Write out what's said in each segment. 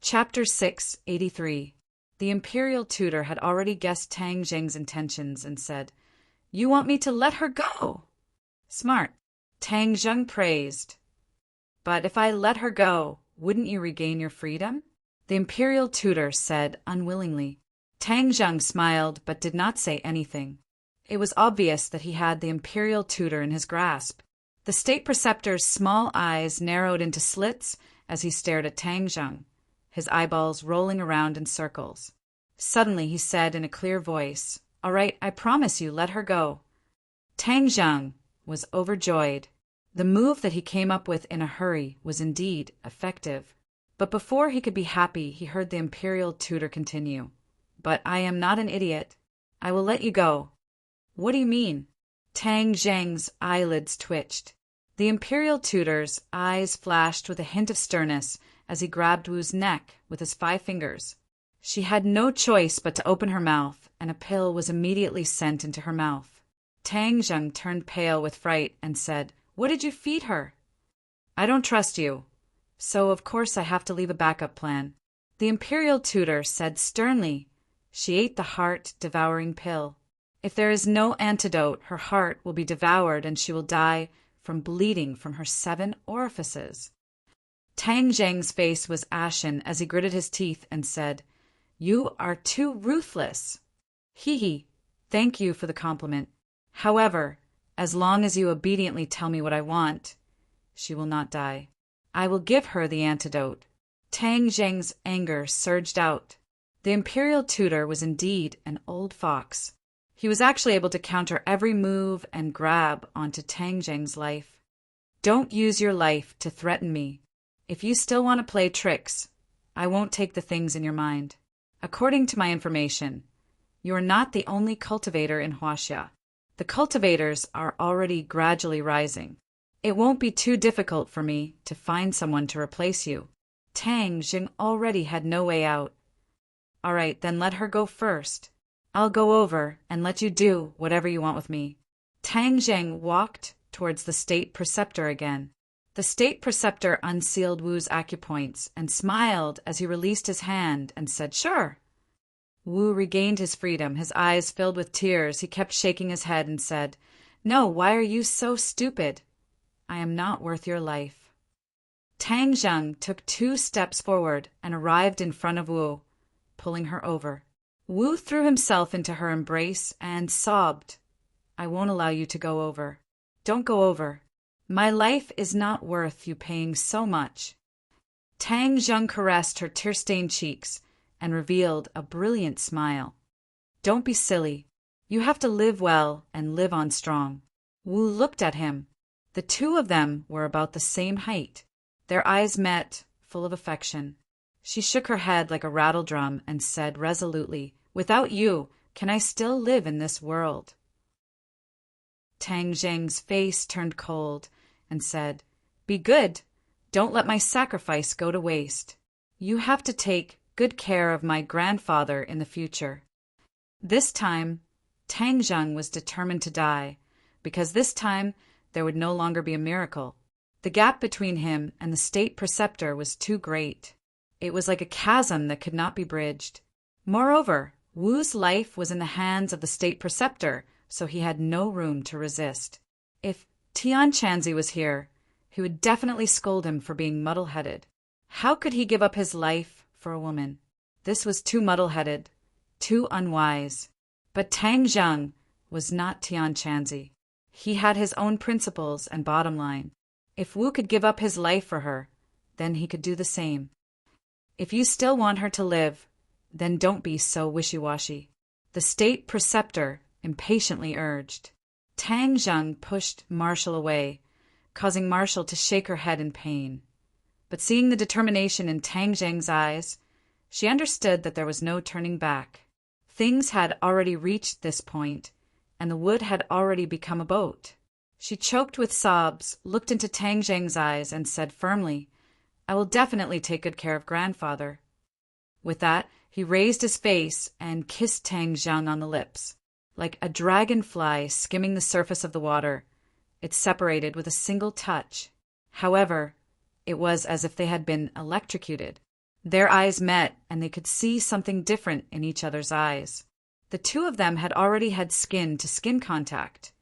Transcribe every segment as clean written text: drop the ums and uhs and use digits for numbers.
Chapter 683. The imperial tutor had already guessed Tang Zheng's intentions and said, "You want me to let her go?" "Smart," Tang Zheng praised. "But if I let her go, wouldn't you regain your freedom?" The imperial tutor said unwillingly. Tang Zheng smiled but did not say anything. It was obvious that he had the imperial tutor in his grasp. The state preceptor's small eyes narrowed into slits as he stared at Tang Zheng, his eyeballs rolling around in circles. Suddenly he said in a clear voice, "All right, I promise you, let her go." Tang Zheng was overjoyed. The move that he came up with in a hurry was indeed effective. But before he could be happy, he heard the imperial tutor continue, "But I am not an idiot. I will let you go." "What do you mean?" Tang Zheng's eyelids twitched. The imperial tutor's eyes flashed with a hint of sternness as he grabbed Wu's neck with his 5 fingers. She had no choice but to open her mouth, and a pill was immediately sent into her mouth. Tang Zheng turned pale with fright and said, "What did you feed her?" "I don't trust you, so of course I have to leave a backup plan." The imperial tutor said sternly, "She ate the heart-devouring pill. If there is no antidote, her heart will be devoured and she will die from bleeding from her 7 orifices." Tang Zheng's face was ashen as he gritted his teeth and said, "You are too ruthless." "Hee, thank you for the compliment. However, as long as you obediently tell me what I want, she will not die. I will give her the antidote." Tang Zheng's anger surged out. The imperial tutor was indeed an old fox. He was actually able to counter every move and grab onto Tang Zheng's life. "Don't use your life to threaten me. If you still want to play tricks, I won't take the things in your mind. According to my information, you are not the only cultivator in Huaxia. The cultivators are already gradually rising. It won't be too difficult for me to find someone to replace you." Tang Zheng already had no way out. "All right, then let her go first. I'll go over and let you do whatever you want with me." Tang Zheng walked towards the state preceptor again. The state preceptor unsealed Wu's acupoints and smiled as he released his hand and said, "Sure." Wu regained his freedom, his eyes filled with tears. He kept shaking his head and said, "No, why are you so stupid? I am not worth your life." Tang Zheng took 2 steps forward and arrived in front of Wu, pulling her over. Wu threw himself into her embrace and sobbed, "I won't allow you to go over. Don't go over. My life is not worth you paying so much." Tang Zheng caressed her tear-stained cheeks and revealed a brilliant smile. "Don't be silly. You have to live well and live on strong." Wu looked at him. The 2 of them were about the same height. Their eyes met, full of affection. She shook her head like a rattledrum and said resolutely, "Without you, can I still live in this world?" Tang Zheng's face turned cold and said, "Be good. Don't let my sacrifice go to waste. You have to take good care of my grandfather in the future." This time, Tang Zheng was determined to die, because this time there would no longer be a miracle. The gap between him and the state preceptor was too great. It was like a chasm that could not be bridged. Moreover, Wu's life was in the hands of the state preceptor, so he had no room to resist. If Tian Chanzi was here, he would definitely scold him for being muddle-headed. How could he give up his life for a woman? This was too muddle-headed, too unwise. But Tang Zheng was not Tian Chanzi. He had his own principles and bottom line. If Wu could give up his life for her, then he could do the same. If you still want her to live, then don't be so wishy-washy, the state preceptor impatiently urged. Tang Zheng pushed Marshall away, causing Marshall to shake her head in pain. But seeing the determination in Tang Zheng's eyes, she understood that there was no turning back. Things had already reached this point, and the wood had already become a boat. She choked with sobs, looked into Tang Zheng's eyes, and said firmly, "I will definitely take good care of grandfather." With that, he raised his face and kissed Tang Zheng on the lips. Like a dragonfly skimming the surface of the water, it separated with a single touch. However, it was as if they had been electrocuted. Their eyes met, and they could see something different in each other's eyes. The two of them had already had skin-to-skin contact,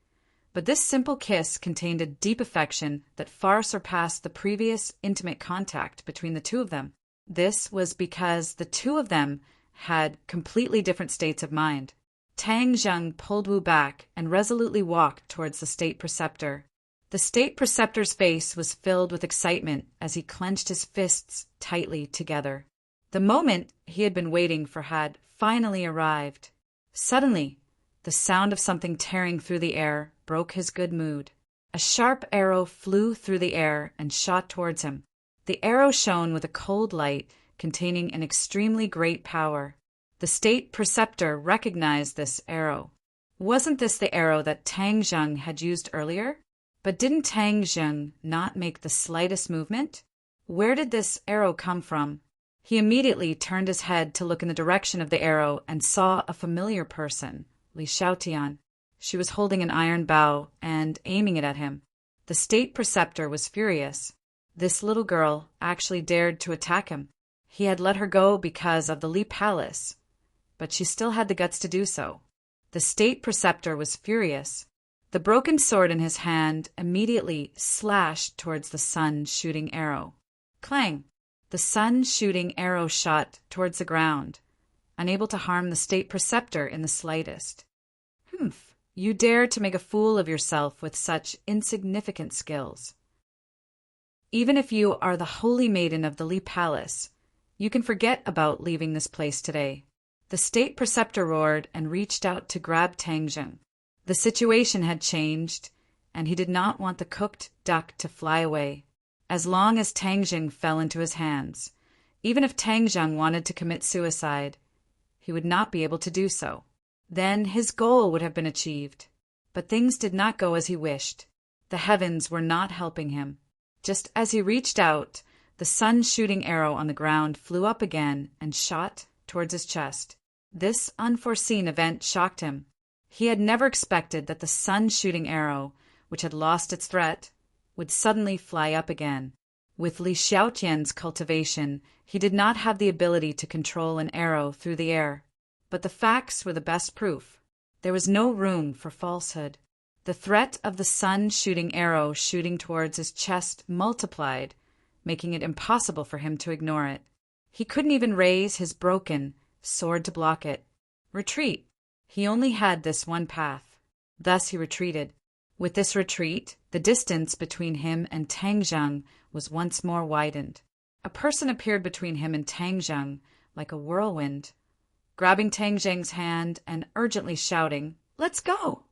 but this simple kiss contained a deep affection that far surpassed the previous intimate contact between the two of them. This was because the two of them had completely different states of mind. Tang Zheng pulled Wu back and resolutely walked towards the state preceptor. The state preceptor's face was filled with excitement as he clenched his fists tightly together. The moment he had been waiting for had finally arrived. Suddenly, the sound of something tearing through the air broke his good mood. A sharp arrow flew through the air and shot towards him. The arrow shone with a cold light containing an extremely great power. The state preceptor recognized this arrow. Wasn't this the arrow that Tang Zheng had used earlier? But didn't Tang Zheng not make the slightest movement? Where did this arrow come from? He immediately turned his head to look in the direction of the arrow and saw a familiar person, Li Xiaotian. She was holding an iron bow and aiming it at him. The state preceptor was furious. This little girl actually dared to attack him. He had let her go because of the Li Palace, but she still had the guts to do so. The state preceptor was furious. The broken sword in his hand immediately slashed towards the sun-shooting arrow. Clang! The sun-shooting arrow shot towards the ground, unable to harm the state preceptor in the slightest. Humph! You dare to make a fool of yourself with such insignificant skills. Even if you are the holy maiden of the Li Palace, you can forget about leaving this place today. The state preceptor roared and reached out to grab Tang Zheng. The situation had changed, and he did not want the cooked duck to fly away. As long as Tang Zheng fell into his hands, even if Tang Zheng wanted to commit suicide, he would not be able to do so. Then his goal would have been achieved. But things did not go as he wished. The heavens were not helping him. Just as he reached out, the sun-shooting arrow on the ground flew up again and shot towards his chest. This unforeseen event shocked him. He had never expected that the sun-shooting arrow, which had lost its threat, would suddenly fly up again. With Li Xiaotian's cultivation, he did not have the ability to control an arrow through the air. But the facts were the best proof. There was no room for falsehood. The threat of the sun-shooting arrow shooting towards his chest multiplied, making it impossible for him to ignore it. He couldn't even raise his broken sword to block it. Retreat. He only had this one path. Thus he retreated. With this retreat, the distance between him and Tang Zheng was once more widened. A person appeared between him and Tang Zheng like a whirlwind, grabbing Tang Zheng's hand and urgently shouting, "Let's go!"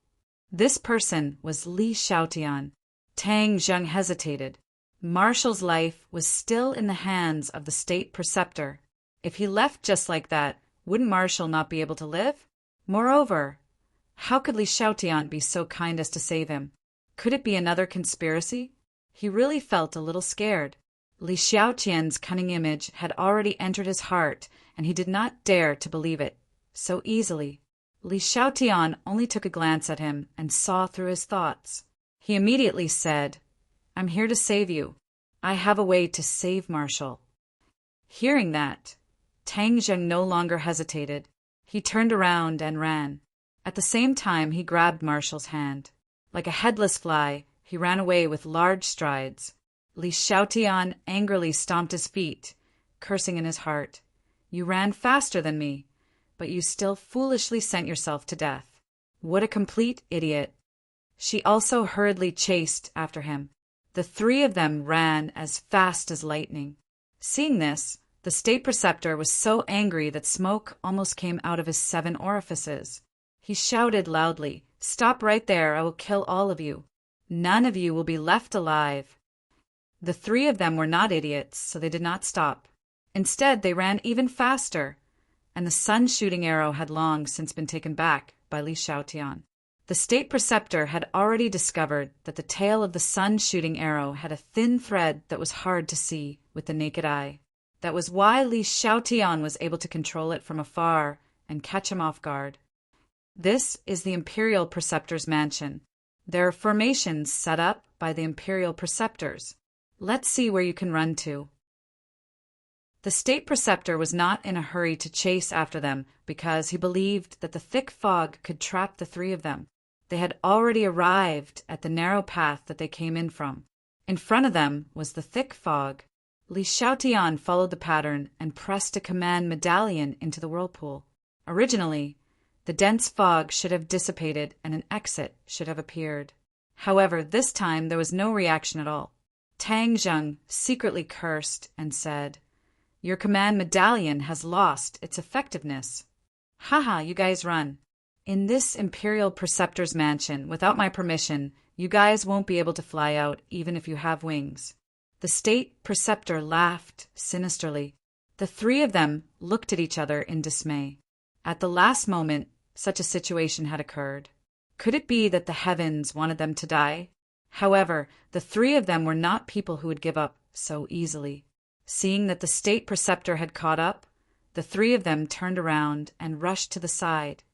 This person was Li Xiaotian. Tang Zheng hesitated. Marshall's life was still in the hands of the state preceptor. If he left just like that, wouldn't Marshall not be able to live? Moreover, how could Li Xiaotian be so kind as to save him? Could it be another conspiracy? He really felt a little scared. Li Xiaotian's cunning image had already entered his heart, and he did not dare to believe it so easily. Li Xiaotian only took a glance at him and saw through his thoughts. He immediately said, "I'm here to save you. I have a way to save Marshall." Hearing that, Tang Zheng no longer hesitated. He turned around and ran. At the same time, he grabbed Marshall's hand. Like a headless fly, he ran away with large strides. Li Xiaotian angrily stomped his feet, cursing in his heart. "You ran faster than me, but you still foolishly sent yourself to death. What a complete idiot." She also hurriedly chased after him. The three of them ran as fast as lightning. Seeing this, the state preceptor was so angry that smoke almost came out of his 7 orifices. He shouted loudly, "Stop right there, I will kill all of you. None of you will be left alive." The three of them were not idiots, so they did not stop. Instead, they ran even faster, and the sun-shooting arrow had long since been taken back by Li Xiaotian. The state preceptor had already discovered that the tail of the sun-shooting arrow had a thin thread that was hard to see with the naked eye. That was why Li Xiaotian was able to control it from afar and catch him off guard. This is the Imperial Preceptor's mansion. There are formations set up by the Imperial Preceptors. Let's see where you can run to. The state preceptor was not in a hurry to chase after them because he believed that the thick fog could trap the three of them. They had already arrived at the narrow path that they came in from. In front of them was the thick fog. Li Xiaotian followed the pattern and pressed a command medallion into the whirlpool. Originally, the dense fog should have dissipated and an exit should have appeared. However, this time there was no reaction at all. Tang Zheng secretly cursed and said, "Your command medallion has lost its effectiveness. Haha, you guys run. In this Imperial Preceptor's mansion, without my permission, you guys won't be able to fly out even if you have wings." The state preceptor laughed sinisterly. The three of them looked at each other in dismay. At the last moment, such a situation had occurred. Could it be that the heavens wanted them to die? However, the three of them were not people who would give up so easily. Seeing that the state preceptor had caught up, the three of them turned around and rushed to the side.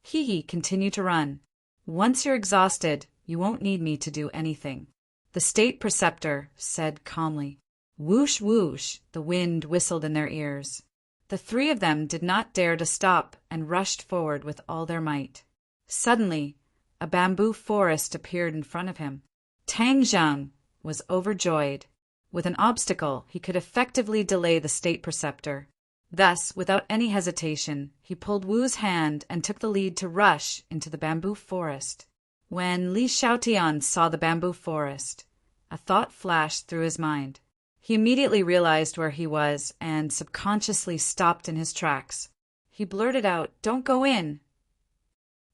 He continue to run. Once you're exhausted, you won't need me to do anything. The state preceptor said calmly. Whoosh, whoosh, the wind whistled in their ears. The three of them did not dare to stop and rushed forward with all their might. Suddenly, a bamboo forest appeared in front of him. Tang Zheng was overjoyed. With an obstacle, he could effectively delay the state preceptor. Thus, without any hesitation, he pulled Wu's hand and took the lead to rush into the bamboo forest. When Li Xiaotian saw the bamboo forest, a thought flashed through his mind. He immediately realized where he was and subconsciously stopped in his tracks. He blurted out, "Don't go in."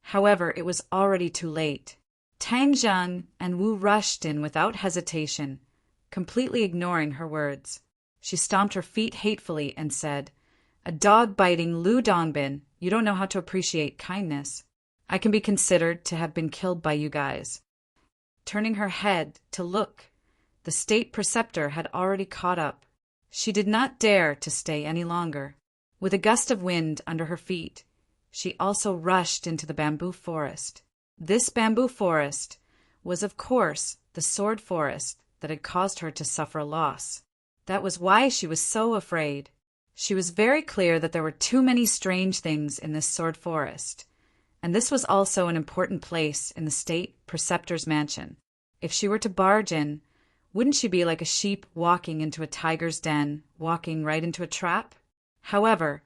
However, it was already too late. Tang Zheng and Wu rushed in without hesitation, completely ignoring her words. She stomped her feet hatefully and said, "A dog-biting Lu Dongbin, you don't know how to appreciate kindness. I can be considered to have been killed by you guys." Turning her head to look, the state preceptor had already caught up. She did not dare to stay any longer. With a gust of wind under her feet, she also rushed into the bamboo forest. This bamboo forest was, of course, the sword forest that had caused her to suffer a loss. That was why she was so afraid. She was very clear that there were too many strange things in this sword forest, and this was also an important place in the state preceptor's mansion. If she were to barge in, wouldn't she be like a sheep walking into a tiger's den, walking right into a trap? However,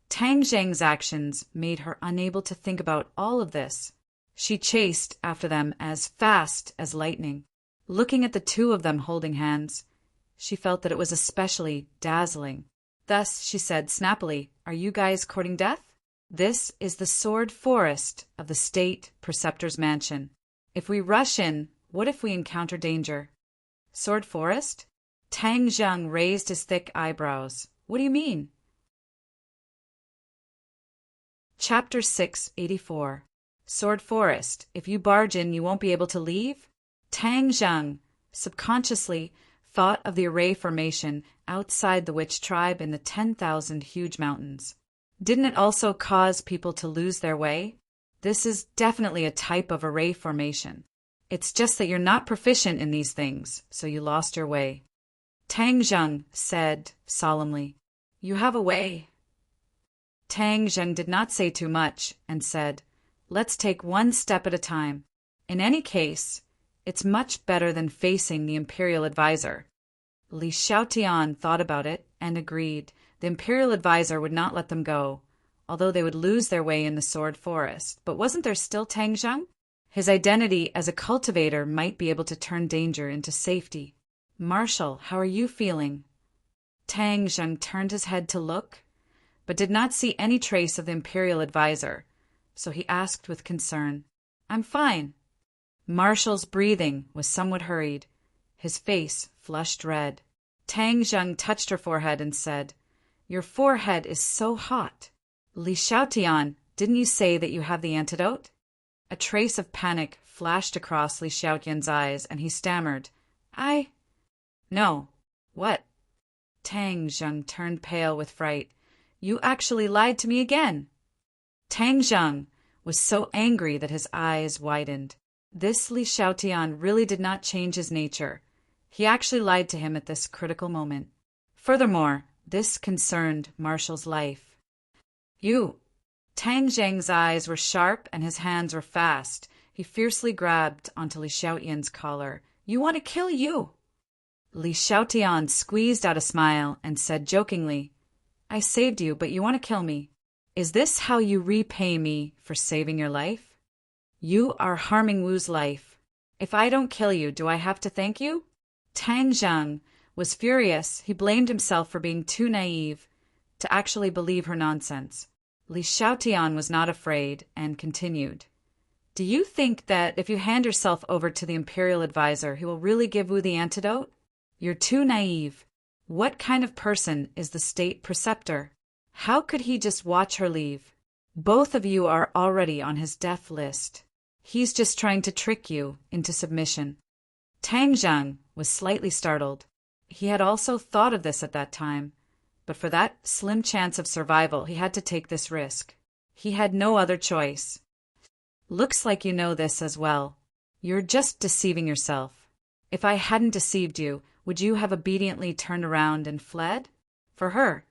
Tang Zheng's actions made her unable to think about all of this. She chased after them as fast as lightning. Looking at the two of them holding hands, she felt that it was especially dazzling. Thus she said snappily, "Are you guys courting death? This is the sword forest of the state preceptor's mansion. If we rush in, what if we encounter danger?" "Sword forest?" Tang Zheng raised his thick eyebrows. "What do you mean?" Chapter 684. Sword Forest. If you barge in, you won't be able to leave? Tang Zheng subconsciously thought of the array formation outside the witch tribe in the 10,000 huge mountains. Didn't it also cause people to lose their way? This is definitely a type of array formation. It's just that you're not proficient in these things, so you lost your way. Tang Zheng said solemnly, "You have a way." Tang Zheng did not say too much and said, "Let's take one step at a time. In any case, it's much better than facing the Imperial Advisor." Li Xiaotian thought about it and agreed. The Imperial Advisor would not let them go, although they would lose their way in the Sword Forest. But wasn't there still Tang Zheng? His identity as a cultivator might be able to turn danger into safety. "Marshal, how are you feeling?" Tang Zheng turned his head to look, but did not see any trace of the Imperial Advisor, so he asked with concern, "I'm fine." Marshal's breathing was somewhat hurried. His face flushed red. Tang Zheng touched her forehead and said, "Your forehead is so hot." "Li Xiaotian, didn't you say that you have the antidote?" A trace of panic flashed across Li Xiaotian's eyes, and he stammered, No. What?" Tang Zheng turned pale with fright. "You actually lied to me again." Tang Zheng was so angry that his eyes widened. This Li Xiaotian really did not change his nature. He actually lied to him at this critical moment. Furthermore, This concerned Marshall's life. You! Tang Zheng's eyes were sharp and his hands were fast. He fiercely grabbed onto Li Xiaotian's collar. You want to kill you! Li Xiaotian squeezed out a smile and said jokingly, I saved you, but you want to kill me. Is this how you repay me for saving your life? You are harming Wu's life. If I don't kill you, do I have to thank you? Tang Zheng was furious. He blamed himself for being too naive to actually believe her nonsense. Li Xiaotian was not afraid and continued. Do you think that if you hand yourself over to the imperial advisor, he will really give Wu the antidote? You're too naive. What kind of person is the state preceptor? How could he just watch her leave? Both of you are already on his death list. He's just trying to trick you into submission. Tang Zheng was slightly startled. He had also thought of this at that time, but for that slim chance of survival, he had to take this risk. He had no other choice. Looks like you know this as well. You're just deceiving yourself. If I hadn't deceived you, would you have obediently turned around and fled? For her,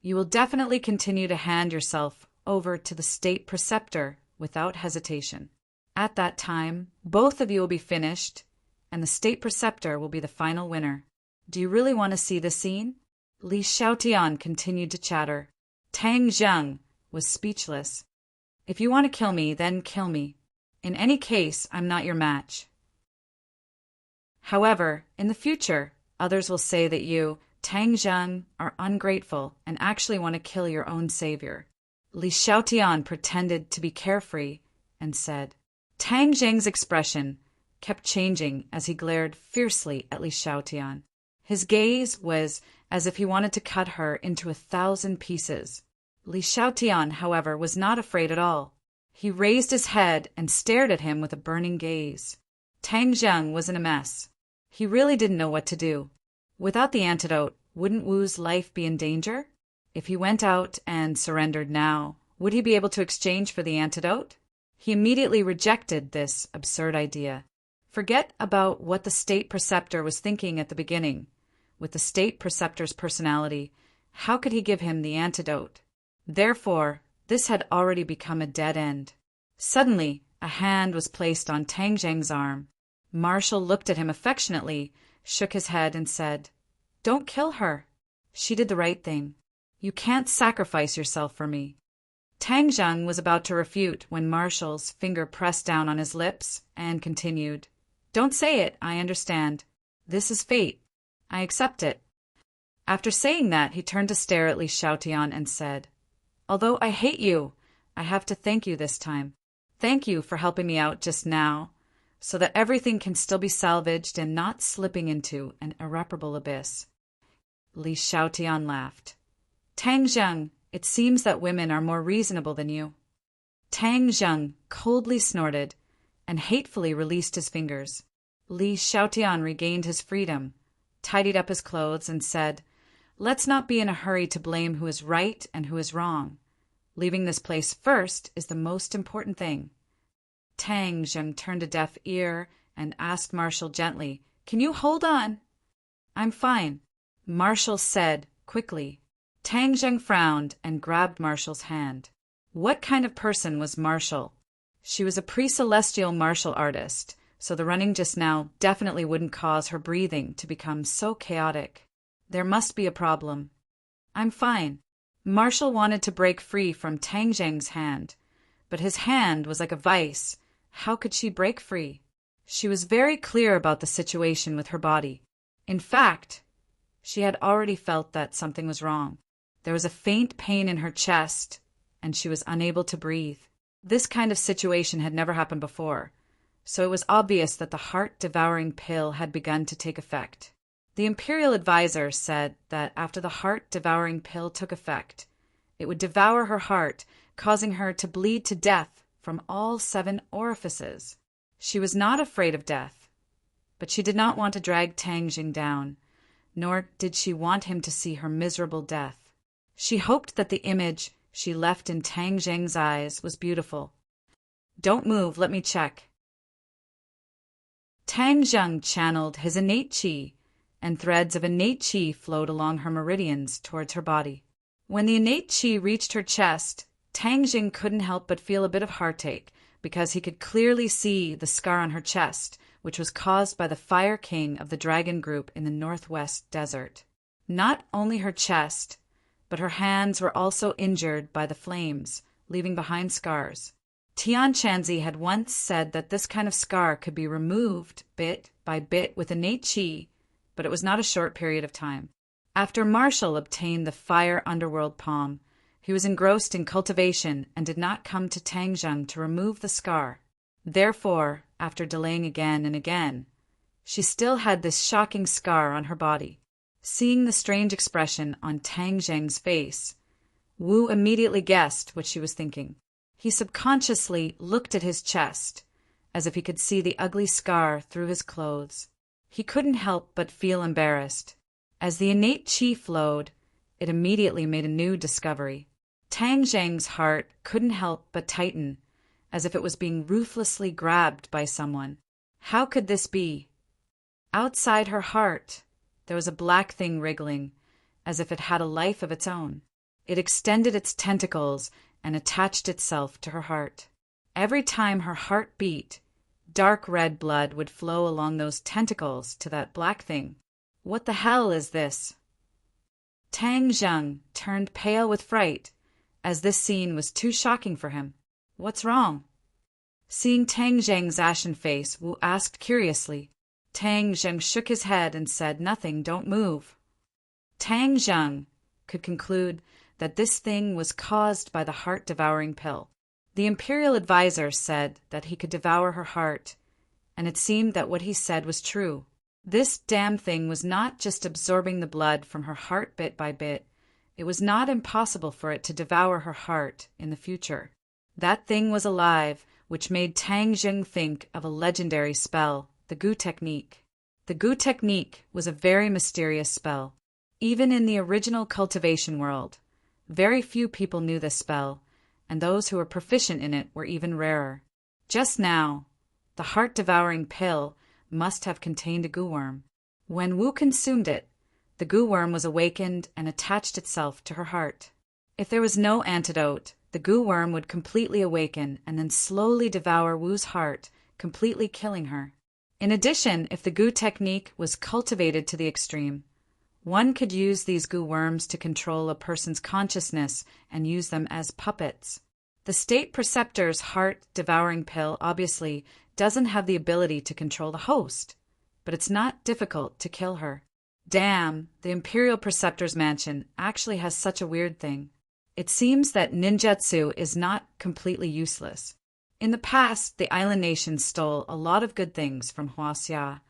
you will definitely continue to hand yourself over to the state preceptor without hesitation. At that time, both of you will be finished, and the state preceptor will be the final winner. Do you really want to see the scene? Li Xiaotian continued to chatter. Tang Zheng was speechless. If you want to kill me, then kill me. In any case, I'm not your match. However, in the future, others will say that you, Tang Zheng, are ungrateful and actually want to kill your own savior. Li Xiaotian pretended to be carefree and said. Tang Zheng's expression kept changing as he glared fiercely at Li Xiaotian. His gaze was as if he wanted to cut her into 1,000 pieces. Li Xiaotian, however, was not afraid at all. He raised his head and stared at him with a burning gaze. Tang Zheng was in a mess. He really didn't know what to do. Without the antidote, wouldn't Wu's life be in danger? If he went out and surrendered now, would he be able to exchange for the antidote? He immediately rejected this absurd idea. Forget about what the state preceptor was thinking at the beginning. With the state preceptor's personality, how could he give him the antidote? Therefore, this had already become a dead end. Suddenly, a hand was placed on Tang Zheng's arm. Marshall looked at him affectionately, shook his head, and said, Don't kill her. She did the right thing. You can't sacrifice yourself for me. Tang Zheng was about to refute when Marshall's finger pressed down on his lips and continued, Don't say it, I understand. This is fate. I accept it. After saying that, he turned to stare at Li Xiaotian and said, Although I hate you, I have to thank you this time. Thank you for helping me out just now, so that everything can still be salvaged and not slipping into an irreparable abyss. Li Xiaotian laughed. Tang Zheng, it seems that women are more reasonable than you. Tang Zheng coldly snorted and hatefully released his fingers. Li Xiaotian regained his freedom, tidied up his clothes, and said, Let's not be in a hurry to blame who is right and who is wrong. Leaving this place first is the most important thing. Tang Zheng turned a deaf ear and asked Marshall gently, Can you hold on? I'm fine, Marshall said quickly. Tang Zheng frowned and grabbed Marshall's hand. What kind of person was Marshall? She was a pre-celestial martial artist, so the running just now definitely wouldn't cause her breathing to become so chaotic. There must be a problem. I'm fine. Marshall wanted to break free from Tang Zheng's hand, but his hand was like a vice. How could she break free? She was very clear about the situation with her body. In fact, she had already felt that something was wrong. There was a faint pain in her chest, and she was unable to breathe. This kind of situation had never happened before, so it was obvious that the heart-devouring pill had begun to take effect. The imperial advisor said that after the heart-devouring pill took effect, it would devour her heart, causing her to bleed to death from all 7 orifices. She was not afraid of death, but she did not want to drag Tang Zheng down, nor did she want him to see her miserable death. She hoped that the image she left in Tang Zheng's eyes was beautiful. Don't move, let me check. Tang Zheng channeled his innate qi and threads of innate qi flowed along her meridians towards her body. When the innate qi reached her chest, Tang Jing couldn't help but feel a bit of heartache, because he could clearly see the scar on her chest, which was caused by the Fire King of the Dragon Group in the Northwest Desert. Not only her chest, but her hands were also injured by the flames, leaving behind scars. Tian Chanzi had once said that this kind of scar could be removed bit by bit with innate qi, but it was not a short period of time. After Marshall obtained the Fire Underworld Palm, he was engrossed in cultivation and did not come to Tangzheng to remove the scar. Therefore, after delaying again and again, she still had this shocking scar on her body. Seeing the strange expression on Tang Zheng's face, Wu immediately guessed what she was thinking. He subconsciously looked at his chest, as if he could see the ugly scar through his clothes. He couldn't help but feel embarrassed. As the innate qi flowed, it immediately made a new discovery. Tang Zheng's heart couldn't help but tighten, as if it was being ruthlessly grabbed by someone. How could this be? Outside her heart, there was a black thing wriggling, as if it had a life of its own. It extended its tentacles and attached itself to her heart. Every time her heart beat, dark red blood would flow along those tentacles to that black thing. What the hell is this? Tang Zheng turned pale with fright, as this scene was too shocking for him. What's wrong? Seeing Tang Zheng's ashen face, Wu asked curiously. Tang Zheng shook his head and said, "Nothing, don't move." Tang Zheng could conclude that this thing was caused by the heart-devouring pill. The imperial advisor said that he could devour her heart, and it seemed that what he said was true. This damn thing was not just absorbing the blood from her heart bit by bit. It was not impossible for it to devour her heart in the future. That thing was alive, which made Tang Zheng think of a legendary spell, the Gu Technique. The Gu Technique was a very mysterious spell. Even in the original cultivation world, very few people knew this spell, and those who were proficient in it were even rarer. Just now, the heart-devouring pill must have contained a Gu worm. When Wu consumed it, the Gu worm was awakened and attached itself to her heart. If there was no antidote, the Gu worm would completely awaken and then slowly devour Wu's heart, completely killing her. In addition, if the Gu technique was cultivated to the extreme, one could use these Gu worms to control a person's consciousness and use them as puppets. The state preceptor's heart-devouring pill obviously doesn't have the ability to control the host, but it's not difficult to kill her. Damn, the Imperial Preceptor's mansion actually has such a weird thing. It seems that ninjutsu is not completely useless. In the past, the island nations stole a lot of good things from Huaxia.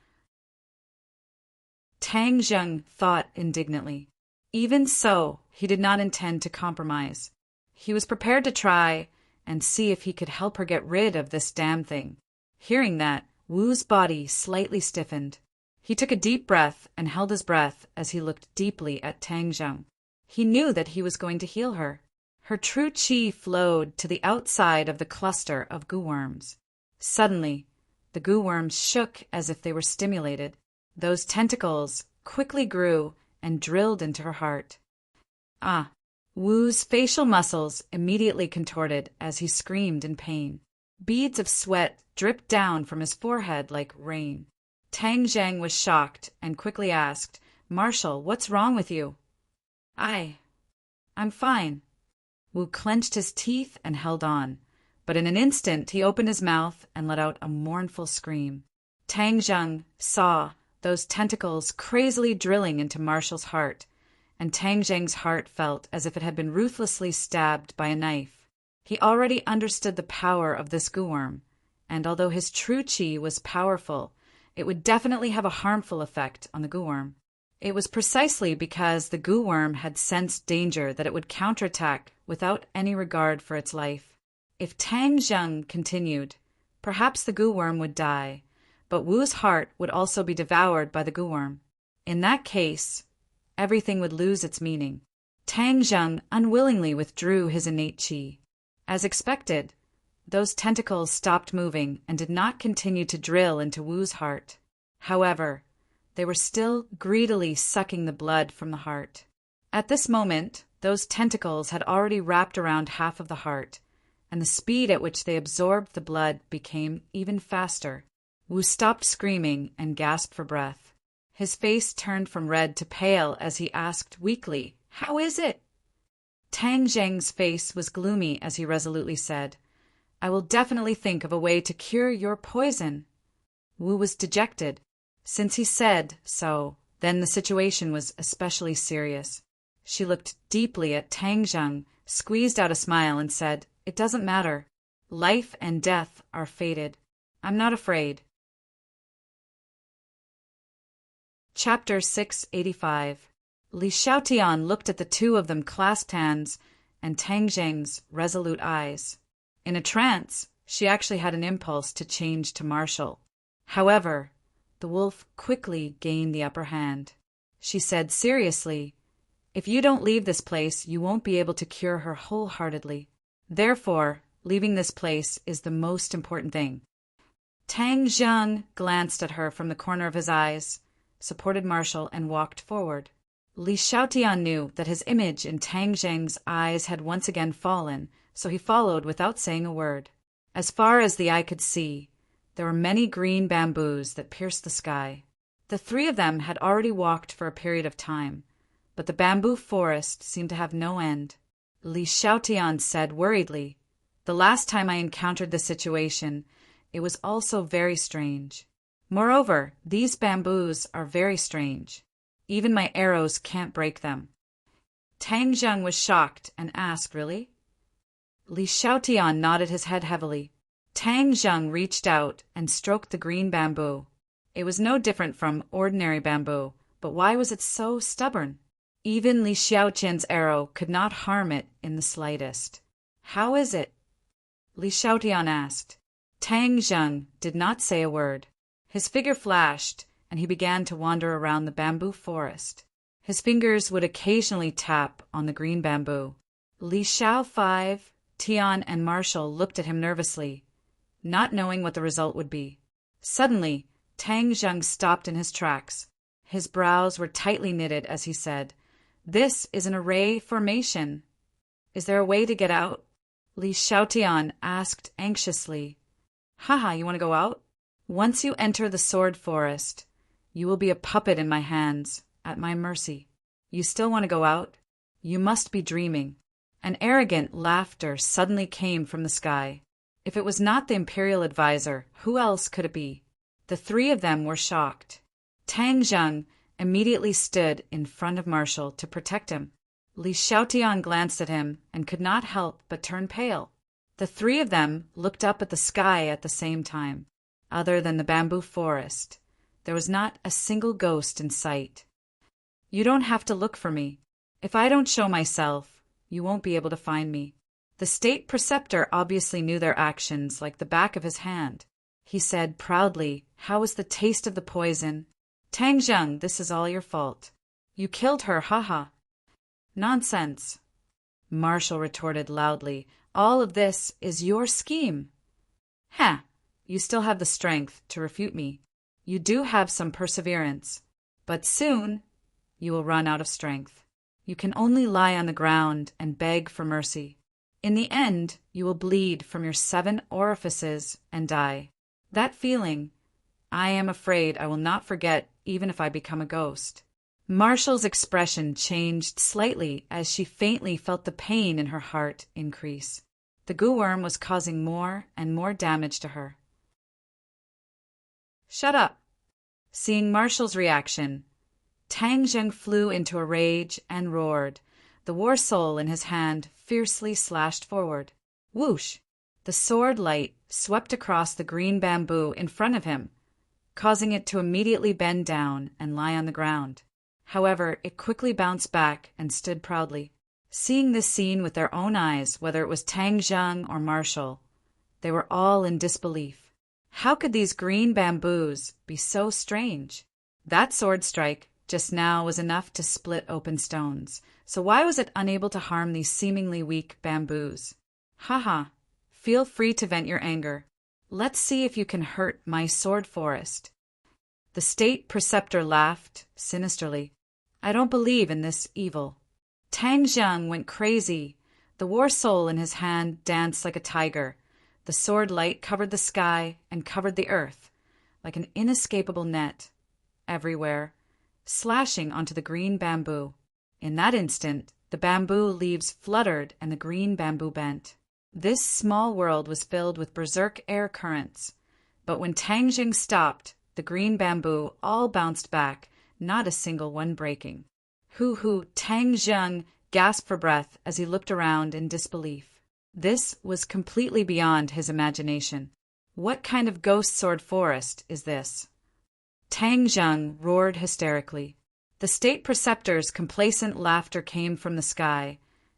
Tang Zheng thought indignantly. Even so, he did not intend to compromise. He was prepared to try and see if he could help her get rid of this damn thing. Hearing that, Wu's body slightly stiffened. He took a deep breath and held his breath as he looked deeply at Tang Zheng. He knew that he was going to heal her. Her true qi flowed to the outside of the cluster of Gu worms. Suddenly, the Gu worms shook as if they were stimulated. Those tentacles quickly grew and drilled into her heart. Ah! Wu's facial muscles immediately contorted as he screamed in pain. Beads of sweat dripped down from his forehead like rain. Tang Zheng was shocked and quickly asked, "Marshall, what's wrong with you?" I'm fine." Wu clenched his teeth and held on, but in an instant he opened his mouth and let out a mournful scream. Tang Zheng saw those tentacles crazily drilling into Marshall's heart, and Tang Zheng's heart felt as if it had been ruthlessly stabbed by a knife. He already understood the power of this Gu worm, and although his true qi was powerful, it would definitely have a harmful effect on the Gu worm. It was precisely because the Gu worm had sensed danger that it would counterattack without any regard for its life. If Tang Zheng continued, perhaps the Gu worm would die, but Wu's heart would also be devoured by the Gu worm. In that case, everything would lose its meaning. Tang Zheng unwillingly withdrew his innate qi. As expected, those tentacles stopped moving and did not continue to drill into Wu's heart. However, They were still greedily sucking the blood from the heart. At this moment, those tentacles had already wrapped around half of the heart, and the speed at which they absorbed the blood became even faster. Wu stopped screaming and gasped for breath. His face turned from red to pale as he asked weakly, "How is it?" Tang Zheng's face was gloomy as he resolutely said, "I will definitely think of a way to cure your poison." Wu was dejected. Since he said so, then the situation was especially serious. She looked deeply at Tang Zheng, squeezed out a smile, and said, "It doesn't matter. Life and death are fated. I'm not afraid." Chapter 685. Li Xiaotian looked at the two of them clasped hands and Tang Zheng's resolute eyes. In a trance, she actually had an impulse to change to martial. However, the wolf quickly gained the upper hand. She said seriously, "If you don't leave this place, you won't be able to cure her wholeheartedly. Therefore, leaving this place is the most important thing." Tang Zheng glanced at her from the corner of his eyes, supported Marshall, and walked forward. Li Xiaotian knew that his image in Tang Zheng's eyes had once again fallen, so he followed without saying a word. As far as the eye could see, there were many green bamboos that pierced the sky. The three of them had already walked for a period of time, but the bamboo forest seemed to have no end. Li Xiaotian said worriedly, "The last time I encountered this situation, it was also very strange. Moreover, these bamboos are very strange. Even my arrows can't break them." Tang Zheng was shocked and asked, "Really?" Li Xiaotian nodded his head heavily. Tang Zheng reached out and stroked the green bamboo. It was no different from ordinary bamboo, but why was it so stubborn? Even Li Xiaotian's arrow could not harm it in the slightest. "How is it?" Li Xiaotian asked. Tang Zheng did not say a word. His figure flashed, and he began to wander around the bamboo forest. His fingers would occasionally tap on the green bamboo. Li Xiao 5, Tian, and Marshall looked at him nervously, not knowing what the result would be. Suddenly, Tang Zheng stopped in his tracks. His brows were tightly knitted as he said, "This is an array formation. Is there a way to get out?" Li Xiaotian asked anxiously, "Haha, you want to go out? Once you enter the sword forest, you will be a puppet in my hands, at my mercy. You still want to go out? You must be dreaming." An arrogant laughter suddenly came from the sky. If it was not the imperial advisor, who else could it be? The three of them were shocked. Tang Zheng immediately stood in front of Marshall to protect him. Li Xiaotian glanced at him and could not help but turn pale. The three of them looked up at the sky at the same time. Other than the bamboo forest, there was not a single ghost in sight. "You don't have to look for me. If I don't show myself, you won't be able to find me." The state preceptor obviously knew their actions like the back of his hand. He said proudly, "How was the taste of the poison?" "Tang Zheng, this is all your fault. You killed her, haha." "Nonsense," Marshall retorted loudly. "All of this is your scheme." "Huh, you still have the strength to refute me. You do have some perseverance, but soon you will run out of strength. You can only lie on the ground and beg for mercy. In the end, you will bleed from your 7 orifices and die. That feeling, I am afraid I will not forget even if I become a ghost." Marshall's expression changed slightly as she faintly felt the pain in her heart increase. The goo worm was causing more and more damage to her. "Shut up." Seeing Marshall's reaction, Tang Zheng flew into a rage and roared. The war soul in his hand fiercely slashed forward. Whoosh! The sword light swept across the green bamboo in front of him, causing it to immediately bend down and lie on the ground. However, it quickly bounced back and stood proudly. Seeing this scene with their own eyes, whether it was Tang Zheng or Marshall, they were all in disbelief. How could these green bamboos be so strange? That sword strike just now was enough to split open stones, so why was it unable to harm these seemingly weak bamboos? Haha, feel free to vent your anger. Let's see if you can hurt my sword forest. The state preceptor laughed sinisterly. I don't believe in this evil. Tang Jiang went crazy. The war soul in his hand danced like a tiger. The sword light covered the sky and covered the earth, like an inescapable net, everywhere, slashing onto the green bamboo. In that instant, the bamboo leaves fluttered and the green bamboo bent. This small world was filled with berserk air currents. But when Tang Jing stopped, the green bamboo all bounced back, not a single one breaking. Hoo-hoo, Tang Jiang gasped for breath as he looked around in disbelief. This was completely beyond his imagination. What kind of ghost sword forest is this? Tang Jiang roared hysterically. The state preceptor's complacent laughter came from the sky,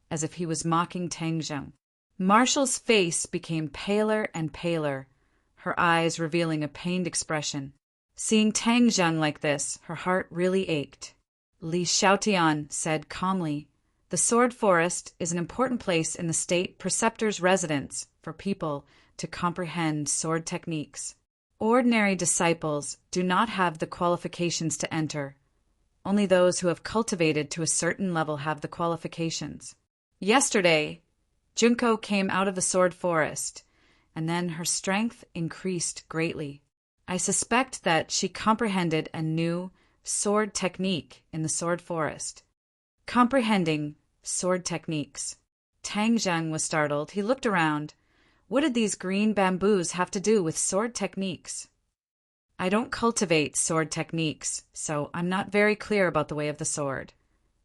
as if he was mocking Tang Jiang. Marshall's face became paler and paler, her eyes revealing a pained expression. Seeing Tang Jiang like this, her heart really ached. Li Xiaotian said calmly, "The sword forest is an important place in the state preceptor's residence for people to comprehend sword techniques. Ordinary disciples do not have the qualifications to enter. Only those who have cultivated to a certain level have the qualifications. Yesterday, Junko came out of the sword forest, and then her strength increased greatly. I suspect that she comprehended a new sword technique in the sword forest." Comprehending sword techniques. Tang Jiang was startled. He looked around. What did these green bamboos have to do with sword techniques? I don't cultivate sword techniques, so I'm not very clear about the way of the sword.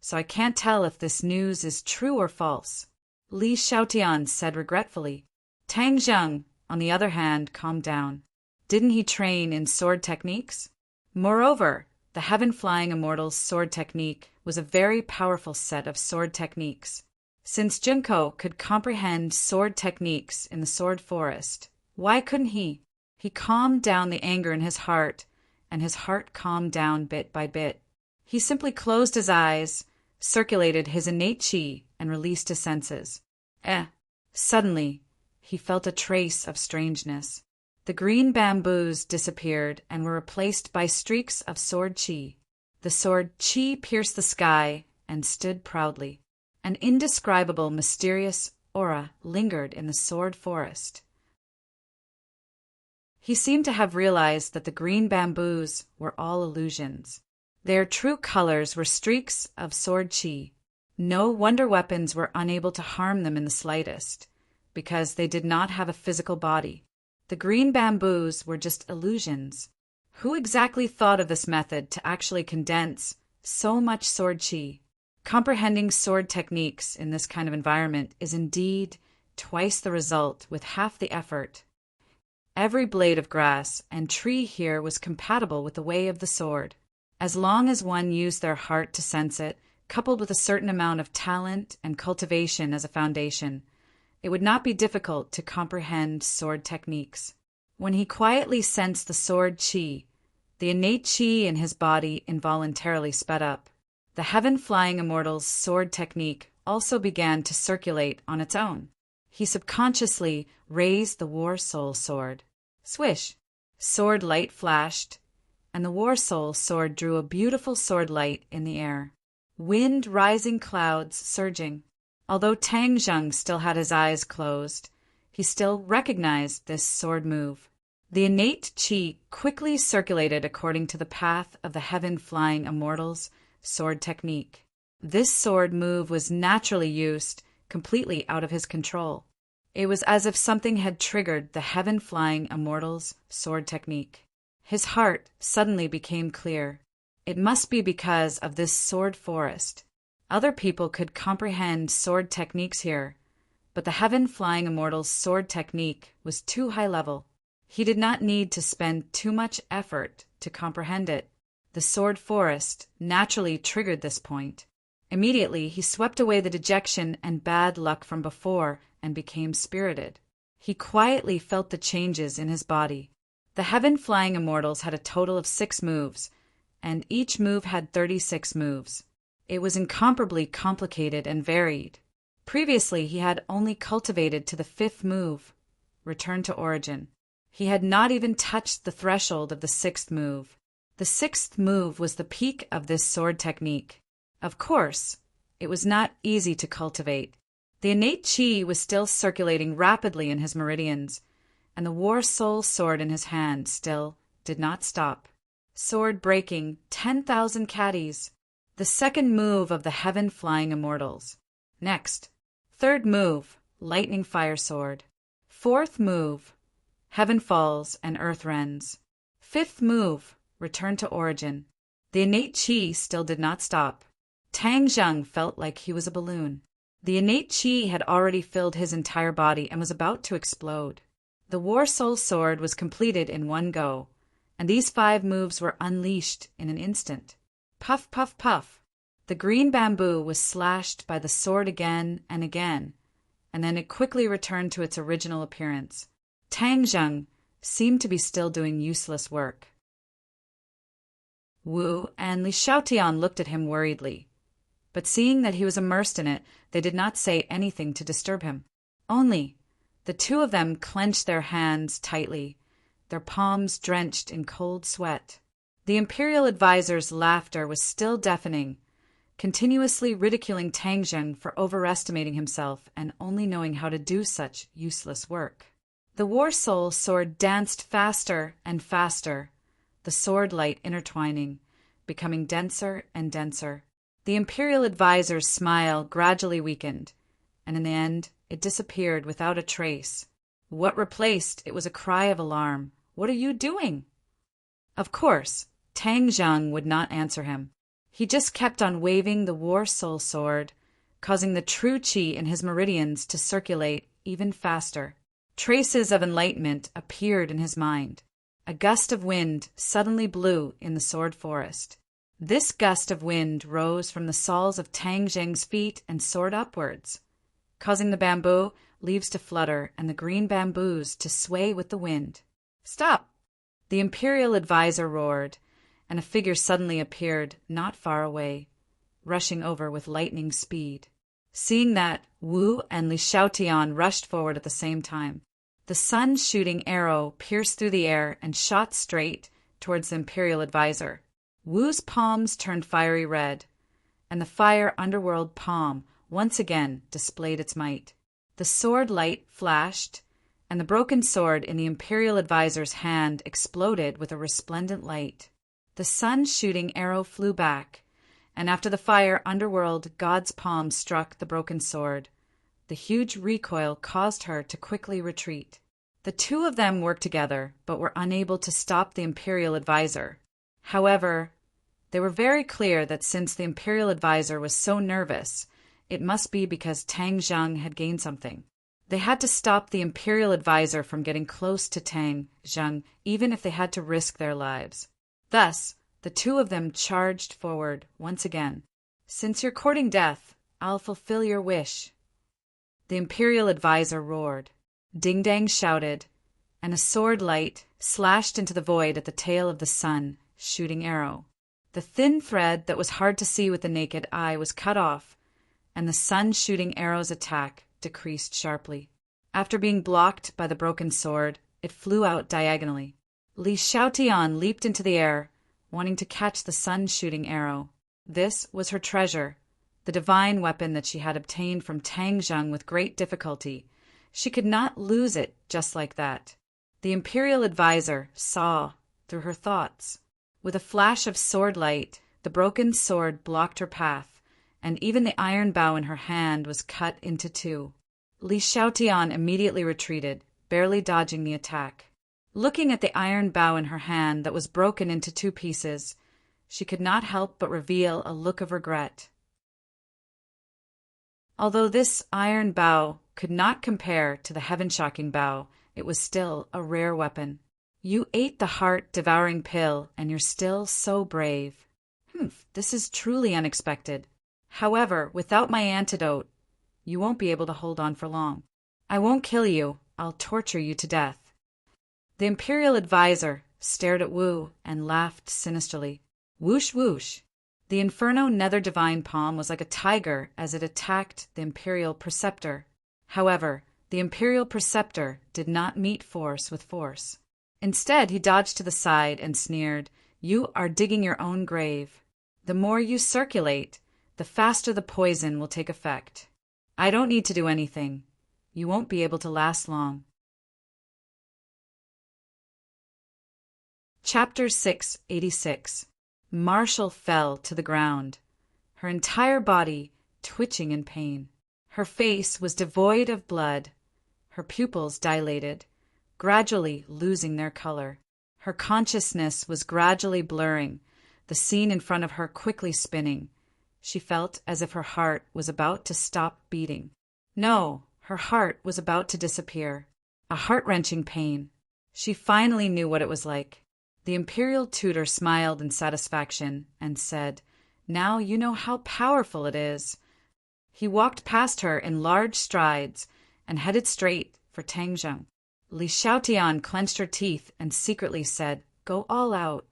So I can't tell if this news is true or false. Li Xiaotian said regretfully. Tang Jiang, on the other hand, calmed down. Didn't he train in sword techniques? Moreover, the heaven-flying immortal's sword technique was a very powerful set of sword techniques. Since Junko could comprehend sword techniques in the sword forest, why couldn't he? He calmed down the anger in his heart, and his heart calmed down bit by bit. He simply closed his eyes, circulated his innate qi, and released his senses. Suddenly, he felt a trace of strangeness. The green bamboos disappeared and were replaced by streaks of sword qi. The sword qi pierced the sky and stood proudly. An indescribable, mysterious aura lingered in the sword forest. He seemed to have realized that the green bamboos were all illusions. Their true colors were streaks of sword qi. No wonder weapons were unable to harm them in the slightest, because they did not have a physical body. The green bamboos were just illusions. Who exactly thought of this method to actually condense so much sword qi? Comprehending sword techniques in this kind of environment is indeed twice the result with half the effort. Every blade of grass and tree here was compatible with the way of the sword. As long as one used their heart to sense it, coupled with a certain amount of talent and cultivation as a foundation, it would not be difficult to comprehend sword techniques. When he quietly sensed the sword qi, the innate qi in his body involuntarily sped up. The heaven-flying immortal's sword technique also began to circulate on its own. He subconsciously raised the war soul sword. Swish! Sword light flashed, and the war soul sword drew a beautiful sword light in the air. Wind rising, clouds surging. Although Tang Jiang still had his eyes closed, he still recognized this sword move. The innate qi quickly circulated according to the path of the heaven-flying immortal's sword technique. This sword move was naturally used, completely out of his control. It was as if something had triggered the heaven-flying immortal's sword technique. His heart suddenly became clear. It must be because of this sword forest. Other people could comprehend sword techniques here, but the heaven-flying immortal's sword technique was too high level. He did not need to spend too much effort to comprehend it. The sword forest naturally triggered this point. Immediately, he swept away the dejection and bad luck from before and became spirited. He quietly felt the changes in his body. The heaven-flying immortals had a total of 6 moves, and each move had 36 moves. It was incomparably complicated and varied. Previously, he had only cultivated to the 5th move, Return to Origin. He had not even touched the threshold of the 6th move. The sixth move was the peak of this sword technique. Of course, it was not easy to cultivate. The innate chi was still circulating rapidly in his meridians, and the war soul sword in his hand still did not stop. Sword breaking 10,000 caddies. The second move of the heaven-flying immortals. Next, third move, lightning fire sword. Fourth move, heaven falls and earth rends. Fifth move, return to origin. The innate chi still did not stop. Tang Zheng felt like he was a balloon. The innate chi had already filled his entire body and was about to explode. The war soul sword was completed in one go, and these 5 moves were unleashed in an instant. Puff, puff, puff. The green bamboo was slashed by the sword again, and then it quickly returned to its original appearance. Tang Zheng seemed to be still doing useless work. Wu and Li Xiaotian looked at him worriedly, but seeing that he was immersed in it, they did not say anything to disturb him. Only, the two of them clenched their hands tightly, their palms drenched in cold sweat. The imperial advisor's laughter was still deafening, continuously ridiculing Tang Zheng for overestimating himself and only knowing how to do such useless work. The war soul sword danced faster and faster, the sword light intertwining, becoming denser and denser. The imperial advisor's smile gradually weakened, and in the end it disappeared without a trace. What replaced it was a cry of alarm. "What are you doing?" Of course, Tang Zheng would not answer him. He just kept on waving the war soul sword, causing the true chi in his meridians to circulate even faster. Traces of enlightenment appeared in his mind. A gust of wind suddenly blew in the sword forest. This gust of wind rose from the soles of Tang Zheng's feet and soared upwards, causing the bamboo leaves to flutter and the green bamboos to sway with the wind. "Stop!" The imperial advisor roared, and a figure suddenly appeared not far away, rushing over with lightning speed. Seeing that, Wu and Li Xiaotian rushed forward at the same time. The sun-shooting arrow pierced through the air and shot straight towards the imperial advisor. Wu's palms turned fiery red, and the fire underworld palm once again displayed its might. The sword light flashed, and the broken sword in the imperial advisor's hand exploded with a resplendent light. The sun-shooting arrow flew back, and after the fire underworld god's palm struck the broken sword, the huge recoil caused her to quickly retreat. The two of them worked together, but were unable to stop the imperial advisor. However, they were very clear that since the imperial advisor was so nervous, it must be because Tang Zheng had gained something. They had to stop the imperial advisor from getting close to Tang Zheng, even if they had to risk their lives. Thus, the two of them charged forward once again. "Since you're courting death, I'll fulfill your wish." The imperial advisor roared. Ding Dang shouted, and a sword light slashed into the void at the tail of the sun-shooting arrow. The thin thread that was hard to see with the naked eye was cut off, and the sun-shooting arrow's attack decreased sharply. After being blocked by the broken sword, it flew out diagonally. Li Xiaotian leaped into the air, wanting to catch the sun-shooting arrow. This was her treasure, the divine weapon that she had obtained from Tang Zheng with great difficulty. She could not lose it just like that. The imperial advisor saw through her thoughts. With a flash of sword light, the broken sword blocked her path, and even the iron bow in her hand was cut into 2. Li Xiaotian immediately retreated, barely dodging the attack. Looking at the iron bow in her hand that was broken into 2 pieces, she could not help but reveal a look of regret. Although this iron bow could not compare to the heaven-shocking bow, it was still a rare weapon. "You ate the heart-devouring pill, and you're still so brave. This is truly unexpected. However, without my antidote, you won't be able to hold on for long. I won't kill you, I'll torture you to death." The imperial advisor stared at Wu and laughed sinisterly. Whoosh whoosh. The Inferno Nether Divine Palm was like a tiger as it attacked the Imperial Preceptor. However, the Imperial Preceptor did not meet force with force. Instead, he dodged to the side and sneered, You are digging your own grave. The more you circulate, the faster the poison will take effect. I don't need to do anything. You won't be able to last long. Chapter 686. Marshall fell to the ground, her entire body twitching in pain. Her face was devoid of blood, her pupils dilated, gradually losing their color. Her consciousness was gradually blurring, the scene in front of her quickly spinning. She felt as if her heart was about to stop beating. No, her heart was about to disappear. A heart-wrenching pain. She finally knew what it was like. The imperial tutor smiled in satisfaction and said, "Now you know how powerful it is." He walked past her in large strides and headed straight for Tang Zheng. Li Xiaotian clenched her teeth and secretly said, "Go all out."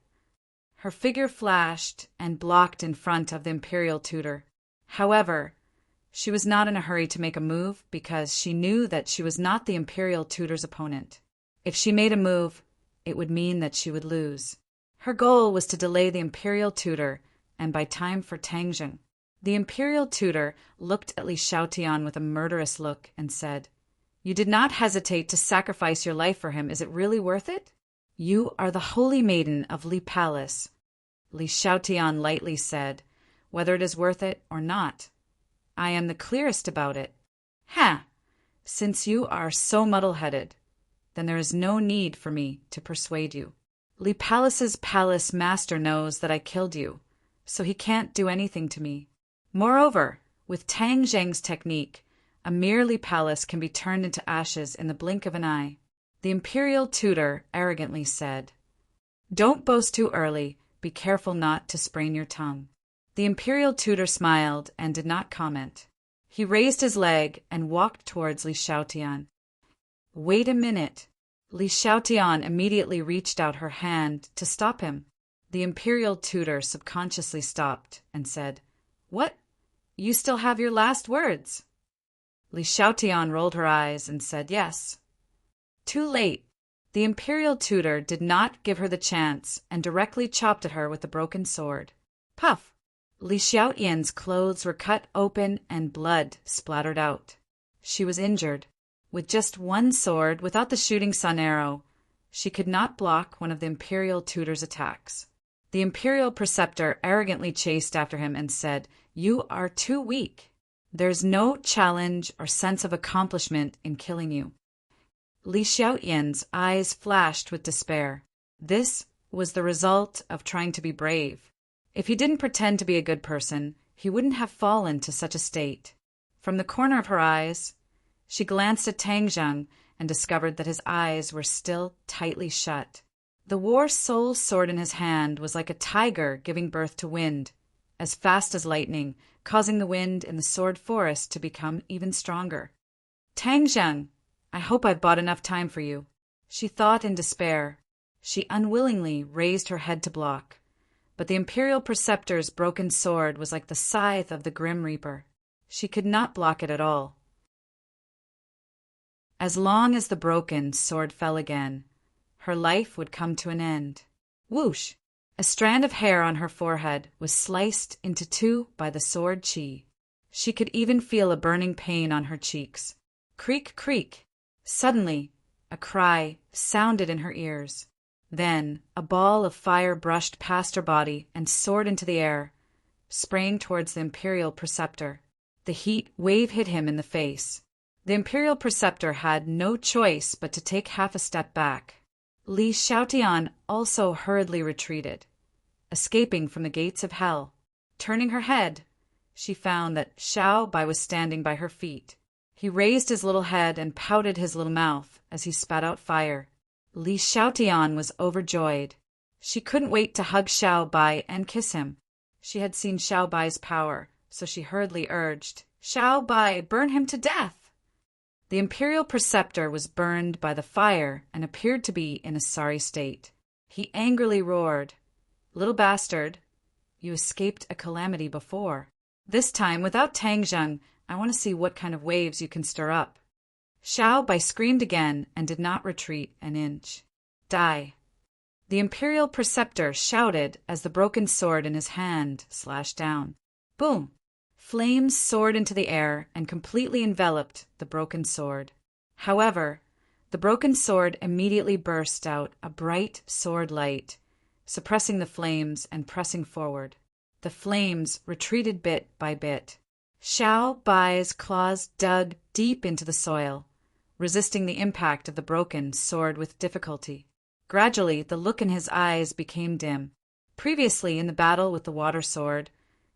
Her figure flashed and blocked in front of the imperial tutor. However, she was not in a hurry to make a move because she knew that she was not the imperial tutor's opponent. If she made a move, it would mean that she would lose. Her goal was to delay the imperial tutor and buy time for Tang Zheng. The imperial tutor looked at Li Xiaotian with a murderous look and said, "You did not hesitate to sacrifice your life for him. Is it really worth it? You are the holy maiden of Li Palace." Li Xiaotian lightly said, "Whether it is worth it or not, I am the clearest about it." "Ha! Since you are so muddle-headed, then there is no need for me to persuade you. Li Palace's palace master knows that I killed you, so he can't do anything to me. Moreover, with Tang Zheng's technique, a mere Li Palace can be turned into ashes in the blink of an eye." The imperial tutor arrogantly said, "Don't boast too early. Be careful not to sprain your tongue." The imperial tutor smiled and did not comment. He raised his leg and walked towards Li Xiaotian. "Wait a minute." Li Xiaotian immediately reached out her hand to stop him. The imperial tutor subconsciously stopped and said, "What? You still have your last words?" Li Xiaotian rolled her eyes and said, "Yes." Too late. The imperial tutor did not give her the chance and directly chopped at her with the broken sword. Puff! Li Xiaotian's clothes were cut open and blood splattered out. She was injured. With just one sword, without the shooting sun arrow, she could not block one of the imperial tutor's attacks. The imperial preceptor arrogantly chased after him and said, "You are too weak. There's no challenge or sense of accomplishment in killing you." Li Xiaotian's eyes flashed with despair. This was the result of trying to be brave. If he didn't pretend to be a good person, he wouldn't have fallen to such a state. From the corner of her eyes, she glanced at Tang Zheng and discovered that his eyes were still tightly shut. The war soul sword in his hand was like a tiger giving birth to wind, as fast as lightning, causing the wind in the sword forest to become even stronger. "Tang Zheng, I hope I've bought enough time for you," she thought in despair. She unwillingly raised her head to block, but the imperial preceptor's broken sword was like the scythe of the Grim Reaper. She could not block it at all. As long as the broken sword fell again, her life would come to an end. Whoosh! A strand of hair on her forehead was sliced into two by the sword chi. She could even feel a burning pain on her cheeks. Creak, creak! Suddenly, a cry sounded in her ears. Then, a ball of fire brushed past her body and soared into the air, spraying towards the imperial preceptor. The heat wave hit him in the face. The imperial preceptor had no choice but to take half a step back. Li Xiaotian also hurriedly retreated, escaping from the gates of hell. Turning her head, she found that Xiao Bai was standing by her feet. He raised his little head and pouted his little mouth as he spat out fire. Li Xiaotian was overjoyed. She couldn't wait to hug Xiao Bai and kiss him. She had seen Xiao Bai's power, so she hurriedly urged, "Xiao Bai, burn him to death!" The imperial preceptor was burned by the fire and appeared to be in a sorry state. He angrily roared, "Little bastard, you escaped a calamity before. This time, without Tang Zheng, I want to see what kind of waves you can stir up." Xiao Bai screamed again and did not retreat an inch. Die. The Imperial Preceptor shouted as the broken sword in his hand slashed down. Boom! Flames soared into the air and completely enveloped the broken sword. However, the broken sword immediately burst out a bright sword light, suppressing the flames and pressing forward. The flames retreated bit by bit. Xiao Bai's claws dug deep into the soil, resisting the impact of the broken sword with difficulty. Gradually, the look in his eyes became dim. Previously, in the battle with the water sword,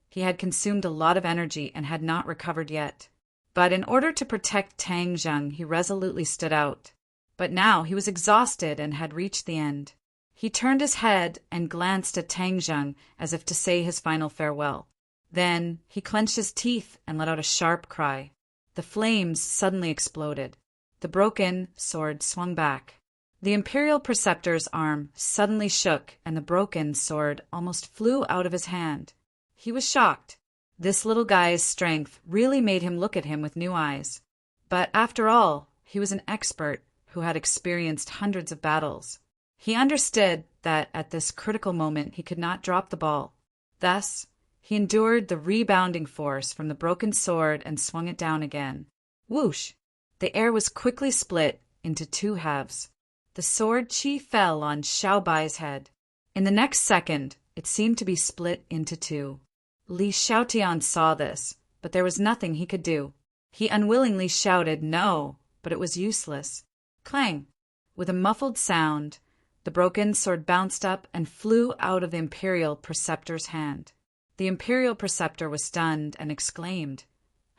he had consumed a lot of energy and had not recovered yet. But in order to protect Tang Zheng, he resolutely stood out. But now he was exhausted and had reached the end. He turned his head and glanced at Tang Zheng as if to say his final farewell. Then he clenched his teeth and let out a sharp cry. The flames suddenly exploded. The broken sword swung back. The Imperial Preceptor's arm suddenly shook and the broken sword almost flew out of his hand. He was shocked. This little guy's strength really made him look at him with new eyes. But after all, he was an expert who had experienced hundreds of battles. He understood that at this critical moment he could not drop the ball. Thus, he endured the rebounding force from the broken sword and swung it down again. Whoosh! The air was quickly split into two halves. The sword chi fell on Xiao Bai's head. In the next second, it seemed to be split into two. Li Xiaotian saw this, but there was nothing he could do. He unwillingly shouted no, but it was useless. Clang! With a muffled sound, the broken sword bounced up and flew out of the Imperial Preceptor's hand. The Imperial Preceptor was stunned and exclaimed,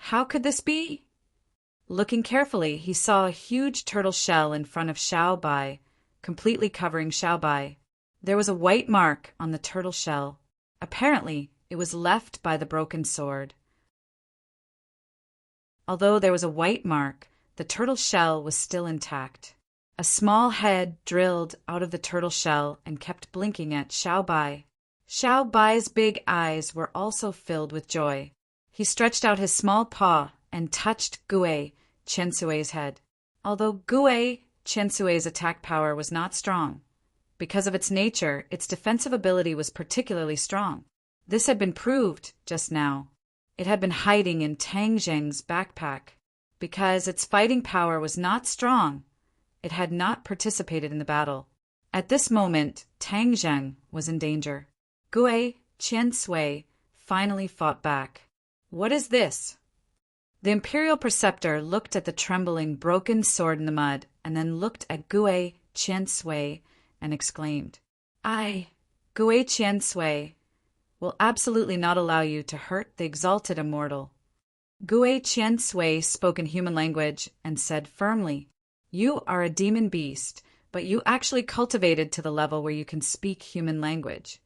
"How could this be?" Looking carefully, he saw a huge turtle shell in front of Xiao Bai, completely covering Xiao Bai. There was a white mark on the turtle shell. Apparently, it was left by the broken sword. Although there was a white mark, the turtle shell was still intact. A small head drilled out of the turtle shell and kept blinking at Xiao Bai. Xiao Bai's big eyes were also filled with joy. He stretched out his small paw and touched Gue Chensue's head. Although Gue Chensue's attack power was not strong, because of its nature, its defensive ability was particularly strong. This had been proved just now. It had been hiding in Tang Zheng's backpack. Because its fighting power was not strong, it had not participated in the battle. At this moment, Tang Zheng was in danger. Gue Chensui finally fought back. "What is this?" The Imperial Preceptor looked at the trembling, broken sword in the mud and then looked at Gue Chensui and exclaimed, "I, Gue Chensui, will absolutely not allow you to hurt the exalted immortal." Gue Chensui spoke in human language and said firmly, "You are a demon beast, but you actually cultivated to the level where you can speak human language."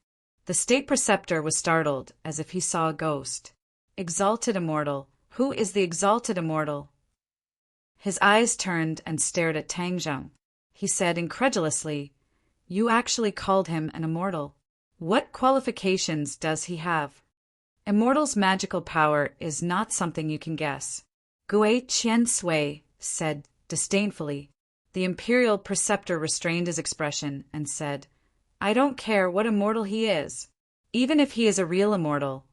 The State Preceptor was startled as if he saw a ghost. "Exalted immortal? Who is the exalted immortal?" His eyes turned and stared at Tang Zheng. He said incredulously, "You actually called him an immortal. What qualifications does he have?" "Immortal's magical power is not something you can guess," Gue Chensui said disdainfully. The Imperial Preceptor restrained his expression and said, "I don't care what immortal he is. Even if he is a real immortal,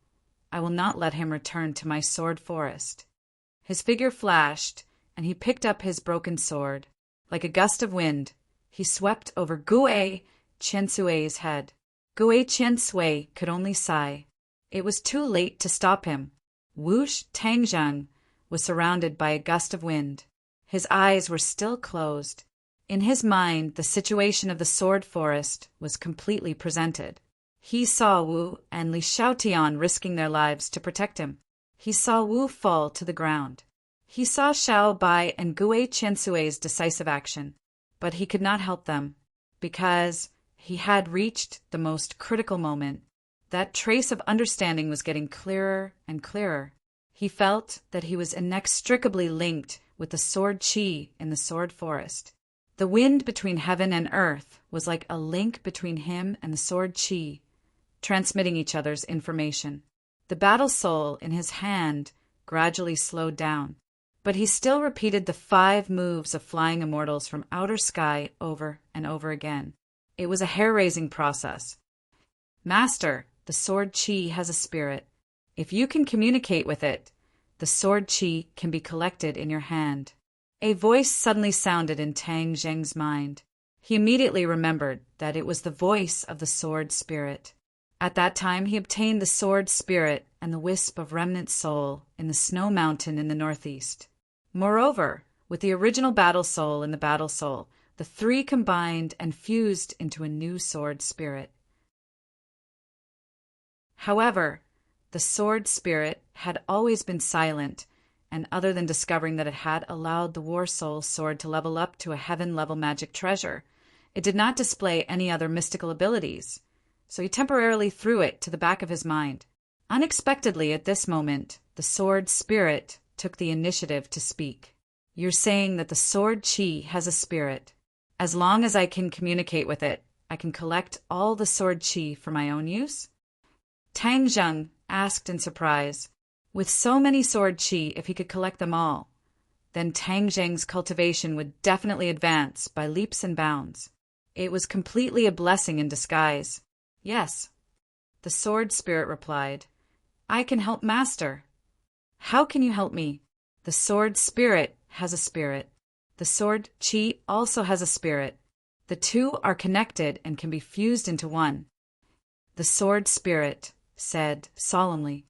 I will not let him return to my sword forest." His figure flashed, and he picked up his broken sword. Like a gust of wind, he swept over Gue Chensue's head. Gue Chensui could only sigh. It was too late to stop him. Whoosh Tang Zheng was surrounded by a gust of wind. His eyes were still closed. In his mind, the situation of the sword forest was completely presented. He saw Wu and Li Xiaotian risking their lives to protect him. He saw Wu fall to the ground. He saw Xiao Bai and Gue Chensue's decisive action, but he could not help them, because he had reached the most critical moment. That trace of understanding was getting clearer and clearer. He felt that he was inextricably linked with the sword chi in the sword forest. The wind between heaven and earth was like a link between him and the sword chi, transmitting each other's information. The battle soul in his hand gradually slowed down, but he still repeated the 5 moves of flying immortals from outer sky over and over again. It was a hair-raising process. Master, the sword chi has a spirit. If you can communicate with it, the sword chi can be collected in your hand. A voice suddenly sounded in Tang Zheng's mind. He immediately remembered that it was the voice of the sword spirit. At that time he obtained the sword spirit and the wisp of remnant soul in the snow mountain in the northeast. Moreover, with the original battle soul and the battle soul, the three combined and fused into a new sword spirit. However, the sword spirit had always been silent, and other than discovering that it had allowed the war soul sword to level up to a heaven-level magic treasure, it did not display any other mystical abilities, so he temporarily threw it to the back of his mind. Unexpectedly at this moment, the sword spirit took the initiative to speak. You're saying that the sword chi has a spirit. As long as I can communicate with it, I can collect all the sword chi for my own use? Tang Zheng asked in surprise. With so many sword chi, if he could collect them all, then Tang Zheng's cultivation would definitely advance by leaps and bounds. It was completely a blessing in disguise. Yes, the sword spirit replied. I can help Master. How can you help me? The sword spirit has a spirit. The sword chi also has a spirit. The two are connected and can be fused into one. The sword spirit said solemnly.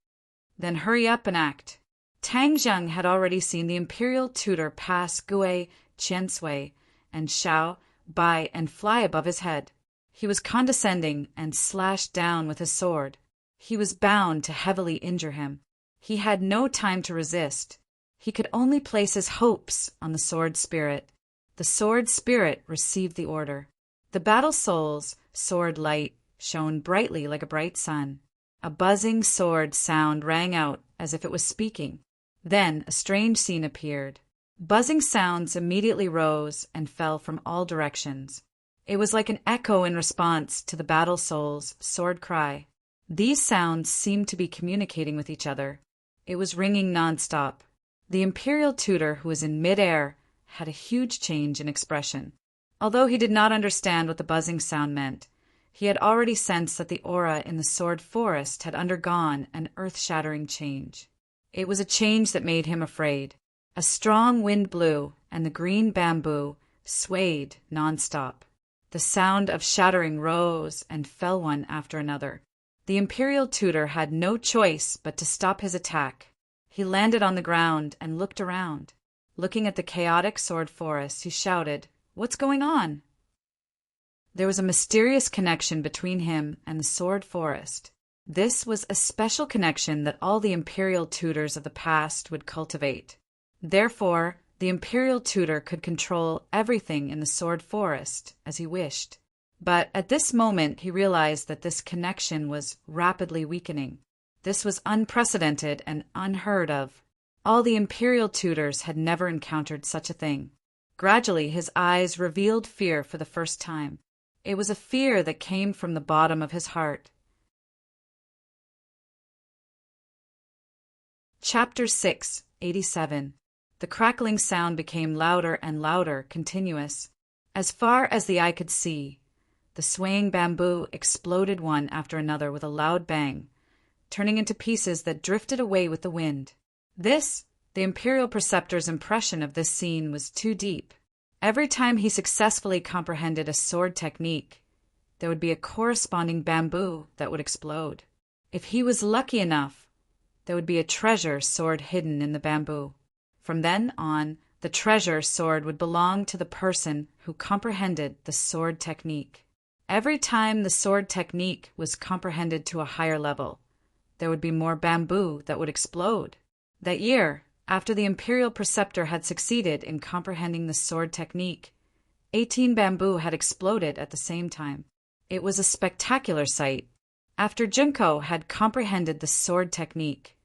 Then hurry up and act. Tang Zheng had already seen the imperial tutor pass Gui, Qiansui, and Xiao by and fly above his head. He was condescending and slashed down with his sword. He was bound to heavily injure him. He had no time to resist. He could only place his hopes on the sword spirit. The sword spirit received the order. The battle soul's sword light shone brightly like a bright sun. A buzzing sword sound rang out as if it was speaking. Then a strange scene appeared. Buzzing sounds immediately rose and fell from all directions. It was like an echo in response to the battle soul's sword cry. These sounds seemed to be communicating with each other. It was ringing nonstop. The imperial tutor, who was in mid-air, had a huge change in expression. Although he did not understand what the buzzing sound meant, he had already sensed that the aura in the sword forest had undergone an earth-shattering change. It was a change that made him afraid. A strong wind blew, and the green bamboo swayed nonstop. The sound of shattering rose and fell one after another. The imperial tutor had no choice but to stop his attack. He landed on the ground and looked around. Looking at the chaotic sword forest, he shouted, "What's going on?" There was a mysterious connection between him and the sword forest. This was a special connection that all the imperial tutors of the past would cultivate. Therefore, the imperial tutor could control everything in the sword forest as he wished. But at this moment he realized that this connection was rapidly weakening. This was unprecedented and unheard of. All the imperial tutors had never encountered such a thing. Gradually his eyes revealed fear for the first time. It was a fear that came from the bottom of his heart. Chapter 6, 87. The crackling sound became louder and louder, continuous. As far as the eye could see, the swaying bamboo exploded one after another with a loud bang, turning into pieces that drifted away with the wind. The imperial preceptor's impression of this scene was too deep. Every time he successfully comprehended a sword technique, there would be a corresponding bamboo that would explode. If he was lucky enough, there would be a treasure sword hidden in the bamboo. From then on, the treasure sword would belong to the person who comprehended the sword technique. Every time the sword technique was comprehended to a higher level, there would be more bamboo that would explode. That year, after the imperial preceptor had succeeded in comprehending the sword technique, 18 bamboo had exploded at the same time. It was a spectacular sight. After Junko had comprehended the sword technique,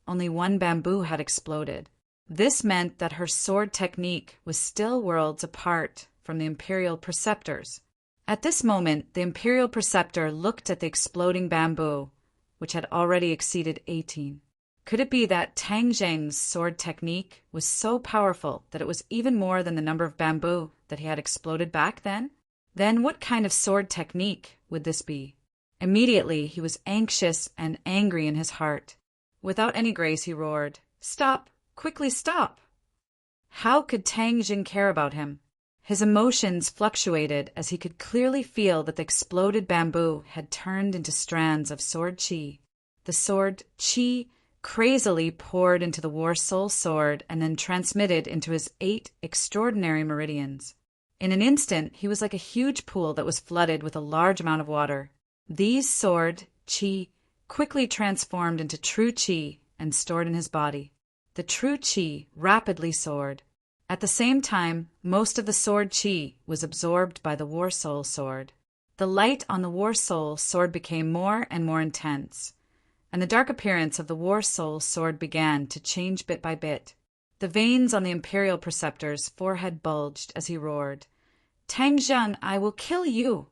only 1 bamboo had exploded. This meant that her sword technique was still worlds apart from the imperial preceptor's. At this moment, the imperial preceptor looked at the exploding bamboo, which had already exceeded 18. Could it be that Tang Zheng's sword technique was so powerful that it was even more than the number of bamboo that he had exploded back then? Then what kind of sword technique would this be? Immediately he was anxious and angry in his heart. Without any grace he roared, "Stop! Quickly stop!" How could Tang Jing care about him? His emotions fluctuated as he could clearly feel that the exploded bamboo had turned into strands of sword qi. The sword qi crazily poured into the war soul sword and then transmitted into his 8 extraordinary meridians. In an instant, he was like a huge pool that was flooded with a large amount of water. These sword qi quickly transformed into true qi and stored in his body. The true qi rapidly soared. At the same time, most of the sword qi was absorbed by the war soul sword. The light on the war soul sword became more and more intense, and the dark appearance of the war soul sword began to change bit by bit. The veins on the imperial preceptor's forehead bulged as he roared, "Tang Zheng, I will kill you!"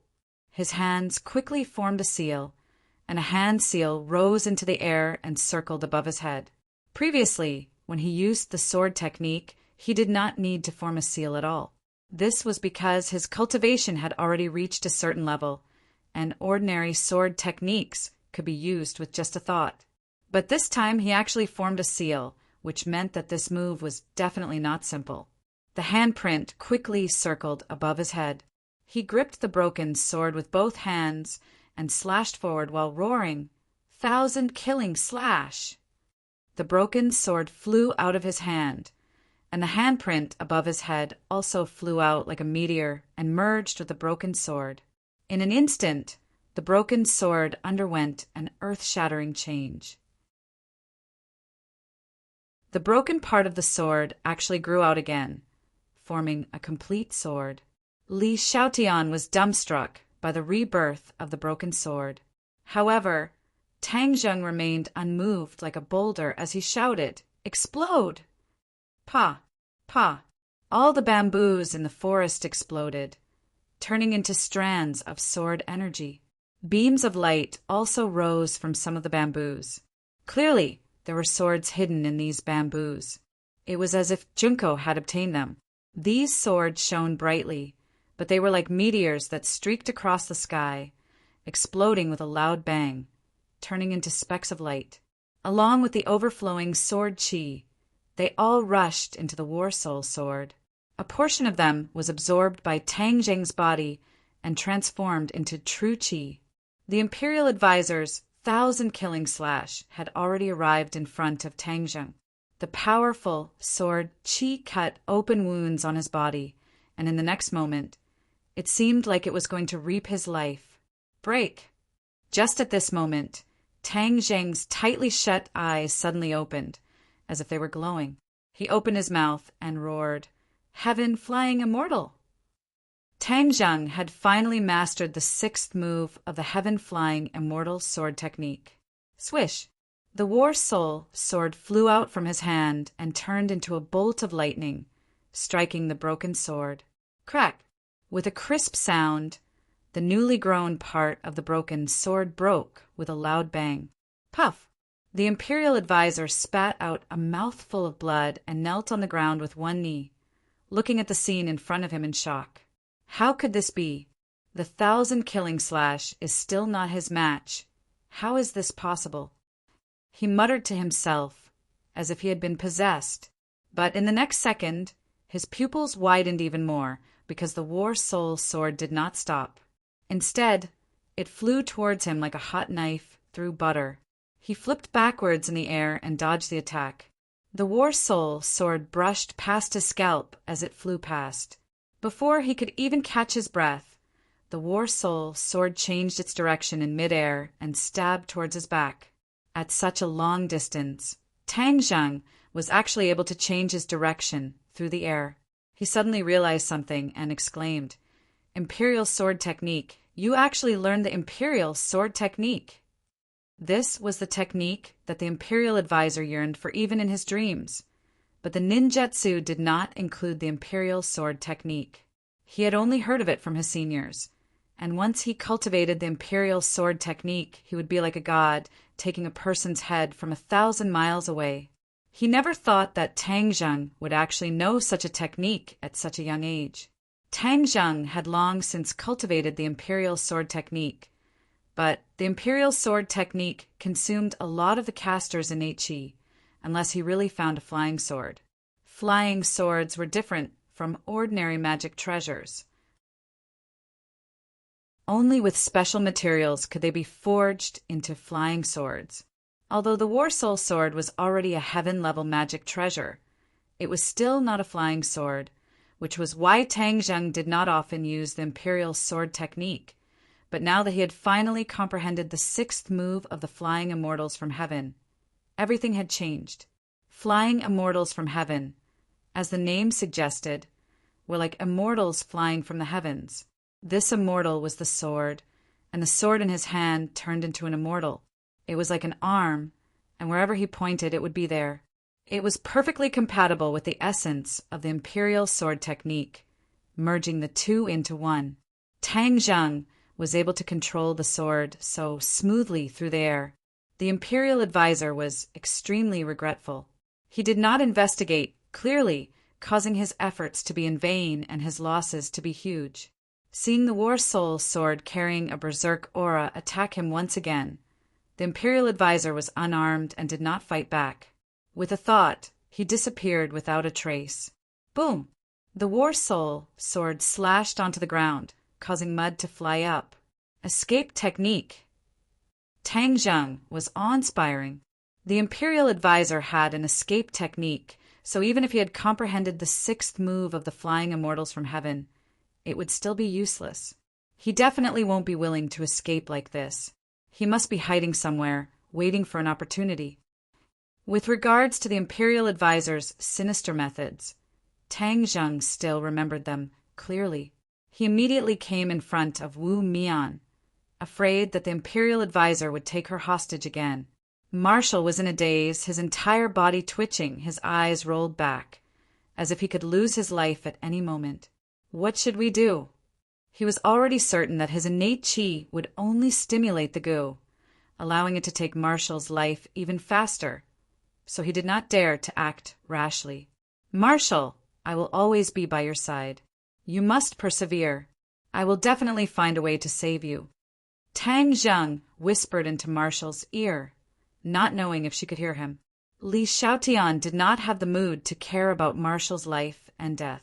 His hands quickly formed a seal, and a hand seal rose into the air and circled above his head. Previously, when he used the sword technique, he did not need to form a seal at all. This was because his cultivation had already reached a certain level, and ordinary sword techniques could be used with just a thought. But this time he actually formed a seal, which meant that this move was definitely not simple. The handprint quickly circled above his head. He gripped the broken sword with both hands and slashed forward while roaring, "1,000 killing slash!" The broken sword flew out of his hand, and the handprint above his head also flew out like a meteor and merged with the broken sword. In an instant, the broken sword underwent an earth-shattering change. The broken part of the sword actually grew out again, forming a complete sword. Li Xiaotian was dumbstruck by the rebirth of the broken sword. However, Tang Zheng remained unmoved like a boulder as he shouted, "Explode!" Pa! Pa! All the bamboos in the forest exploded, turning into strands of sword energy. Beams of light also rose from some of the bamboos. Clearly, there were swords hidden in these bamboos. It was as if Junko had obtained them. These swords shone brightly, but they were like meteors that streaked across the sky, exploding with a loud bang, turning into specks of light. Along with the overflowing sword qi, they all rushed into the war soul sword. A portion of them was absorbed by Tang Jing's body and transformed into true qi. The imperial advisor's 1,000 killing slash had already arrived in front of Tang Jing. The powerful sword qi cut open wounds on his body, and in the next moment, it seemed like it was going to reap his life. Break! Just at this moment, Tang Jing's tightly shut eyes suddenly opened, as if they were glowing. He opened his mouth and roared, "Heaven flying immortal!" Tang Zheng had finally mastered the 6th move of the heaven-flying immortal sword technique. Swish! The war soul sword flew out from his hand and turned into a bolt of lightning, striking the broken sword. Crack! With a crisp sound, the newly grown part of the broken sword broke with a loud bang. Puff! The imperial advisor spat out a mouthful of blood and knelt on the ground with one knee, looking at the scene in front of him in shock. How could this be? The 1,000 killing slash is still not his match. How is this possible? He muttered to himself, as if he had been possessed. But in the next second, his pupils widened even more, because the war soul sword did not stop. Instead, it flew towards him like a hot knife through butter. He flipped backwards in the air and dodged the attack. The war soul sword brushed past his scalp as it flew past. Before he could even catch his breath, the war soul sword changed its direction in midair and stabbed towards his back. At such a long distance, Tang Zheng was actually able to change his direction through the air. He suddenly realized something and exclaimed, "Imperial sword technique! You actually learned the imperial sword technique!" This was the technique that the imperial advisor yearned for even in his dreams. But the ninjutsu did not include the imperial sword technique. He had only heard of it from his seniors, and once he cultivated the imperial sword technique, he would be like a god, taking a person's head from 1,000 miles away. He never thought that Tang Zheng would actually know such a technique at such a young age. Tang Zheng had long since cultivated the imperial sword technique, but the imperial sword technique consumed a lot of the caster's innate qi, unless he really found a flying sword. Flying swords were different from ordinary magic treasures. Only with special materials could they be forged into flying swords. Although the War Soul sword was already a heaven-level magic treasure, it was still not a flying sword, which was why Tang Zheng did not often use the imperial sword technique. But now that he had finally comprehended the sixth move of the flying immortals from heaven, everything had changed. Flying immortals from heaven, as the name suggested, were like immortals flying from the heavens. This immortal was the sword, and the sword in his hand turned into an immortal. It was like an arm, and wherever he pointed it would be there. It was perfectly compatible with the essence of the imperial sword technique, merging the two into one. Tang Zheng was able to control the sword so smoothly through the air. The imperial advisor was extremely regretful. He did not investigate clearly, causing his efforts to be in vain and his losses to be huge. Seeing the War Soul sword carrying a berserk aura attack him once again, the imperial advisor was unarmed and did not fight back. With a thought, he disappeared without a trace. Boom! The War Soul sword slashed onto the ground, causing mud to fly up. Escape technique. Tang Zheng was awe-inspiring. The imperial advisor had an escape technique, so even if he had comprehended the sixth move of the flying immortals from heaven, it would still be useless. He definitely won't be willing to escape like this. He must be hiding somewhere, waiting for an opportunity. With regards to the imperial advisor's sinister methods, Tang Zheng still remembered them clearly. He immediately came in front of Wu Mian, afraid that the imperial advisor would take her hostage again. Marshall was in a daze, his entire body twitching, his eyes rolled back, as if he could lose his life at any moment. What should we do? He was already certain that his innate qi would only stimulate the goo, allowing it to take Marshall's life even faster, so he did not dare to act rashly. Marshall, I will always be by your side. You must persevere. I will definitely find a way to save you. Tang Zheng whispered into Marshall's ear, not knowing if she could hear him. Li Xiaotian did not have the mood to care about Marshall's life and death.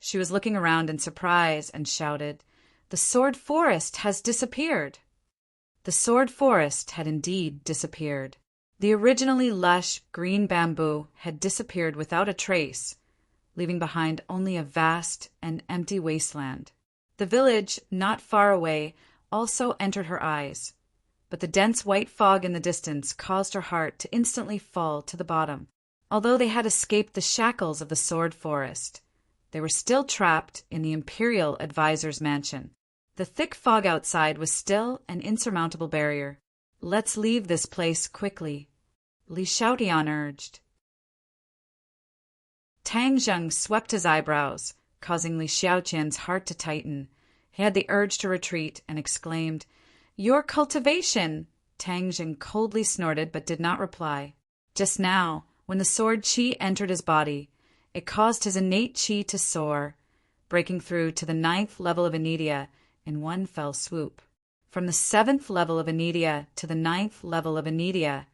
She was looking around in surprise and shouted, "The sword forest has disappeared!" The sword forest had indeed disappeared. The originally lush green bamboo had disappeared without a trace, leaving behind only a vast and empty wasteland. The village, not far away, also entered her eyes, but the dense white fog in the distance caused her heart to instantly fall to the bottom. Although they had escaped the shackles of the sword forest, they were still trapped in the imperial advisor's mansion. The thick fog outside was still an insurmountable barrier. Let's leave this place quickly, Li Xiaotian urged. Tang Zheng swept his eyebrows, causing Li Xiaotian's heart to tighten. He had the urge to retreat and exclaimed, "Your cultivation!" Tang Zheng coldly snorted but did not reply. Just now, when the sword qi entered his body, it caused his innate qi to soar, breaking through to the 9th level of Anidia in one fell swoop. From the 7th level of Anidia to the 9th level of Anidia,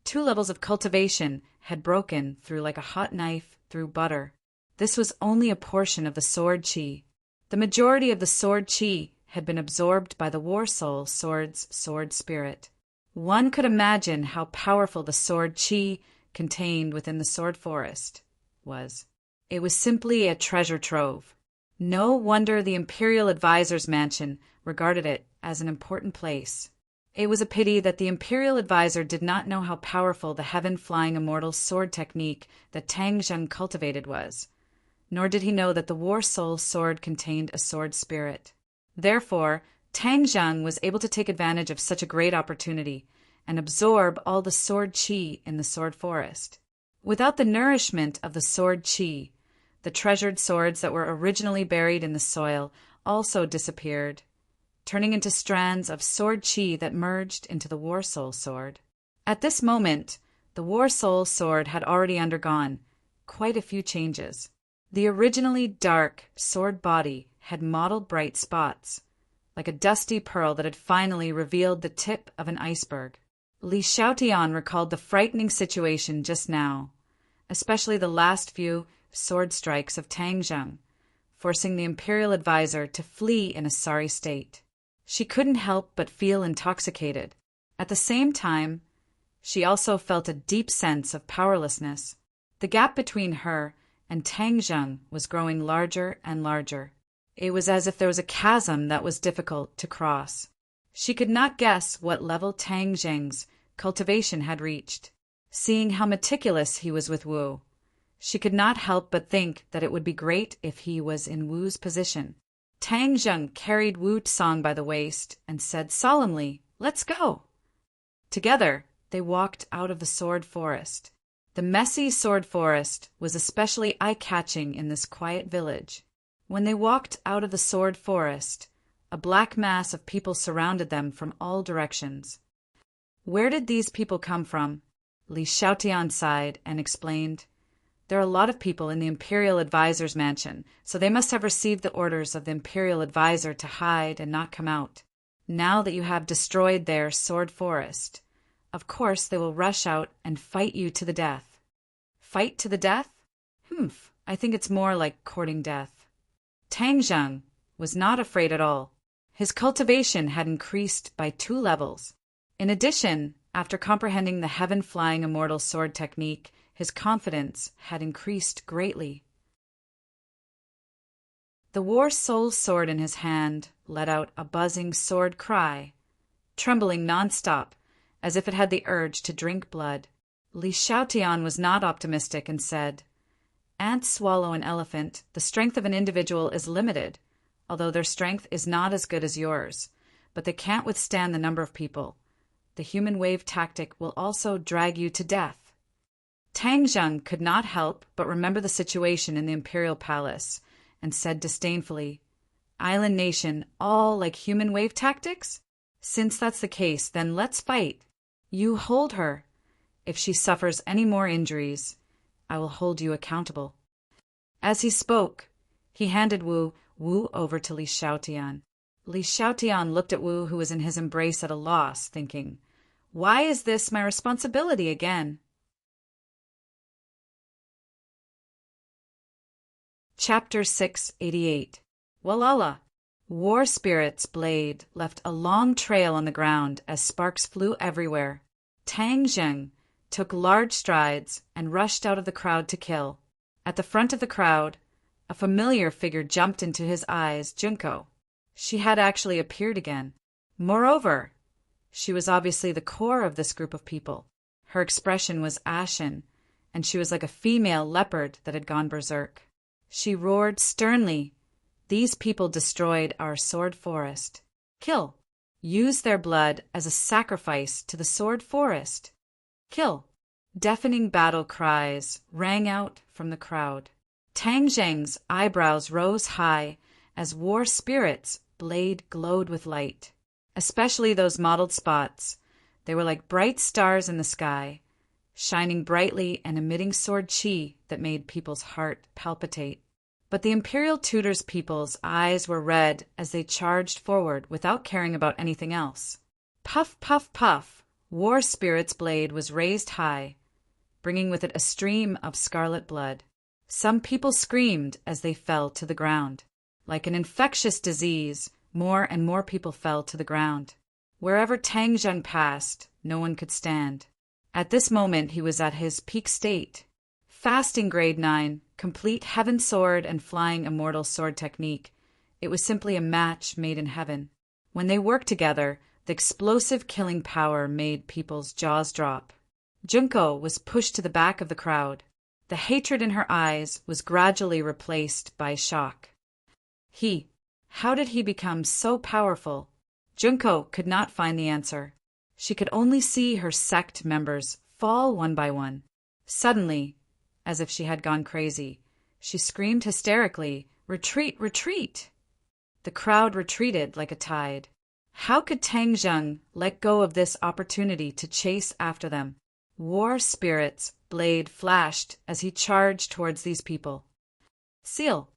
2 levels of cultivation had broken through like a hot knife through butter. This was only a portion of the sword qi. The majority of the sword qi had been absorbed by the War Soul sword's sword spirit. One could imagine how powerful the sword qi contained within the sword forest was. It was simply a treasure trove. No wonder the imperial advisor's mansion regarded it as an important place. It was a pity that the imperial advisor did not know how powerful the heaven-flying immortal sword technique that Tang Zheng cultivated was, nor did he know that the War Soul sword contained a sword spirit. Therefore, Tang Zheng was able to take advantage of such a great opportunity and absorb all the sword qi in the sword forest. Without the nourishment of the sword qi, the treasured swords that were originally buried in the soil also disappeared, turning into strands of sword qi that merged into the War Soul sword. At this moment, the War Soul sword had already undergone quite a few changes. The originally dark sword body had mottled bright spots, like a dusty pearl that had finally revealed the tip of an iceberg. Li Xiaotian recalled the frightening situation just now, especially the last few sword strikes of Tang Zheng, forcing the imperial advisor to flee in a sorry state. She couldn't help but feel intoxicated. At the same time, she also felt a deep sense of powerlessness. The gap between her and Tang Zheng was growing larger and larger. It was as if there was a chasm that was difficult to cross. She could not guess what level Tang Zheng's cultivation had reached. Seeing how meticulous he was with Wu, she could not help but think that it would be great if he was in Wu's position. Tang Zheng carried Wu Tsang by the waist and said solemnly, "Let's go." Together, they walked out of the sword forest. The messy sword forest was especially eye-catching in this quiet village. When they walked out of the sword forest, a black mass of people surrounded them from all directions. Where did these people come from? Li Xiaotian sighed and explained, "There are a lot of people in the Imperial Advisor's mansion, so they must have received the orders of the Imperial Advisor to hide and not come out. Now that you have destroyed their sword forest, of course they will rush out and fight you to the death." Fight to the death? I think it's more like courting death. Tang Zheng was not afraid at all. His cultivation had increased by 2 levels. In addition, after comprehending the heaven-flying immortal sword technique, his confidence had increased greatly. The war soul sword in his hand let out a buzzing sword cry, trembling non-stop, as if it had the urge to drink blood. Li Xiaotian was not optimistic and said, "Ants swallow an elephant. The strength of an individual is limited, although their strength is not as good as yours, but they can't withstand the number of people. The human wave tactic will also drag you to death." Tang Zheng could not help but remember the situation in the imperial palace and said disdainfully, "Island nation, all like human wave tactics? Since that's the case, then let's fight. You hold her. If she suffers any more injuries, I will hold you accountable." As he spoke, he handed Wu over to Li Xiaotian. Li Xiaotian looked at Wu, who was in his embrace at a loss, thinking, "Why is this my responsibility again?" Chapter 688. Walala. War Spirit's blade left a long trail on the ground as sparks flew everywhere. Tang Zheng took large strides and rushed out of the crowd to kill. At the front of the crowd, a familiar figure jumped into his eyes, Junko. She had actually appeared again. Moreover, she was obviously the core of this group of people. Her expression was ashen, and she was like a female leopard that had gone berserk. She roared sternly, "These people destroyed our sword forest. Kill! Use their blood as a sacrifice to the sword forest. Kill!" Deafening battle cries rang out from the crowd. Tang Zheng's eyebrows rose high as War Spirit's blade glowed with light, especially those mottled spots. They were like bright stars in the sky, shining brightly and emitting sword chi that made people's heart palpitate. But the Imperial Tutor's people's eyes were red as they charged forward without caring about anything else. Puff, puff, puff, War Spirit's blade was raised high, bringing with it a stream of scarlet blood. Some people screamed as they fell to the ground. Like an infectious disease, more and more people fell to the ground. Wherever Tang Zheng passed, no one could stand. At this moment he was at his peak state. Fasting grade 9, complete heaven sword and flying immortal sword technique. It was simply a match made in heaven. When they worked together, the explosive killing power made people's jaws drop. Junko was pushed to the back of the crowd. The hatred in her eyes was gradually replaced by shock. How did he become so powerful? Junko could not find the answer. She could only see her sect members fall one by one. Suddenly, as if she had gone crazy, she screamed hysterically, "Retreat, retreat!" The crowd retreated like a tide. How could Tang Zheng let go of this opportunity to chase after them? War Spirit's blade flashed as he charged towards these people. "Seal,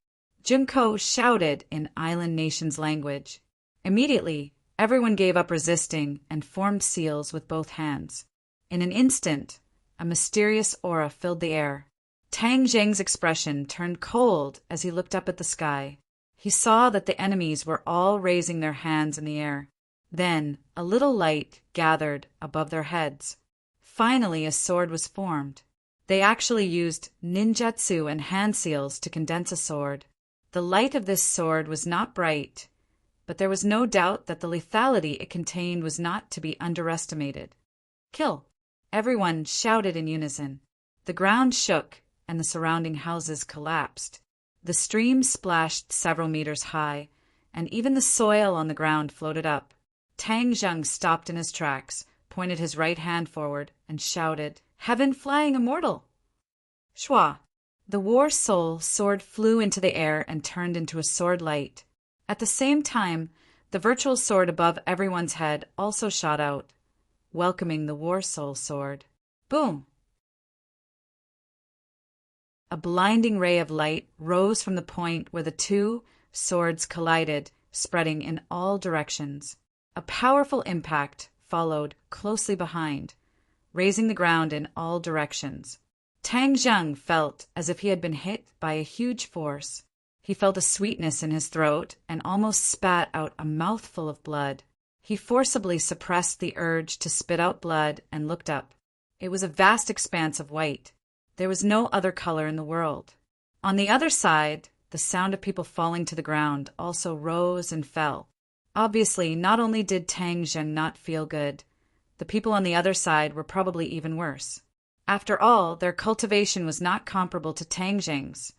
Junko shouted in Island Nation's language. Immediately, everyone gave up resisting and formed seals with both hands. In an instant, a mysterious aura filled the air. Tang Zheng's expression turned cold as he looked up at the sky. He saw that the enemies were all raising their hands in the air. Then, a little light gathered above their heads. Finally, a sword was formed. They actually used ninjutsu and hand seals to condense a sword. The light of this sword was not bright, but there was no doubt that the lethality it contained was not to be underestimated. Kill! Everyone shouted in unison. The ground shook, and the surrounding houses collapsed. The stream splashed several meters high, and even the soil on the ground floated up. Tang Zheng stopped in his tracks, pointed his right hand forward, and shouted, "Heaven flying immortal!" Shua! The war soul sword flew into the air and turned into a sword light. At the same time, the virtual sword above everyone's head also shot out, welcoming the war soul sword. Boom! A blinding ray of light rose from the point where the two swords collided, spreading in all directions. A powerful impact followed closely behind, raising the ground in all directions. Tang Zheng felt as if he had been hit by a huge force. He felt a sweetness in his throat and almost spat out a mouthful of blood. He forcibly suppressed the urge to spit out blood and looked up. It was a vast expanse of white. There was no other color in the world. On the other side, the sound of people falling to the ground also rose and fell. Obviously, not only did Tang Zheng not feel good, the people on the other side were probably even worse. After all, their cultivation was not comparable to Tang Zheng's,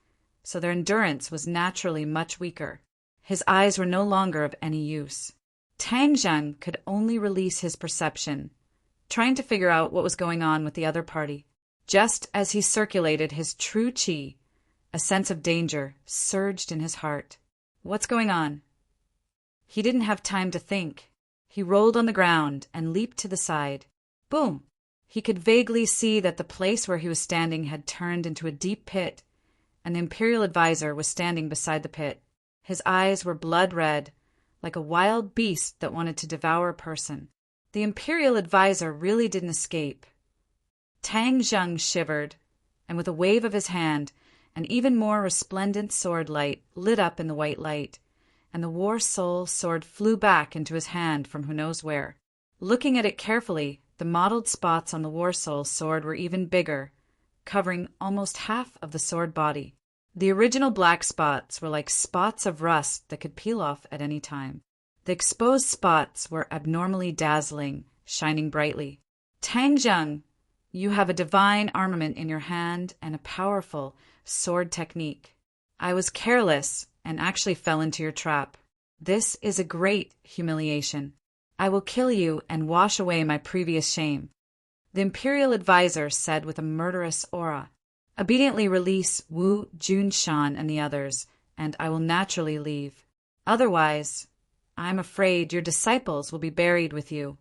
so their endurance was naturally much weaker. His eyes were no longer of any use. Tang Zheng could only release his perception, trying to figure out what was going on with the other party. Just as he circulated his true qi, a sense of danger surged in his heart. What's going on? He didn't have time to think. He rolled on the ground and leaped to the side. Boom! He could vaguely see that the place where he was standing had turned into a deep pit, and the Imperial advisor was standing beside the pit. His eyes were blood red, like a wild beast that wanted to devour a person. The Imperial advisor really didn't escape. Tang Zheng shivered, and with a wave of his hand, an even more resplendent sword light lit up in the white light, and the war soul sword flew back into his hand from who knows where. Looking at it carefully, the mottled spots on the war soul sword were even bigger, covering almost half of the sword body. The original black spots were like spots of rust that could peel off at any time. The exposed spots were abnormally dazzling, shining brightly. Tang Zheng, you have a divine armament in your hand and a powerful sword technique. I was careless and actually fell into your trap. This is a great humiliation. I will kill you and wash away my previous shame. The Imperial advisor said with a murderous aura. Obediently release Wu Junshan and the others, and I will naturally leave. Otherwise, I'm afraid your disciples will be buried with you.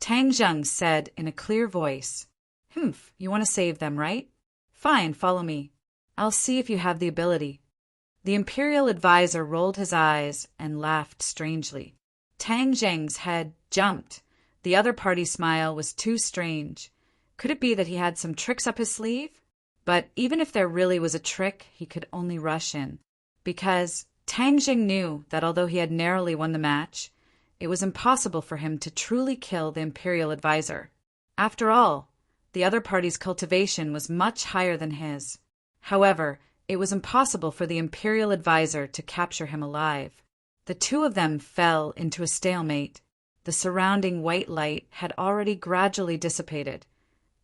Tang Zheng said in a clear voice. Humph, you want to save them, right? Fine, follow me. I'll see if you have the ability. The Imperial advisor rolled his eyes and laughed strangely. Tang Zheng's head jumped. The other party's smile was too strange. Could it be that he had some tricks up his sleeve? But even if there really was a trick, he could only rush in. Because Tang Zheng knew that although he had narrowly won the match, it was impossible for him to truly kill the Imperial advisor. After all, the other party's cultivation was much higher than his. However, it was impossible for the Imperial advisor to capture him alive. The two of them fell into a stalemate. The surrounding white light had already gradually dissipated,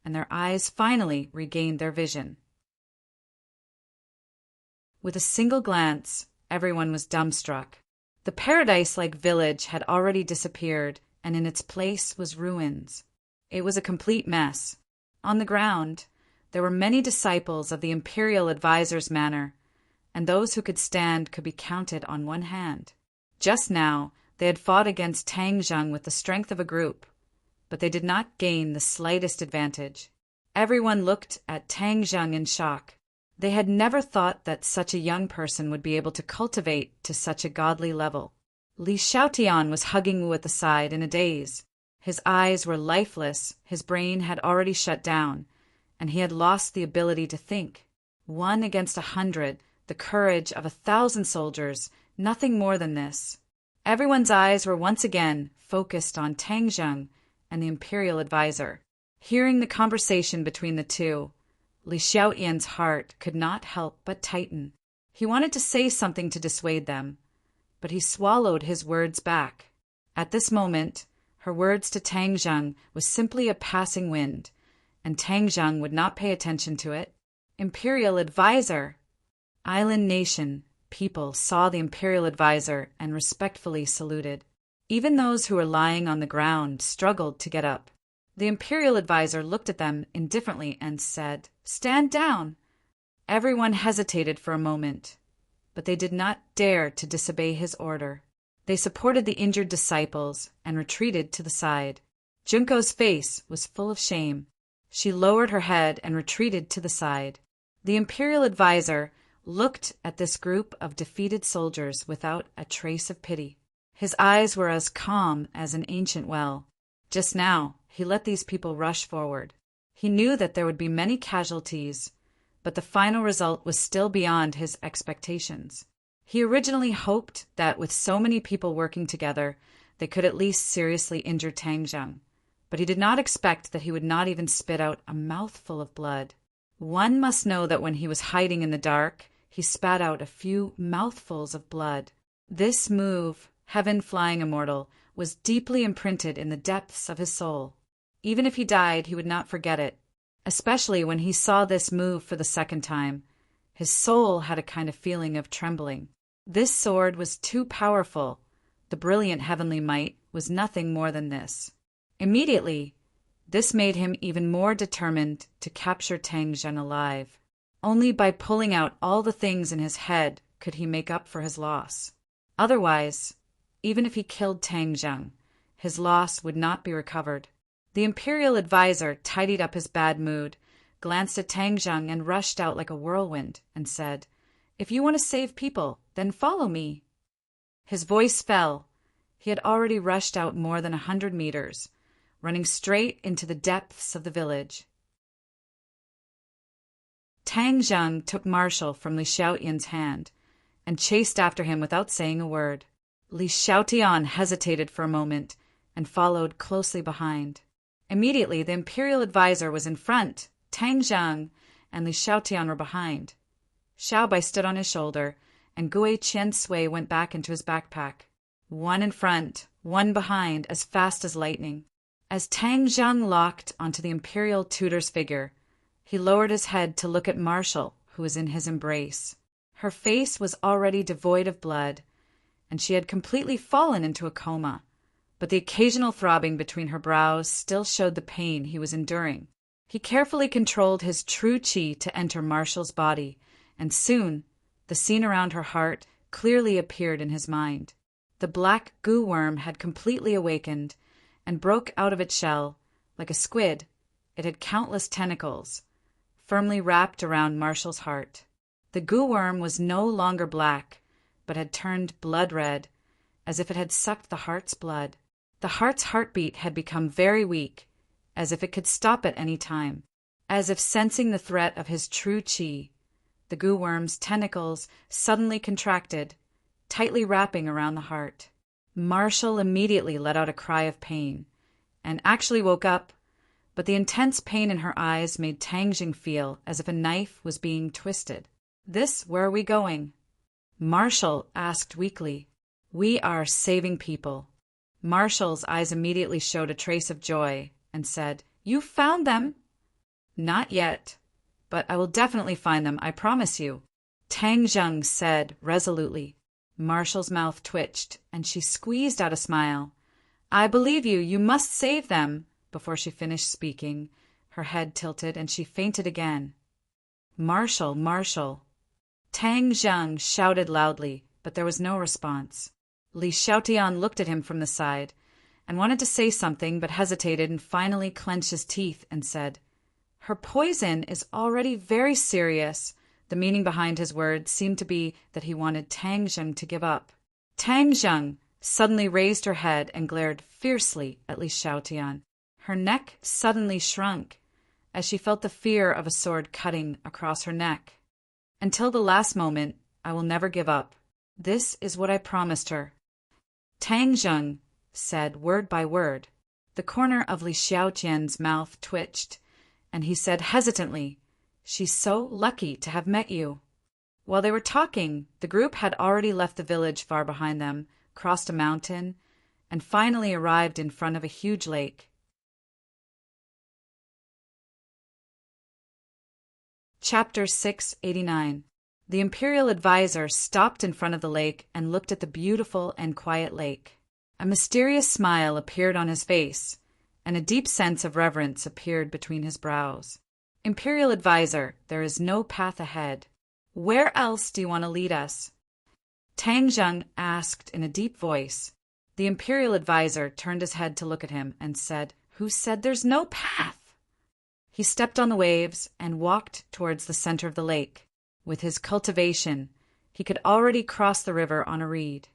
and their eyes finally regained their vision. With a single glance, everyone was dumbstruck. The paradise-like village had already disappeared, and in its place was ruins. It was a complete mess. On the ground, there were many disciples of the Imperial advisor's manor, and those who could stand could be counted on one hand. Just now, they had fought against Tang Zheng with the strength of a group, but they did not gain the slightest advantage. Everyone looked at Tang Zheng in shock. They had never thought that such a young person would be able to cultivate to such a godly level. Li Xiaotian was hugging Wu at the side in a daze. His eyes were lifeless, his brain had already shut down, and he had lost the ability to think. 1 against 100, the courage of 1,000 soldiers, nothing more than this. Everyone's eyes were once again focused on Tang Zheng and the imperial advisor. Hearing the conversation between the two, Li Xiaotian's heart could not help but tighten. He wanted to say something to dissuade them, but he swallowed his words back. At this moment, her words to Tang Zheng was simply a passing wind, and Tang Zheng would not pay attention to it. Imperial advisor! Island nation people saw the imperial advisor and respectfully saluted. Even those who were lying on the ground struggled to get up. The imperial advisor looked at them indifferently and said, "Stand down." Everyone hesitated for a moment, but they did not dare to disobey his order. They supported the injured disciples and retreated to the side. Junko's face was full of shame. She lowered her head and retreated to the side. The imperial advisor looked at this group of defeated soldiers without a trace of pity. His eyes were as calm as an ancient well. Just now, he let these people rush forward. He knew that there would be many casualties, but the final result was still beyond his expectations. He originally hoped that with so many people working together, they could at least seriously injure Tang Zheng, but he did not expect that he would not even spit out a mouthful of blood. One must know that when he was hiding in the dark, he spat out a few mouthfuls of blood. This move, Heaven Flying Immortal, was deeply imprinted in the depths of his soul. Even if he died, he would not forget it, especially when he saw this move for the second time. His soul had a kind of feeling of trembling. This sword was too powerful. The brilliant heavenly might was nothing more than this. Immediately, this made him even more determined to capture Tang Zheng alive. Only by pulling out all the things in his head could he make up for his loss. Otherwise, even if he killed Tang Zheng, his loss would not be recovered. The imperial advisor tidied up his bad mood, glanced at Tang Zheng and rushed out like a whirlwind and said, "If you want to save people, then follow me." His voice fell. He had already rushed out more than 100 meters, running straight into the depths of the village. Tang Zheng took Marshal from Li Xiaotian's hand and chased after him without saying a word. Li Xiaotian hesitated for a moment and followed closely behind. Immediately, the imperial advisor was in front, Tang Zheng and Li Xiaotian were behind. Xiaobai stood on his shoulder, and Gui Qiansui went back into his backpack. One in front, one behind, as fast as lightning. As Tang Zheng locked onto the imperial tutor's figure, he lowered his head to look at Marshal, who was in his embrace. Her face was already devoid of blood, and she had completely fallen into a coma, but the occasional throbbing between her brows still showed the pain he was enduring. He carefully controlled his true qi to enter Marshal's body, and soon the scene around her heart clearly appeared in his mind. The black goo worm had completely awakened and broke out of its shell. Like a squid, it had countless tentacles, firmly wrapped around Marshal's heart. The goo worm was no longer black, but had turned blood red, as if it had sucked the heart's blood. The heart's heartbeat had become very weak, as if it could stop at any time. As if sensing the threat of his true qi, the goo worm's tentacles suddenly contracted, tightly wrapping around the heart. Marshal immediately let out a cry of pain, and actually woke up, but the intense pain in her eyes made Tang Zheng feel as if a knife was being twisted. Where are we going?" Marshal asked weakly. "We are saving people." Marshal's eyes immediately showed a trace of joy and said, "You found them?" "Not yet, but I will definitely find them, I promise you," Tang Zheng said resolutely. Marshal's mouth twitched, and she squeezed out a smile. "I believe you. You must save them." Before she finished speaking, her head tilted and she fainted again. "Marshal, Marshal!" Tang Zheng shouted loudly, but there was no response. Li Xiaotian looked at him from the side and wanted to say something, but hesitated and finally clenched his teeth and said, "Her poison is already very serious. The meaning behind his words seemed to be that he wanted Tang Zheng to give up. Tang Zheng suddenly raised her head and glared fiercely at Li Xiaotian. Her neck suddenly shrunk as she felt the fear of a sword cutting across her neck. Until the last moment, I will never give up. This is what I promised her. Tang Zheng said word by word. The corner of Li Xiaotian's mouth twitched, and he said hesitantly, "She's so lucky to have met you." While they were talking, the group had already left the village far behind them, crossed a mountain, and finally arrived in front of a huge lake. Chapter 689. The imperial advisor stopped in front of the lake and looked at the beautiful and quiet lake. A mysterious smile appeared on his face, and a deep sense of reverence appeared between his brows. Imperial advisor, there is no path ahead. Where else do you want to lead us? Tang Zheng asked in a deep voice. The imperial advisor turned his head to look at him and said, "Who said there's no path?" He stepped on the waves and walked towards the center of the lake. With his cultivation, he could already cross the river on a reed.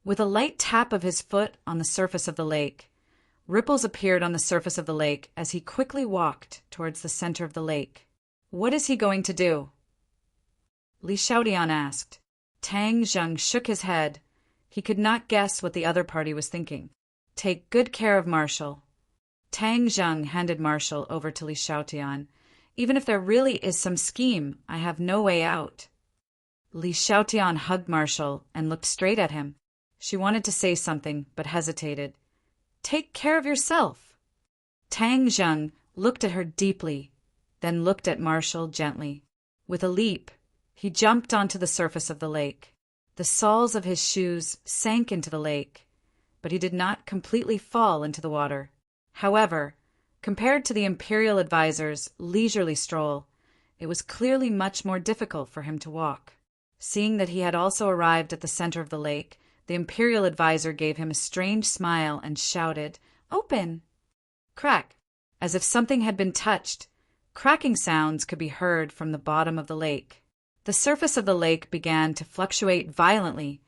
With a light tap of his foot on the surface of the lake, ripples appeared on the surface of the lake as he quickly walked towards the center of the lake. What is he going to do? Li Xiaotian asked. Tang Zheng shook his head. He could not guess what the other party was thinking. Take good care of Marshall. Tang Zheng handed Marshall over to Li Xiaotian. Even if there really is some scheme, I have no way out. Li Xiaotian hugged Marshall and looked straight at him. She wanted to say something, but hesitated. Take care of yourself. Tang Zheng looked at her deeply, then looked at Marshall gently. With a leap, he jumped onto the surface of the lake. The soles of his shoes sank into the lake, but he did not completely fall into the water. However, compared to the imperial advisor's leisurely stroll, it was clearly much more difficult for him to walk. Seeing that he had also arrived at the center of the lake, the imperial advisor gave him a strange smile and shouted, "Open!" Crack! As if something had been touched, cracking sounds could be heard from the bottom of the lake. The surface of the lake began to fluctuate violently,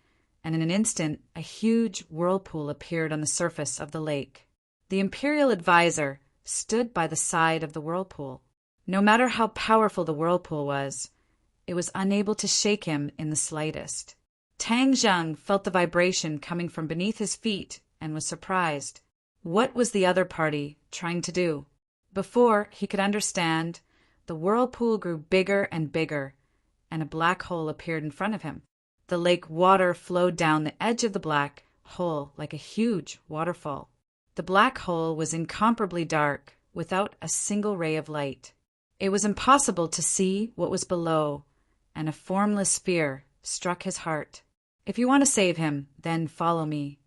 and in an instant a huge whirlpool appeared on the surface of the lake. The imperial advisor stood by the side of the whirlpool. No matter how powerful the whirlpool was, it was unable to shake him in the slightest. Tang Zheng felt the vibration coming from beneath his feet and was surprised. What was the other party trying to do? Before he could understand, the whirlpool grew bigger and bigger, and a black hole appeared in front of him. The lake water flowed down the edge of the black hole like a huge waterfall. The black hole was incomparably dark, without a single ray of light. It was impossible to see what was below, and a formless fear struck his heart. If you want to save him, then follow me.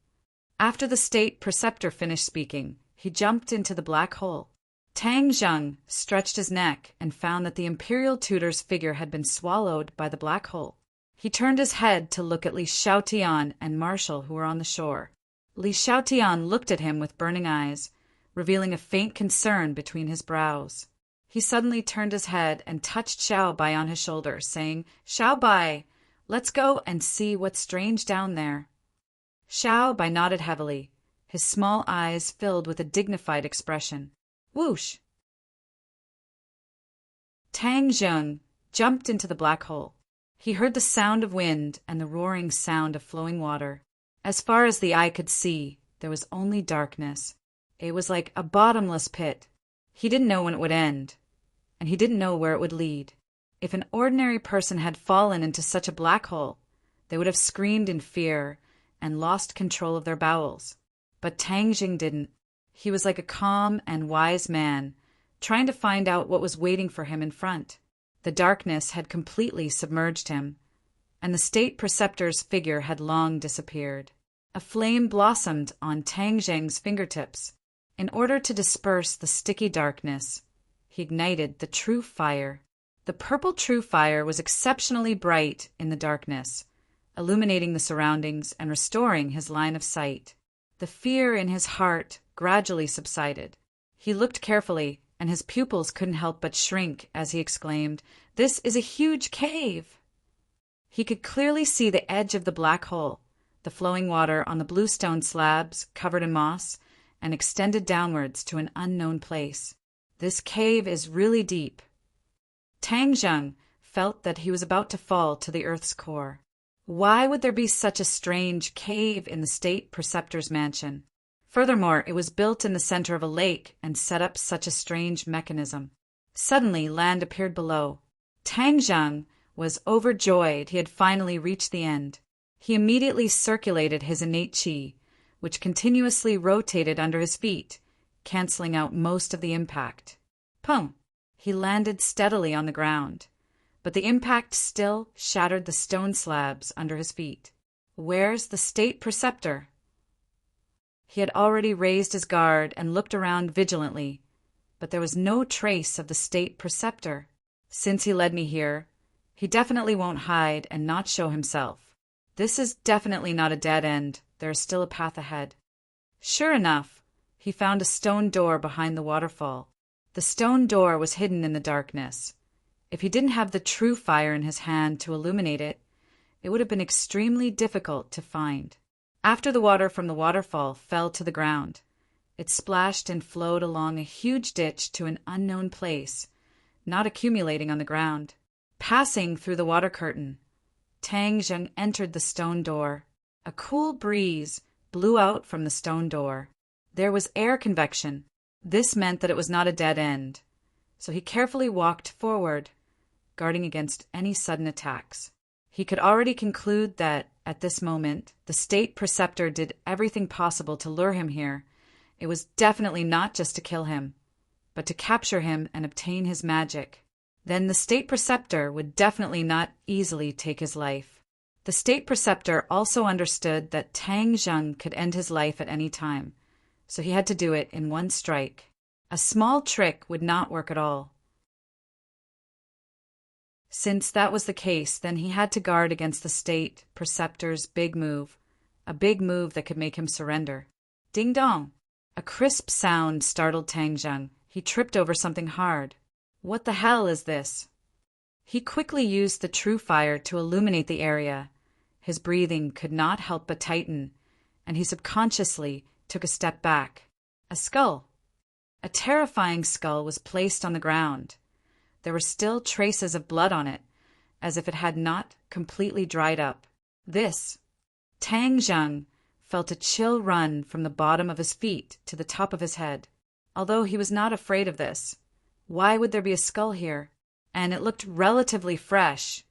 After the state preceptor finished speaking, he jumped into the black hole. Tang Zheng stretched his neck and found that the imperial tutor's figure had been swallowed by the black hole. He turned his head to look at Li Xiaotian and Marshall, who were on the shore. Li Xiaotian looked at him with burning eyes, revealing a faint concern between his brows. He suddenly turned his head and touched Xiao Bai on his shoulder, saying, "Xiao Bai, let's go and see what's strange down there." Xiao Bai nodded heavily, his small eyes filled with a dignified expression. Whoosh! Tang Zheng jumped into the black hole. He heard the sound of wind and the roaring sound of flowing water. As far as the eye could see, there was only darkness. It was like a bottomless pit. He didn't know when it would end, and he didn't know where it would lead. If an ordinary person had fallen into such a black hole, they would have screamed in fear and lost control of their bowels. But Tang Zheng didn't. He was like a calm and wise man, trying to find out what was waiting for him in front. The darkness had completely submerged him, and the state preceptor's figure had long disappeared. A flame blossomed on Tang Zheng's fingertips. In order to disperse the sticky darkness, he ignited the true fire. The purple true fire was exceptionally bright in the darkness, illuminating the surroundings and restoring his line of sight. The fear in his heart gradually subsided. He looked carefully and his pupils couldn't help but shrink as he exclaimed, "This is a huge cave!" He could clearly see the edge of the black hole, the flowing water on the blue stone slabs covered in moss and extended downwards to an unknown place. This cave is really deep. Tang Zheng felt that he was about to fall to the earth's core. Why would there be such a strange cave in the state preceptor's mansion? Furthermore, it was built in the center of a lake and set up such a strange mechanism. Suddenly, land appeared below. Tang Zheng was overjoyed he had finally reached the end. He immediately circulated his innate qi, which continuously rotated under his feet, canceling out most of the impact. Pum! He landed steadily on the ground, but the impact still shattered the stone slabs under his feet. Where's the state preceptor? He had already raised his guard and looked around vigilantly, but there was no trace of the state preceptor. Since he led me here, he definitely won't hide and not show himself. This is definitely not a dead end. There is still a path ahead. Sure enough, he found a stone door behind the waterfall. The stone door was hidden in the darkness. If he didn't have the true fire in his hand to illuminate it, it would have been extremely difficult to find. After the water from the waterfall fell to the ground, it splashed and flowed along a huge ditch to an unknown place, not accumulating on the ground. Passing through the water curtain, Tang Zheng entered the stone door. A cool breeze blew out from the stone door. There was air convection. This meant that it was not a dead end, so he carefully walked forward, guarding against any sudden attacks. He could already conclude that, at this moment, the state preceptor did everything possible to lure him here. It was definitely not just to kill him, but to capture him and obtain his magic. Then the state preceptor would definitely not easily take his life. The state preceptor also understood that Tang Zheng could end his life at any time, so he had to do it in one strike. A small trick would not work at all. Since that was the case, then he had to guard against the state preceptor's big move, a big move that could make him surrender. Ding dong! A crisp sound startled Tang Zheng. He tripped over something hard. What the hell is this? He quickly used the true fire to illuminate the area. His breathing could not help but tighten, and he subconsciously took a step back. A skull. A terrifying skull was placed on the ground. There were still traces of blood on it, as if it had not completely dried up. Tang Zheng felt a chill run from the bottom of his feet to the top of his head. Although he was not afraid of this, why would there be a skull here? And it looked relatively fresh,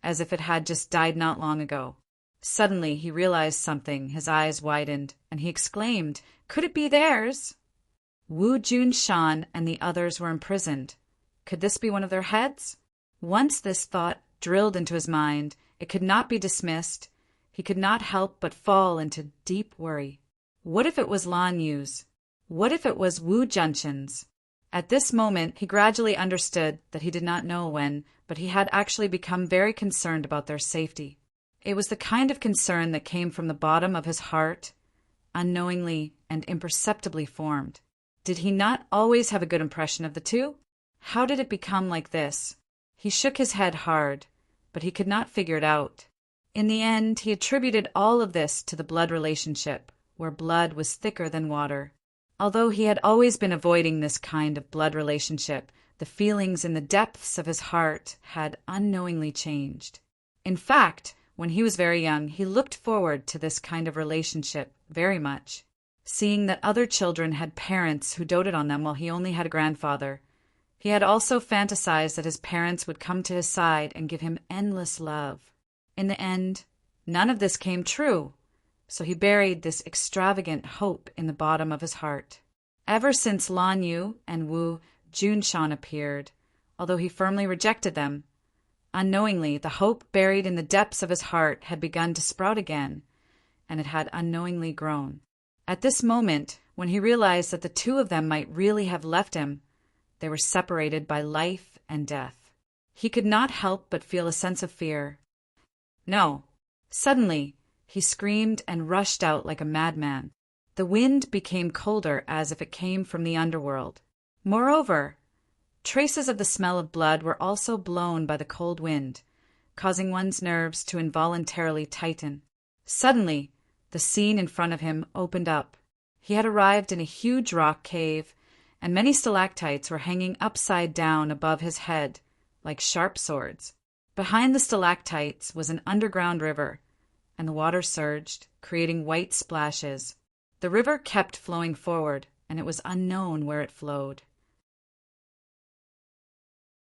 as if it had just died not long ago. Suddenly he realized something, his eyes widened, and he exclaimed, "Could it be theirs?" Wu Junshan and the others were imprisoned. Could this be one of their heads? Once this thought drilled into his mind, it could not be dismissed. He could not help but fall into deep worry. What if it was Lan Yu's? What if it was Wu Junshan's? At this moment, he gradually understood that he did not know when, but he had actually become very concerned about their safety. It was the kind of concern that came from the bottom of his heart, unknowingly and imperceptibly formed. Did he not always have a good impression of the two? How did it become like this? He shook his head hard, but he could not figure it out. In the end, he attributed all of this to the blood relationship, where blood was thicker than water. Although he had always been avoiding this kind of blood relationship, the feelings in the depths of his heart had unknowingly changed. In fact, when he was very young, he looked forward to this kind of relationship very much. Seeing that other children had parents who doted on them while he only had a grandfather, he had also fantasized that his parents would come to his side and give him endless love. In the end, none of this came true, so he buried this extravagant hope in the bottom of his heart. Ever since Lan Yu and Wu Junshan appeared, although he firmly rejected them, unknowingly the hope buried in the depths of his heart had begun to sprout again, and it had unknowingly grown. At this moment, when he realized that the two of them might really have left him, they were separated by life and death. He could not help but feel a sense of fear. No. Suddenly, he screamed and rushed out like a madman. The wind became colder as if it came from the underworld. Moreover, Traces of the smell of blood were also blown by the cold wind, causing one's nerves to involuntarily tighten. Suddenly, the scene in front of him opened up. He had arrived in a huge rock cave, and many stalactites were hanging upside down above his head, like sharp swords. Behind the stalactites was an underground river, and the water surged, creating white splashes. The river kept flowing forward, and it was unknown where it flowed.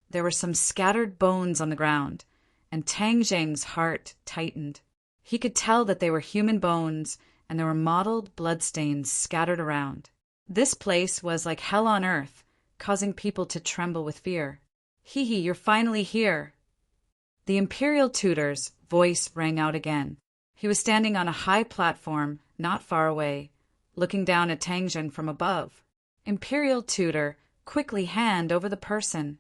There were some scattered bones on the ground, and Tang Zheng's heart tightened. He could tell that they were human bones, and there were mottled bloodstains scattered around. This place was like hell on earth, causing people to tremble with fear. "Hee, you're finally here." The imperial tutor's voice rang out again. He was standing on a high platform not far away, looking down at Tang Zheng from above. Imperial tutor, quickly hand over the person.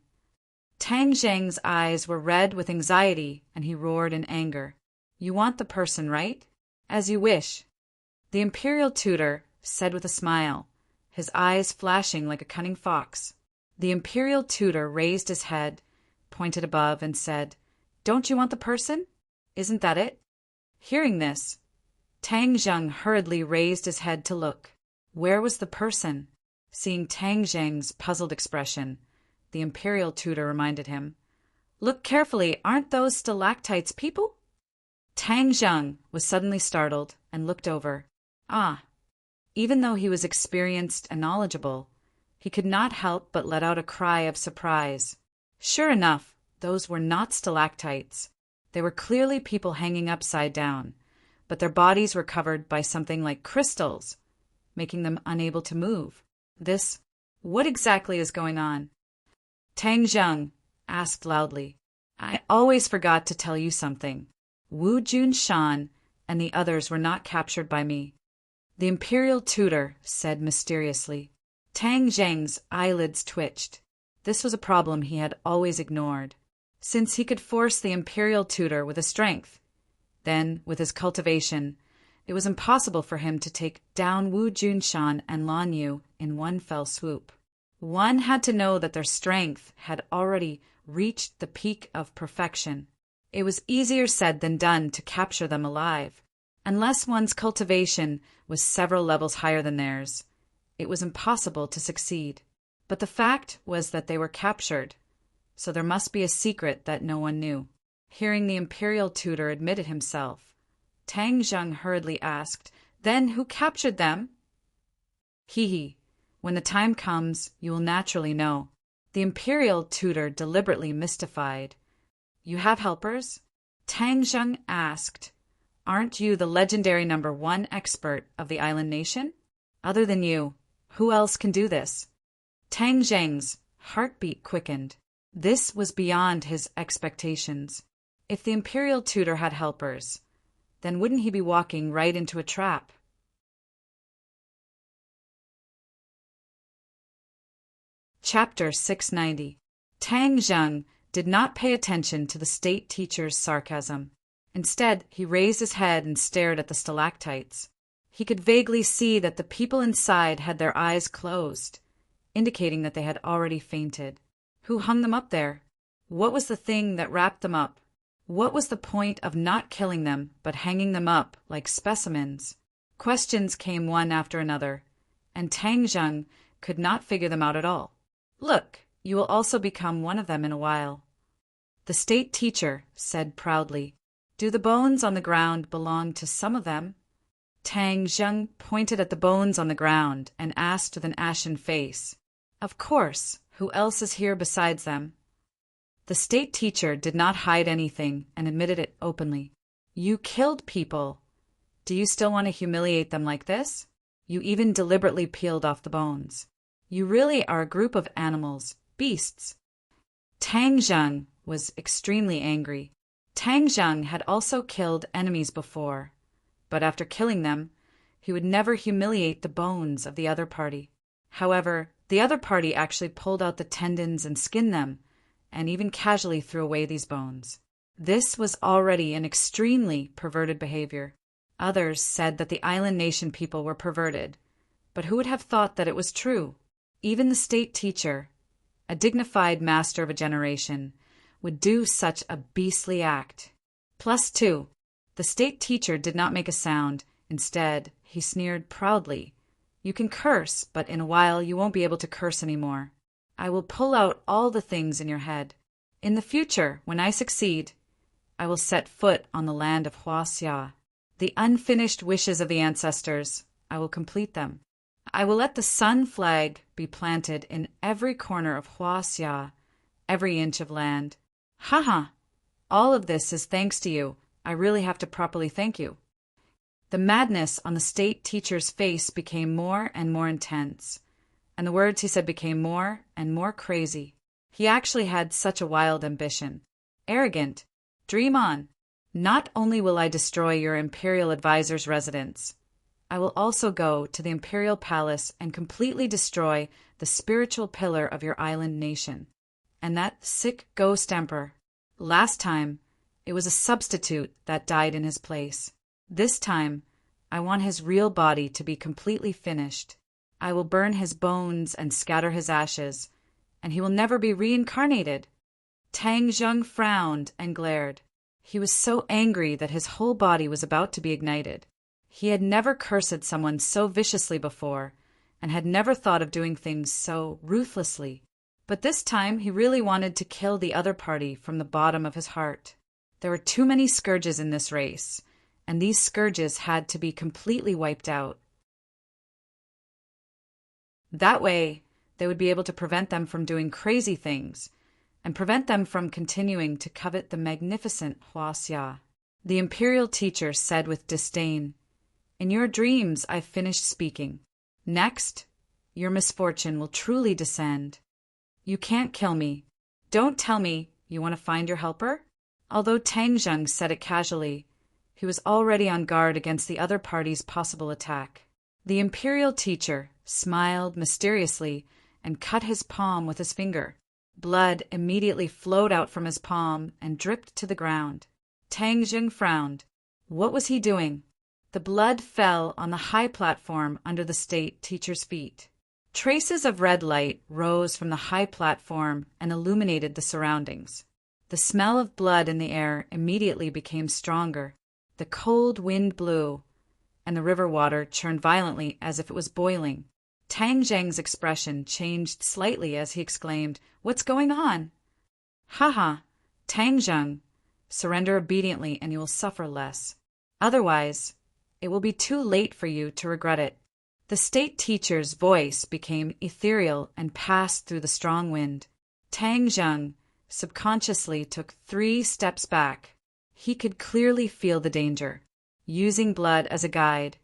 Tang Zheng's eyes were red with anxiety, and he roared in anger. "You want the person, right? As you wish." The imperial tutor said with a smile, his eyes flashing like a cunning fox. The imperial tutor raised his head, pointed above, and said, "Don't you want the person? Isn't that it?" Hearing this, Tang Zheng hurriedly raised his head to look. Where was the person? Seeing Tang Zheng's puzzled expression, the imperial tutor reminded him, "Look carefully, aren't those stalactites people?" Tang Zheng was suddenly startled and looked over. Ah! Even though he was experienced and knowledgeable, he could not help but let out a cry of surprise. Sure enough, those were not stalactites. They were clearly people hanging upside down, but their bodies were covered by something like crystals, making them unable to move. What exactly is going on? Tang Zheng asked loudly. "I always forgot to tell you something. Wu Junshan and the others were not captured by me," the imperial tutor said mysteriously. Tang Zheng's eyelids twitched. This was a problem he had always ignored. Since he could force the imperial tutor with his strength, then, with his cultivation, it was impossible for him to take down Wu Junshan and Lan Yu in one fell swoop. One had to know that their strength had already reached the peak of perfection. It was easier said than done to capture them alive. Unless one's cultivation was several levels higher than theirs, it was impossible to succeed. But the fact was that they were captured, so there must be a secret that no one knew. Hearing the imperial tutor admitted himself, Tang Zheng hurriedly asked, "Then who captured them?" "Hee. When the time comes, you will naturally know," the imperial tutor deliberately mystified. "You have helpers?" Tang Zheng asked. "Aren't you the legendary #1 expert of the island nation? Other than you, who else can do this?" Tang Zheng's heartbeat quickened. This was beyond his expectations. If the imperial tutor had helpers, then wouldn't he be walking right into a trap? Chapter 690. Tang Zheng did not pay attention to the state teacher's sarcasm. Instead, he raised his head and stared at the stalactites. He could vaguely see that the people inside had their eyes closed, indicating that they had already fainted. Who hung them up there? What was the thing that wrapped them up? What was the point of not killing them, but hanging them up like specimens? Questions came one after another, and Tang Zheng could not figure them out at all. "Look, you will also become one of them in a while," the state teacher said proudly. "Do the bones on the ground belong to some of them?" Tang Zheng pointed at the bones on the ground and asked with an ashen face, "Of course, who else is here besides them?" The state teacher did not hide anything and admitted it openly. "You killed people. Do you still want to humiliate them like this? You even deliberately peeled off the bones. You really are a group of animals, beasts." Tang Zheng was extremely angry. Tang Zheng had also killed enemies before, but after killing them, he would never humiliate the bones of the other party. However, the other party actually pulled out the tendons and skinned them, and even casually threw away these bones. This was already an extremely perverted behavior. Others said that the island nation people were perverted, but who would have thought that it was true? Even the state teacher, a dignified master of a generation, would do such a beastly act. +2. The state teacher did not make a sound. Instead, he sneered proudly. You can curse, but in a while you won't be able to curse anymore. I will pull out all the things in your head. In the future, when I succeed, I will set foot on the land of Huaxia. The unfinished wishes of the ancestors, I will complete them. I will let the sun flag be planted in every corner of Huaxia, every inch of land. Ha! All of this is thanks to you. I really have to properly thank you. The madness on the state teacher's face became more and more intense, and the words he said became more and more crazy. He actually had such a wild ambition. Arrogant. Dream on. Not only will I destroy your imperial advisor's residence, I will also go to the imperial palace and completely destroy the spiritual pillar of your island nation. And that sick ghost emperor. Last time, it was a substitute that died in his place. This time, I want his real body to be completely finished. I will burn his bones and scatter his ashes, and he will never be reincarnated. Tang Zheng frowned and glared. He was so angry that his whole body was about to be ignited. He had never cursed someone so viciously before, and had never thought of doing things so ruthlessly. But this time he really wanted to kill the other party from the bottom of his heart. There were too many scourges in this race, and these scourges had to be completely wiped out. That way, they would be able to prevent them from doing crazy things, and prevent them from continuing to covet the magnificent Huaxia. The imperial teacher said with disdain, In your dreams I've finished speaking. Next, your misfortune will truly descend. You can't kill me. Don't tell me you want to find your helper? Although Tang Zheng said it casually, he was already on guard against the other party's possible attack. The imperial teacher smiled mysteriously and cut his palm with his finger. Blood immediately flowed out from his palm and dripped to the ground. Tang Zheng frowned. What was he doing? The blood fell on the high platform under the state teacher's feet. Traces of red light rose from the high platform and illuminated the surroundings. The smell of blood in the air immediately became stronger. The cold wind blew, and the river water churned violently as if it was boiling. Tang Zheng's expression changed slightly as he exclaimed, What's going on? Ha! Tang Zheng, surrender obediently and you will suffer less. Otherwise, it will be too late for you to regret it. The state teacher's voice became ethereal and passed through the strong wind. Tang Zheng subconsciously took 3 steps back. He could clearly feel the danger. Using blood as a guide,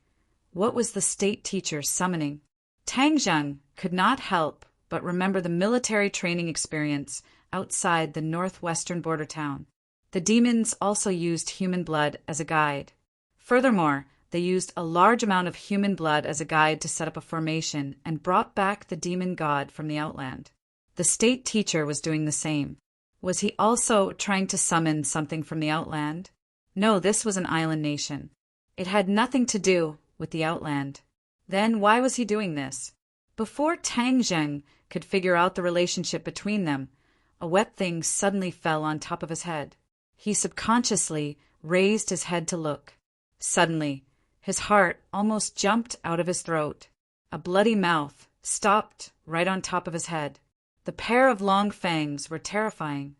what was the state teacher summoning? Tang Zheng could not help but remember the military training experience outside the northwestern border town. The demons also used human blood as a guide. Furthermore, they used a large amount of human blood as a guide to set up a formation and brought back the demon god from the outland. The state teacher was doing the same. Was he also trying to summon something from the outland? No, this was an island nation. It had nothing to do with the outland. Then why was he doing this? Before Tang Zheng could figure out the relationship between them, a wet thing suddenly fell on top of his head. He subconsciously raised his head to look. Suddenly, his heart almost jumped out of his throat. A bloody mouth stopped right on top of his head. The pair of long fangs were terrifying.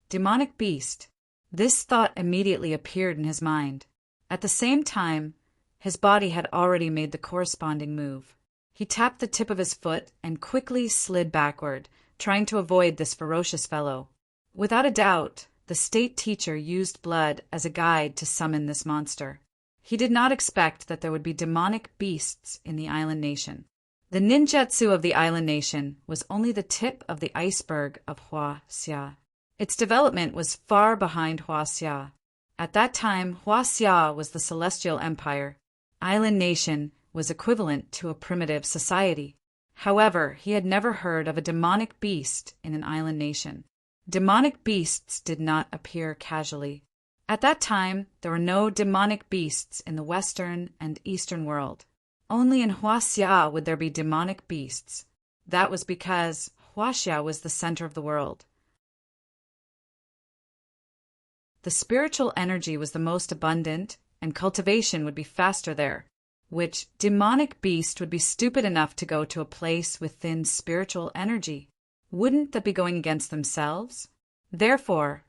Demonic beast. This thought immediately appeared in his mind. At the same time, his body had already made the corresponding move. He tapped the tip of his foot and quickly slid backward, trying to avoid this ferocious fellow. Without a doubt, the state teacher used blood as a guide to summon this monster. He did not expect that there would be demonic beasts in the island nation. The ninjutsu of the island nation was only the tip of the iceberg of Huaxia. Its development was far behind Huaxia. At that time, Huaxia was the celestial empire. Island nation was equivalent to a primitive society. However, he had never heard of a demonic beast in an island nation. Demonic beasts did not appear casually. At that time, there were no demonic beasts in the western and eastern world. Only in Huaxia would there be demonic beasts. That was because Huaxia was the center of the world. The spiritual energy was the most abundant, and cultivation would be faster there. Which demonic beast would be stupid enough to go to a place with thin spiritual energy? Wouldn't that be going against themselves? Therefore,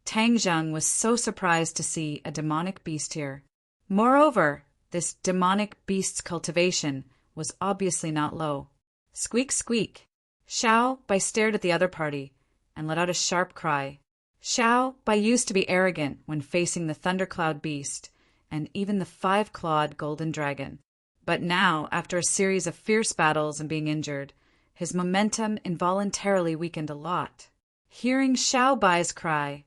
Tang Zheng was so surprised to see a demonic beast here. Moreover, this demonic beast's cultivation was obviously not low. Squeak, squeak. Xiao Bai stared at the other party and let out a sharp cry. Xiao Bai used to be arrogant when facing the thundercloud beast and even the 5-clawed golden dragon. But now, after a series of fierce battles and being injured, his momentum involuntarily weakened a lot. Hearing Xiao Bai's cry,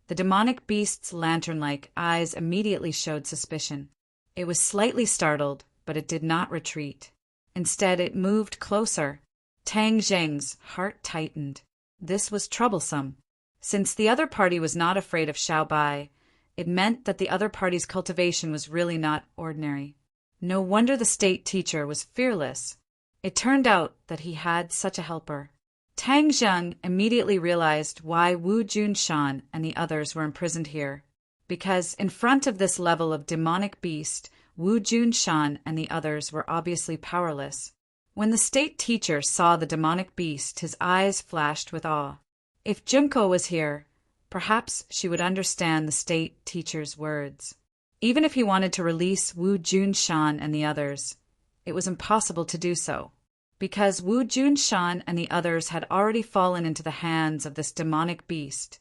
the demonic beast's lantern-like eyes immediately showed suspicion. It was slightly startled, but it did not retreat. Instead, it moved closer. Tang Zheng's heart tightened. This was troublesome. Since the other party was not afraid of Xiao Bai, it meant that the other party's cultivation was really not ordinary. No wonder the state teacher was fearless. It turned out that he had such a helper. Tang Zheng immediately realized why Wu Junshan and the others were imprisoned here. Because in front of this level of demonic beast, Wu Junshan and the others were obviously powerless. When the state teacher saw the demonic beast, his eyes flashed with awe. If Junko was here, perhaps she would understand the state teacher's words. Even if he wanted to release Wu Junshan and the others, it was impossible to do so, because Wu Junshan and the others had already fallen into the hands of this demonic beast.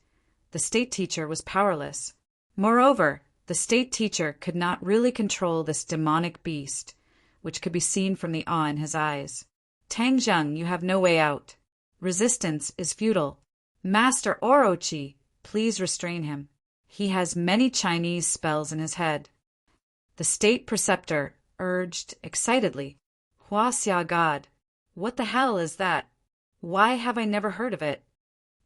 The state teacher was powerless. Moreover, the state teacher could not really control this demonic beast, which could be seen from the awe in his eyes. Tang Zheng, you have no way out. Resistance is futile. Master Orochi, please restrain him. He has many Chinese spells in his head. The state preceptor urged excitedly. Huaxia God, what the hell is that? Why have I never heard of it?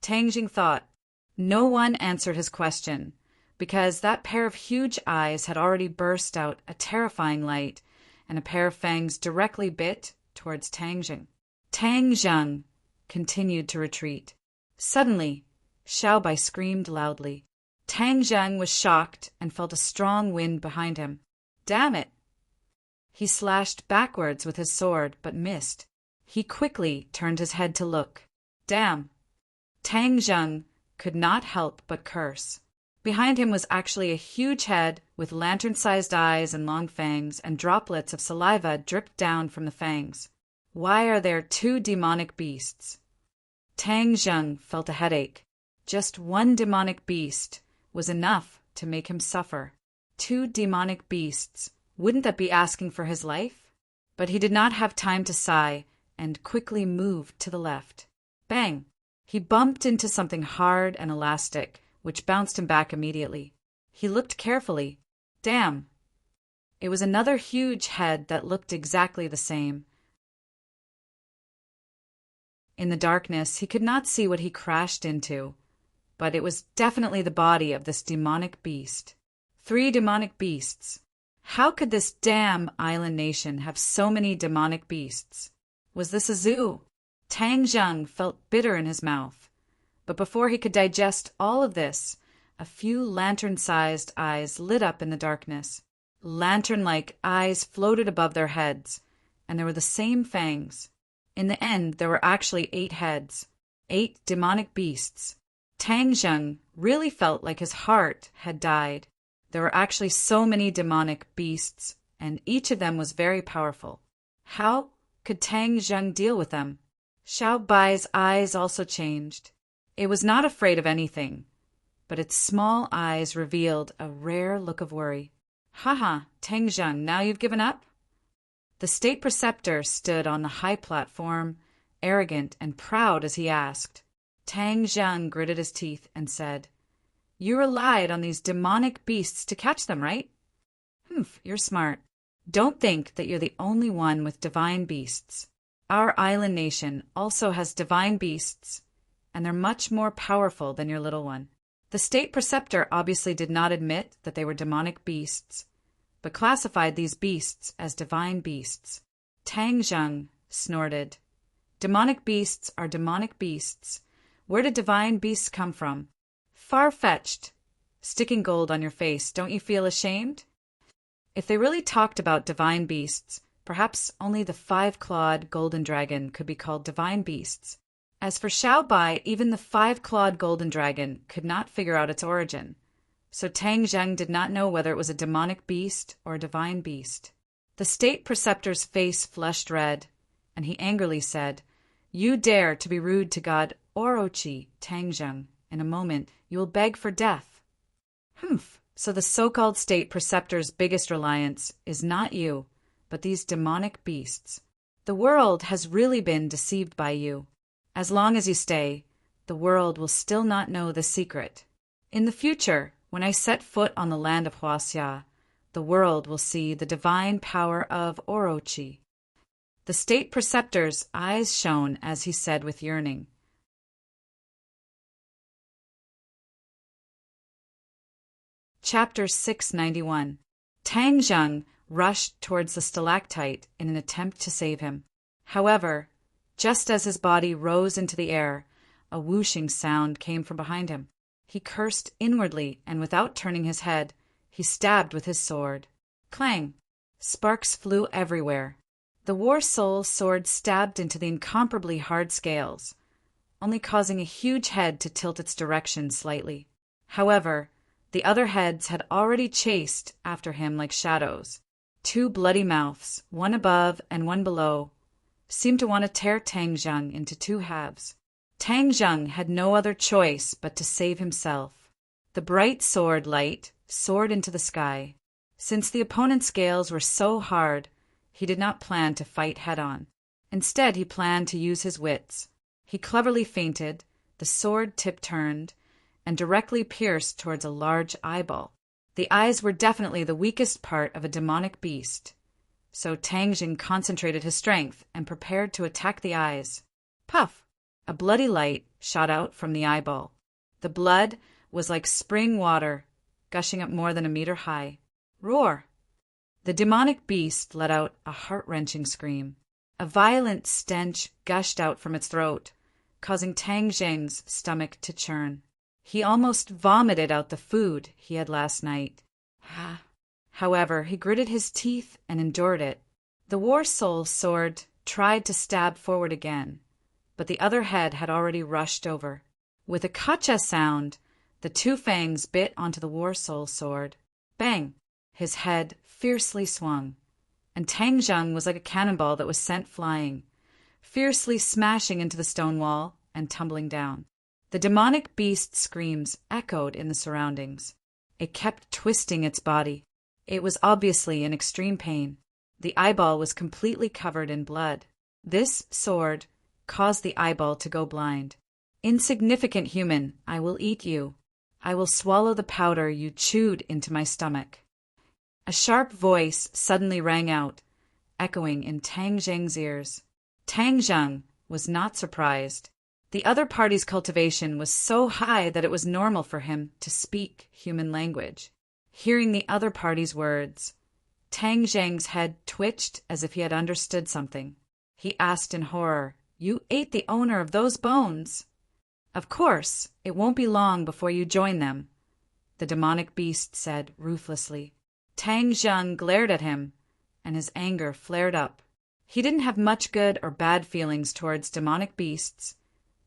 Tang Jing thought. No one answered his question, because that pair of huge eyes had already burst out a terrifying light, and a pair of fangs directly bit towards Tang Jing. Tang Zheng continued to retreat. Suddenly, Xiao Bai screamed loudly. Tang Zheng was shocked and felt a strong wind behind him. Damn it! He slashed backwards with his sword, but missed. He quickly turned his head to look. Damn! Tang Zheng could not help but curse. Behind him was actually a huge head with lantern-sized eyes and long fangs, and droplets of saliva dripped down from the fangs. Why are there 2 demonic beasts? Tang Zheng felt a headache. Just one demonic beast was enough to make him suffer. 2 demonic beasts. Wouldn't that be asking for his life? But he did not have time to sigh and quickly moved to the left. Bang! He bumped into something hard and elastic, which bounced him back immediately. He looked carefully. Damn! It was another huge head that looked exactly the same. In the darkness, he could not see what he crashed into, but it was definitely the body of this demonic beast. 3 demonic beasts. How could this damn island nation have so many demonic beasts? Was this a zoo? Tang Zheng felt bitter in his mouth, but before he could digest all of this, a few lantern-sized eyes lit up in the darkness. Lantern-like eyes floated above their heads, and there were the same fangs. In the end, there were actually 8 heads, 8 demonic beasts. Tang Zheng really felt like his heart had died. There were actually so many demonic beasts, and each of them was very powerful. How could Tang Zheng deal with them? Xiao Bai's eyes also changed. It was not afraid of anything, but its small eyes revealed a rare look of worry. Haha, Tang Zheng, now you've given up? The state preceptor stood on the high platform, arrogant and proud as he asked. Tang Zheng gritted his teeth and said, You relied on these demonic beasts to catch them, right? Humph, you're smart. Don't think that you're the only one with divine beasts. Our island nation also has divine beasts, and they're much more powerful than your little one. The state preceptor obviously did not admit that they were demonic beasts, but classified these beasts as divine beasts. Tang Zheng snorted. Demonic beasts are demonic beasts. Where did divine beasts come from? Far-fetched. Sticking gold on your face, don't you feel ashamed? If they really talked about divine beasts, perhaps only the 5-clawed golden dragon could be called divine beasts. As for Xiaobai, even the 5-clawed golden dragon could not figure out its origin. So Tang Zheng did not know whether it was a demonic beast or a divine beast. The state preceptor's face flushed red, and he angrily said, "You dare to be rude to God Orochi, Tang Zheng. In a moment, you will beg for death." Humph, so the so-called state preceptor's biggest reliance is not you, but these demonic beasts. The world has really been deceived by you. As long as you stay, the world will still not know the secret. In the future, when I set foot on the land of Huaxia, the world will see the divine power of Orochi. The state preceptor's eyes shone as he said with yearning, Chapter 691. Tang Zheng rushed towards the stalactite in an attempt to save him. However, just as his body rose into the air, a whooshing sound came from behind him. He cursed inwardly, and without turning his head, he stabbed with his sword. Clang! Sparks flew everywhere. The war soul sword stabbed into the incomparably hard scales, only causing a huge head to tilt its direction slightly. However, the other heads had already chased after him like shadows. 2 bloody mouths, one above and one below, seemed to want to tear Tang Zheng into 2 halves. Tang Zheng had no other choice but to save himself. The bright sword light soared into the sky. Since the opponent's scales were so hard, he did not plan to fight head-on. Instead, he planned to use his wits. He cleverly feinted, the sword tip turned, and directly pierced towards a large eyeball. The eyes were definitely the weakest part of a demonic beast. So Tang Zheng concentrated his strength and prepared to attack the eyes. Puff! A bloody light shot out from the eyeball. The blood was like spring water, gushing up more than a meter high. Roar! The demonic beast let out a heart-wrenching scream. A violent stench gushed out from its throat, causing Tang Zheng's stomach to churn. He almost vomited out the food he had last night. However, he gritted his teeth and endured it. The war soul sword tried to stab forward again, but the other head had already rushed over. With a kacha sound, the 2 fangs bit onto the war soul sword. Bang! His head fiercely swung, and Tang Zheng was like a cannonball that was sent flying, fiercely smashing into the stone wall and tumbling down. The demonic beast's screams echoed in the surroundings. It kept twisting its body. It was obviously in extreme pain. The eyeball was completely covered in blood. This sword caused the eyeball to go blind. Insignificant human, I will eat you. I will swallow the powder you chewed into my stomach. A sharp voice suddenly rang out, echoing in Tang Zheng's ears. Tang Zheng was not surprised. The other party's cultivation was so high that it was normal for him to speak human language. Hearing the other party's words, Tang Zheng's head twitched as if he had understood something. He asked in horror, "You ate the owner of those bones?" "Of course, it won't be long before you join them," the demonic beast said ruthlessly. Tang Zheng glared at him, and his anger flared up. He didn't have much good or bad feelings towards demonic beasts,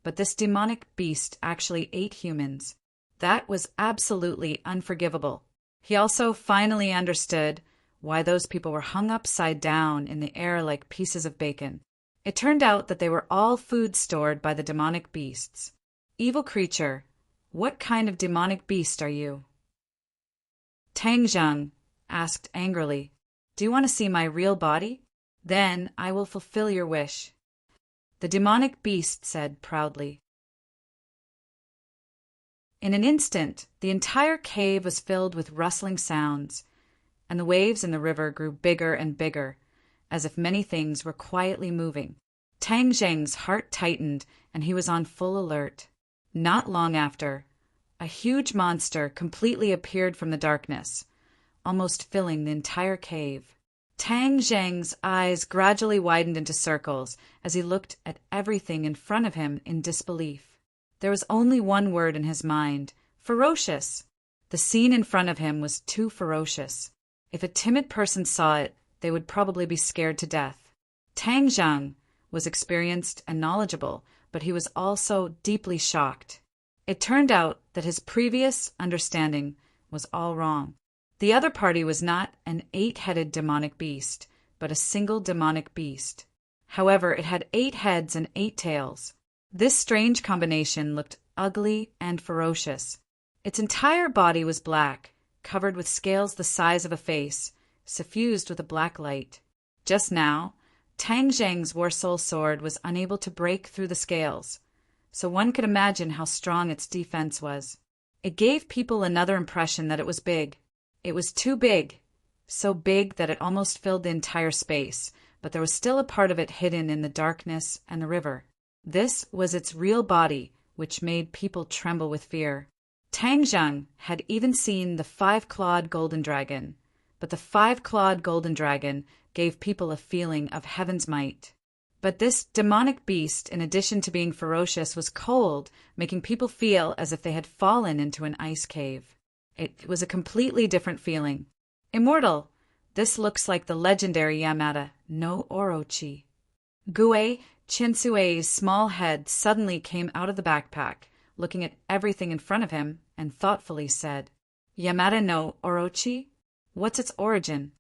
but this demonic beast actually ate humans. That was absolutely unforgivable. He also finally understood why those people were hung upside down in the air like pieces of bacon. It turned out that they were all food stored by the demonic beasts. Evil creature, what kind of demonic beast are you? Tang Zheng asked angrily, "Do you want to see my real body? Then I will fulfill your wish." The demonic beast said proudly. In an instant, the entire cave was filled with rustling sounds, and the waves in the river grew bigger and bigger, as if many things were quietly moving. Tang Zheng's heart tightened, and he was on full alert. Not long after, a huge monster completely appeared from the darkness, almost filling the entire cave. Tang Zheng's eyes gradually widened into circles as he looked at everything in front of him in disbelief. There was only one word in his mind: ferocious. The scene in front of him was too ferocious. If a timid person saw it, they would probably be scared to death. Tang Zheng was experienced and knowledgeable, but he was also deeply shocked. It turned out that his previous understanding was all wrong. The other party was not an 8-headed demonic beast, but a single demonic beast. However, it had 8 heads and 8 tails. This strange combination looked ugly and ferocious. Its entire body was black, covered with scales the size of a face, suffused with a black light. Just now, Tang Zheng's War Soul sword was unable to break through the scales, so one could imagine how strong its defense was. It gave people another impression that it was big. It was too big, so big that it almost filled the entire space, but there was still a part of it hidden in the darkness and the river. This was its real body, which made people tremble with fear. Tang Zheng had even seen the 5-clawed golden dragon, but the 5-clawed golden dragon gave people a feeling of heaven's might. But this demonic beast, in addition to being ferocious, was cold, making people feel as if they had fallen into an ice cave. It was a completely different feeling. Immortal, this looks like the legendary Yamada no Orochi. Gue Chinsue's small head suddenly came out of the backpack, looking at everything in front of him, and thoughtfully said, Yamada no Orochi? What's its origin?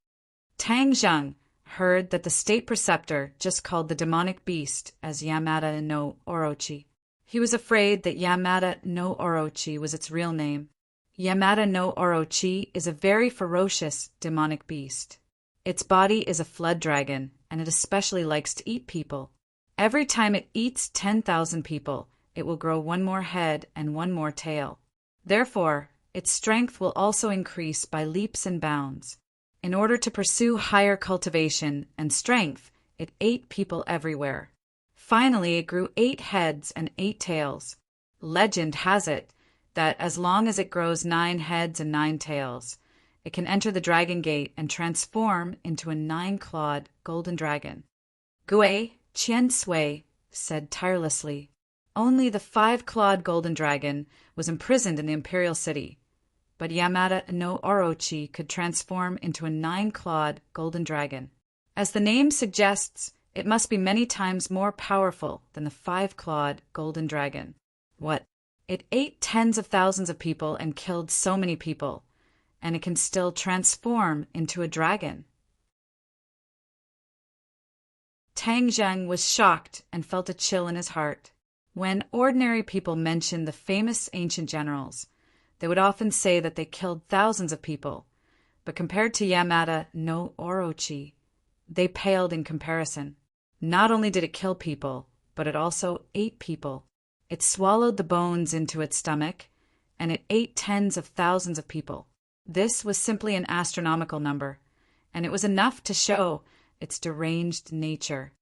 Tang Zheng heard that the state preceptor just called the demonic beast as Yamada no Orochi. He was afraid that Yamada no Orochi was its real name. Yamada no Orochi is a very ferocious demonic beast. Its body is a flood dragon, and it especially likes to eat people. Every time it eats 10,000 people, it will grow 1 more head and 1 more tail. Therefore, its strength will also increase by leaps and bounds. In order to pursue higher cultivation and strength, it ate people everywhere. Finally, it grew 8 heads and 8 tails. Legend has it that as long as it grows 9 heads and 9 tails, it can enter the dragon gate and transform into a 9-clawed golden dragon. Gue Qiansui said tirelessly, only the 5-clawed golden dragon was imprisoned in the imperial city, but Yamada no Orochi could transform into a 9-clawed golden dragon. As the name suggests, it must be many times more powerful than the 5-clawed golden dragon. What? It ate tens of thousands of people and killed so many people, and it can still transform into a dragon. Tang Zheng was shocked and felt a chill in his heart. When ordinary people mentioned the famous ancient generals, they would often say that they killed thousands of people, but compared to Yamada no Orochi, they paled in comparison. Not only did it kill people, but it also ate people. It swallowed the bones into its stomach, and it ate tens of thousands of people. This was simply an astronomical number, and it was enough to show its deranged nature.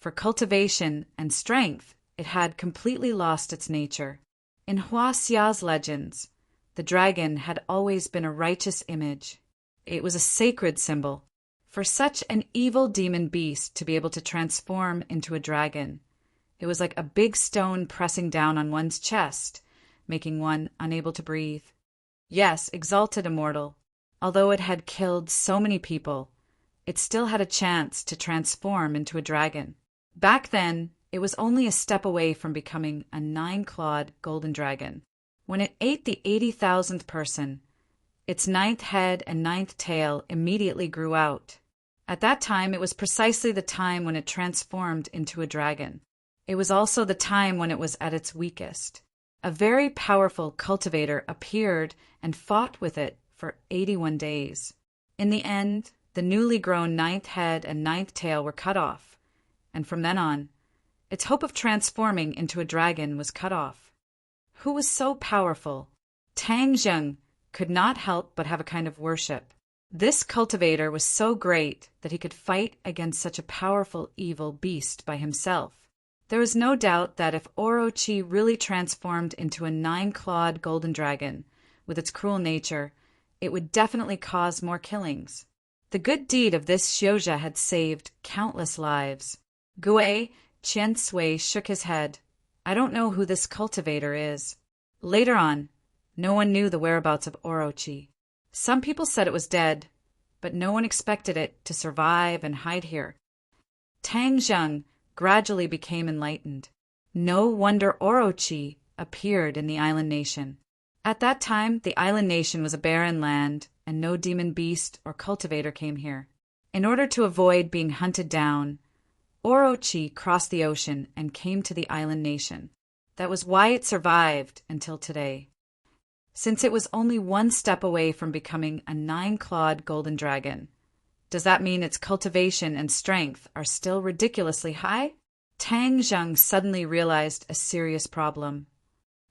For cultivation and strength, it had completely lost its nature. In Hua Xia's legends, the dragon had always been a righteous image. It was a sacred symbol. For such an evil demon beast to be able to transform into a dragon, it was like a big stone pressing down on one's chest, making one unable to breathe. Yes, exalted immortal, although it had killed so many people, it still had a chance to transform into a dragon. Back then, it was only a step away from becoming a 9-clawed golden dragon. When it ate the 80,000th person, its 9th head and 9th tail immediately grew out. At that time, it was precisely the time when it transformed into a dragon. It was also the time when it was at its weakest. A very powerful cultivator appeared and fought with it for 81 days. In the end, the newly grown 9th head and 9th tail were cut off, and from then on, its hope of transforming into a dragon was cut off. Who was so powerful? Tang Zheng could not help but have a kind of worship. This cultivator was so great that he could fight against such a powerful evil beast by himself. There was no doubt that if Orochi really transformed into a 9-clawed golden dragon, with its cruel nature, it would definitely cause more killings. The good deed of this Xiuzha had saved countless lives. Gui Qiansui shook his head. I don't know who this cultivator is. Later on, no one knew the whereabouts of Orochi. Some people said it was dead, but no one expected it to survive and hide here. Tang Zheng gradually became enlightened. No wonder Orochi appeared in the island nation. At that time, the island nation was a barren land, and no demon beast or cultivator came here. In order to avoid being hunted down, Orochi crossed the ocean and came to the island nation. That was why it survived until today. Since it was only one step away from becoming a 9-clawed golden dragon, does that mean its cultivation and strength are still ridiculously high? Tang Zheng suddenly realized a serious problem.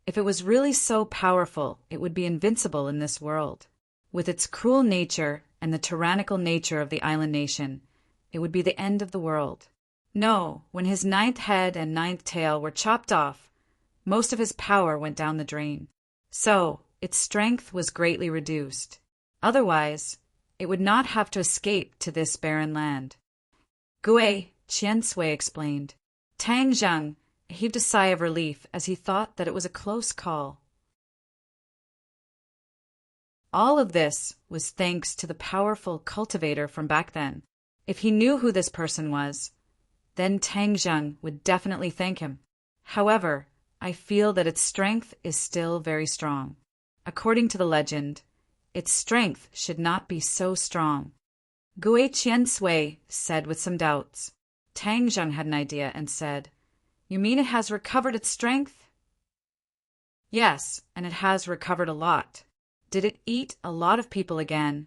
If it was really so powerful, it would be invincible in this world. With its cruel nature and the tyrannical nature of the island nation, it would be the end of the world. No, when his 9th head and 9th tail were chopped off, most of his power went down the drain. So, its strength was greatly reduced. Otherwise, it would not have to escape to this barren land. Gui Qiansui explained. Tang Zheng heaved a sigh of relief as he thought that it was a close call. All of this was thanks to the powerful cultivator from back then. If he knew who this person was, then Tang Zheng would definitely thank him. However, I feel that its strength is still very strong. According to the legend, its strength should not be so strong. Gui Qiansui said with some doubts. Tang Zheng had an idea and said, You mean it has recovered its strength? Yes, and it has recovered a lot. Did it eat a lot of people again?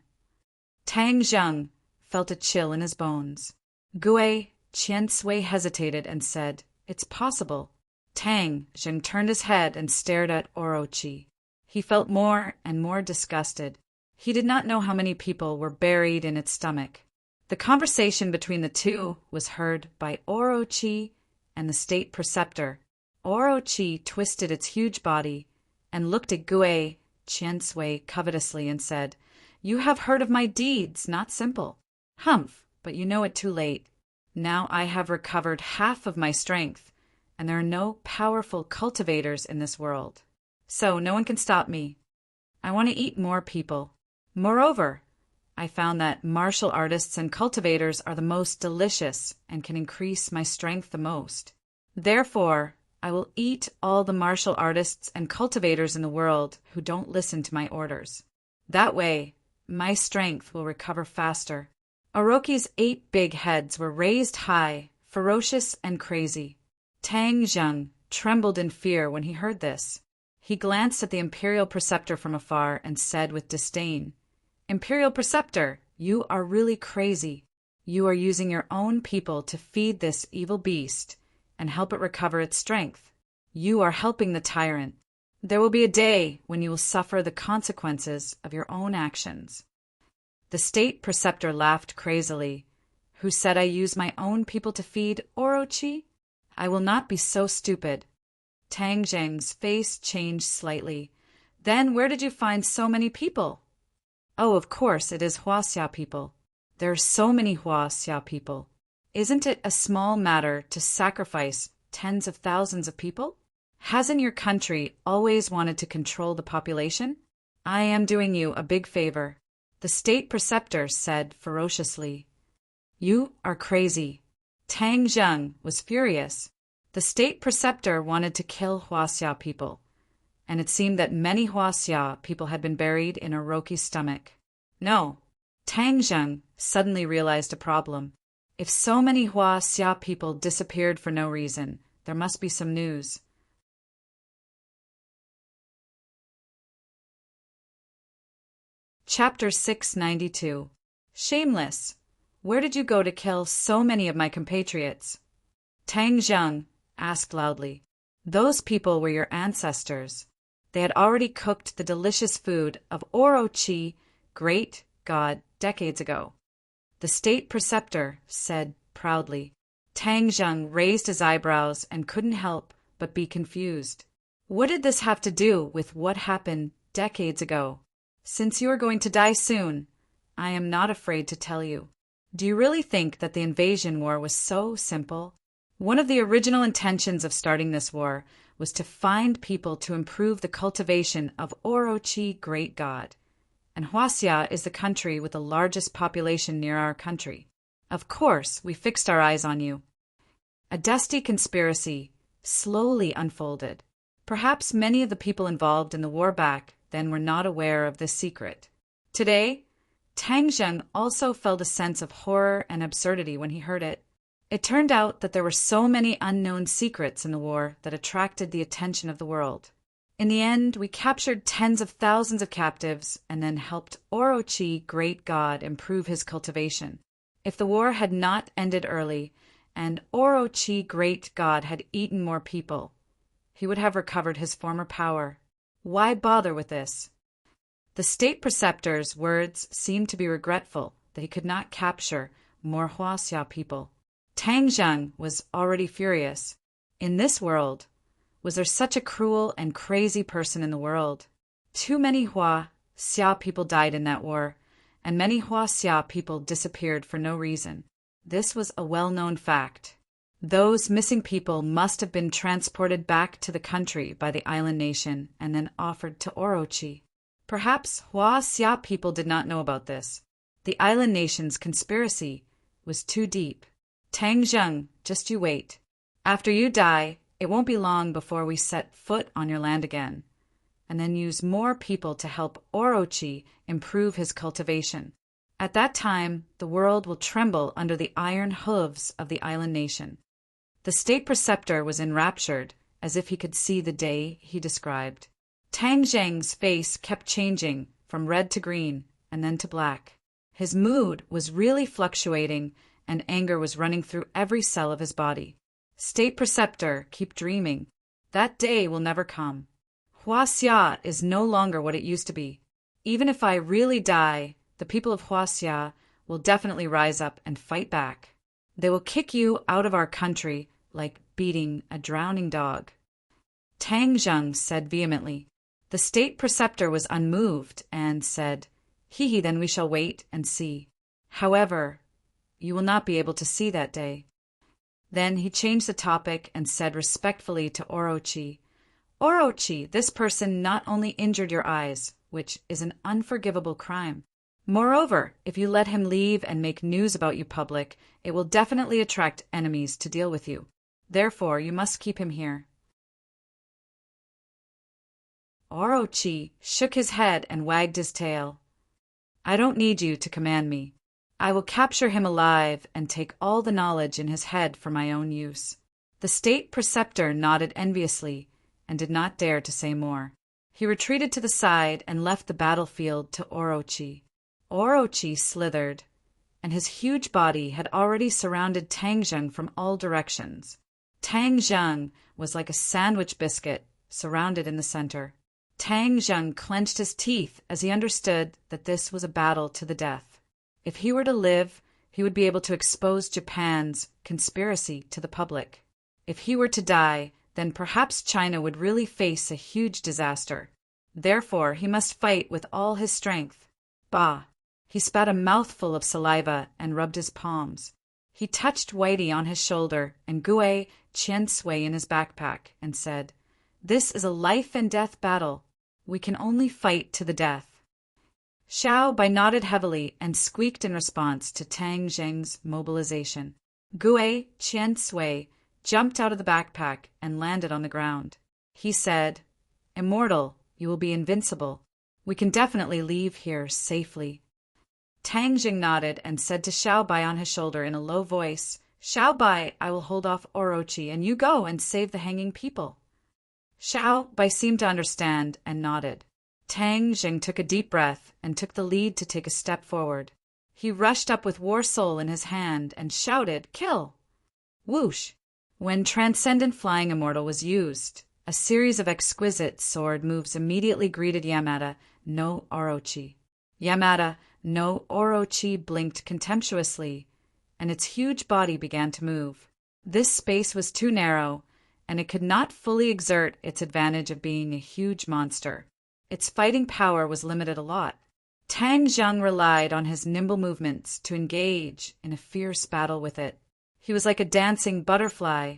Tang Zheng felt a chill in his bones. Gui Qiansui hesitated and said, It's possible. Tang Zheng turned his head and stared at Orochi. He felt more and more disgusted. He did not know how many people were buried in its stomach. The conversation between the two was heard by Orochi and the state preceptor. Orochi twisted its huge body and looked at Gui Qiansui covetously and said, You have heard of my deeds, not simple. Humph, but you know it too late. Now I have recovered half of my strength, and there are no powerful cultivators in this world. So no one can stop me. I want to eat more people. Moreover, I found that martial artists and cultivators are the most delicious and can increase my strength the most. Therefore, I will eat all the martial artists and cultivators in the world who don't listen to my orders. That way, my strength will recover faster. Orochi's 8 big heads were raised high, ferocious and crazy. Tang Zheng trembled in fear when he heard this. He glanced at the Imperial Preceptor from afar and said with disdain, Imperial Preceptor, you are really crazy. You are using your own people to feed this evil beast and help it recover its strength. You are helping the tyrant. There will be a day when you will suffer the consequences of your own actions. The state preceptor laughed crazily. Who said I use my own people to feed Orochi? I will not be so stupid. Tang Zheng's face changed slightly. Then where did you find so many people? Oh, of course, it is Huaxia people. There are so many Huaxia people. Isn't it a small matter to sacrifice tens of thousands of people? Hasn't your country always wanted to control the population? I am doing you a big favor. The state preceptor said ferociously. You are crazy. Tang Zheng was furious. The state preceptor wanted to kill Huaxia people, and it seemed that many Huaxia people had been buried in Orochi's stomach. No, Tang Zheng suddenly realized a problem. If so many Huaxia people disappeared for no reason, there must be some news. Chapter 692. Shameless! Where did you go to kill so many of my compatriots? Tang Zheng asked loudly. Those people were your ancestors. They had already cooked the delicious food of Orochi, great god, decades ago. The state preceptor said proudly. Tang Zheng raised his eyebrows and couldn't help but be confused. What did this have to do with what happened decades ago? Since you are going to die soon, I am not afraid to tell you. Do you really think that the invasion war was so simple? One of the original intentions of starting this war was to find people to improve the cultivation of Orochi, great god. And Huaxia is the country with the largest population near our country. Of course, we fixed our eyes on you. A dusty conspiracy slowly unfolded. Perhaps many of the people involved in the war back then were not aware of this secret. Today, Tang Zheng also felt a sense of horror and absurdity when he heard it. It turned out that there were so many unknown secrets in the war that attracted the attention of the world. In the end, we captured tens of thousands of captives and then helped Orochi, great god, improve his cultivation. If the war had not ended early, and Orochi, great god, had eaten more people, he would have recovered his former power. Why bother with this? The state preceptor's words seemed to be regretful that he could not capture more Huaxia people. Tang Zheng was already furious. In this world, was there such a cruel and crazy person in the world? Too many Huaxia people died in that war, and many Huaxia people disappeared for no reason. This was a well-known fact. Those missing people must have been transported back to the country by the island nation and then offered to Orochi. Perhaps Huaxia people did not know about this. The island nation's conspiracy was too deep. Tang Zheng, just you wait. After you die, it won't be long before we set foot on your land again, and then use more people to help Orochi improve his cultivation. At that time, the world will tremble under the iron hooves of the island nation. The state preceptor was enraptured, as if he could see the day he described. Tang Zheng's face kept changing from red to green and then to black. His mood was really fluctuating, and anger was running through every cell of his body. State preceptor, keep dreaming. That day will never come. Huaxia is no longer what it used to be. Even if I really die, the people of Huaxia will definitely rise up and fight back. They will kick you out of our country like beating a drowning dog. Tang Zheng said vehemently. The state preceptor was unmoved and said, He, then we shall wait and see. However, you will not be able to see that day. Then he changed the topic and said respectfully to Orochi, Orochi, this person not only injured your eyes, which is an unforgivable crime. Moreover, if you let him leave and make news about you public, it will definitely attract enemies to deal with you. Therefore, you must keep him here. Orochi shook his head and wagged his tail. I don't need you to command me. I will capture him alive and take all the knowledge in his head for my own use. The state preceptor nodded enviously and did not dare to say more. He retreated to the side and left the battlefield to Orochi. Orochi slithered, and his huge body had already surrounded Tang Zheng from all directions. Tang Zheng was like a sandwich biscuit surrounded in the center. Tang Zheng clenched his teeth as he understood that this was a battle to the death. If he were to live, he would be able to expose Japan's conspiracy to the public. If he were to die, then perhaps China would really face a huge disaster. Therefore, he must fight with all his strength. Bah! He spat a mouthful of saliva and rubbed his palms. He touched Whitey on his shoulder and Gue Qiansui in his backpack and said, This is a life and death battle. We can only fight to the death. Xiao Bai nodded heavily and squeaked in response to Tang Zheng's mobilization. Gue Qiansui jumped out of the backpack and landed on the ground. He said, Immortal, you will be invincible. We can definitely leave here safely. Tang Zheng nodded and said to Xiao Bai on his shoulder in a low voice, Xiao Bai, I will hold off Orochi, and you go and save the hanging people. Xiao Bai seemed to understand and nodded. Tang Zheng took a deep breath and took the lead to take a step forward. He rushed up with War Soul in his hand and shouted, Kill! Whoosh! When Transcendent Flying Immortal was used, a series of exquisite sword moves immediately greeted Yamada no Orochi. Yamada no Orochi blinked contemptuously, and its huge body began to move. This space was too narrow, and it could not fully exert its advantage of being a huge monster. Its fighting power was limited a lot. Tang Zheng relied on his nimble movements to engage in a fierce battle with it. He was like a dancing butterfly,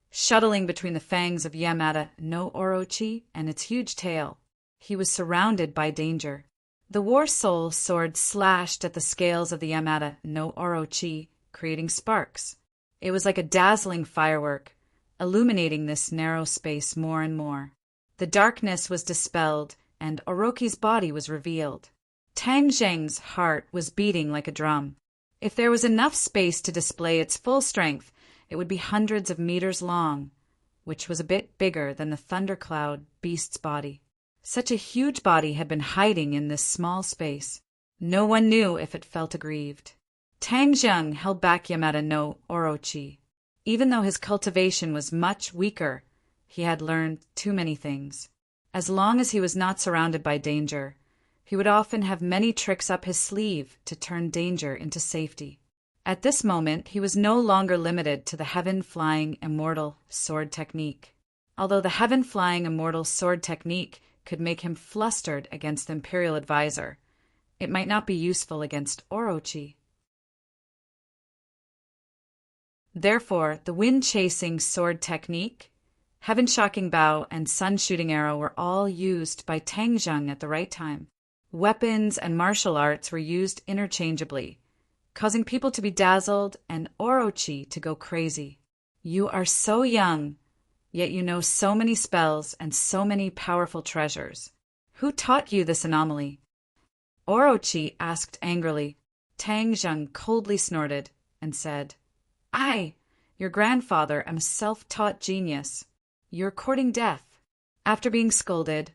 shuttling between the fangs of Yamada no Orochi and its huge tail. He was surrounded by danger. The War Soul sword slashed at the scales of the Yamada no Orochi, creating sparks. It was like a dazzling firework, illuminating this narrow space more and more. The darkness was dispelled, and Orochi's body was revealed. Tang Zheng's heart was beating like a drum. If there was enough space to display its full strength, it would be hundreds of meters long, which was a bit bigger than the thundercloud beast's body. Such a huge body had been hiding in this small space. No one knew if it felt aggrieved. Tang Zheng held back Yamada no Orochi. Even though his cultivation was much weaker, he had learned too many things. As long as he was not surrounded by danger, he would often have many tricks up his sleeve to turn danger into safety. At this moment, he was no longer limited to the heaven-flying immortal sword technique. Although the heaven-flying immortal sword technique could make him flustered against the Imperial advisor, it might not be useful against Orochi. Therefore, the wind-chasing sword technique, heaven-shocking bow, and sun-shooting arrow were all used by Tang Zheng at the right time. Weapons and martial arts were used interchangeably, causing people to be dazzled and Orochi to go crazy. You are so young, yet you know so many spells and so many powerful treasures. Who taught you this anomaly? Orochi asked angrily. Tang Zheng coldly snorted and said, I, your grandfather, am a self-taught genius. You're courting death. After being scolded,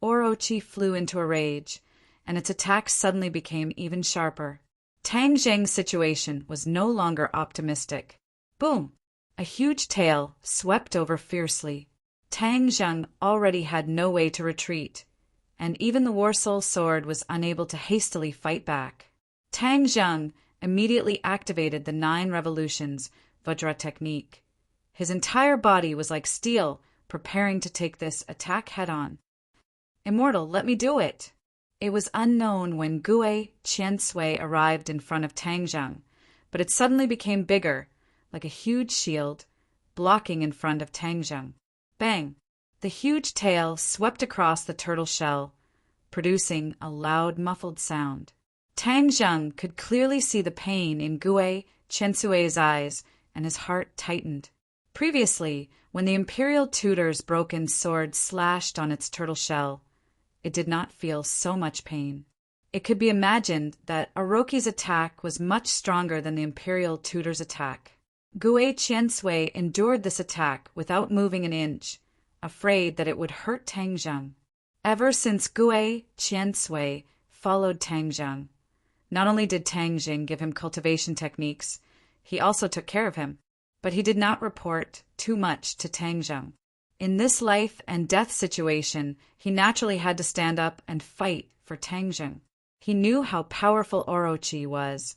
Orochi flew into a rage, and its attack suddenly became even sharper. Tang Zheng's situation was no longer optimistic. Boom! A huge tail swept over fiercely. Tang Zheng already had no way to retreat, and even the War Soul sword was unable to hastily fight back. Tang Zheng immediately activated the 9 revolutions Vajra technique. His entire body was like steel, preparing to take this attack head-on. Immortal, let me do it! It was unknown when Gue Qiansui arrived in front of Tang Zheng, but it suddenly became bigger, like a huge shield, blocking in front of Tang Zheng. Bang! The huge tail swept across the turtle shell, producing a loud, muffled sound. Tang Zheng could clearly see the pain in Gue Qiansui's eyes, and his heart tightened. Previously, when the Imperial Tutor's broken sword slashed on its turtle shell, it did not feel so much pain. It could be imagined that Orochi's attack was much stronger than the Imperial Tutor's attack. Gue Qiansui endured this attack without moving an inch, afraid that it would hurt Tang Zheng. Ever since Gue Qiansui followed Tang Zheng, not only did Tang Zheng give him cultivation techniques, he also took care of him, but he did not report too much to Tang Zheng. In this life and death situation, he naturally had to stand up and fight for Tang Zheng. He knew how powerful Orochi was,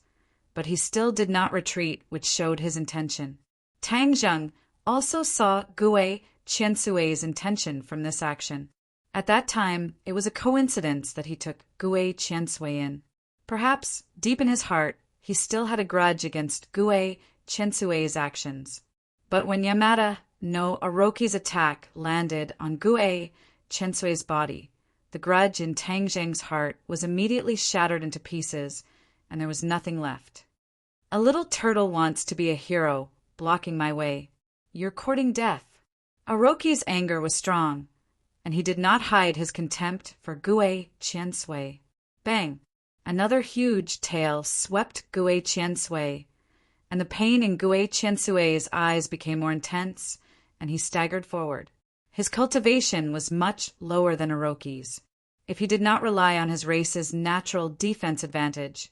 but he still did not retreat, which showed his intention. Tang Zheng also saw Gue Qiansui's intention from this action. At that time, it was a coincidence that he took Gue Qiansui in. Perhaps, deep in his heart, he still had a grudge against Gue Qiansui's actions. But when Yamada no Orochi's attack landed on Gue Qiansui's body, the grudge in Tang Zheng's heart was immediately shattered into pieces, and there was nothing left. A little turtle wants to be a hero, blocking my way. You're courting death. Orochi's anger was strong, and he did not hide his contempt for Gue Qiansui. Bang! Another huge tail swept Gue Qiansui, and the pain in Gue Qiansui's eyes became more intense, and he staggered forward. His cultivation was much lower than Orochi's. If he did not rely on his race's natural defense advantage,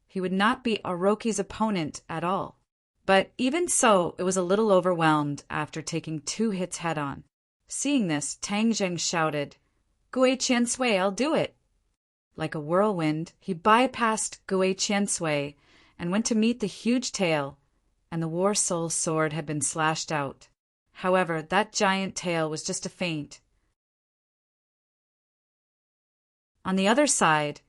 he would not be Orochi's opponent at all. But even so, it was a little overwhelmed after taking 2 hits head-on. Seeing this, Tang Zheng shouted, Gue Qiansui, I'll do it! Like a whirlwind, he bypassed Gue Qiansui and went to meet the huge tail, and the War Soul sword had been slashed out. However, that giant tail was just a feint. On the other side,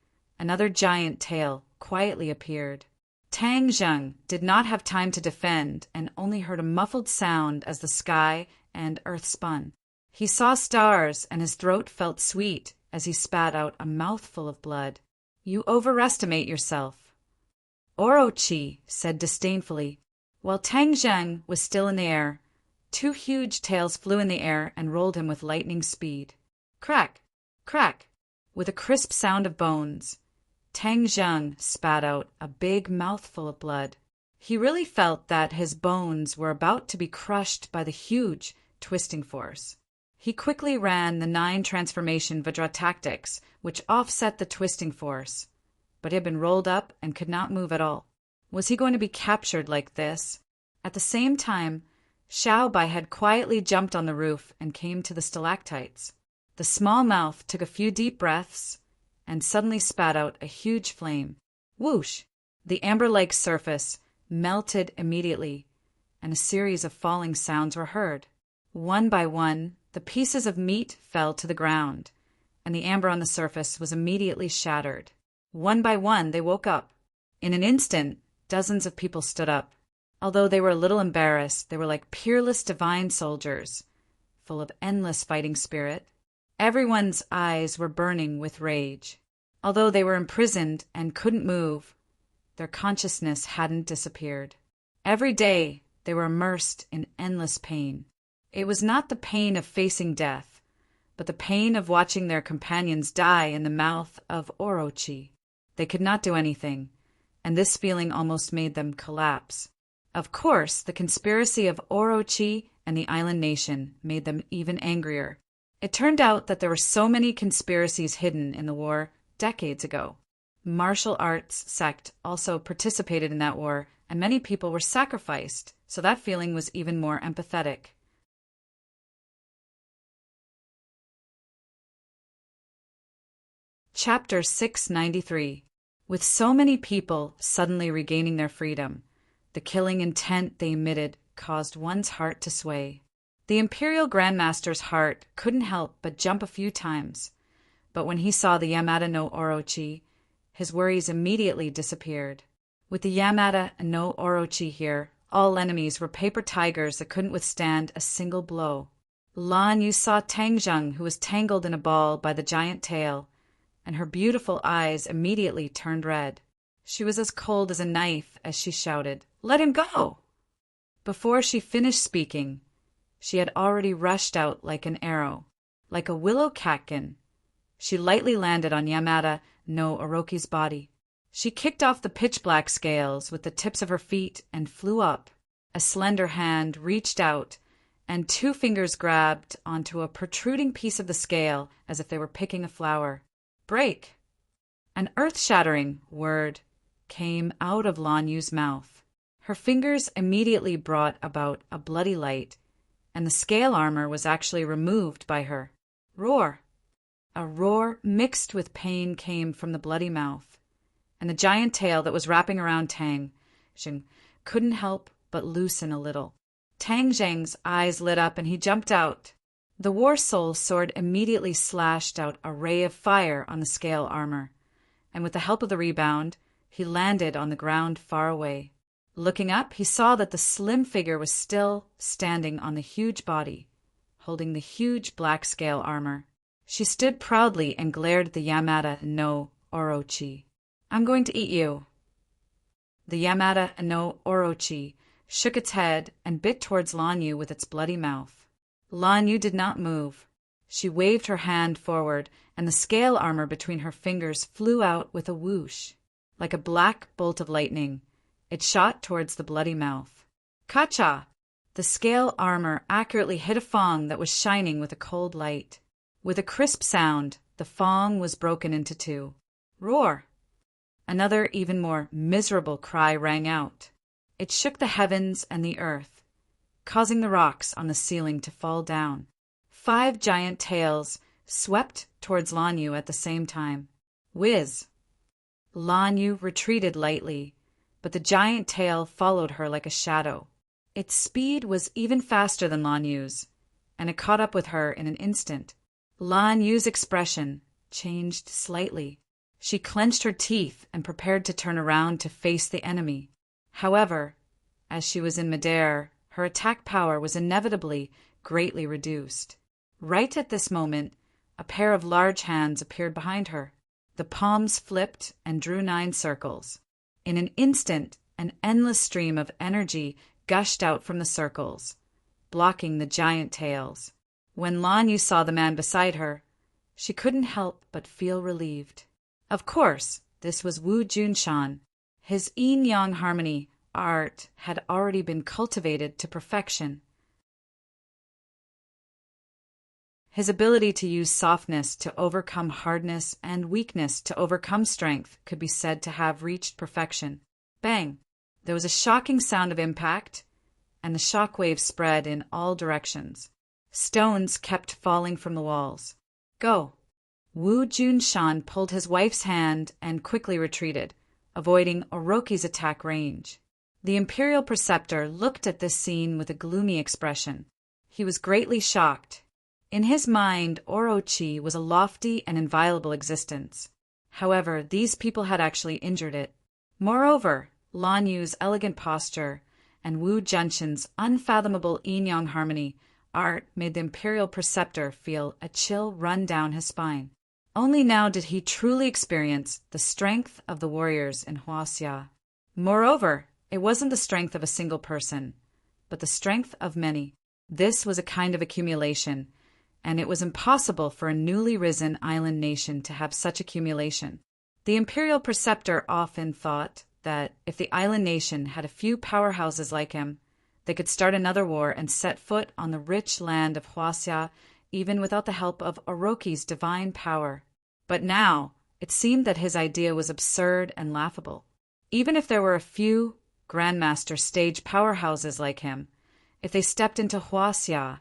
another giant tail quietly appeared. Tang Zheng did not have time to defend and only heard a muffled sound as the sky and earth spun. He saw stars and his throat felt sweet as he spat out a mouthful of blood. You overestimate yourself, Orochi said disdainfully. While Tang Zheng was still in the air, two huge tails flew in the air and rolled him with lightning speed. Crack! Crack! With a crisp sound of bones, Tang Zheng spat out a big mouthful of blood. He really felt that his bones were about to be crushed by the huge twisting force. He quickly ran the 9 transformation Vajra tactics, which offset the twisting force, but he had been rolled up and could not move at all. Was he going to be captured like this? At the same time, Xiaobai had quietly jumped on the roof and came to the stalactites. The small mouth took a few deep breaths and suddenly spat out a huge flame. Whoosh! The amber-like surface melted immediately, and a series of falling sounds were heard. One by one, the pieces of meat fell to the ground, and the amber on the surface was immediately shattered. One by one, they woke up. In an instant, dozens of people stood up. Although they were a little embarrassed, they were like peerless divine soldiers, full of endless fighting spirit. Everyone's eyes were burning with rage. Although they were imprisoned and couldn't move, their consciousness hadn't disappeared. Every day, they were immersed in endless pain. It was not the pain of facing death, but the pain of watching their companions die in the mouth of Orochi. They could not do anything, and this feeling almost made them collapse. Of course, the conspiracy of Orochi and the island nation made them even angrier. It turned out that there were so many conspiracies hidden in the war decades ago. Martial arts sect also participated in that war, and many people were sacrificed, so that feeling was even more empathetic. Chapter 693. With so many people suddenly regaining their freedom, the killing intent they emitted caused one's heart to sway. The Imperial Grandmaster's heart couldn't help but jump a few times, but when he saw the Yamada no Orochi, his worries immediately disappeared. With the Yamada no Orochi here, all enemies were paper tigers that couldn't withstand a single blow. Lan Yu saw Tang Zheng, who was tangled in a ball by the giant tail, and her beautiful eyes immediately turned red. She was as cold as a knife as she shouted, "Let him go!" Before she finished speaking, she had already rushed out like an arrow. Like a willow catkin, she lightly landed on Yamada no Orochi's body. She kicked off the pitch-black scales with the tips of her feet and flew up. A slender hand reached out, and 2 fingers grabbed onto a protruding piece of the scale as if they were picking a flower. Break! An earth-shattering word came out of Lan Yu's mouth. Her fingers immediately brought about a bloody light, and the scale armor was actually removed by her. Roar! A roar mixed with pain came from the bloody mouth, and the giant tail that was wrapping around Tang Zheng couldn't help but loosen a little. Tang Zheng's eyes lit up and he jumped out. The war soul sword immediately slashed out a ray of fire on the scale armor, and with the help of the rebound, he landed on the ground far away. Looking up, he saw that the slim figure was still standing on the huge body, holding the huge black scale armor. She stood proudly and glared at the Yamada no Orochi. "I'm going to eat you." The Yamada no Orochi shook its head and bit towards Lan Yu with its bloody mouth. Lan Yu did not move. She waved her hand forward, and the scale armor between her fingers flew out with a whoosh. Like a black bolt of lightning, it shot towards the bloody mouth. Kacha! The scale armor accurately hit a fong that was shining with a cold light. With a crisp sound, the fong was broken into 2. Roar! Another, even more miserable cry rang out. It shook the heavens and the earth, causing the rocks on the ceiling to fall down. 5 giant tails swept towards Lan Yu at the same time. Whiz! Lan Yu retreated lightly, but the giant tail followed her like a shadow. Its speed was even faster than Lan Yu's, and it caught up with her in an instant. Lan Yu's expression changed slightly. She clenched her teeth and prepared to turn around to face the enemy. However, as she was in midair, her attack power was inevitably greatly reduced. Right at this moment, a pair of large hands appeared behind her. The palms flipped and drew 9 circles. In an instant, an endless stream of energy gushed out from the circles, blocking the giant tails. When Lan Yu saw the man beside her, she couldn't help but feel relieved. Of course, this was Wu Junshan. His yin-yang harmony art had already been cultivated to perfection. His ability to use softness to overcome hardness and weakness to overcome strength could be said to have reached perfection. Bang! There was a shocking sound of impact, and the shock wave spread in all directions. Stones kept falling from the walls. Go! Wu Junshan pulled his wife's hand and quickly retreated, avoiding Orochi's attack range. The Imperial Preceptor looked at this scene with a gloomy expression. He was greatly shocked. In his mind, Orochi was a lofty and inviolable existence. However, these people had actually injured it. Moreover, Lan Yu's elegant posture and Wu Junshan's unfathomable yin-yang harmony art made the Imperial Preceptor feel a chill run down his spine. Only now did he truly experience the strength of the warriors in Huaxia. Moreover, it wasn't the strength of a single person, but the strength of many. This was a kind of accumulation, and it was impossible for a newly risen island nation to have such accumulation. The Imperial Preceptor often thought that if the island nation had a few powerhouses like him, they could start another war and set foot on the rich land of Huaxia even without the help of Orochi's divine power. But now, it seemed that his idea was absurd and laughable. Even if there were a few Grandmaster stage powerhouses like him, if they stepped into Huaxia,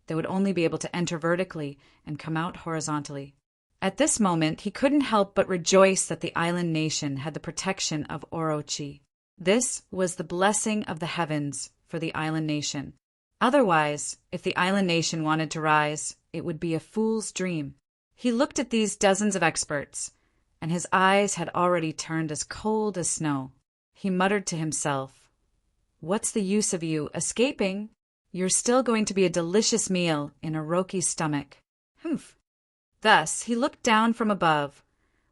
they would only be able to enter vertically and come out horizontally. At this moment, he couldn't help but rejoice that the island nation had the protection of Orochi. This was the blessing of the heavens for the island nation. Otherwise, if the island nation wanted to rise, it would be a fool's dream. He looked at these dozens of experts, and his eyes had already turned as cold as snow. He muttered to himself, "What's the use of you escaping? You're still going to be a delicious meal in Orochi's stomach." Humph! Thus, he looked down from above,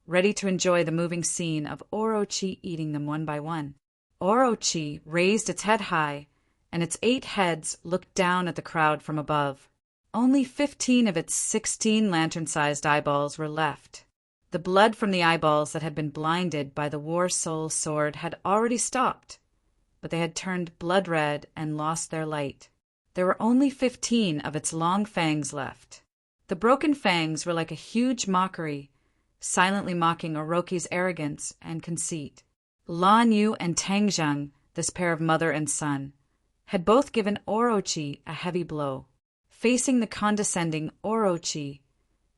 ready to enjoy the moving scene of Orochi eating them one by one. Orochi raised its head high, and its 8 heads looked down at the crowd from above. Only 15 of its 16 lantern-sized eyeballs were left. The blood from the eyeballs that had been blinded by the War Soul sword had already stopped, but they had turned blood red and lost their light. There were only 15 of its long fangs left. The broken fangs were like a huge mockery, silently mocking Orochi's arrogance and conceit. Lan Yu and Tang Zheng, this pair of mother and son, had both given Orochi a heavy blow. Facing the condescending Orochi,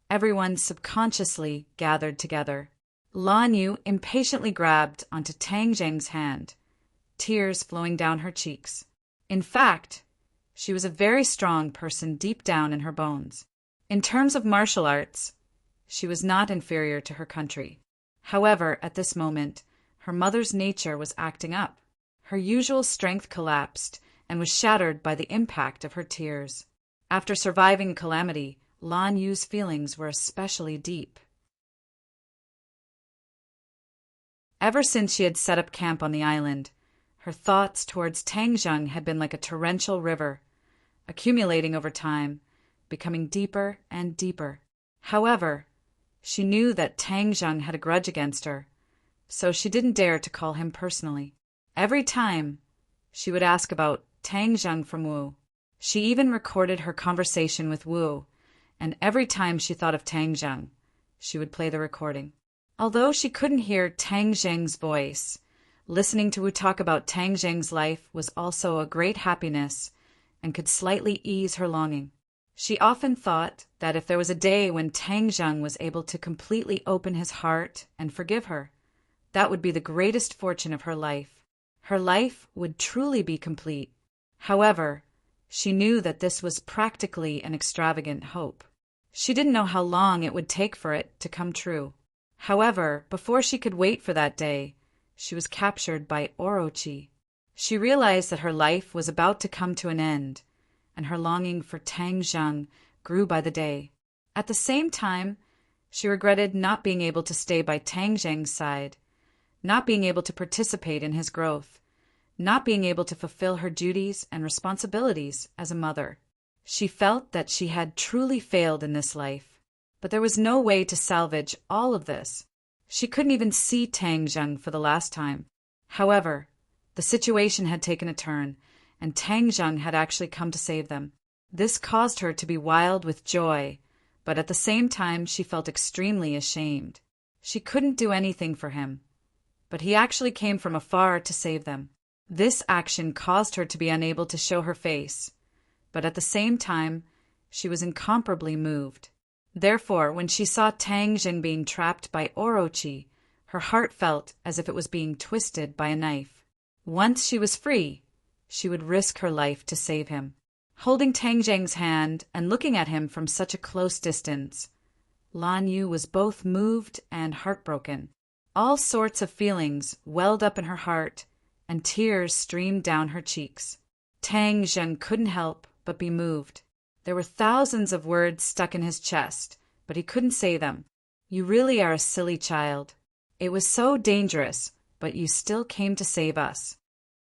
everyone subconsciously gathered together. Lan Yu impatiently grabbed onto Tang Zheng's hand, tears flowing down her cheeks. In fact, she was a very strong person deep down in her bones. In terms of martial arts, she was not inferior to her country. However, at this moment, her mother's nature was acting up. Her usual strength collapsed and was shattered by the impact of her tears. After surviving a calamity, Lan Yu's feelings were especially deep. Ever since she had set up camp on the island, her thoughts towards Tang Zheng had been like a torrential river, accumulating over time, becoming deeper and deeper. However, she knew that Tang Zheng had a grudge against her, so she didn't dare to call him personally. Every time, she would ask about Tang Zheng from Wu. She even recorded her conversation with Wu, and every time she thought of Tang Zheng, she would play the recording. Although she couldn't hear Tang Zheng's voice, listening to Wu talk about Tang Zheng's life was also a great happiness and could slightly ease her longing. She often thought that if there was a day when Tang Zheng was able to completely open his heart and forgive her, that would be the greatest fortune of her life. Her life would truly be complete. However, she knew that this was practically an extravagant hope. She didn't know how long it would take for it to come true. However, before she could wait for that day, she was captured by Orochi. She realized that her life was about to come to an end, and her longing for Tang Zheng grew by the day. At the same time, she regretted not being able to stay by Tang Zheng's side, not being able to participate in his growth, not being able to fulfill her duties and responsibilities as a mother. She felt that she had truly failed in this life, but there was no way to salvage all of this. She couldn't even see Tang Zheng for the last time. However, the situation had taken a turn, and Tang Zheng had actually come to save them. This caused her to be wild with joy, but at the same time she felt extremely ashamed. She couldn't do anything for him, but he actually came from afar to save them. This action caused her to be unable to show her face, but at the same time she was incomparably moved. Therefore, when she saw Tang Zheng being trapped by Orochi, her heart felt as if it was being twisted by a knife. Once she was free, she would risk her life to save him. Holding Tang Zheng's hand and looking at him from such a close distance, Lan Yu was both moved and heartbroken. All sorts of feelings welled up in her heart, and tears streamed down her cheeks. Tang Zheng couldn't help but be moved. There were thousands of words stuck in his chest, but he couldn't say them. "You really are a silly child. It was so dangerous, but you still came to save us,"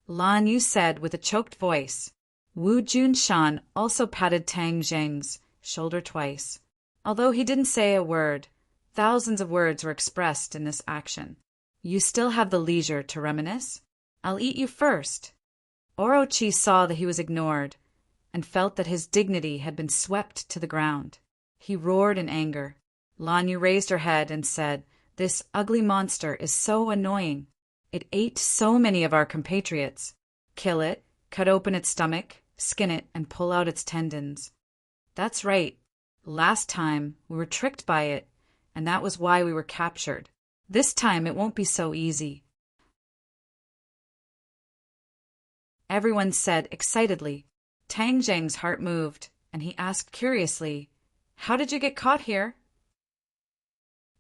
Lan Yu said with a choked voice. Wu Junshan also patted Tang Zheng's shoulder twice. Although he didn't say a word, thousands of words were expressed in this action. "You still have the leisure to reminisce? I'll eat you first." Orochi saw that he was ignored, and felt that his dignity had been swept to the ground. He roared in anger. Lan Yu raised her head and said, "This ugly monster is so annoying. It ate so many of our compatriots. Kill it, cut open its stomach, skin it, and pull out its tendons." "That's right. Last time we were tricked by it, and that was why we were captured. This time it won't be so easy." Everyone said excitedly. Tang Zheng's heart moved, and he asked curiously, "How did you get caught here?"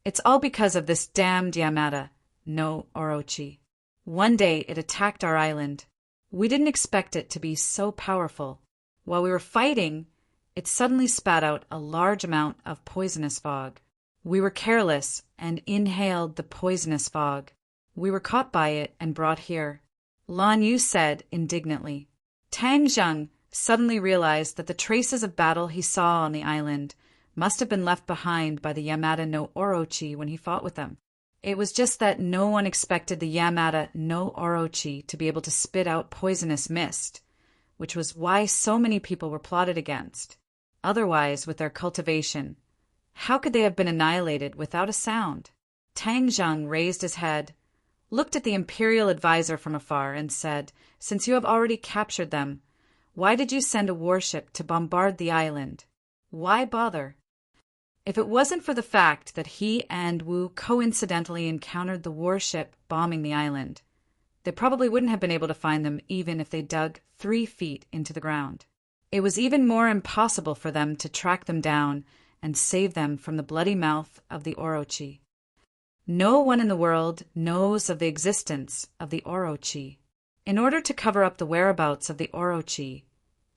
"It's all because of this damned Yamada, no Orochi. One day it attacked our island. We didn't expect it to be so powerful. While we were fighting, it suddenly spat out a large amount of poisonous fog. We were careless and inhaled the poisonous fog. We were caught by it and brought here," Lan Yu said indignantly. Tang Zheng suddenly realized that the traces of battle he saw on the island must have been left behind by the Yamada no Orochi when he fought with them. It was just that no one expected the Yamada no Orochi to be able to spit out poisonous mist, which was why so many people were plotted against. Otherwise, with their cultivation, how could they have been annihilated without a sound? Tang Zheng raised his head, looked at the imperial advisor from afar, and said, "Since you have already captured them, why did you send a warship to bombard the island? Why bother?" If it wasn't for the fact that he and Wu coincidentally encountered the warship bombing the island, they probably wouldn't have been able to find them even if they dug 3 feet into the ground. It was even more impossible for them to track them down and save them from the bloody mouth of the Orochi. No one in the world knows of the existence of the Orochi. In order to cover up the whereabouts of the Orochi,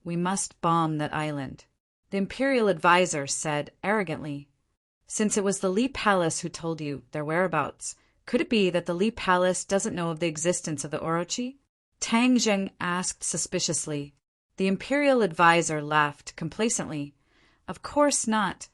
we must bomb that island, the imperial advisor said arrogantly. "Since it was the Li Palace who told you their whereabouts, could it be that the Li Palace doesn't know of the existence of the Orochi?" Tang Zheng asked suspiciously. The imperial advisor laughed complacently. "Of course not.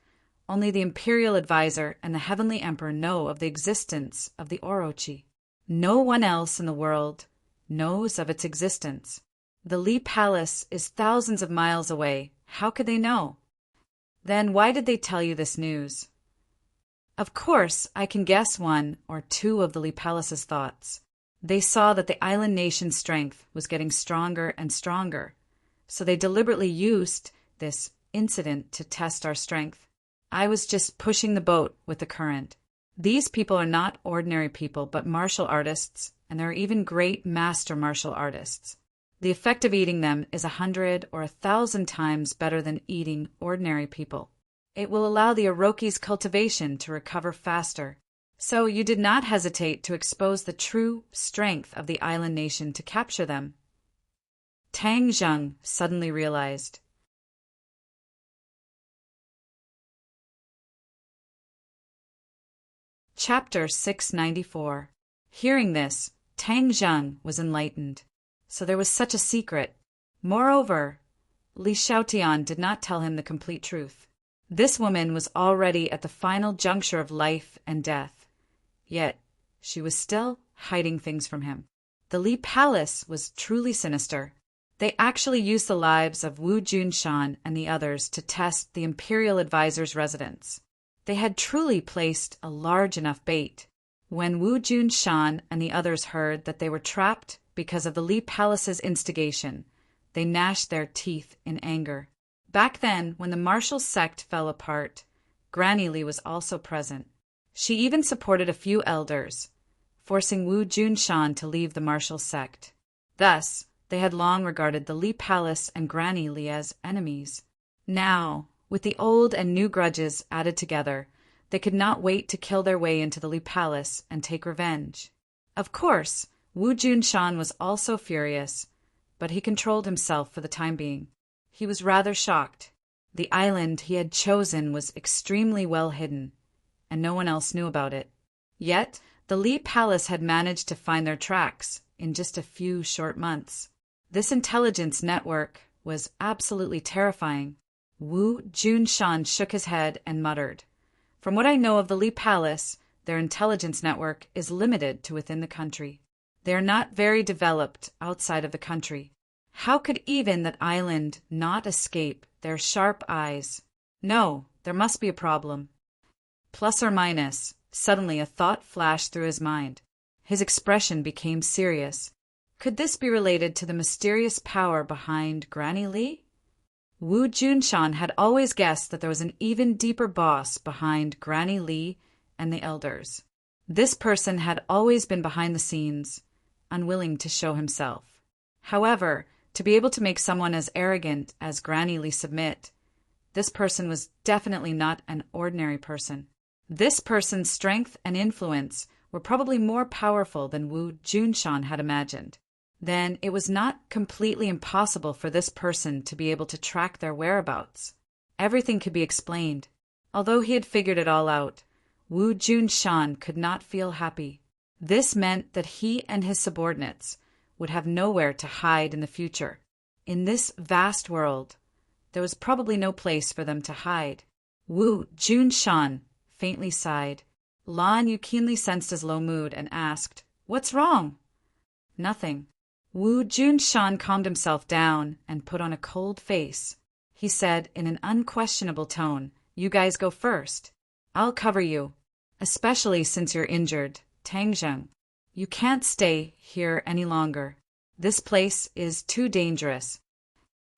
Only the imperial advisor and the heavenly emperor know of the existence of the Orochi. No one else in the world knows of its existence. The Li Palace is thousands of miles away. How could they know?" "Then why did they tell you this news?" "Of course, I can guess 1 or 2 of the Li Palace's thoughts. They saw that the island nation's strength was getting stronger and stronger, so they deliberately used this incident to test our strength. I was just pushing the boat with the current. These people are not ordinary people, but martial artists, and there are even great master martial artists. The effect of eating them is 100 or 1,000 times better than eating ordinary people. It will allow the Orochi's cultivation to recover faster. So you did not hesitate to expose the true strength of the island nation to capture them. Tang Zheng suddenly realized. Chapter 694. Hearing this, Tang Zheng was enlightened. So there was such a secret. Moreover, Li Xiaotian did not tell him the complete truth. This woman was already at the final juncture of life and death. Yet, she was still hiding things from him. The Li Palace was truly sinister. They actually used the lives of Wu Junshan and the others to test the imperial advisor's residence. They had truly placed a large enough bait. When Wu Junshan and the others heard that they were trapped because of the Li Palace's instigation, they gnashed their teeth in anger. Back then, when the martial sect fell apart, Granny Li was also present. She even supported a few elders, forcing Wu Junshan to leave the martial sect. Thus, they had long regarded the Li Palace and Granny Li as enemies. Now, with the old and new grudges added together, they could not wait to kill their way into the Li Palace and take revenge. Of course, Wu Junshan was also furious, but he controlled himself for the time being. He was rather shocked. The island he had chosen was extremely well hidden, and no one else knew about it. Yet, the Li Palace had managed to find their tracks in just a few short months. This intelligence network was absolutely terrifying. Wu Junshan shook his head and muttered, "From what I know of the Li Palace, their intelligence network is limited to within the country. They are not very developed outside of the country. How could even that island not escape their sharp eyes? No, there must be a problem." Plus or minus, suddenly a thought flashed through his mind. His expression became serious. Could this be related to the mysterious power behind Granny Li? Wu Junshan had always guessed that there was an even deeper boss behind Granny Li and the elders. This person had always been behind the scenes, unwilling to show himself. However, to be able to make someone as arrogant as Granny Li submit, this person was definitely not an ordinary person. This person's strength and influence were probably more powerful than Wu Junshan had imagined. Then it was not completely impossible for this person to be able to track their whereabouts. Everything could be explained. Although he had figured it all out, Wu Junshan could not feel happy. This meant that he and his subordinates would have nowhere to hide in the future. In this vast world, there was probably no place for them to hide. Wu Junshan faintly sighed. Lan Yu keenly sensed his low mood and asked, "What's wrong?" "Nothing." Wu Junshan calmed himself down and put on a cold face. He said in an unquestionable tone, "You guys go first. I'll cover you, especially since you're injured, Tang Zheng. You can't stay here any longer. This place is too dangerous.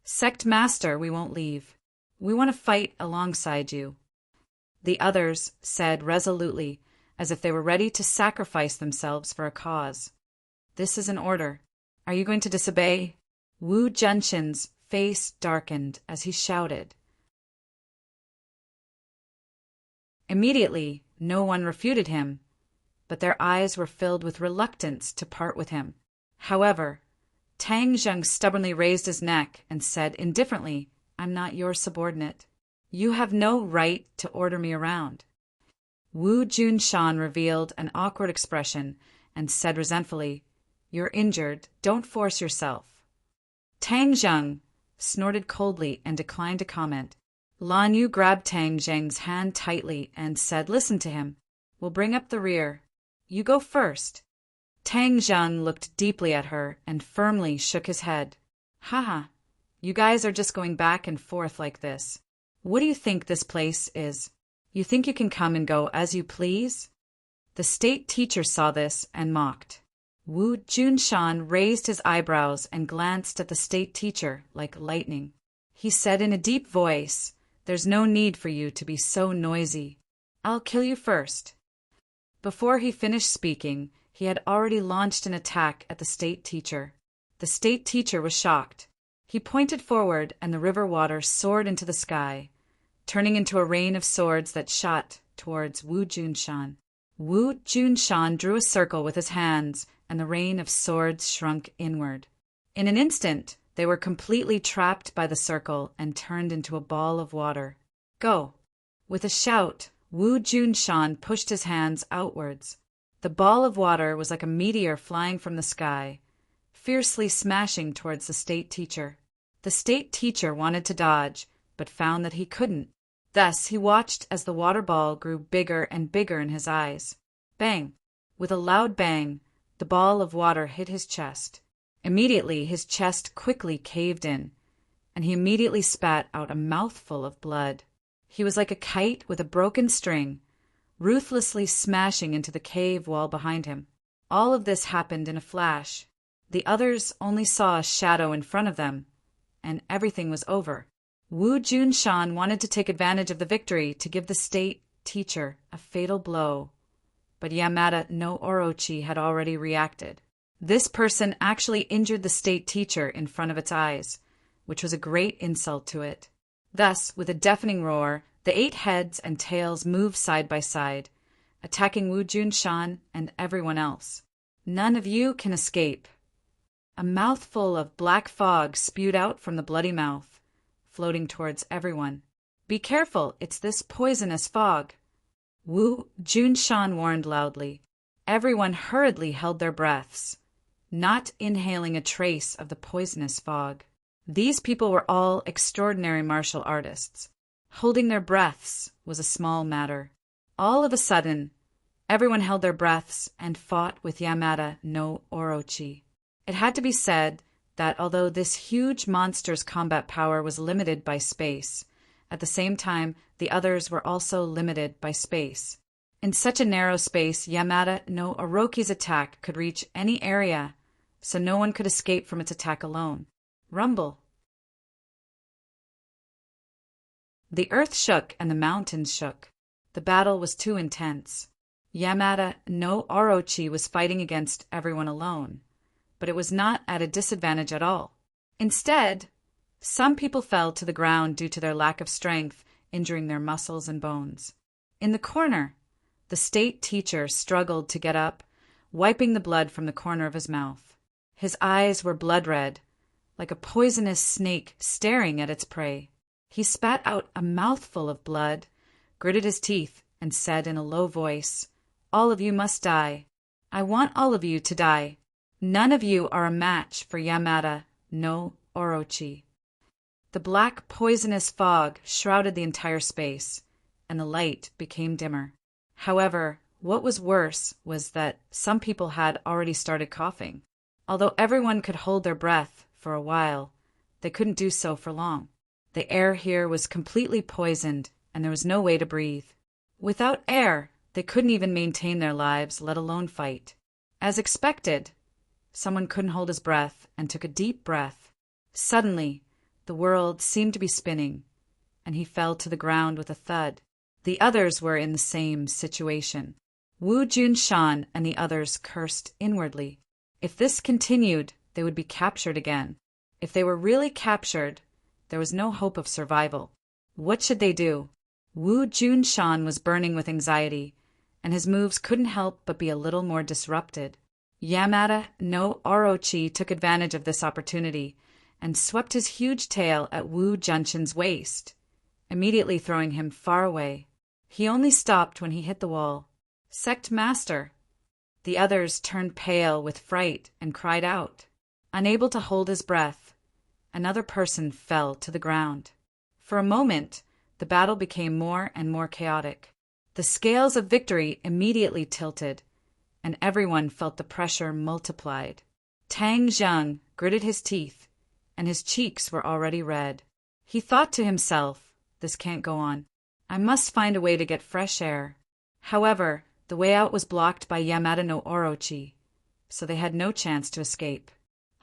Sect Master, we won't leave. We want to fight alongside you." The others said resolutely, as if they were ready to sacrifice themselves for a cause, "This is an order. Are you going to disobey?" Wu Junshan's face darkened as he shouted. Immediately, no one refuted him, but their eyes were filled with reluctance to part with him. However, Tang Zheng stubbornly raised his neck and said indifferently, "I'm not your subordinate. You have no right to order me around." Wu Junshan revealed an awkward expression and said resentfully, "You're injured. Don't force yourself." Tang Zheng snorted coldly and declined to comment. Lan Yu grabbed Tang Zheng's hand tightly and said, "Listen to him. We'll bring up the rear. You go first." Tang Zheng looked deeply at her and firmly shook his head. "Haha, you guys are just going back and forth like this. What do you think this place is? You think you can come and go as you please?" The state teacher saw this and mocked. Wu Junshan raised his eyebrows and glanced at the state teacher like lightning. He said in a deep voice, "There's no need for you to be so noisy. I'll kill you first." Before he finished speaking, he had already launched an attack at the state teacher. The state teacher was shocked. He pointed forward and the river water soared into the sky, turning into a rain of swords that shot towards Wu Junshan. Wu Junshan drew a circle with his hands, and the rain of swords shrunk inward. In an instant, they were completely trapped by the circle and turned into a ball of water. Go! With a shout, Wu Junshan pushed his hands outwards. The ball of water was like a meteor flying from the sky, fiercely smashing towards the state teacher. The state teacher wanted to dodge, but found that he couldn't. Thus he watched as the water ball grew bigger and bigger in his eyes. Bang! With a loud bang, the ball of water hit his chest. Immediately his chest quickly caved in, and he immediately spat out a mouthful of blood. He was like a kite with a broken string, ruthlessly smashing into the cave wall behind him. All of this happened in a flash. The others only saw a shadow in front of them, and everything was over. Wu Junshan wanted to take advantage of the victory to give the state teacher a fatal blow, but Yamada no Orochi had already reacted. This person actually injured the state teacher in front of its eyes, which was a great insult to it. Thus, with a deafening roar, the 8 heads and tails moved side by side, attacking Wu Junshan and everyone else. None of you can escape. A mouthful of black fog spewed out from the bloody mouth, floating towards everyone. Be careful, it's this poisonous fog. Wu Junshan warned loudly. Everyone hurriedly held their breaths, not inhaling a trace of the poisonous fog. These people were all extraordinary martial artists. Holding their breaths was a small matter. All of a sudden, everyone held their breaths and fought with Yamada no Orochi. It had to be said that although this huge monster's combat power was limited by space, at the same time the others were also limited by space. In such a narrow space, Yamada no Orochi's attack could reach any area, so no one could escape from its attack alone. Rumble! The earth shook and the mountains shook. The battle was too intense. Yamada no Orochi was fighting against everyone alone, but it was not at a disadvantage at all. Instead, some people fell to the ground due to their lack of strength, injuring their muscles and bones. In the corner, the state teacher struggled to get up, wiping the blood from the corner of his mouth. His eyes were blood red, like a poisonous snake staring at its prey. He spat out a mouthful of blood, gritted his teeth, and said in a low voice, "All of you must die. I want all of you to die. None of you are a match for Yamada no Orochi." The black poisonous fog shrouded the entire space, and the light became dimmer. However, what was worse was that some people had already started coughing. Although everyone could hold their breath for a while, they couldn't do so for long. The air here was completely poisoned, and there was no way to breathe. Without air, they couldn't even maintain their lives, let alone fight. As expected, someone couldn't hold his breath and took a deep breath. Suddenly, the world seemed to be spinning, and he fell to the ground with a thud. The others were in the same situation. Wu Junshan and the others cursed inwardly. If this continued, they would be captured again. If they were really captured, there was no hope of survival. What should they do? Wu Junshan was burning with anxiety, and his moves couldn't help but be a little more disrupted. Yamada no Orochi took advantage of this opportunity and swept his huge tail at Wu Junshan's waist, immediately throwing him far away. He only stopped when he hit the wall. "Sect Master!" The others turned pale with fright and cried out. Unable to hold his breath, another person fell to the ground. For a moment, the battle became more and more chaotic. The scales of victory immediately tilted, and everyone felt the pressure multiplied. Tang Zheng gritted his teeth, and his cheeks were already red. He thought to himself, "This can't go on. I must find a way to get fresh air." However, the way out was blocked by Yamada no Orochi, so they had no chance to escape.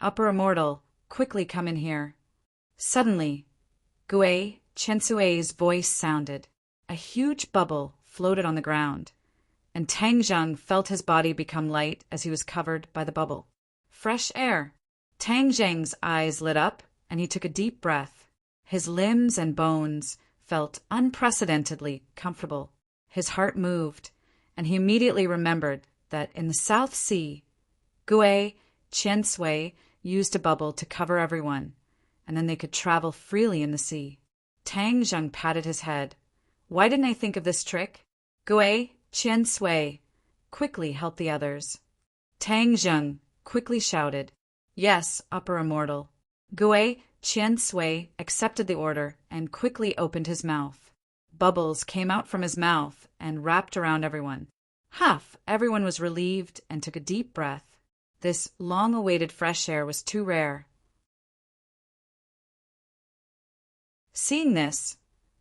"Upper Immortal, quickly come in here." Suddenly, Gue Chensue's voice sounded. A huge bubble floated on the ground, and Tang Zheng felt his body become light as he was covered by the bubble. Fresh air! Tang Zheng's eyes lit up, and he took a deep breath. His limbs and bones felt unprecedentedly comfortable. His heart moved, and he immediately remembered that in the South Sea, Gui Qiansui used a bubble to cover everyone, and then they could travel freely in the sea. Tang Zheng patted his head. Why didn't I think of this trick? Gui Qiansui, quickly help the others. Tang Zheng quickly shouted, Yes, upper immortal. Gui Qiansui accepted the order and quickly opened his mouth. Bubbles came out from his mouth and wrapped around everyone. Everyone was relieved and took a deep breath. This long-awaited fresh air was too rare. Seeing this,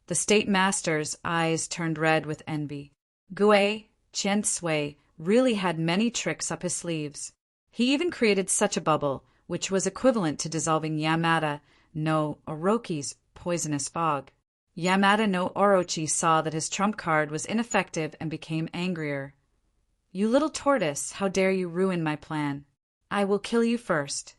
the state master's eyes turned red with envy. Gui Qiansui really had many tricks up his sleeves. He even created such a bubble, which was equivalent to dissolving Yamada no Orochi's poisonous fog. Yamada no Orochi saw that his trump card was ineffective and became angrier. You little tortoise, how dare you ruin my plan? I will kill you first.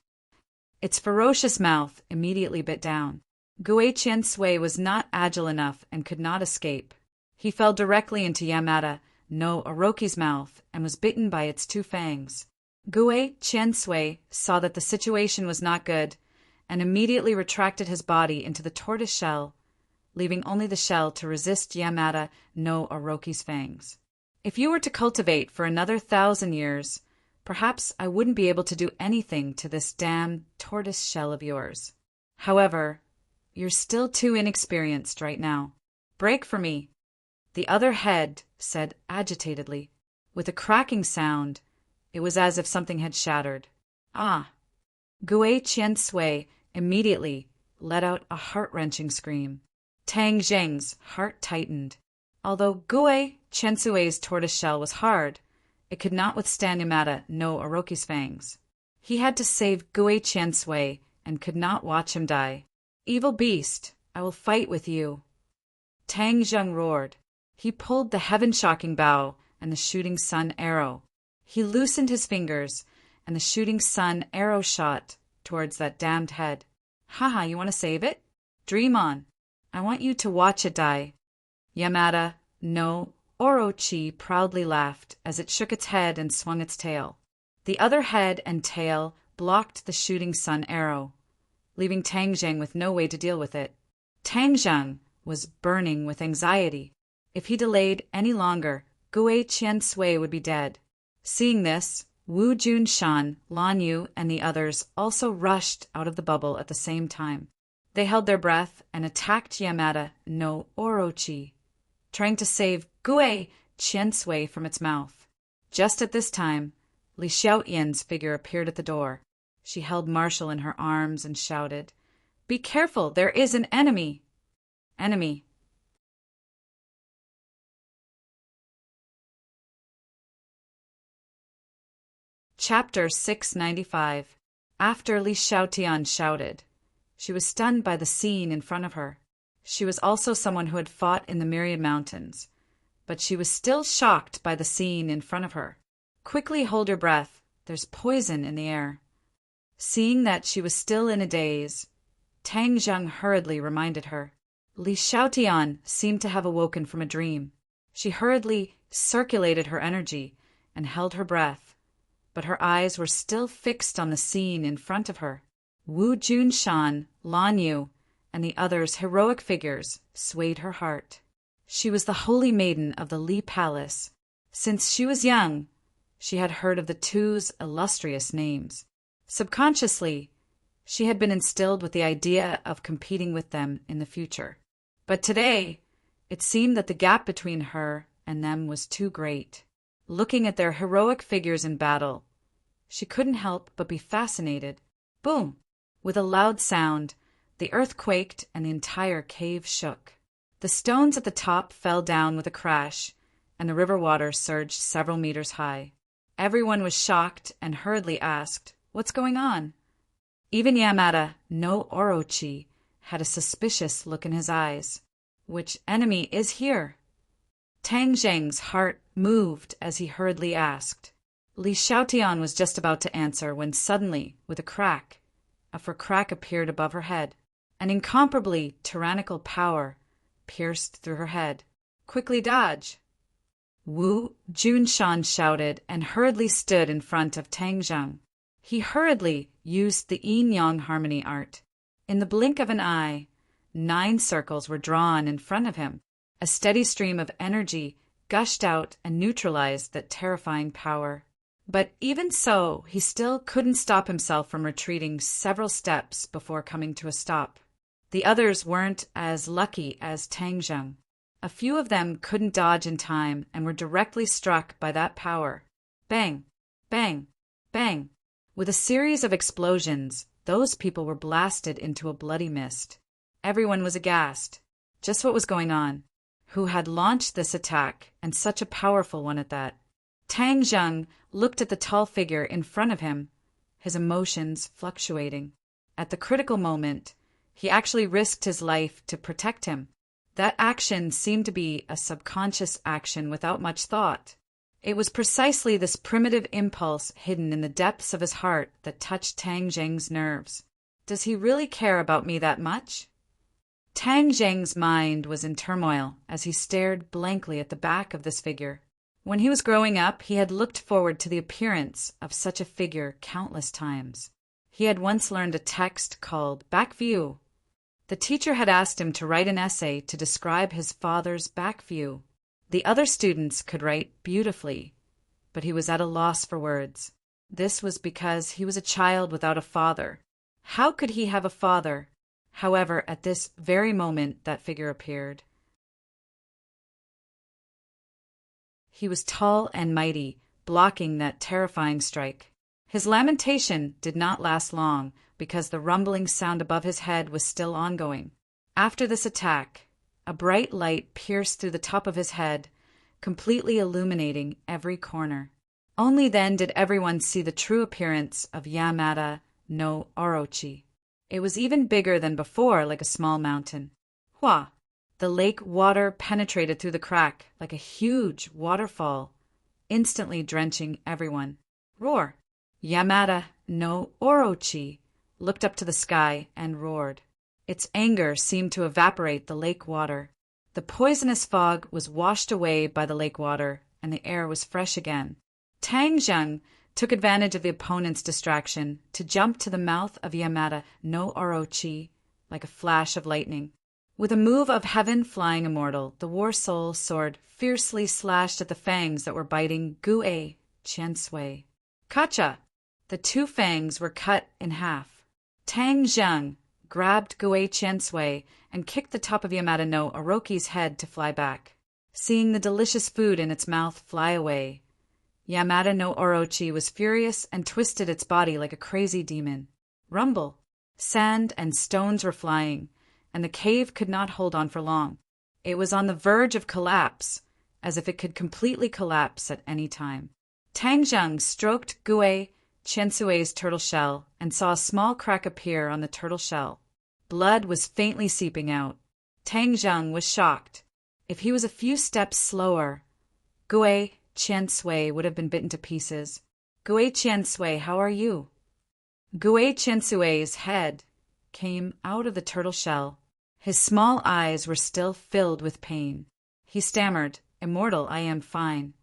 Its ferocious mouth immediately bit down. Gui Qiansui was not agile enough and could not escape. He fell directly into Yamada no Orochi's mouth and was bitten by its two fangs. Gui Qiansui saw that the situation was not good and immediately retracted his body into the tortoise shell, leaving only the shell to resist Yamada no Orochi's fangs. If you were to cultivate for another 1,000 years, perhaps I wouldn't be able to do anything to this damn tortoise shell of yours. However, you're still too inexperienced right now. Break for me. The other head said agitatedly. With a cracking sound, it was as if something had shattered. Gui Qiansui immediately let out a heart-wrenching scream. Tang Zheng's heart tightened. Although Gui Qiansui's tortoise shell was hard, it could not withstand Yamada no Orochi's fangs. He had to save Gui Qiansui and could not watch him die. Evil beast, I will fight with you. Tang Zheng roared. He pulled the heaven-shocking bow and the shooting sun arrow. He loosened his fingers, and the shooting sun arrow shot towards that damned head. You want to save it? Dream on. I want you to watch it die. Yamada no Orochi proudly laughed as it shook its head and swung its tail. The other head and tail blocked the shooting sun arrow, leaving Tang Zheng with no way to deal with it. Tang Zheng was burning with anxiety. If he delayed any longer, Gui Qiansui would be dead. Seeing this, Wu Junshan, Lan Yu, and the others also rushed out of the bubble at the same time. They held their breath and attacked Yamada no Orochi, trying to save Gui Qiansui from its mouth. Just at this time, Li Xiaoyan's figure appeared at the door. She held Marshall in her arms and shouted, Be careful, there is an enemy! Enemy. Chapter 695. After Li Xiaotian shouted, she was stunned by the scene in front of her. She was also someone who had fought in the Myriad Mountains, but she was still shocked by the scene in front of her. Quickly hold your breath, there's poison in the air. Seeing that she was still in a daze, Tang Zheng hurriedly reminded her. Li Xiaotian seemed to have awoken from a dream. She hurriedly circulated her energy and held her breath, but her eyes were still fixed on the scene in front of her. Wu Junshan, Lan Yu, and the others' heroic figures swayed her heart. She was the holy maiden of the Li Palace. Since she was young, she had heard of the two's illustrious names. Subconsciously, she had been instilled with the idea of competing with them in the future. But today, it seemed that the gap between her and them was too great. Looking at their heroic figures in battle, she couldn't help but be fascinated. Boom! With a loud sound, the earth quaked and the entire cave shook. The stones at the top fell down with a crash, and the river water surged several meters high. Everyone was shocked and hurriedly asked, What's going on? Even Yamada no Orochi had a suspicious look in his eyes. Which enemy is here? Tang Zheng's heart moved as he hurriedly asked. Li Xiaotian was just about to answer when suddenly, with a crack appeared above her head. An incomparably tyrannical power pierced through her head. Quickly dodge! Wu Junshan shouted and hurriedly stood in front of Tang Zheng. He hurriedly used the yin-yang harmony art. In the blink of an eye, 9 circles were drawn in front of him. A steady stream of energy gushed out and neutralized that terrifying power. But even so, he still couldn't stop himself from retreating several steps before coming to a stop. The others weren't as lucky as Tang Zheng. A few of them couldn't dodge in time and were directly struck by that power. Bang! Bang! Bang! With a series of explosions, those people were blasted into a bloody mist. Everyone was aghast. Just what was going on? Who had launched this attack, and such a powerful one at that? Tang Zheng looked at the tall figure in front of him, his emotions fluctuating. At the critical moment, he actually risked his life to protect him. That action seemed to be a subconscious action without much thought. It was precisely this primitive impulse hidden in the depths of his heart that touched Tang Zheng's nerves. Does he really care about me that much? Tang Zheng's mind was in turmoil as he stared blankly at the back of this figure. When he was growing up, he had looked forward to the appearance of such a figure countless times. He had once learned a text called Back View. The teacher had asked him to write an essay to describe his father's back view. The other students could write beautifully, but he was at a loss for words. This was because he was a child without a father. How could he have a father? However, at this very moment that figure appeared. He was tall and mighty, blocking that terrifying strike. His lamentation did not last long, because the rumbling sound above his head was still ongoing. After this attack, a bright light pierced through the top of his head, completely illuminating every corner. Only then did everyone see the true appearance of Yamada no Orochi. It was even bigger than before, like a small mountain. Hua! The lake water penetrated through the crack like a huge waterfall, instantly drenching everyone. Roar! Yamada no Orochi looked up to the sky and roared. Its anger seemed to evaporate the lake water. The poisonous fog was washed away by the lake water, and the air was fresh again. Tang Zheng took advantage of the opponent's distraction to jump to the mouth of Yamada no Orochi like a flash of lightning. With a move of heaven-flying immortal, the war soul sword fiercely slashed at the fangs that were biting Gue Qiansui. Kacha! The 2 fangs were cut in half. Tang Zheng grabbed Gue Qiansui and kicked the top of Yamada no Orochi's head to fly back. Seeing the delicious food in its mouth fly away, Yamada no Orochi was furious and twisted its body like a crazy demon. Rumble! Sand and stones were flying, and the cave could not hold on for long. It was on the verge of collapse, as if it could completely collapse at any time. Tang Zheng stroked Gue Qiansui's turtle shell and saw a small crack appear on the turtle shell. Blood was faintly seeping out. Tang Zheng was shocked. If he was a few steps slower, Gue Qiansui would have been bitten to pieces. Gue Qiansui, how are you? Gue Qiansui's head came out of the turtle shell. His small eyes were still filled with pain. He stammered, Immortal, I am fine.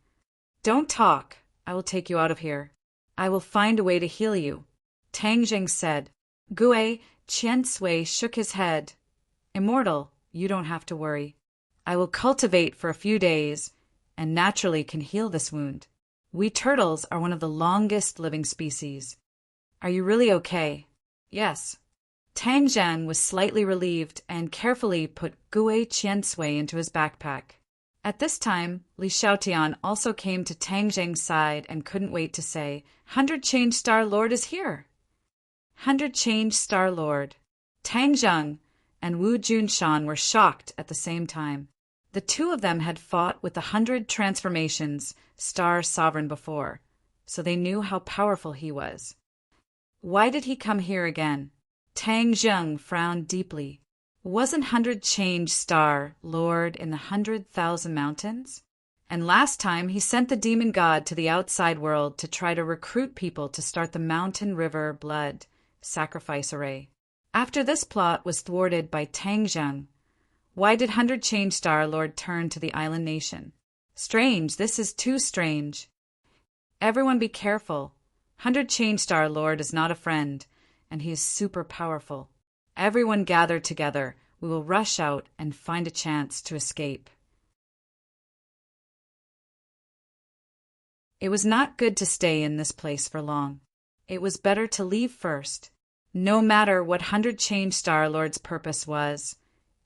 Don't talk. I will take you out of here. I will find a way to heal you. Tang Zheng said. Gue Qiansui shook his head. Immortal, you don't have to worry. I will cultivate for a few days, and naturally can heal this wound. We turtles are one of the longest living species. Are you really okay? Yes. Tang Zheng was slightly relieved and carefully put Gue Qiansui into his backpack. At this time, Li Xiaotian also came to Tang Zheng's side and couldn't wait to say, 100 Change Star Lord is here. 100 Change Star Lord. Tang Zheng and Wu Junshan were shocked at the same time. The 2 of them had fought with the 100 transformations Star Sovereign before, so they knew how powerful he was. Why did he come here again? Tang Zheng frowned deeply. Wasn't 100 Change Star Lord in the 100,000 mountains? And last time he sent the demon god to the outside world to try to recruit people to start the Mountain River Blood sacrifice array. After this plot was thwarted by Tang Zheng, why did 100 Change Star Lord turn to the island nation? Strange, this is too strange. Everyone be careful. 100 Change Star Lord is not a friend, and he is super powerful. Everyone gather together. We will rush out and find a chance to escape. It was not good to stay in this place for long. It was better to leave first. No matter what 100 Change Star Lord's purpose was,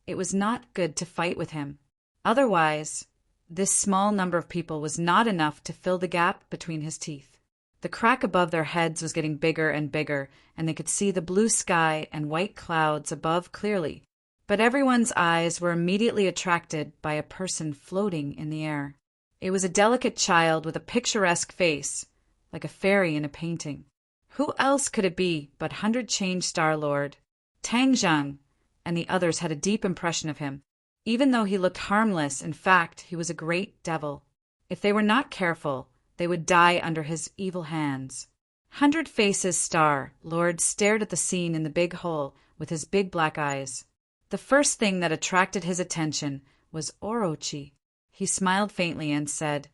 it was not good to fight with him. Otherwise, this small number of people was not enough to fill the gap between his teeth. The crack above their heads was getting bigger and bigger, and they could see the blue sky and white clouds above clearly. But everyone's eyes were immediately attracted by a person floating in the air. It was a delicate child with a picturesque face, like a fairy in a painting. Who else could it be but 100 Change Star Lord? Tang Zhang and the others had a deep impression of him. Even though he looked harmless, in fact, he was a great devil. If they were not careful, they would die under his evil hands. 100 Faces Star Lord stared at the scene in the big hole with his big black eyes. The first thing that attracted his attention was Orochi. He smiled faintly and said,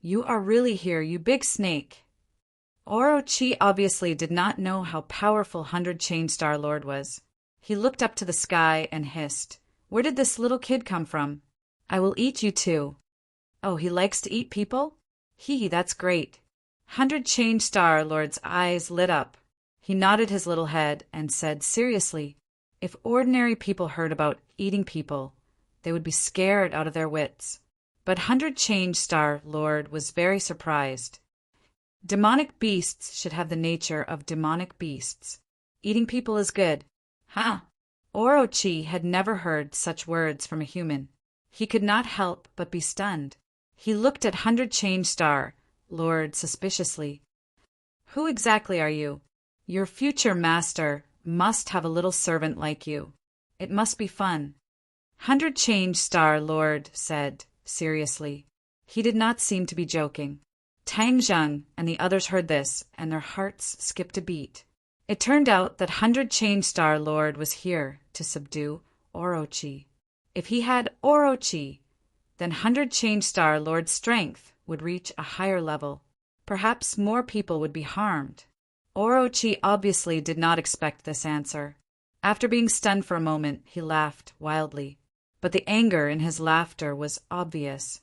"You are really here, you big snake." Orochi obviously did not know how powerful 100 Change Star Lord was. He looked up to the sky and hissed, "Where did this little kid come from? I will eat you too." "Oh, he likes to eat people? That's great." 100 Change Star Lord's eyes lit up. He nodded his little head and said seriously, "If ordinary people heard about eating people, they would be scared out of their wits." But 100 Change Star Lord was very surprised. Demonic beasts should have the nature of demonic beasts. Eating people is good. Huh? Orochi had never heard such words from a human. He could not help but be stunned. He looked at 100 Change Star Lord suspiciously. "Who exactly are you? Your future master must have a little servant like you. It must be fun." 100 Change Star Lord said seriously. He did not seem to be joking. Tang Zhang and the others heard this, and their hearts skipped a beat. It turned out that 100 Change Star Lord was here to subdue Orochi. If he had Orochi, then 100 Change Star Lord's strength would reach a higher level. Perhaps more people would be harmed. Orochi obviously did not expect this answer. After being stunned for a moment, he laughed wildly. But the anger in his laughter was obvious.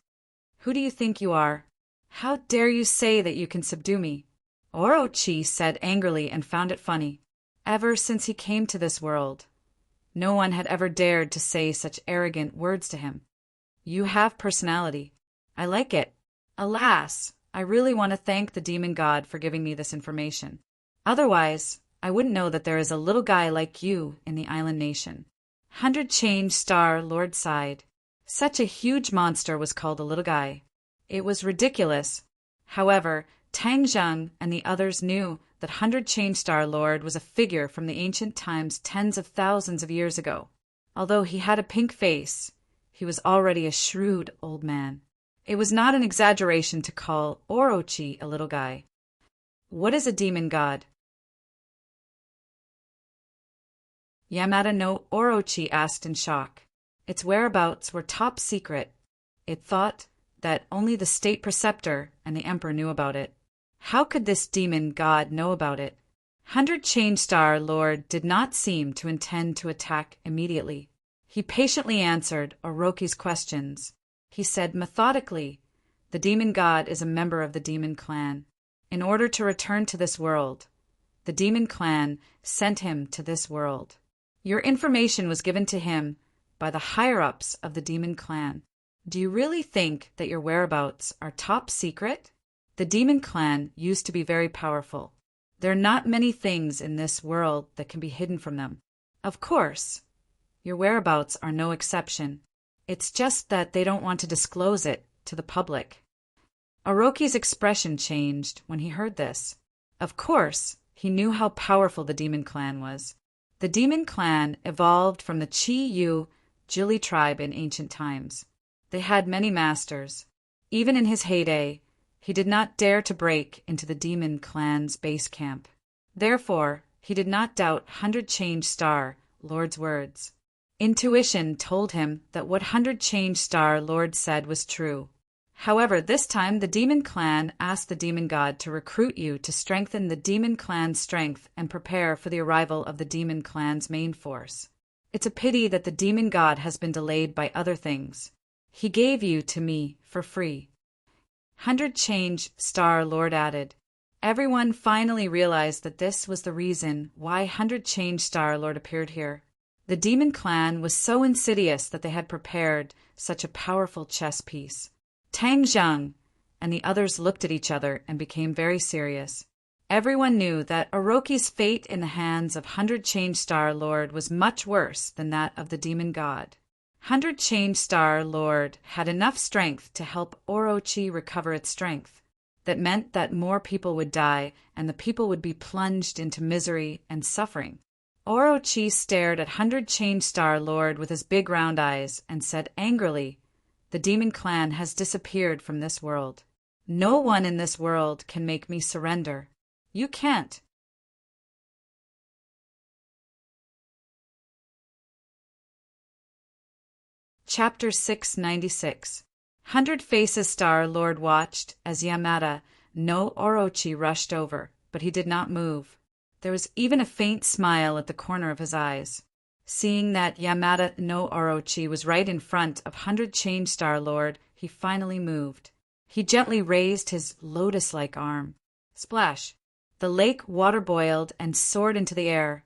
"Who do you think you are? How dare you say that you can subdue me?" Orochi said angrily and found it funny. Ever since he came to this world, no one had ever dared to say such arrogant words to him. "You have personality. I like it. Alas, I really want to thank the demon god for giving me this information. Otherwise, I wouldn't know that there is a little guy like you in the island nation." 100 Change Star Lord sighed. Such a huge monster was called a little guy. It was ridiculous. However, Tang Zhang and the others knew that 100 Change Star Lord was a figure from the ancient times tens of thousands of years ago. Although he had a pink face, he was already a shrewd old man. It was not an exaggeration to call Orochi a little guy. "What is a demon god?" Yamada no Orochi asked in shock. Its whereabouts were top secret. It thought that only the state preceptor and the emperor knew about it. How could this demon god know about it? 100 Change Star Lord did not seem to intend to attack immediately. He patiently answered Orochi's questions. He said methodically, "The demon god is a member of the demon clan. In order to return to this world, the demon clan sent him to this world. Your information was given to him by the higher-ups of the demon clan. Do you really think that your whereabouts are top secret? The demon clan used to be very powerful. There are not many things in this world that can be hidden from them. Of course, your whereabouts are no exception. It's just that they don't want to disclose it to the public." Orochi's expression changed when he heard this. Of course, he knew how powerful the demon clan was. The demon clan evolved from the Chi-Yu Jili tribe in ancient times. They had many masters. Even in his heyday, he did not dare to break into the demon clan's base camp. Therefore, he did not doubt 100 Change Star Lord's words. Intuition told him that what 100 Change Star Lord said was true. However, this time the demon clan asked the demon god to recruit you to strengthen the demon clan's strength and prepare for the arrival of the demon clan's main force. It's a pity that the demon god has been delayed by other things. He gave you to me for free. 100 change, Star Lord added. Everyone finally realized that this was the reason why 100 change Star Lord appeared here. The demon clan was so insidious that they had prepared such a powerful chess piece. Tang Zheng and the others looked at each other and became very serious. Everyone knew that Orochi's fate in the hands of 100 change Star Lord was much worse than that of the demon god. 100 change Star Lord had enough strength to help Orochi recover its strength. That meant that more people would die and the people would be plunged into misery and suffering. Orochi stared at 100 change Star Lord with his big round eyes and said angrily, "The demon clan has disappeared from this world. No one in this world can make me surrender. You can't." Chapter 696. 100 Faces Star Lord watched as Yamada no Orochi rushed over, but he did not move. There was even a faint smile at the corner of his eyes. Seeing that Yamada no Orochi was right in front of 100 change Star Lord, he finally moved. He gently raised his lotus-like arm. Splash! The lake water boiled and soared into the air,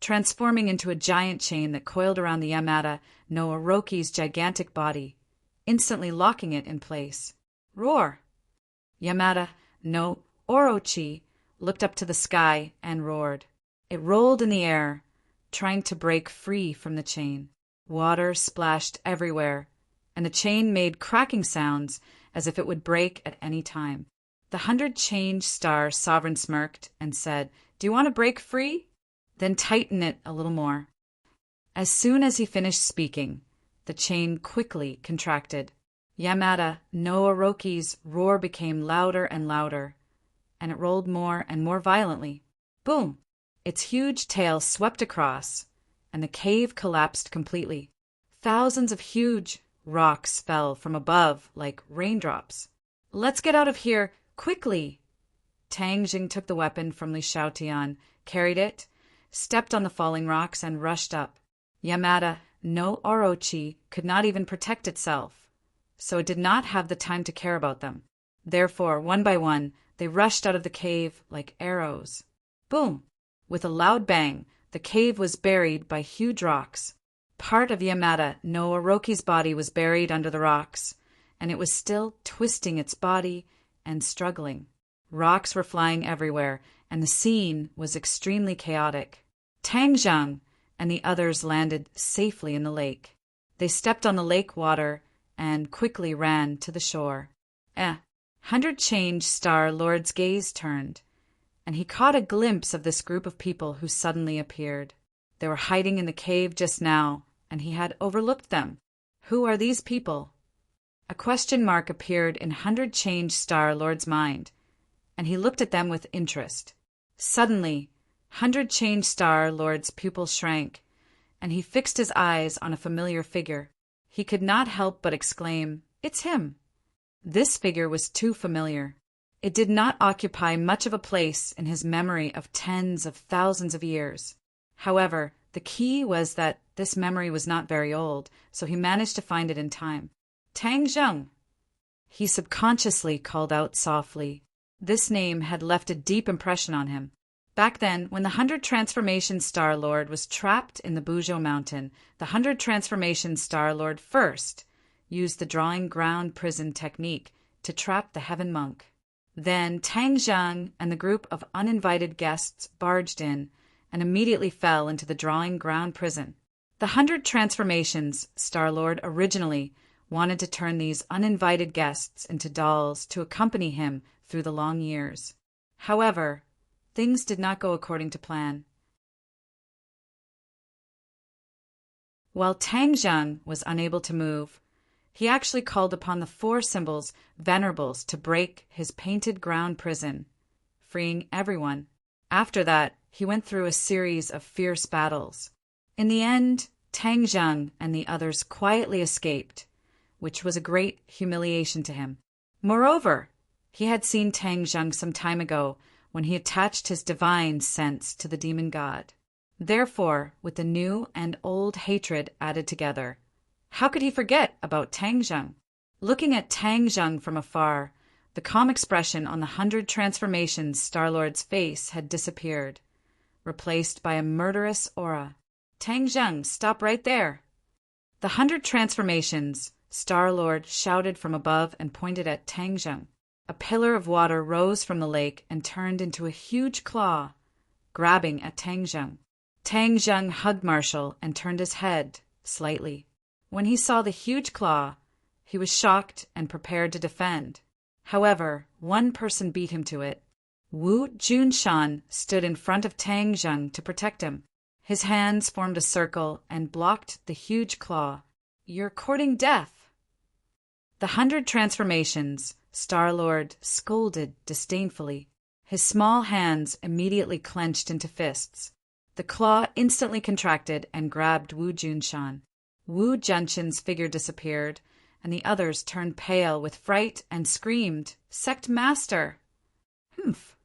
transforming into a giant chain that coiled around the Yamada no Orochi's gigantic body, instantly locking it in place. Roar! Yamada no Orochi looked up to the sky and roared. It rolled in the air, trying to break free from the chain. Water splashed everywhere, and the chain made cracking sounds as if it would break at any time. The 100 change Star Sovereign smirked and said, "Do you want to break free? Then tighten it a little more." As soon as he finished speaking, the chain quickly contracted. Yamada no Orochi's roar became louder and louder, and it rolled more and more violently. Boom! Its huge tail swept across, and the cave collapsed completely. Thousands of huge rocks fell from above like raindrops. "Let's get out of here, quickly!" Tang Jing took the weapon from Li Shaotian, carried it, stepped on the falling rocks, and rushed up. Yamada no Orochi could not even protect itself, so it did not have the time to care about them. Therefore, one by one, they rushed out of the cave like arrows. Boom! With a loud bang, the cave was buried by huge rocks. Part of Yamada no Orochi's body was buried under the rocks, and it was still twisting its body and struggling. Rocks were flying everywhere, and the scene was extremely chaotic. Tang Zheng and the others landed safely in the lake. They stepped on the lake water and quickly ran to the shore. 100 change Star Lord's gaze turned, and he caught a glimpse of this group of people who suddenly appeared. They were hiding in the cave just now, and he had overlooked them. Who are these people? A question mark appeared in 100 change Star Lord's mind, and he looked at them with interest. Suddenly, 100 change Star Lord's pupils shrank, and he fixed his eyes on a familiar figure. He could not help but exclaim, "It's him!" This figure was too familiar. It did not occupy much of a place in his memory of tens of thousands of years. However, the key was that this memory was not very old, so he managed to find it in time. "Tang Zheng!" He subconsciously called out softly. This name had left a deep impression on him. Back then, when the 100 Transformation Star Lord was trapped in the Buzhou Mountain, the 100 Transformation Star Lord first used the drawing ground prison technique to trap the Heaven Monk. Then Tang Zheng and the group of uninvited guests barged in and immediately fell into the drawing ground prison. The 100 Transformations Star Lord originally wanted to turn these uninvited guests into dolls to accompany him through the long years. However, things did not go according to plan. While Tang Zheng was unable to move, he actually called upon the 4 symbols venerables to break his painted ground prison, freeing everyone. After that, he went through a series of fierce battles. In the end, Tang Zheng and the others quietly escaped, which was a great humiliation to him. Moreover, he had seen Tang Zheng some time ago when he attached his divine sense to the demon god. Therefore, with the new and old hatred added together, how could he forget about Tang Zheng? Looking at Tang Zheng from afar, the calm expression on the 100 transformations Star-Lord's face had disappeared, replaced by a murderous aura. Tang Zheng, stop right there! The 100 transformations, Star-Lord shouted from above and pointed at Tang Zheng. A pillar of water rose from the lake and turned into a huge claw, grabbing at Tang Zheng. Tang Zheng hugged Marshall and turned his head slightly. When he saw the huge claw, he was shocked and prepared to defend. However, one person beat him to it. Wu Junshan stood in front of Tang Zheng to protect him. His hands formed a circle and blocked the huge claw. "You're courting death." The 100 transformations, Star-Lord scolded disdainfully. His small hands immediately clenched into fists. The claw instantly contracted and grabbed Wu Junshan. Wu Junshan's figure disappeared, and the others turned pale with fright and screamed, "Sect Master!" "Humph!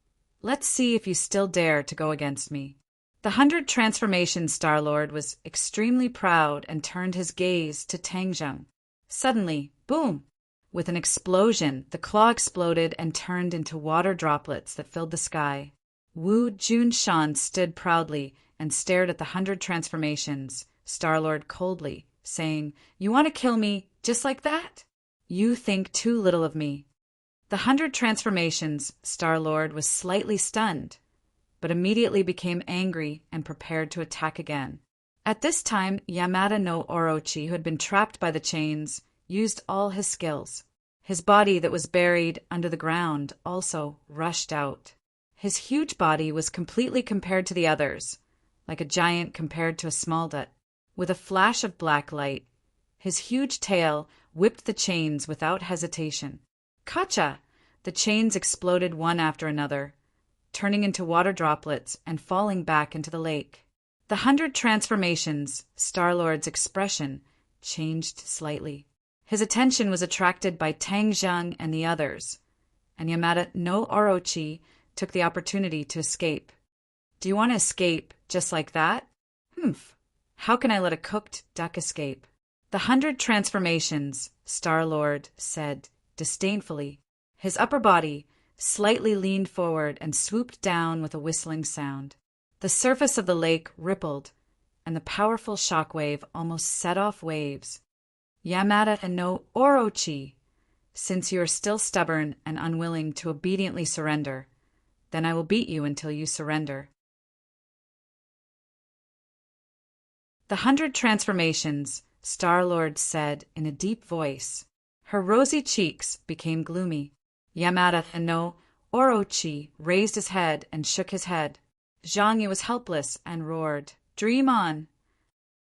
Let's see if you still dare to go against me." The 100 transformation Star-Lord was extremely proud and turned his gaze to Tang Zheng. Suddenly, boom! With an explosion, the claw exploded and turned into water droplets that filled the sky. Wu Junshan stood proudly and stared at the 100 transformations, Star-Lord coldly, saying, "You want to kill me just like that? You think too little of me." The 100 transformations, Star-Lord was slightly stunned, but immediately became angry and prepared to attack again. At this time, Yamada no Orochi, who had been trapped by the chains, used all his skills. His body that was buried under the ground also rushed out. His huge body was completely compared to the others, like a giant compared to a small dot. With a flash of black light, his huge tail whipped the chains without hesitation. Kacha! The chains exploded one after another, turning into water droplets and falling back into the lake. The 100 transformations, Star-Lord's expression changed slightly. His attention was attracted by Tang Zheng and the others, and Yamada no Orochi took the opportunity to escape. "Do you want to escape just like that? Humph! How can I let a cooked duck escape?" The 100 transformations, Star-Lord said disdainfully. His upper body slightly leaned forward and swooped down with a whistling sound. The surface of the lake rippled, and the powerful shockwave almost set off waves. "Yamada no Orochi, since you are still stubborn and unwilling to obediently surrender, then I will beat you until you surrender." The 100 transformations, Star-Lord said in a deep voice. Her rosy cheeks became gloomy. Yamada no Orochi raised his head and shook his head. Zhang was helpless and roared, "Dream on!"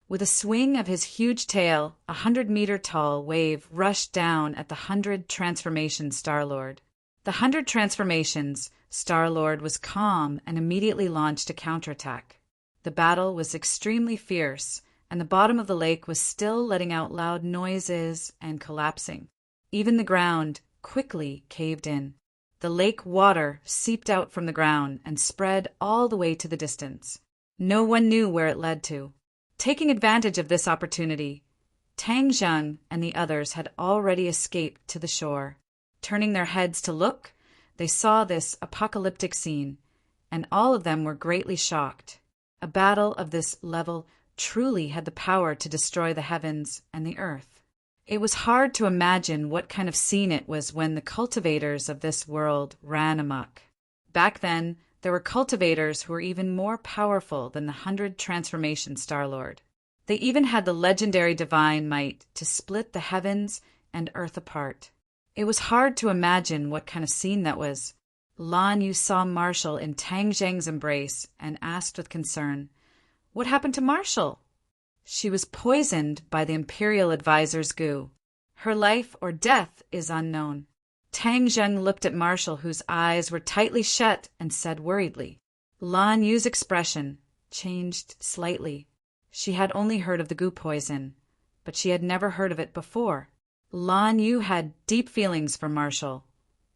With a swing of his huge tail, a 100-meter-tall wave rushed down at the 100 transformations Star-Lord. The 100 transformations, Star-Lord was calm and immediately launched a counterattack. The battle was extremely fierce, and the bottom of the lake was still letting out loud noises and collapsing. Even the ground quickly caved in. The lake water seeped out from the ground and spread all the way to the distance. No one knew where it led to. Taking advantage of this opportunity, Tang Zheng and the others had already escaped to the shore. Turning their heads to look, they saw this apocalyptic scene, and all of them were greatly shocked. A battle of this level truly had the power to destroy the heavens and the earth. It was hard to imagine what kind of scene it was when the cultivators of this world ran amok. Back then, there were cultivators who were even more powerful than the 100 transformation Star-Lord. They even had the legendary divine might to split the heavens and earth apart. It was hard to imagine what kind of scene that was. Lan Yu saw Marshall in Tang Zheng's embrace and asked with concern, "What happened to Marshall?" "She was poisoned by the Imperial advisor's goo. Her life or death is unknown." Tang Zheng looked at Marshall, whose eyes were tightly shut, and said worriedly. Lan Yu's expression changed slightly. She had only heard of the goo poison, but she had never heard of it before. Lan Yu had deep feelings for Marshall,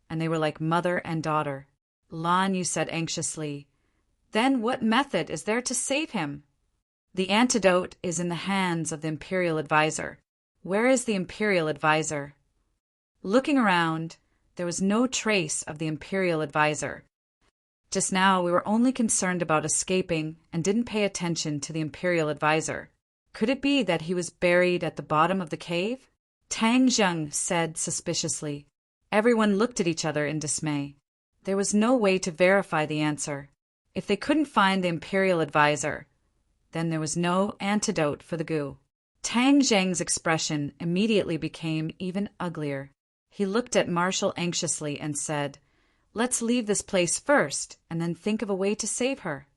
and they were like mother and daughter. Lan Yu said anxiously, "Then what method is there to save him?" "The antidote is in the hands of the Imperial Advisor." "Where is the Imperial Advisor?" Looking around, there was no trace of the Imperial Advisor. Just now we were only concerned about escaping and didn't pay attention to the Imperial Advisor. Could it be that he was buried at the bottom of the cave? Tang Zheng said suspiciously. Everyone looked at each other in dismay. There was no way to verify the answer. If they couldn't find the Imperial Advisor, then there was no antidote for the goo. Tang Zheng's expression immediately became even uglier. He looked at Marshall anxiously and said, "Let's leave this place first and then think of a way to save her."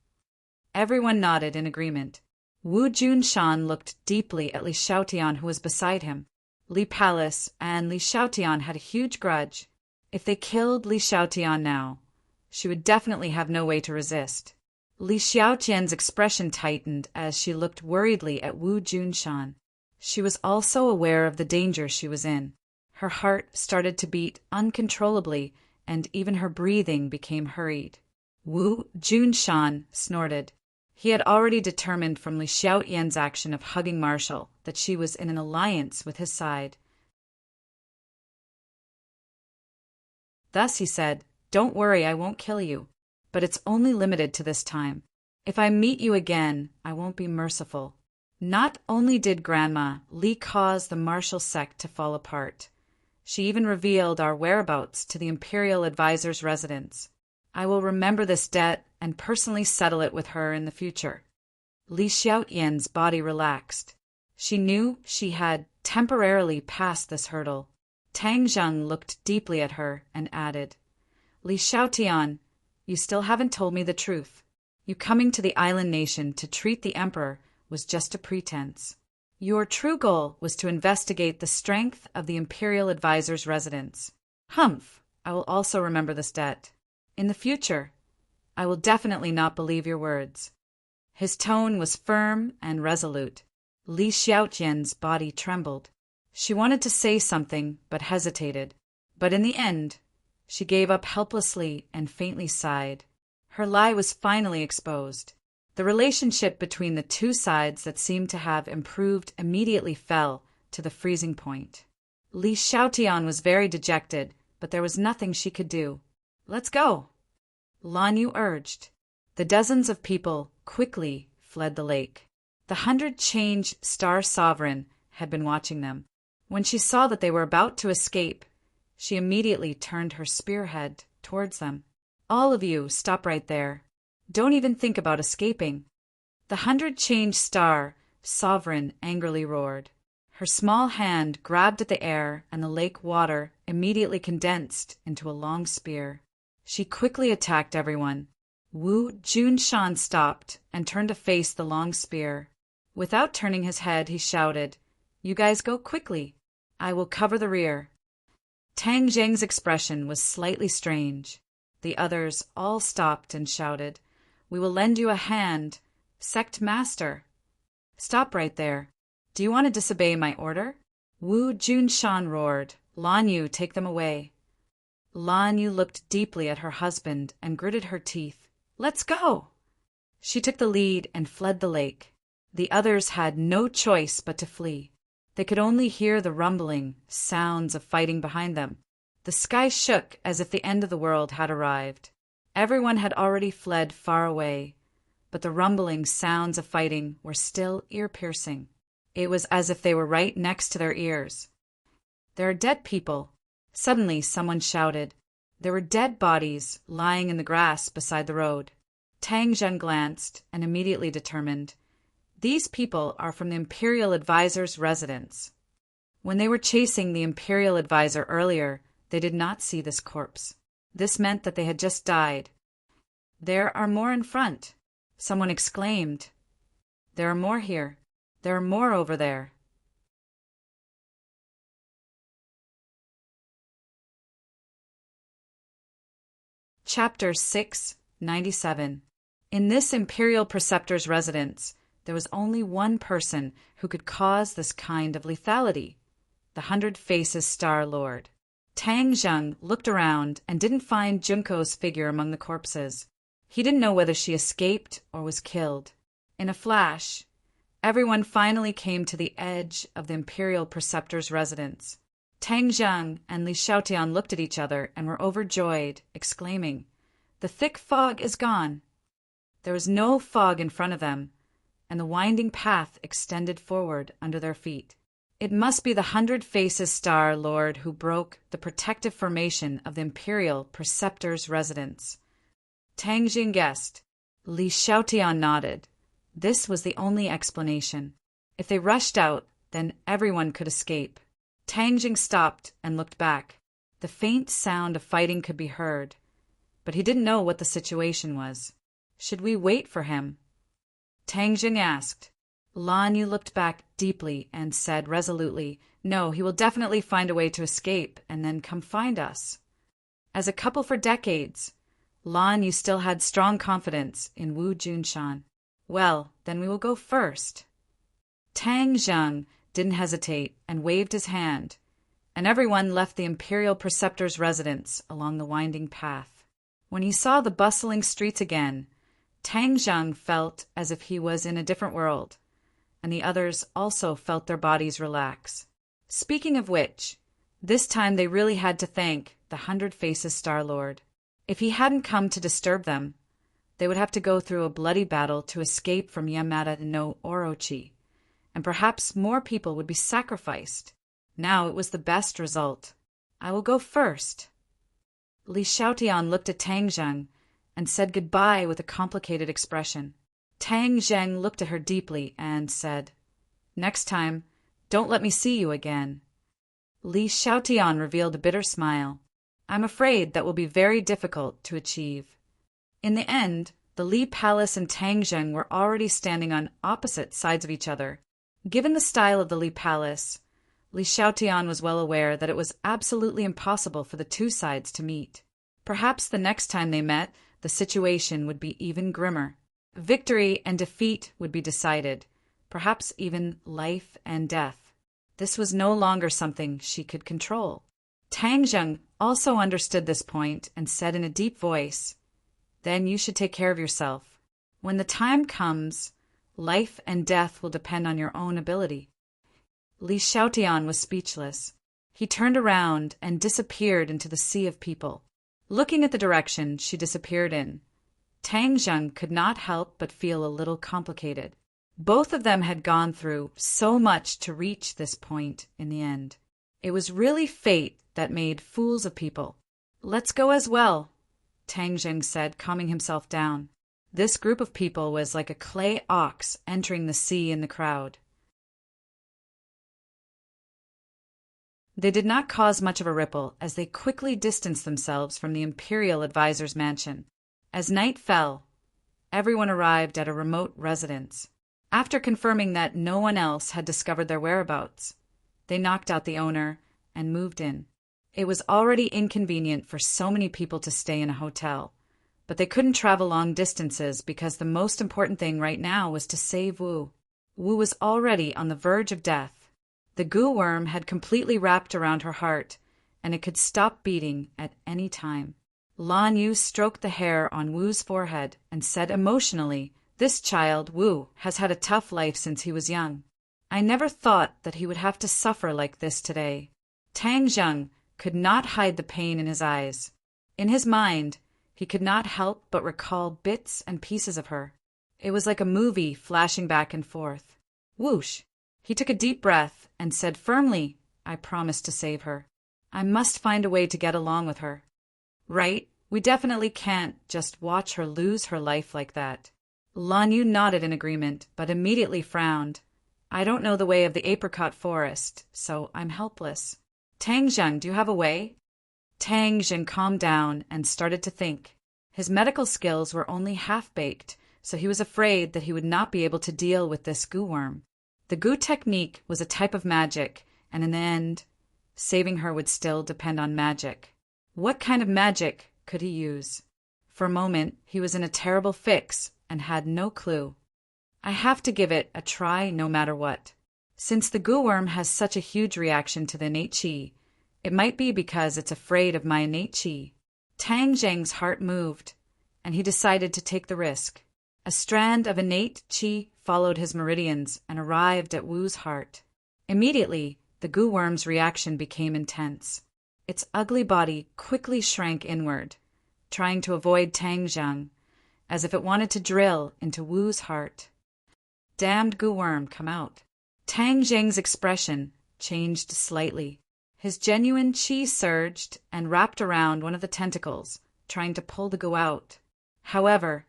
Everyone nodded in agreement. Wu Junshan looked deeply at Li Xiaotian, who was beside him. Li Palace and Li Xiaotian had a huge grudge. If they killed Li Xiaotian now, she would definitely have no way to resist. Li Xiaotian's expression tightened as she looked worriedly at Wu Junshan. She was also aware of the danger she was in. Her heart started to beat uncontrollably, and even her breathing became hurried. Wu Junshan snorted. He had already determined from Li Xiaotian's action of hugging Marshall that she was in an alliance with his side. Thus he said, "Don't worry, I won't kill you. But it's only limited to this time. If I meet you again, I won't be merciful." Not only did Grandma Li cause the Marshall sect to fall apart, she even revealed our whereabouts to the Imperial Advisor's residence. I will remember this debt and personally settle it with her in the future. Li Xiaotian's body relaxed. She knew she had temporarily passed this hurdle. Tang Zheng looked deeply at her and added, "Li Xiaotian, you still haven't told me the truth. You coming to the island nation to treat the emperor was just a pretense. Your true goal was to investigate the strength of the Imperial Advisor's residence." "Humph, I will also remember this debt. In the future, I will definitely not believe your words." His tone was firm and resolute. Li Xiaotian's body trembled. She wanted to say something, but hesitated. But in the end, she gave up helplessly and faintly sighed. Her lie was finally exposed. The relationship between the two sides that seemed to have improved immediately fell to the freezing point. Li Xiaotian was very dejected, but there was nothing she could do. "Let's go," Lan Yu urged. The dozens of people quickly fled the lake. The 100-change Star Sovereign had been watching them. When she saw that they were about to escape, she immediately turned her spearhead towards them. "All of you, stop right there. Don't even think about escaping." The 100-change Star Sovereign angrily roared. Her small hand grabbed at the air, and the lake water immediately condensed into a long spear. She quickly attacked everyone. Wu Junshan stopped and turned to face the long spear. Without turning his head, he shouted, "You guys go quickly. I will cover the rear." Tang Zheng's expression was slightly strange. The others all stopped and shouted, "We will lend you a hand, Sect Master." "Stop right there. Do you want to disobey my order?" Wu Junshan roared, "Lan Yu, take them away." Lan Yu looked deeply at her husband and gritted her teeth. "Let's go!" She took the lead and fled the lake. The others had no choice but to flee. They could only hear the rumbling sounds of fighting behind them. The sky shook as if the end of the world had arrived. Everyone had already fled far away, but the rumbling sounds of fighting were still ear-piercing. It was as if they were right next to their ears. "There are dead people." Suddenly someone shouted. There were dead bodies lying in the grass beside the road. Tang Zhen glanced and immediately determined, "These people are from the Imperial Advisor's residence." When they were chasing the Imperial Advisor earlier, they did not see this corpse. This meant that they had just died. "There are more in front," someone exclaimed. "There are more here. There are more over there." Chapter 697. In this Imperial Preceptor's residence, there was only one person who could cause this kind of lethality, the the 100 Faces Star Lord. Tang Zheng looked around and didn't find Junko's figure among the corpses. He didn't know whether she escaped or was killed. In a flash, everyone finally came to the edge of the Imperial Preceptor's residence. Tang Zheng and Li Xiaotian looked at each other and were overjoyed, exclaiming, "The thick fog is gone." There was no fog in front of them, and the winding path extended forward under their feet. It must be the 100 Faces Star Lord who broke the protective formation of the Imperial Preceptor's residence. Tang Jing guessed. Li Xiaotian nodded. This was the only explanation. If they rushed out, then everyone could escape. Tang Jing stopped and looked back. The faint sound of fighting could be heard, but he didn't know what the situation was. Should we wait for him? Tang Jing asked. Lan Yu looked back deeply and said resolutely, "No, he will definitely find a way to escape and then come find us." As a couple for decades, Lan Yu still had strong confidence in Wu Junshan. "Well, then we will go first." Tang Zheng didn't hesitate and waved his hand, and everyone left the Imperial Preceptor's residence along the winding path. When he saw the bustling streets again, Tang Zheng felt as if he was in a different world, and the others also felt their bodies relax. Speaking of which, this time they really had to thank the 100 Faces Star Lord. If he hadn't come to disturb them, they would have to go through a bloody battle to escape from Yamada no Orochi, and perhaps more people would be sacrificed. Now it was the best result. "I will go first." Li Xiaotian looked at Tang Zheng and said goodbye with a complicated expression. Tang Zheng looked at her deeply and said, "Next time, don't let me see you again." Li Xiaotian revealed a bitter smile. "I'm afraid that will be very difficult to achieve." In the end, the Li Palace and Tang Zheng were already standing on opposite sides of each other. Given the style of the Li Palace, Li Xiaotian was well aware that it was absolutely impossible for the two sides to meet. Perhaps the next time they met, the situation would be even grimmer. Victory and defeat would be decided, perhaps even life and death. This was no longer something she could control. Tang Zheng also understood this point and said in a deep voice, "Then you should take care of yourself. When the time comes, life and death will depend on your own ability." Li Xiaotian was speechless. He turned around and disappeared into the sea of people. Looking at the direction she disappeared in, Tang Zheng could not help but feel a little complicated. Both of them had gone through so much to reach this point in the end. It was really fate that made fools of people. "Let's go as well," Tang Zheng said, calming himself down. This group of people was like a clay ox entering the sea in the crowd. They did not cause much of a ripple as they quickly distanced themselves from the Imperial Advisor's mansion. As night fell, everyone arrived at a remote residence. After confirming that no one else had discovered their whereabouts, they knocked out the owner and moved in. It was already inconvenient for so many people to stay in a hotel, but they couldn't travel long distances because the most important thing right now was to save Wu. Wu was already on the verge of death. The goo worm had completely wrapped around her heart, and it could stop beating at any time. Lan Yu stroked the hair on Wu's forehead and said emotionally, "This child, Wu, has had a tough life since he was young. I never thought that he would have to suffer like this today." Tang Zheng could not hide the pain in his eyes. In his mind, he could not help but recall bits and pieces of her. It was like a movie flashing back and forth. Whoosh! He took a deep breath and said firmly, "I promise to save her. I must find a way to get along with her. Right? We definitely can't just watch her lose her life like that." Lan Yu nodded in agreement, but immediately frowned. "I don't know the way of the apricot forest, so I'm helpless." "Tang Zheng, do you have a way?" Tang Zheng calmed down and started to think. His medical skills were only half-baked, so he was afraid that he would not be able to deal with this goo worm. The goo technique was a type of magic, and in the end, saving her would still depend on magic. What kind of magic could he use? For a moment, he was in a terrible fix and had no clue. "I have to give it a try no matter what." Since the goo worm has such a huge reaction to the innate qi, it might be because it's afraid of my innate qi. Tang Zheng's heart moved, and he decided to take the risk. A strand of innate qi followed his meridians and arrived at Wu's heart. Immediately, the goo worm's reaction became intense. Its ugly body quickly shrank inward, trying to avoid Tang Zheng, as if it wanted to drill into Wu's heart. Damned goo worm, come out. Tang Zheng's expression changed slightly. His genuine qi surged and wrapped around one of the tentacles, trying to pull the goo out. However,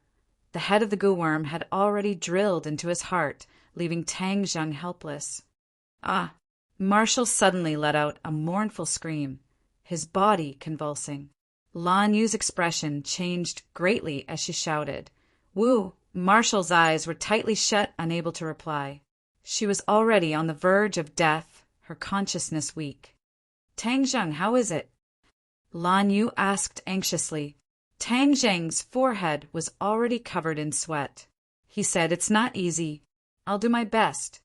the head of the goo worm had already drilled into his heart, leaving Tang Zheng helpless. Ah! Marshall suddenly let out a mournful scream, his body convulsing. Lan Yu's expression changed greatly as she shouted, "Wu!" Marshall's eyes were tightly shut, unable to reply. She was already on the verge of death, her consciousness weak. "Tang Zheng, how is it?" Lan Yu asked anxiously. Tang Zheng's forehead was already covered in sweat. He said, "It's not easy. I'll do my best.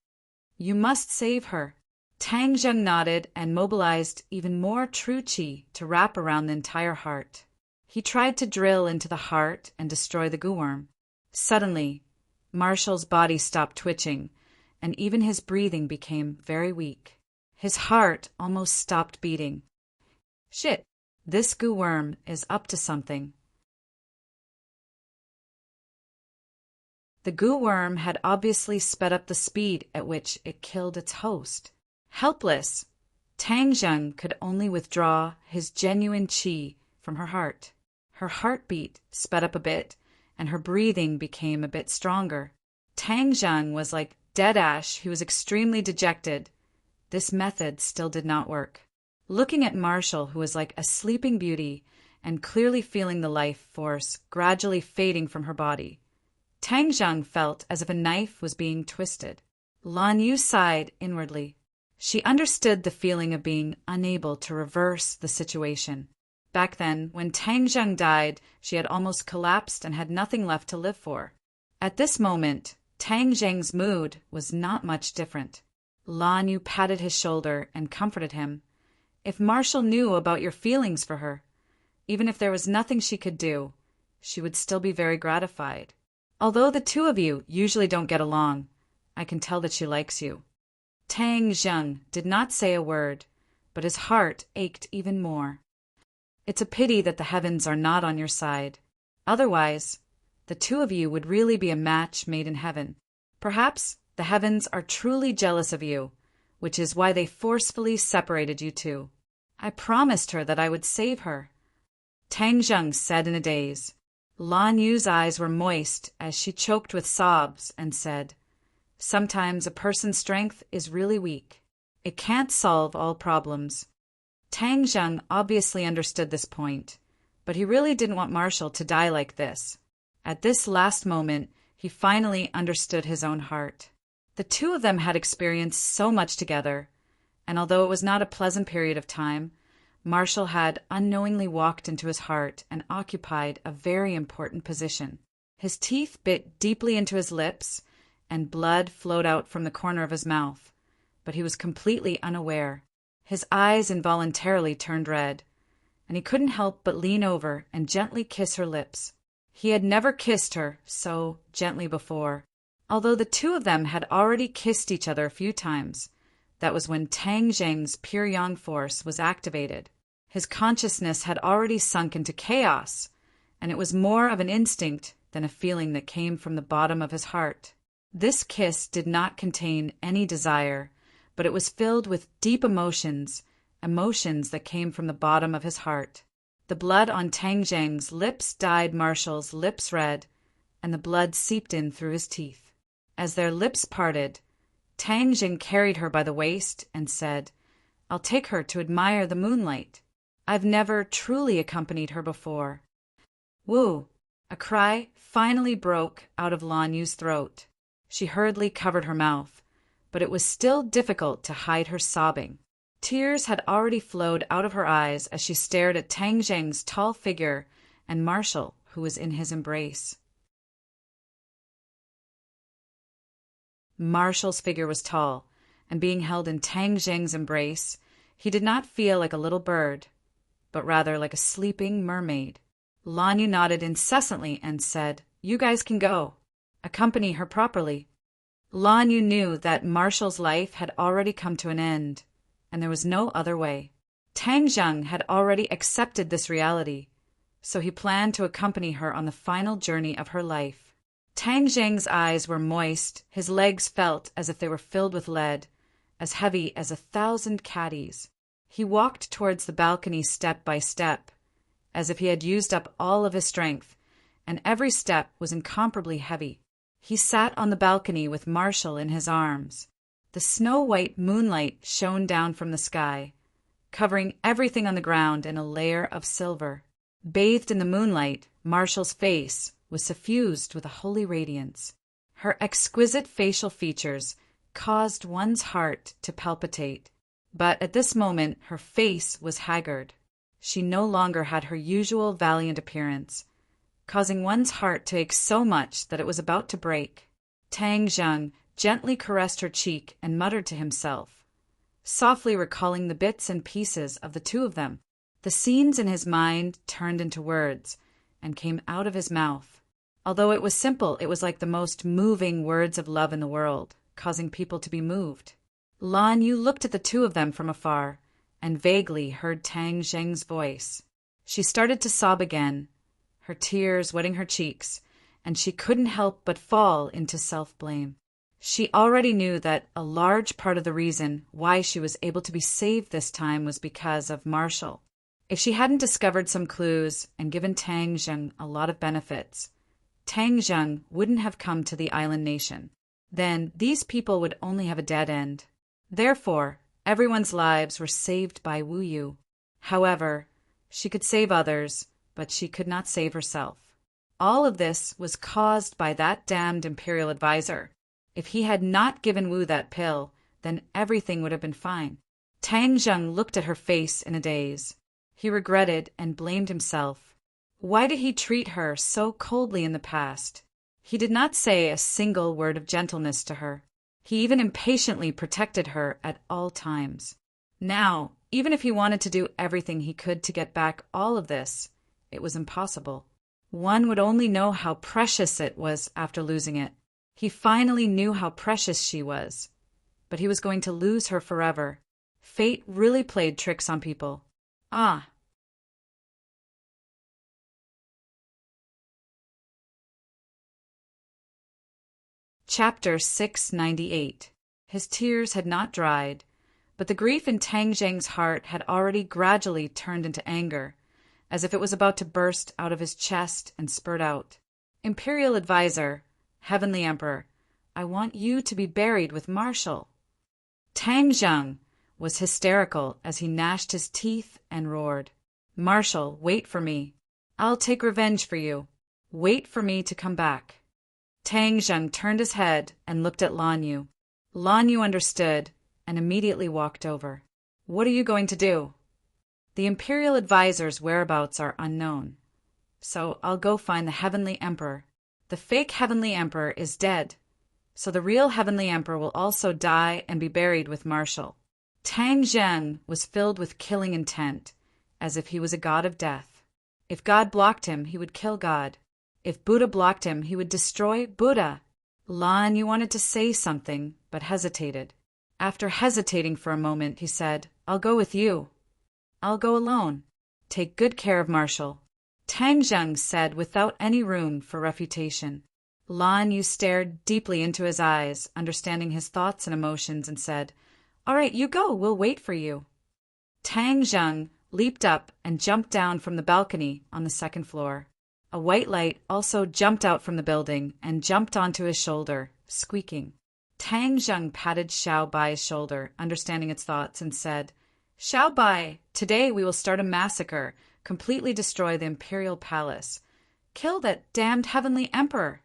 You must save her." Tang Zheng nodded and mobilized even more true qi to wrap around the entire heart. He tried to drill into the heart and destroy the goo worm. Suddenly, Marshall's body stopped twitching, and even his breathing became very weak. His heart almost stopped beating. Shit, this goo worm is up to something. The goo worm had obviously sped up the speed at which it killed its host. Helpless, Tang Zheng could only withdraw his genuine qi from her heart. Her heartbeat sped up a bit, and her breathing became a bit stronger. Tang Zheng was like dead ash. He was extremely dejected. This method still did not work. Looking at Marshall, who was like a sleeping beauty, and clearly feeling the life force gradually fading from her body, Tang Zheng felt as if a knife was being twisted. Lan Yu sighed inwardly. She understood the feeling of being unable to reverse the situation. Back then, when Tang Zheng died, she had almost collapsed and had nothing left to live for. At this moment, Tang Zheng's mood was not much different. Lan Yu patted his shoulder and comforted him. If Marshall knew about your feelings for her, even if there was nothing she could do, she would still be very gratified. Although the two of you usually don't get along, I can tell that she likes you. Tang Zheng did not say a word, but his heart ached even more. It's a pity that the heavens are not on your side. Otherwise, the two of you would really be a match made in heaven. Perhaps the heavens are truly jealous of you, which is why they forcefully separated you two. I promised her that I would save her. Tang Zheng said in a daze. Lan Yu's eyes were moist as she choked with sobs and said, "Sometimes a person's strength is really weak. It can't solve all problems." Tang Zheng obviously understood this point, but he really didn't want Marshall to die like this. At this last moment, he finally understood his own heart. The two of them had experienced so much together, and although it was not a pleasant period of time, Marshall had unknowingly walked into his heart and occupied a very important position. His teeth bit deeply into his lips, and blood flowed out from the corner of his mouth, but he was completely unaware. His eyes involuntarily turned red, and he couldn't help but lean over and gently kiss her lips. He had never kissed her so gently before. Although the two of them had already kissed each other a few times, that was when Tang Zheng's pure yang force was activated. His consciousness had already sunk into chaos, and it was more of an instinct than a feeling that came from the bottom of his heart. This kiss did not contain any desire, but it was filled with deep emotions, emotions that came from the bottom of his heart. The blood on Tang Zheng's lips dyed Marshall's lips red, and the blood seeped in through his teeth. As their lips parted, Tang Zheng carried her by the waist and said, "I'll take her to admire the moonlight. I've never truly accompanied her before." "Woo!" A cry finally broke out of Lan Yu's throat. She hurriedly covered her mouth, but it was still difficult to hide her sobbing. Tears had already flowed out of her eyes as she stared at Tang Zheng's tall figure and Marshall, who was in his embrace. Marshall's figure was tall, and being held in Tang Jing's embrace, he did not feel like a little bird, but rather like a sleeping mermaid. Lan Yu nodded incessantly and said, "You guys can go. Accompany her properly." Lan Yu knew that Marshall's life had already come to an end, and there was no other way. Tang Zheng had already accepted this reality, so he planned to accompany her on the final journey of her life. Tang Zheng's eyes were moist, his legs felt as if they were filled with lead, as heavy as 1,000 caddies. He walked towards the balcony step by step, as if he had used up all of his strength, and every step was incomparably heavy. He sat on the balcony with Marshall in his arms. The snow-white moonlight shone down from the sky, covering everything on the ground in a layer of silver. Bathed in the moonlight, Marshall's face was suffused with a holy radiance. Her exquisite facial features caused one's heart to palpitate. But at this moment her face was haggard. She no longer had her usual valiant appearance, causing one's heart to ache so much that it was about to break. Tang Zheng gently caressed her cheek and muttered to himself, softly recalling the bits and pieces of the two of them. The scenes in his mind turned into words and came out of his mouth. Although it was simple, it was like the most moving words of love in the world, causing people to be moved. Lan Yu looked at the two of them from afar and vaguely heard Tang Zheng's voice. She started to sob again, her tears wetting her cheeks, and she couldn't help but fall into self-blame. She already knew that a large part of the reason why she was able to be saved this time was because of Marshall. If she hadn't discovered some clues and given Tang Zheng a lot of benefits, Tang Zheng wouldn't have come to the island nation. Then these people would only have a dead end. Therefore, everyone's lives were saved by Wu Yu. However, she could save others, but she could not save herself. All of this was caused by that damned imperial advisor. If he had not given Wu that pill, then everything would have been fine. Tang Zheng looked at her face in a daze. He regretted and blamed himself. Why did he treat her so coldly in the past? He did not say a single word of gentleness to her. He even impatiently protected her at all times. Now, even if he wanted to do everything he could to get back all of this, it was impossible. One would only know how precious it was after losing it. He finally knew how precious she was, but he was going to lose her forever. Fate really played tricks on people. Ah. Chapter 698. His tears had not dried, but the grief in Tang Zheng's heart had already gradually turned into anger, as if it was about to burst out of his chest and spurt out. Imperial Advisor, Heavenly Emperor, I want you to be buried with Marshall. Tang Zheng was hysterical as he gnashed his teeth and roared. Marshall, wait for me. I'll take revenge for you. Wait for me to come back. Tang Zheng turned his head and looked at Lan Yu. Lan Yu understood and immediately walked over. What are you going to do? The Imperial Advisor's whereabouts are unknown, so I'll go find the Heavenly Emperor. The fake Heavenly Emperor is dead, so the real Heavenly Emperor will also die and be buried with Marshall. Tang Zheng was filled with killing intent, as if he was a god of death. If God blocked him, he would kill God. If Buddha blocked him, he would destroy Buddha. Lan Yu wanted to say something, but hesitated. After hesitating for a moment, he said, I'll go with you. I'll go alone. Take good care of Marshall. Tang Zheng said without any room for refutation. Lan Yu stared deeply into his eyes, understanding his thoughts and emotions, and said, All right, you go. We'll wait for you. Tang Zheng leaped up and jumped down from the balcony on the second floor. A white light also jumped out from the building and jumped onto his shoulder, squeaking. Tang Zheng patted Xiao Bai's shoulder, understanding its thoughts, and said, Xiao Bai, today we will start a massacre, completely destroy the imperial palace. Kill that damned Heavenly Emperor.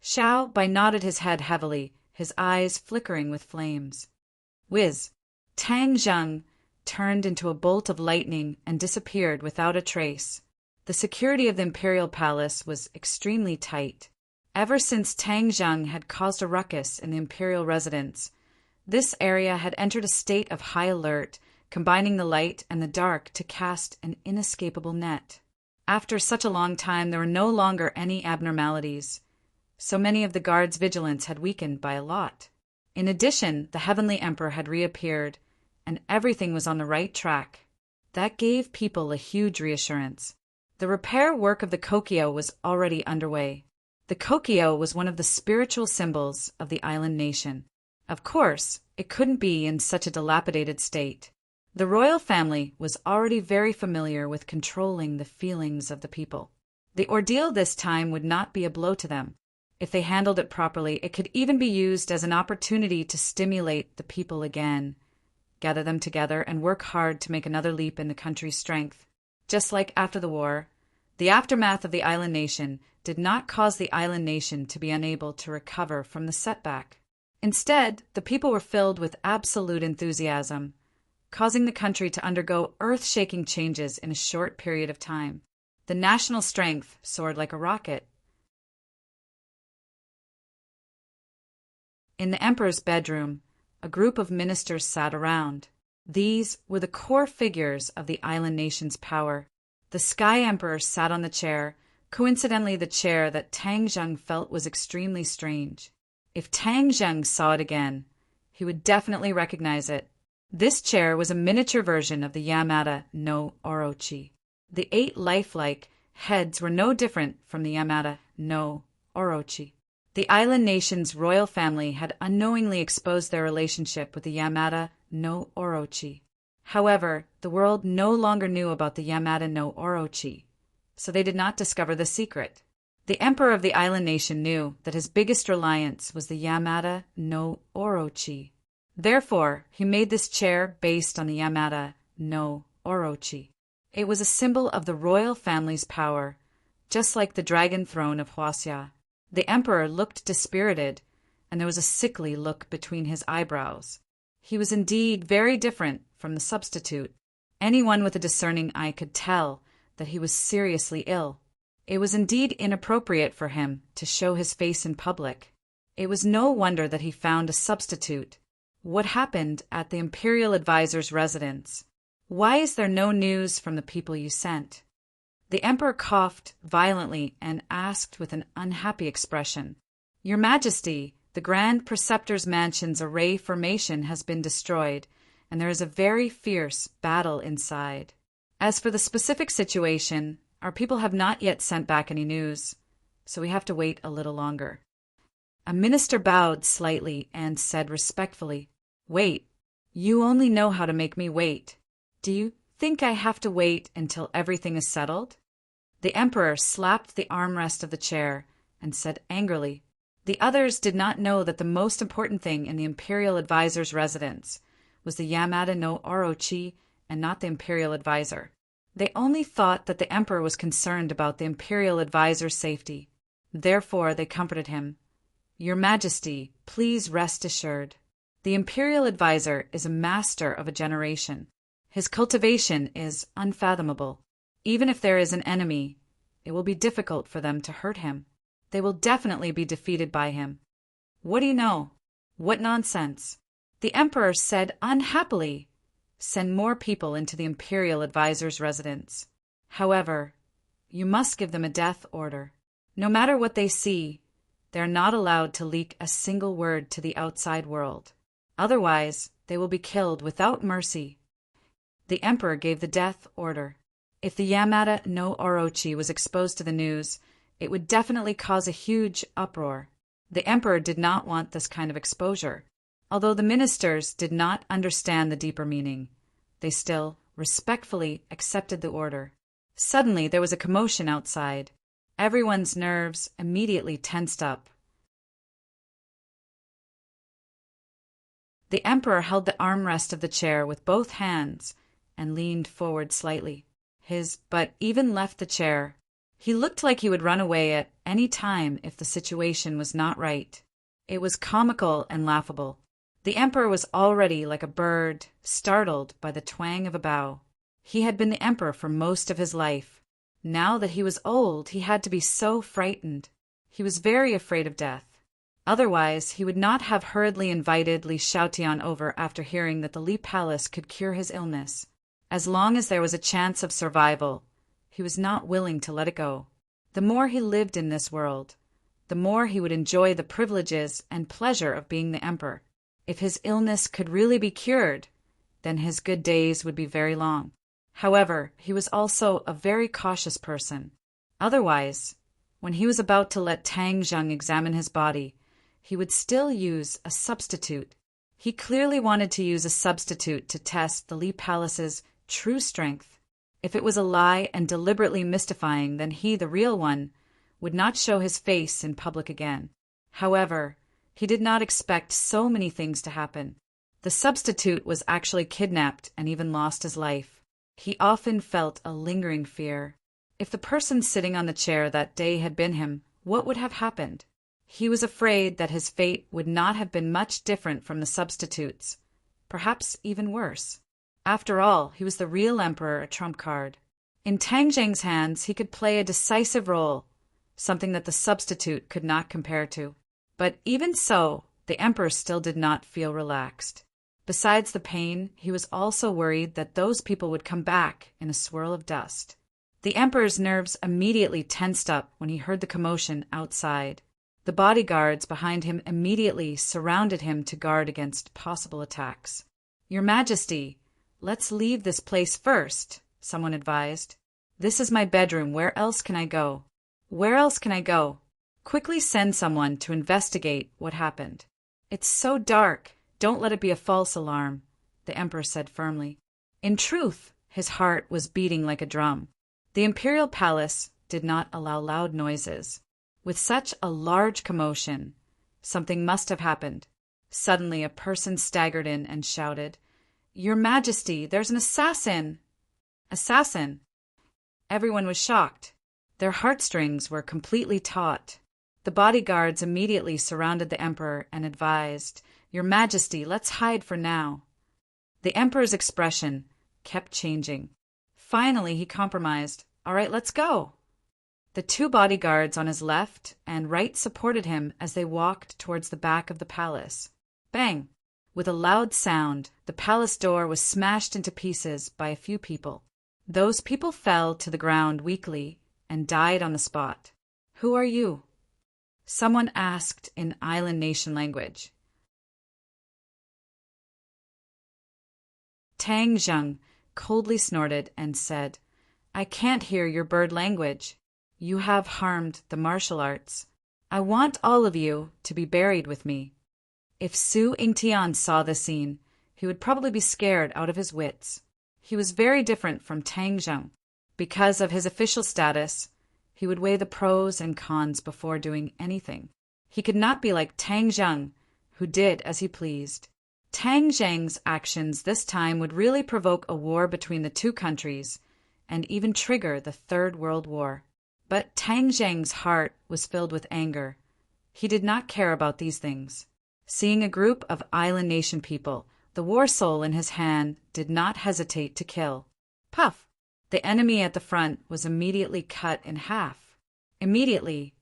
Xiao Bai nodded his head heavily, his eyes flickering with flames. Whiz! Tang Zheng turned into a bolt of lightning and disappeared without a trace. The security of the imperial palace was extremely tight. Ever since Tang Zheng had caused a ruckus in the imperial residence, This area had entered a state of high alert, combining the light and the dark to cast an inescapable net. After such a long time, there were no longer any abnormalities. So many of the guards' vigilance had weakened by a lot. In addition, the Heavenly Emperor had reappeared, and everything was on the right track. That gave people a huge reassurance. The repair work of the Kokyo was already underway. The Kokyo was one of the spiritual symbols of the island nation. Of course, it couldn't be in such a dilapidated state. The royal family was already very familiar with controlling the feelings of the people. The ordeal this time would not be a blow to them. If they handled it properly, it could even be used as an opportunity to stimulate the people again, gather them together, and work hard to make another leap in the country's strength. Just like after the war, the aftermath of the island nation did not cause the island nation to be unable to recover from the setback. Instead, the people were filled with absolute enthusiasm, causing the country to undergo earth-shaking changes in a short period of time. The national strength soared like a rocket. In the emperor's bedroom, a group of ministers sat around. These were the core figures of the island nation's power. The Sky Emperor sat on the chair, coincidentally the chair that Tang Zheng felt was extremely strange. If Tang Zheng saw it again, he would definitely recognize it. This chair was a miniature version of the Yamada no Orochi. The 8 lifelike heads were no different from the Yamada no Orochi. The island nation's royal family had unknowingly exposed their relationship with the Yamada no Orochi. However, the world no longer knew about the Yamada no Orochi, so they did not discover the secret. The emperor of the island nation knew that his biggest reliance was the Yamada no Orochi. Therefore, he made this chair based on the Yamada no Orochi. It was a symbol of the royal family's power, just like the dragon throne of Huaxia. The emperor looked dispirited, and there was a sickly look between his eyebrows. He was indeed very different from the substitute. Anyone with a discerning eye could tell that he was seriously ill. It was indeed inappropriate for him to show his face in public. It was no wonder that he found a substitute. What happened at the imperial advisor's residence? Why is there no news from the people you sent? The emperor coughed violently and asked with an unhappy expression, "Your Majesty, the Grand Preceptor's mansion's array formation has been destroyed, and there is a very fierce battle inside. As for the specific situation, our people have not yet sent back any news, so we have to wait a little longer." A minister bowed slightly and said respectfully, "Wait, you only know how to make me wait. Do you think I have to wait until everything is settled?" The emperor slapped the armrest of the chair and said angrily, "The others did not know that the most important thing in the imperial advisor's residence was the Yamada no Orochi and not the imperial advisor. They only thought that the emperor was concerned about the imperial advisor's safety. Therefore, they comforted him. Your Majesty, please rest assured. The imperial advisor is a master of a generation. His cultivation is unfathomable. Even if there is an enemy, it will be difficult for them to hurt him. They will definitely be defeated by him. What do you know? What nonsense!" The emperor said unhappily, "Send more people into the imperial advisor's residence. However, you must give them a death order. No matter what they see, they are not allowed to leak a single word to the outside world. Otherwise, they will be killed without mercy." The emperor gave the death order. If the Yamada no Orochi was exposed to the news, it would definitely cause a huge uproar. The emperor did not want this kind of exposure. Although the ministers did not understand the deeper meaning, they still respectfully accepted the order. Suddenly, there was a commotion outside. Everyone's nerves immediately tensed up. The emperor held the armrest of the chair with both hands and leaned forward slightly. His butt even left the chair. He looked like he would run away at any time if the situation was not right. It was comical and laughable. The emperor was already like a bird, startled by the twang of a bow. He had been the emperor for most of his life. Now that he was old, he had to be so frightened. He was very afraid of death. Otherwise, he would not have hurriedly invited Li Xiaotian over after hearing that the Li Palace could cure his illness. As long as there was a chance of survival, he was not willing to let it go. The more he lived in this world, the more he would enjoy the privileges and pleasure of being the emperor. If his illness could really be cured, then his good days would be very long. However, he was also a very cautious person. Otherwise, when he was about to let Tang Zheng examine his body, he would still use a substitute. He clearly wanted to use a substitute to test the Li Palace's true strength. If it was a lie and deliberately mystifying, then he, the real one, would not show his face in public again. However, he did not expect so many things to happen. The substitute was actually kidnapped and even lost his life. He often felt a lingering fear. If the person sitting on the chair that day had been him, what would have happened? He was afraid that his fate would not have been much different from the substitute's, perhaps even worse. After all, he was the real emperor, a trump card. In Tang Zheng's hands, he could play a decisive role, something that the substitute could not compare to. But even so, the emperor still did not feel relaxed. Besides the pain, he was also worried that those people would come back in a swirl of dust. The emperor's nerves immediately tensed up when he heard the commotion outside. The bodyguards behind him immediately surrounded him to guard against possible attacks. "Your Majesty, let's leave this place first," someone advised. "This is my bedroom. Where else can I go? Where else can I go? Quickly send someone to investigate what happened." "It's so dark. Don't let it be a false alarm," the emperor said firmly. In truth, his heart was beating like a drum. The imperial palace did not allow loud noises. With such a large commotion, something must have happened. Suddenly, a person staggered in and shouted, "Your Majesty, there's an assassin!" "Assassin?" Everyone was shocked. Their heartstrings were completely taut. The bodyguards immediately surrounded the emperor and advised, "Your Majesty, let's hide for now." The emperor's expression kept changing. Finally, he compromised. "All right, let's go." The two bodyguards on his left and right supported him as they walked towards the back of the palace. Bang! With a loud sound, the palace door was smashed into pieces by a few people. Those people fell to the ground weakly and died on the spot. "Who are you?" someone asked in island nation language. Tang Zheng coldly snorted and said, "I can't hear your bird language. You have harmed the martial arts. I want all of you to be buried with me." If Su Yingtian saw this scene, he would probably be scared out of his wits. He was very different from Tang Zheng. Because of his official status, he would weigh the pros and cons before doing anything. He could not be like Tang Zheng, who did as he pleased. Tang Zheng's actions this time would really provoke a war between the two countries and even trigger the Third World War. But Tang Zheng's heart was filled with anger. He did not care about these things. Seeing a group of island nation people, the war soul in his hand did not hesitate to kill. Puff! The enemy at the front was immediately cut in half. Immediately,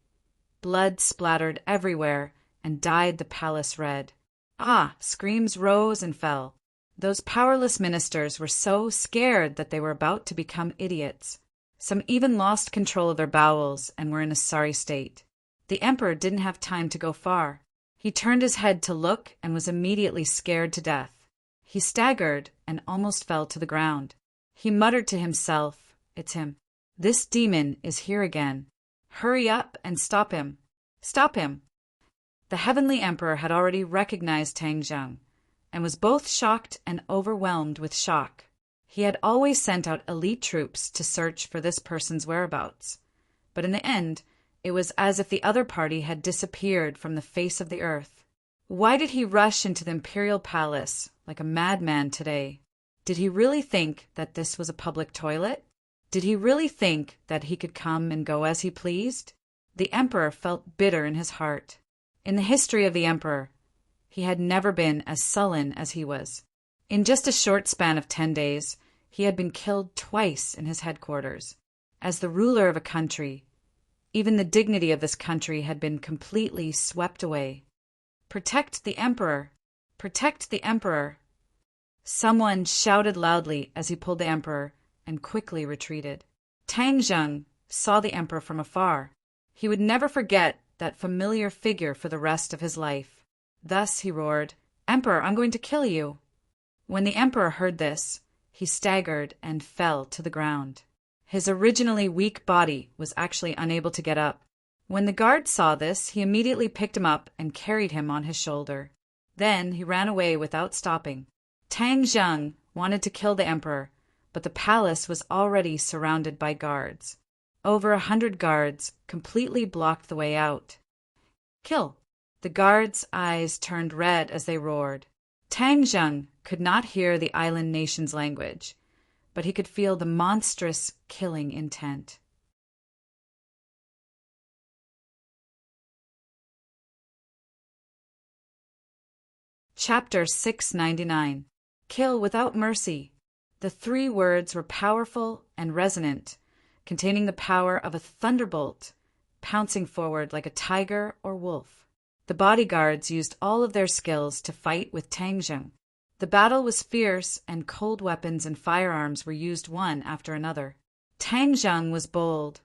blood splattered everywhere and dyed the palace red. Ah! Screams rose and fell. Those powerless ministers were so scared that they were about to become idiots. Some even lost control of their bowels and were in a sorry state. The emperor didn't have time to go far. He turned his head to look and was immediately scared to death. He staggered and almost fell to the ground. He muttered to himself, "It's him. This demon is here again. Hurry up and stop him. Stop him." The heavenly emperor had already recognized Tang Zheng and was both shocked and overwhelmed with shock. He had always sent out elite troops to search for this person's whereabouts, but in the end, it was as if the other party had disappeared from the face of the earth. Why did he rush into the imperial palace like a madman today? Did he really think that this was a public toilet? Did he really think that he could come and go as he pleased? The emperor felt bitter in his heart. In the history of the emperor, he had never been as sullen as he was. In just a short span of 10 days, he had been killed twice in his headquarters. As the ruler of a country, even the dignity of this country had been completely swept away. Protect the emperor! Protect the emperor! Someone shouted loudly as he pulled the emperor and quickly retreated. Tang Zheng saw the emperor from afar. He would never forget that familiar figure for the rest of his life. Thus he roared, "Emperor, I'm going to kill you!" When the emperor heard this, he staggered and fell to the ground. His originally weak body was actually unable to get up. When the guard saw this, he immediately picked him up and carried him on his shoulder. Then he ran away without stopping. Tang Zheng wanted to kill the emperor, but the palace was already surrounded by guards. Over 100 guards completely blocked the way out. Kill! The guards' eyes turned red as they roared. Tang Zheng could not hear the island nation's language, but he could feel the monstrous killing intent. Chapter 699. Kill without mercy. The 3 words were powerful and resonant, containing the power of a thunderbolt, pouncing forward like a tiger or wolf. The bodyguards used all of their skills to fight with Tang Zheng. The battle was fierce, and cold weapons and firearms were used one after another. Tang Zheng was bold.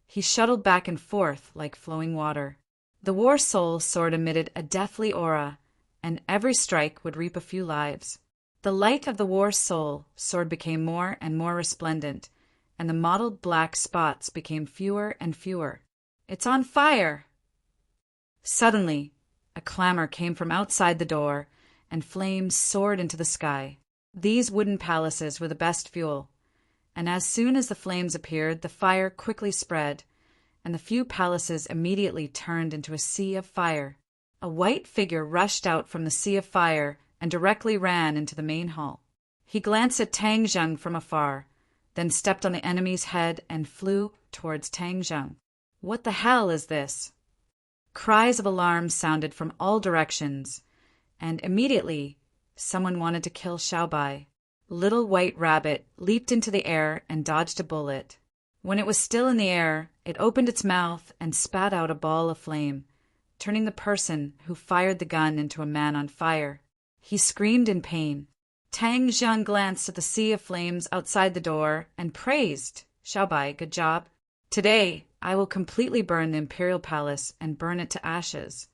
He shuttled back and forth like flowing water. The War Soul sword emitted a deathly aura, and every strike would reap a few lives. The light of the War Soul sword became more and more resplendent, and the mottled black spots became fewer and fewer. "It's on fire!" Suddenly, a clamor came from outside the door, and flames soared into the sky. These wooden palaces were the best fuel, and as soon as the flames appeared, the fire quickly spread, and the few palaces immediately turned into a sea of fire. A white figure rushed out from the sea of fire and directly ran into the main hall. He glanced at Tang Zheng from afar, then stepped on the enemy's head and flew towards Tang Zheng. "What the hell is this?" Cries of alarm sounded from all directions, and immediately someone wanted to kill Xiaobai. Little White Rabbit leaped into the air and dodged a bullet. When it was still in the air, it opened its mouth and spat out a ball of flame, turning the person who fired the gun into a man on fire. He screamed in pain. Tang Zheng glanced at the sea of flames outside the door and praised, "Xiaobai, good job. Today, I will completely burn the imperial palace and burn it to ashes."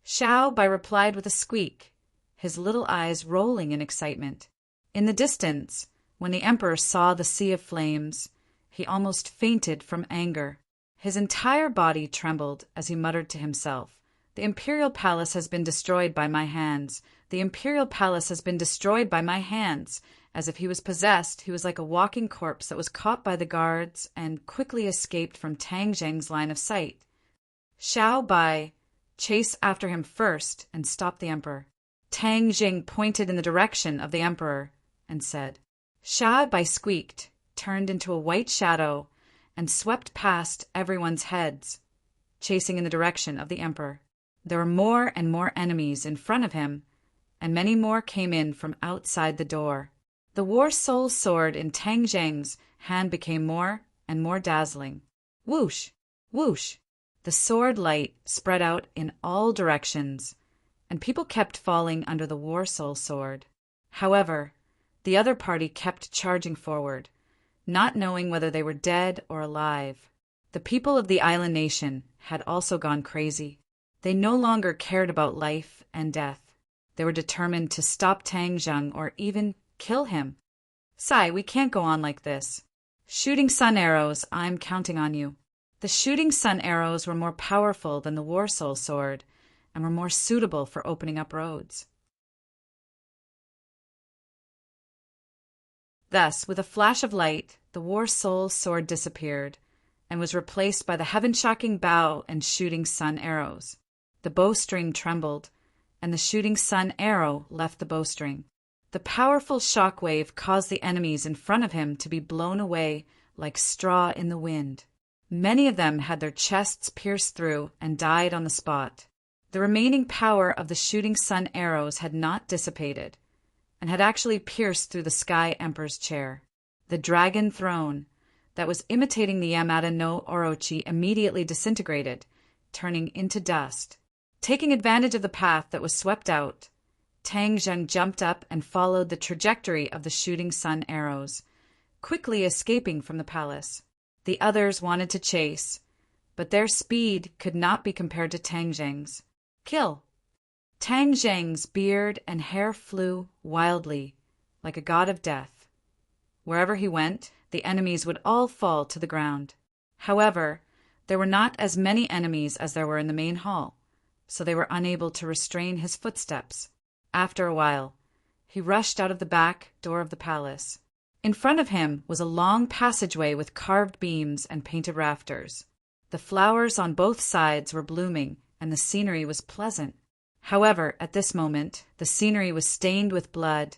Xiaobai replied with a squeak, his little eyes rolling in excitement. In the distance, when the emperor saw the sea of flames, he almost fainted from anger. His entire body trembled as he muttered to himself, "The imperial palace has been destroyed by my hands. The imperial palace has been destroyed by my hands." As if he was possessed, he was like a walking corpse that was caught by the guards and quickly escaped from Tang Zheng's line of sight. Xiaobai chased after him first and stopped the emperor. Tang Zheng pointed in the direction of the emperor and said. Xiaobai squeaked, turned into a white shadow, and swept past everyone's heads, chasing in the direction of the emperor. There were more and more enemies in front of him, and many more came in from outside the door. The War Soul sword in Tang Zheng's hand became more and more dazzling. Whoosh! Whoosh! The sword light spread out in all directions, and people kept falling under the War Soul sword. However, the other party kept charging forward, not knowing whether they were dead or alive. The people of the island nation had also gone crazy. They no longer cared about life and death. They were determined to stop Tang Zheng or even kill him. Sai, we can't go on like this. Shooting sun arrows, I'm counting on you. The shooting sun arrows were more powerful than the War Soul sword and were more suitable for opening up roads. Thus, with a flash of light, the War Soul sword disappeared and was replaced by the heaven-shocking bow and shooting sun arrows. The bowstring trembled, and the shooting sun arrow left the bowstring. The powerful shock wave caused the enemies in front of him to be blown away like straw in the wind. Many of them had their chests pierced through and died on the spot. The remaining power of the shooting sun arrows had not dissipated, and had actually pierced through the Sky Emperor's chair. The dragon throne that was imitating the Yamada no Orochi immediately disintegrated, turning into dust. Taking advantage of the path that was swept out, Tang Zheng jumped up and followed the trajectory of the shooting sun arrows, quickly escaping from the palace. The others wanted to chase, but their speed could not be compared to Tang Zheng's. Kill! Tang Zheng's beard and hair flew wildly, like a god of death. Wherever he went, the enemies would all fall to the ground. However, there were not as many enemies as there were in the main hall, so they were unable to restrain his footsteps. After a while, he rushed out of the back door of the palace. In front of him was a long passageway with carved beams and painted rafters. The flowers on both sides were blooming, and the scenery was pleasant. However, at this moment, the scenery was stained with blood,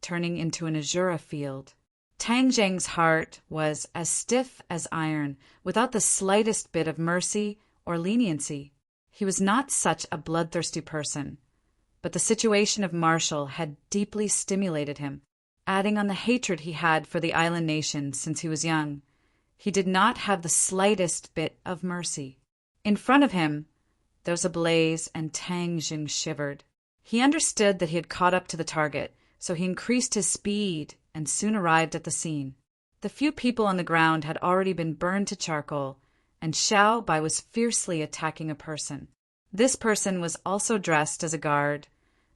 turning into an azure field. Tang Zheng's heart was as stiff as iron, without the slightest bit of mercy or leniency. He was not such a bloodthirsty person, but the situation of Marshall had deeply stimulated him, adding on the hatred he had for the island nation since he was young. He did not have the slightest bit of mercy. In front of him, there was a blaze, and Tang Zheng shivered. He understood that he had caught up to the target, so he increased his speed and soon arrived at the scene. The few people on the ground had already been burned to charcoal, and Xiao Bai was fiercely attacking a person. This person was also dressed as a guard,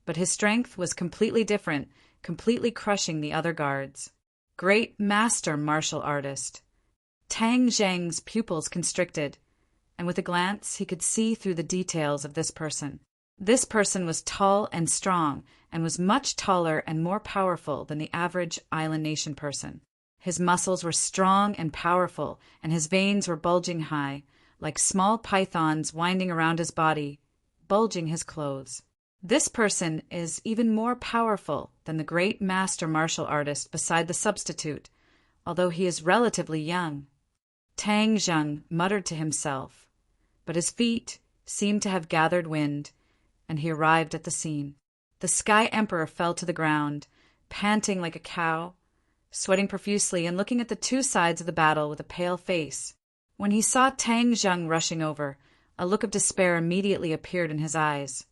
but his strength was completely different, completely crushing the other guards. Great master martial artist. Tang Zheng's pupils constricted, and with a glance he could see through the details of this person. This person was tall and strong, and was much taller and more powerful than the average island nation person. His muscles were strong and powerful, and his veins were bulging high, like small pythons winding around his body, bulging his clothes. This person is even more powerful than the great master martial artist beside the substitute, although he is relatively young. Tang Zheng muttered to himself, but his feet seemed to have gathered wind, and he arrived at the scene. The Sky Emperor fell to the ground, panting like a cow, sweating profusely and looking at the two sides of the battle with a pale face. When he saw Tang Zheng rushing over, a look of despair immediately appeared in his eyes.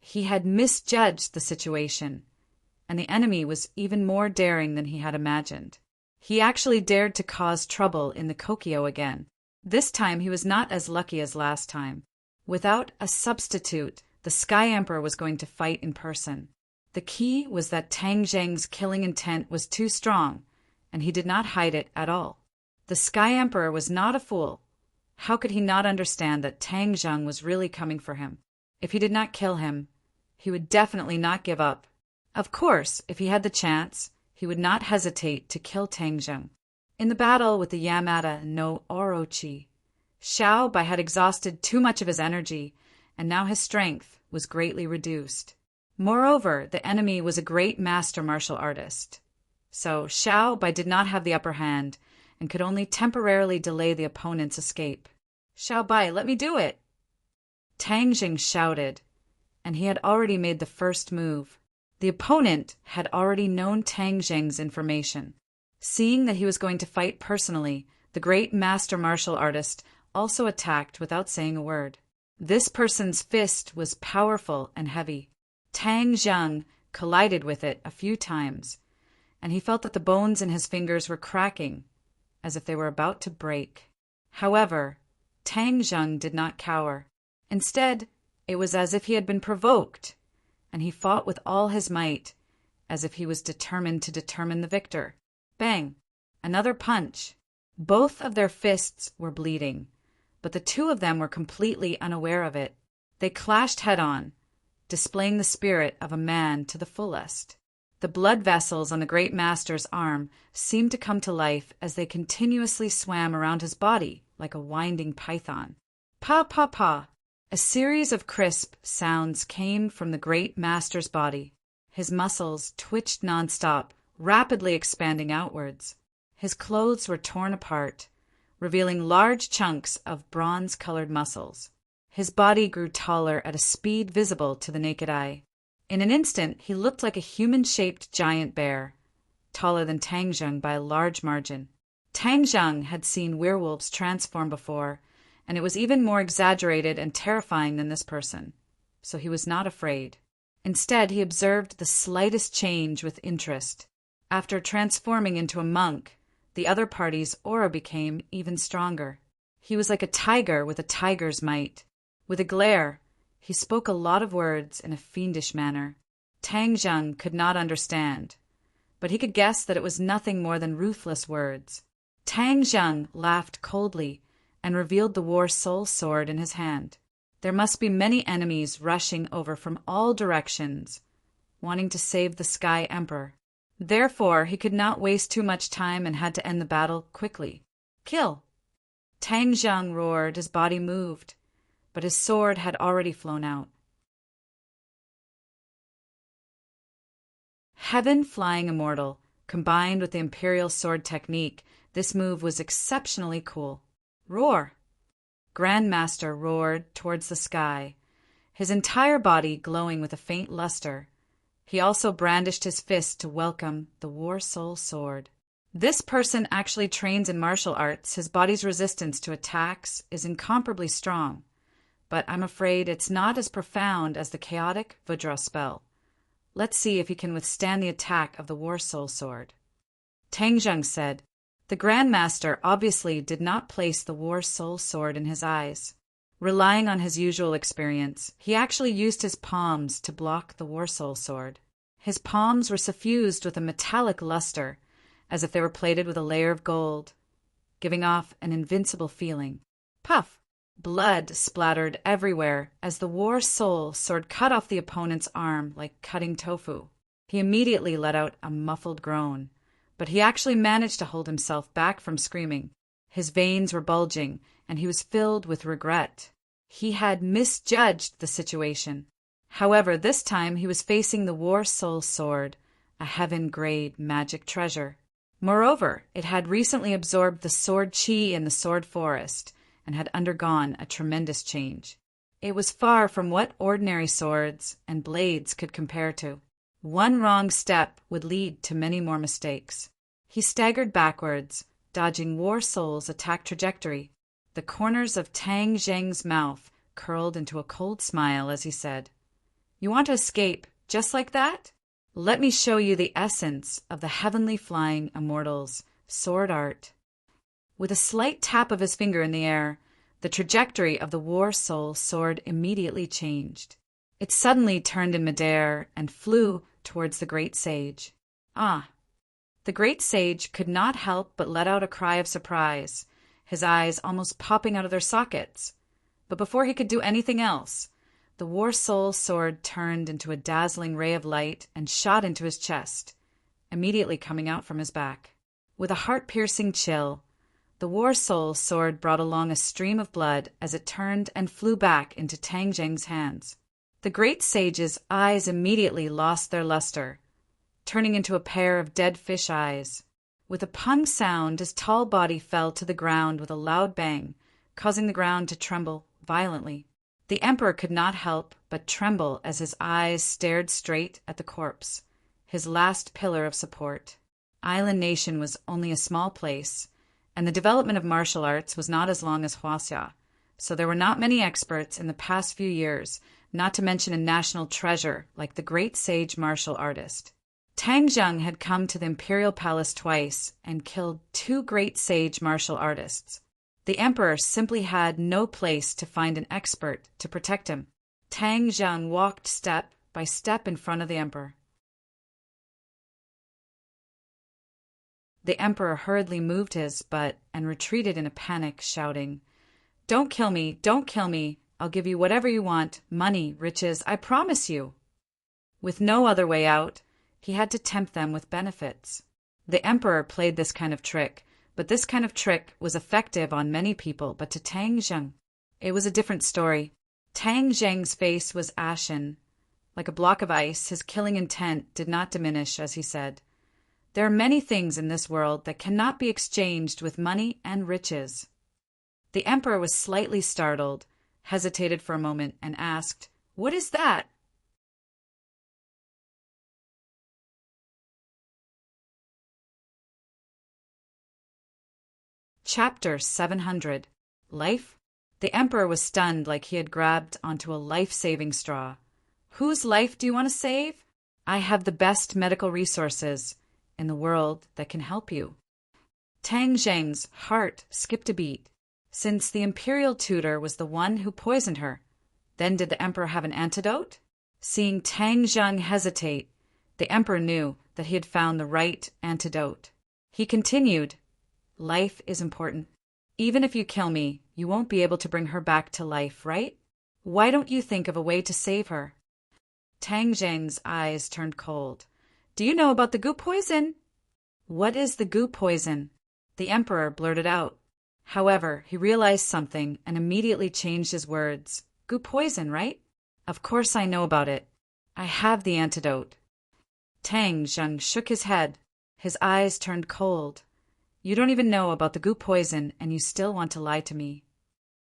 He had misjudged the situation, and the enemy was even more daring than he had imagined. He actually dared to cause trouble in the Kokyo again. This time he was not as lucky as last time. Without a substitute, the Sky Emperor was going to fight in person. The key was that Tang Zheng's killing intent was too strong, and he did not hide it at all. The Sky Emperor was not a fool. How could he not understand that Tang Zheng was really coming for him? If he did not kill him, he would definitely not give up. Of course, if he had the chance, he would not hesitate to kill Tang Zheng. In the battle with the Yamada no Orochi, Xiao Bai had exhausted too much of his energy, and now his strength was greatly reduced. Moreover, the enemy was a great master martial artist. So Xiao Bai did not have the upper hand, and could only temporarily delay the opponent's escape. "Xiao Bai, let me do it!" Tang Zheng shouted, and he had already made the first move. The opponent had already known Tang Zheng's information. Seeing that he was going to fight personally, the great master martial artist also attacked without saying a word. This person's fist was powerful and heavy. Tang Zheng collided with it a few times, and he felt that the bones in his fingers were cracking, as if they were about to break. However, Tang Zheng did not cower. Instead, it was as if he had been provoked, and he fought with all his might, as if he was determined to determine the victor. Bang! Another punch. Both of their fists were bleeding, but the two of them were completely unaware of it. They clashed head-on, displaying the spirit of a man to the fullest. The blood vessels on the great master's arm seemed to come to life as they continuously swam around his body like a winding python. Pa pa pa! A series of crisp sounds came from the great master's body. His muscles twitched nonstop, rapidly expanding outwards. His clothes were torn apart, revealing large chunks of bronze-colored muscles. His body grew taller at a speed visible to the naked eye. In an instant, he looked like a human-shaped giant bear, taller than Tang Zheng by a large margin. Tang Zheng had seen werewolves transform before, and it was even more exaggerated and terrifying than this person. So he was not afraid. Instead, he observed the slightest change with interest. After transforming into a monk, the other party's aura became even stronger. He was like a tiger with a tiger's might. With a glare, he spoke a lot of words in a fiendish manner. Tang Zheng could not understand, but he could guess that it was nothing more than ruthless words. Tang Zheng laughed coldly and revealed the war soul sword in his hand. There must be many enemies rushing over from all directions, wanting to save the Sky Emperor. Therefore, he could not waste too much time and had to end the battle quickly. Kill! Tang Zheng roared, his body moved, but his sword had already flown out. Heaven Flying Immortal, combined with the Imperial Sword technique, this move was exceptionally cool. Roar! Grandmaster roared towards the sky, his entire body glowing with a faint luster. He also brandished his fist to welcome the War Soul Sword. This person actually trains in martial arts. His body's resistance to attacks is incomparably strong, but I'm afraid it's not as profound as the chaotic Vajra spell. Let's see if he can withstand the attack of the War Soul Sword. Tang Zheng said. The Grandmaster obviously did not place the War Soul Sword in his eyes. Relying on his usual experience, he actually used his palms to block the War Soul Sword. His palms were suffused with a metallic luster, as if they were plated with a layer of gold, giving off an invincible feeling. Puff! Blood splattered everywhere as the War Soul Sword cut off the opponent's arm like cutting tofu. He immediately let out a muffled groan, but he actually managed to hold himself back from screaming. His veins were bulging, and he was filled with regret. He had misjudged the situation. However, this time he was facing the War Soul Sword, a heaven-grade magic treasure. Moreover, it had recently absorbed the sword chi in the sword forest and had undergone a tremendous change. It was far from what ordinary swords and blades could compare to. One wrong step would lead to many more mistakes. He staggered backwards, dodging War Soul's attack trajectory. The corners of Tang Zheng's mouth curled into a cold smile as he said, "You want to escape just like that? Let me show you the essence of the heavenly flying immortals' sword art." With a slight tap of his finger in the air, the trajectory of the War Soul Sword immediately changed. It suddenly turned in midair and flew towards the great sage. Ah! The great sage could not help but let out a cry of surprise, his eyes almost popping out of their sockets. But before he could do anything else, the War Soul Sword turned into a dazzling ray of light and shot into his chest, immediately coming out from his back. With a heart-piercing chill, the War Soul Sword brought along a stream of blood as it turned and flew back into Tang Zheng's hands. The great sage's eyes immediately lost their luster, turning into a pair of dead fish eyes. With a pung sound, his tall body fell to the ground with a loud bang, causing the ground to tremble violently. The Emperor could not help but tremble as his eyes stared straight at the corpse, his last pillar of support. Island Nation was only a small place, and the development of martial arts was not as long as Huaxia, so there were not many experts in the past few years, not to mention a national treasure like the great sage martial artist. Tang Zheng had come to the imperial palace twice and killed 2 great sage martial artists. The emperor simply had no place to find an expert to protect him. Tang Zheng walked step by step in front of the emperor. The emperor hurriedly moved his butt and retreated in a panic, shouting, "Don't kill me! Don't kill me! I'll give you whatever you want, money, riches, I promise you." With no other way out, he had to tempt them with benefits. The emperor played this kind of trick, but this kind of trick was effective on many people, but to Tang Zheng, it was a different story. Tang Zheng's face was ashen. Like a block of ice, his killing intent did not diminish as he said, "There are many things in this world that cannot be exchanged with money and riches." The emperor was slightly startled, hesitated for a moment, and asked, "What is that?" Chapter 700. Life The emperor was stunned like he had grabbed onto a life-saving straw. Whose life do you want to save? I have the best medical resources in the world that can help you. Tang Zheng's heart skipped a beat, since the imperial tutor was the one who poisoned her. Then did the emperor have an antidote? Seeing Tang Zheng hesitate, the emperor knew that he had found the right antidote. He continued, "Life is important. Even if you kill me, you won't be able to bring her back to life, right? Why don't you think of a way to save her?" Tang Zheng's eyes turned cold. "Do you know about the goo poison?" "What is the goo poison?" the emperor blurted out. However, he realized something and immediately changed his words. "Goo poison, right? Of course I know about it. I have the antidote." Tang Zheng shook his head. His eyes turned cold. "You don't even know about the goo poison, and you still want to lie to me."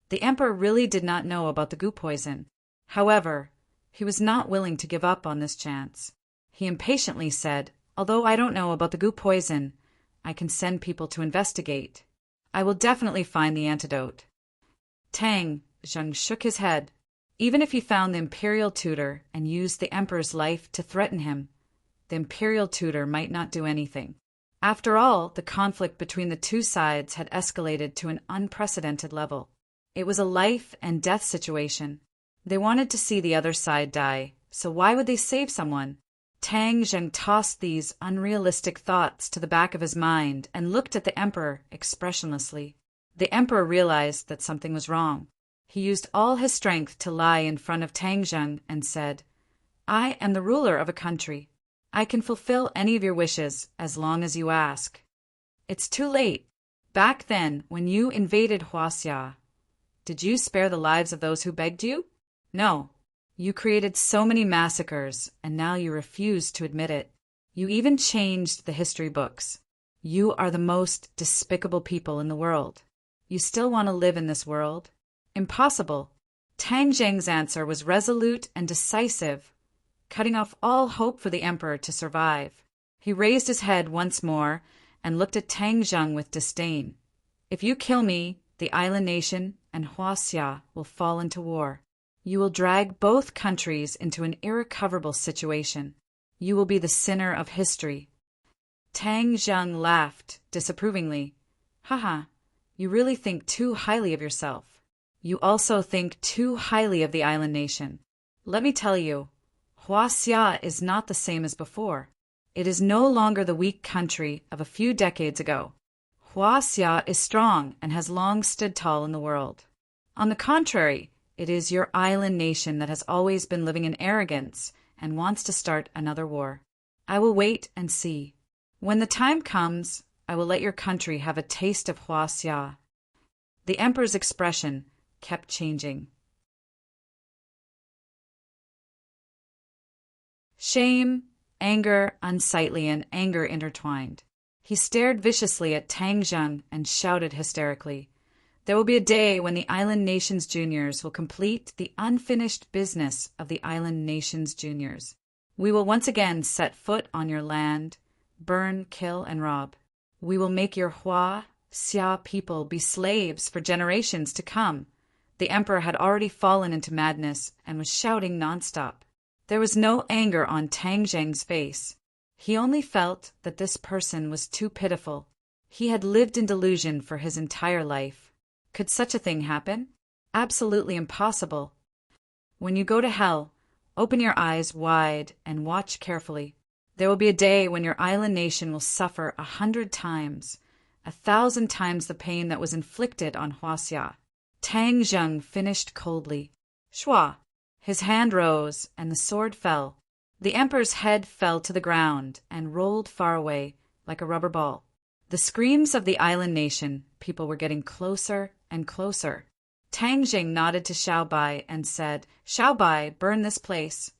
The emperor really did not know about the goo poison. However, he was not willing to give up on this chance. He impatiently said, "Although I don't know about the goo poison, I can send people to investigate. I will definitely find the antidote." Tang Zheng shook his head. Even if he found the imperial tutor and used the emperor's life to threaten him, the imperial tutor might not do anything. After all, the conflict between the two sides had escalated to an unprecedented level. It was a life and death situation. They wanted to see the other side die, so why would they save someone? Tang Zheng tossed these unrealistic thoughts to the back of his mind and looked at the emperor expressionlessly. The emperor realized that something was wrong. He used all his strength to lie in front of Tang Zheng and said, "I am the ruler of a country. I can fulfill any of your wishes as long as you ask." "It's too late. Back then, when you invaded Huaxia, did you spare the lives of those who begged you? No. You created so many massacres, and now you refuse to admit it. You even changed the history books. You are the most despicable people in the world. You still want to live in this world? Impossible." Tang Zheng's answer was resolute and decisive, cutting off all hope for the emperor to survive. He raised his head once more and looked at Tang Zheng with disdain. "If you kill me, the island nation and Huaxia will fall into war. You will drag both countries into an irrecoverable situation. You will be the sinner of history." Tang Zheng laughed disapprovingly. "Haha, you really think too highly of yourself. You also think too highly of the island nation. Let me tell you, Huaxia is not the same as before. It is no longer the weak country of a few decades ago. Huaxia is strong and has long stood tall in the world. On the contrary, it is your island nation that has always been living in arrogance and wants to start another war. I will wait and see. When the time comes, I will let your country have a taste of Huaxia." The emperor's expression kept changing. Shame, anger, unsightly, and anger intertwined. He stared viciously at Tang Zheng and shouted hysterically, "There will be a day when the Island Nations Juniors will complete the unfinished business of the Island Nations Juniors. We will once again set foot on your land, burn, kill, and rob. We will make your Huaxia people be slaves for generations to come." The emperor had already fallen into madness and was shouting nonstop. There was no anger on Tang Zheng's face. He only felt that this person was too pitiful. He had lived in delusion for his entire life. Could such a thing happen? Absolutely impossible. When you go to hell, open your eyes wide and watch carefully. There will be a day when your island nation will suffer 100 times, 1,000 times the pain that was inflicted on Huaxia. Tang Zheng finished coldly. Shua! His hand rose, and the sword fell. The emperor's head fell to the ground and rolled far away, like a rubber ball. The screams of the island nation people were getting closer and closer. Tang Zheng nodded to Xiaobai and said, "Xiaobai, burn this place."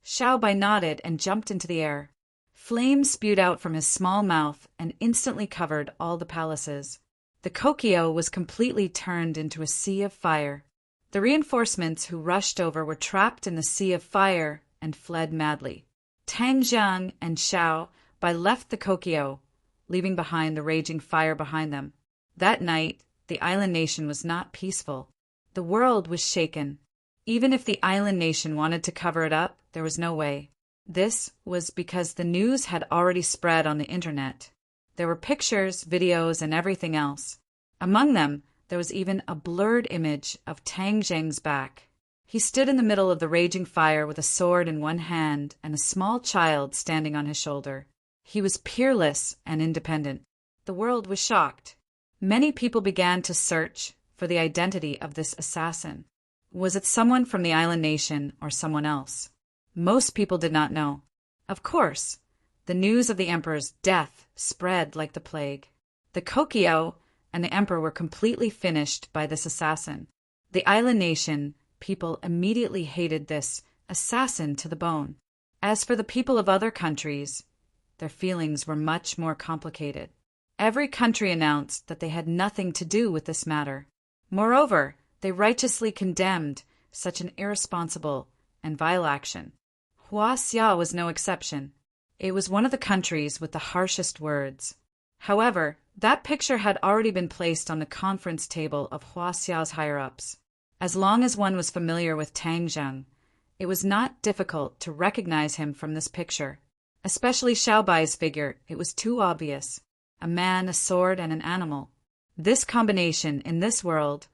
Xiaobai nodded and jumped into the air. Flames spewed out from his small mouth and instantly covered all the palaces. The Kokyo was completely turned into a sea of fire. The reinforcements who rushed over were trapped in the sea of fire and fled madly. Tang Zheng and Xiaobai left the Kokyo, leaving behind the raging fire behind them. That night, the island nation was not peaceful. The world was shaken. Even if the island nation wanted to cover it up, there was no way. This was because the news had already spread on the internet. There were pictures, videos, and everything else. Among them, there was even a blurred image of Tang Zheng's back. He stood in the middle of the raging fire with a sword in one hand and a small child standing on his shoulder. He was peerless and independent. The world was shocked. Many people began to search for the identity of this assassin. Was it someone from the island nation or someone else? Most people did not know. Of course, the news of the emperor's death spread like the plague. The Kokiao and the emperor were completely finished by this assassin. The island nation people immediately hated this assassin to the bone. As for the people of other countries, their feelings were much more complicated. Every country announced that they had nothing to do with this matter. Moreover, they righteously condemned such an irresponsible and vile action. Huaxia was no exception. It was one of the countries with the harshest words. However, that picture had already been placed on the conference table of Huaxia's higher-ups. As long as one was familiar with Tang Zheng, it was not difficult to recognize him from this picture. Especially Xiaobai's figure, it was too obvious. A man, a sword, and an animal. This combination, in this world,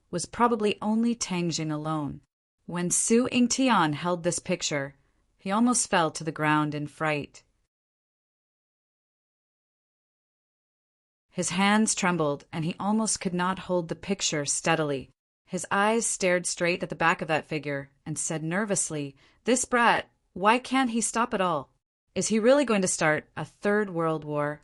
was probably only Tang Zheng alone. When Su Yingtian held this picture, he almost fell to the ground in fright. His hands trembled, and he almost could not hold the picture steadily. His eyes stared straight at the back of that figure and said nervously, "This brat, why can't he stop at all? Is he really going to start a third world war?"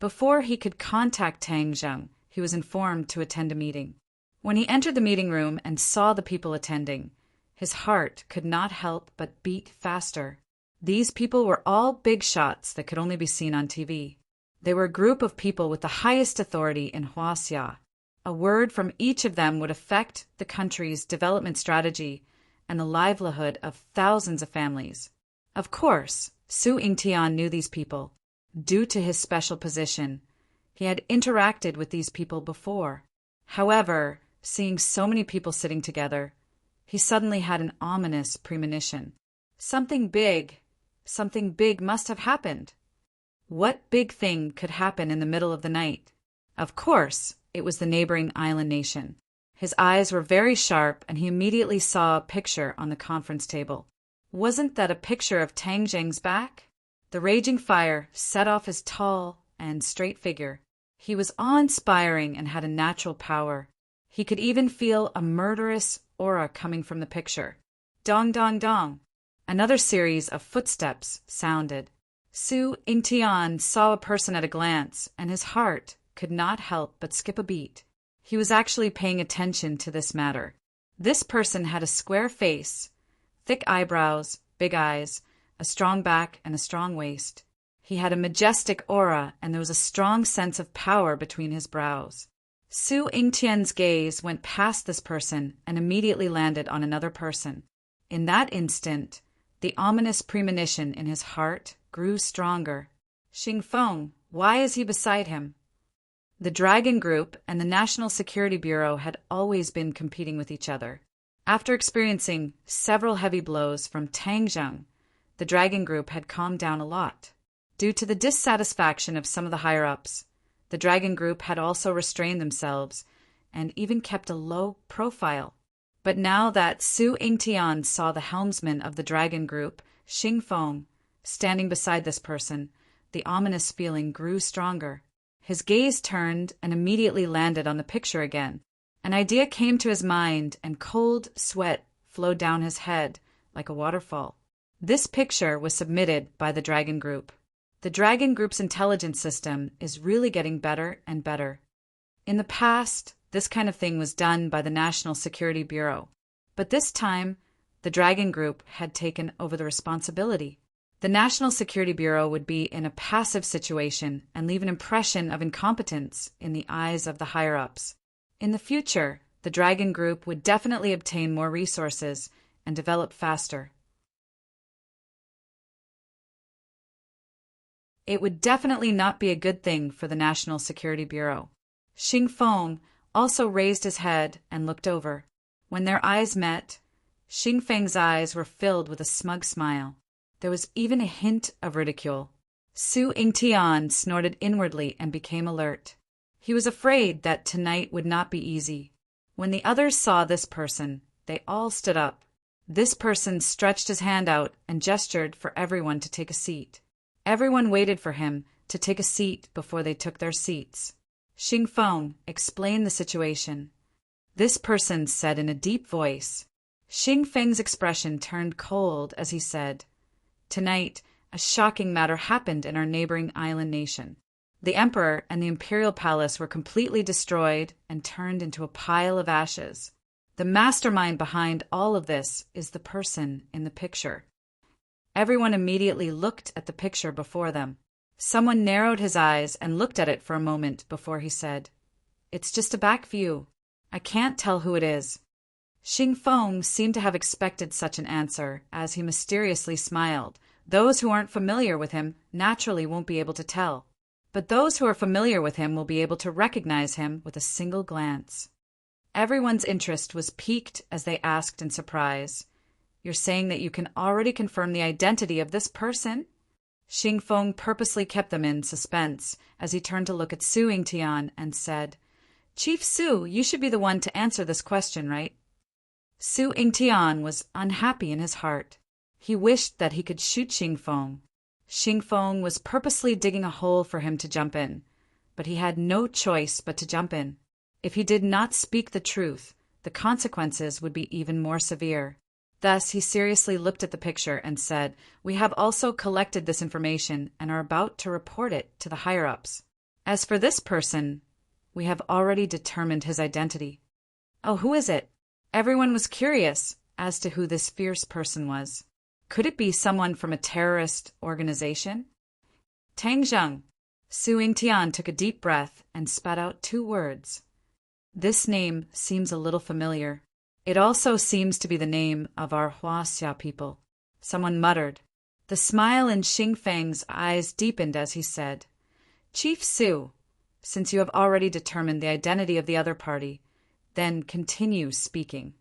Before he could contact Tang Zheng, he was informed to attend a meeting. When he entered the meeting room and saw the people attending, his heart could not help but beat faster. These people were all big shots that could only be seen on TV. They were a group of people with the highest authority in Huaxia. A word from each of them would affect the country's development strategy and the livelihood of thousands of families. Of course, Su Yingtian knew these people. Due to his special position, he had interacted with these people before. However, seeing so many people sitting together, he suddenly had an ominous premonition. Something big must have happened. What big thing could happen in the middle of the night? Of course, it was the neighboring island nation. His eyes were very sharp, and he immediately saw a picture on the conference table. Wasn't that a picture of Tang Zheng's back? The raging fire set off his tall and straight figure. He was awe-inspiring and had a natural power. He could even feel a murderous aura coming from the picture. Dong, dong, dong. Another series of footsteps sounded. Su Yingtian saw a person at a glance, and his heart could not help but skip a beat. He was actually paying attention to this matter. This person had a square face, thick eyebrows, big eyes, a strong back, and a strong waist. He had a majestic aura, and there was a strong sense of power between his brows. Su Yingtian's gaze went past this person and immediately landed on another person. In that instant, the ominous premonition in his heart grew stronger. Xingfeng, why is he beside him? The Dragon Group and the National Security Bureau had always been competing with each other. After experiencing several heavy blows from Tang Zheng, the Dragon Group had calmed down a lot. Due to the dissatisfaction of some of the higher-ups, the Dragon Group had also restrained themselves and even kept a low profile. But now that Su Yingtian saw the helmsman of the Dragon Group, Xingfeng, standing beside this person, the ominous feeling grew stronger. His gaze turned and immediately landed on the picture again. An idea came to his mind, and cold sweat flowed down his head like a waterfall. This picture was submitted by the Dragon Group. The Dragon Group's intelligence system is really getting better and better. In the past, this kind of thing was done by the National Security Bureau. But this time, the Dragon Group had taken over the responsibility. The National Security Bureau would be in a passive situation and leave an impression of incompetence in the eyes of the higher-ups. In the future, the Dragon Group would definitely obtain more resources and develop faster. It would definitely not be a good thing for the National Security Bureau. Xingfeng also raised his head and looked over. When their eyes met, Xing Feng's eyes were filled with a smug smile. There was even a hint of ridicule. Su Yingtian snorted inwardly and became alert. He was afraid that tonight would not be easy. When the others saw this person, they all stood up. This person stretched his hand out and gestured for everyone to take a seat. Everyone waited for him to take a seat before they took their seats. Xing Feng explained the situation. This person said in a deep voice. Xing Feng's expression turned cold as he said, "Tonight, a shocking matter happened in our neighboring island nation. The emperor and the imperial palace were completely destroyed and turned into a pile of ashes. The mastermind behind all of this is the person in the picture." Everyone immediately looked at the picture before them. Someone narrowed his eyes and looked at it for a moment before he said, "It's just a back view. I can't tell who it is." Xing Feng seemed to have expected such an answer, as he mysteriously smiled. Those who aren't familiar with him naturally won't be able to tell, but those who are familiar with him will be able to recognize him with a single glance. Everyone's interest was piqued as they asked in surprise, "You're saying that you can already confirm the identity of this person?" Xing Feng purposely kept them in suspense as he turned to look at Su Yingtian and said, "Chief Su, you should be the one to answer this question, right?" Su Yingtian was unhappy in his heart. He wished that he could shoot Xing Feng. Xing Feng was purposely digging a hole for him to jump in, but he had no choice but to jump in. If he did not speak the truth, the consequences would be even more severe. Thus, he seriously looked at the picture and said, "We have also collected this information and are about to report it to the higher-ups. As for this person, we have already determined his identity." "Oh, who is it?" Everyone was curious as to who this fierce person was. Could it be someone from a terrorist organization? Tang Zheng. Su Yingtian took a deep breath and spat out 2 words. "This name seems a little familiar. It also seems to be the name of our Huaxia people," someone muttered. The smile in Xing Feng's eyes deepened as he said, "Chief Su, since you have already determined the identity of the other party, then continue speaking."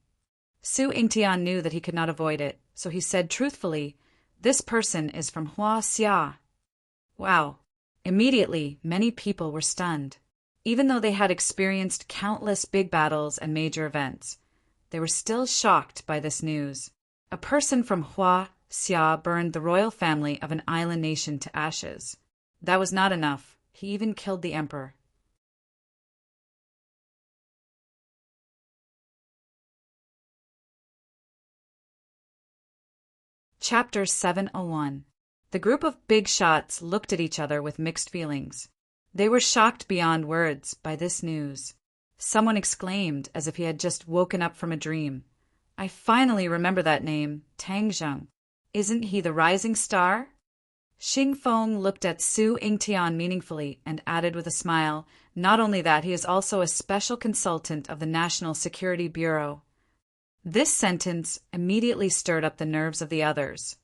Su Yingtian knew that he could not avoid it, so he said truthfully, "This person is from Huaxia." Wow! Immediately, many people were stunned. Even though they had experienced countless big battles and major events, they were still shocked by this news. A person from Huaxia burned the royal family of an island nation to ashes. That was not enough. He even killed the emperor. Chapter 701. The group of big shots looked at each other with mixed feelings. They were shocked beyond words by this news. Someone exclaimed as if he had just woken up from a dream, "I finally remember that name, Tang Zheng. Isn't he the rising star?" Xing Feng looked at Su Yingtian meaningfully and added with a smile, "Not only that, he is also a special consultant of the National Security Bureau." This sentence immediately stirred up the nerves of the others,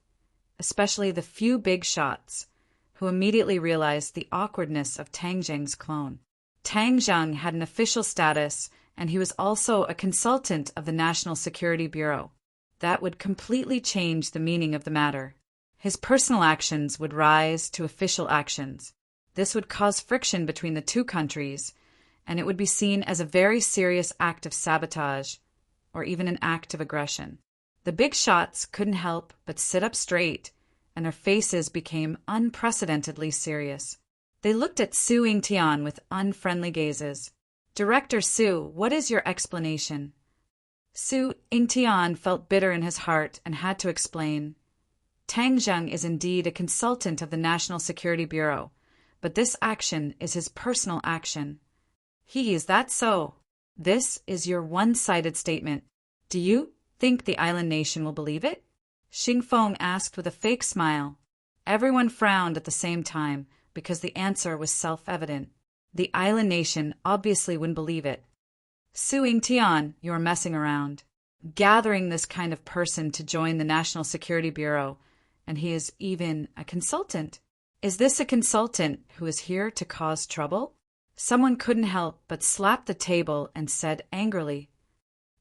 especially the few big shots, who immediately realized the awkwardness of Tang Zheng's clone. Tang Zheng had an official status, and he was also a consultant of the National Security Bureau. That would completely change the meaning of the matter. His personal actions would rise to official actions. This would cause friction between the 2 countries, and it would be seen as a very serious act of sabotage, or even an act of aggression. The big shots couldn't help but sit up straight, and their faces became unprecedentedly serious. They looked at Su Yingtian with unfriendly gazes. "Director Su, what is your explanation?" Su Yingtian felt bitter in his heart and had to explain. "Tang Zheng is indeed a consultant of the National Security Bureau, but this action is his personal action." "Is that so? This is your one-sided statement. Do you think the island nation will believe it?" Xing Feng asked with a fake smile. Everyone frowned at the same time because the answer was self-evident. The island nation obviously wouldn't believe it. "Su Yingtian, you're messing around. Gathering this kind of person to join the National Security Bureau, and he is even a consultant. Is this a consultant who is here to cause trouble?" Someone couldn't help but slap the table and said angrily,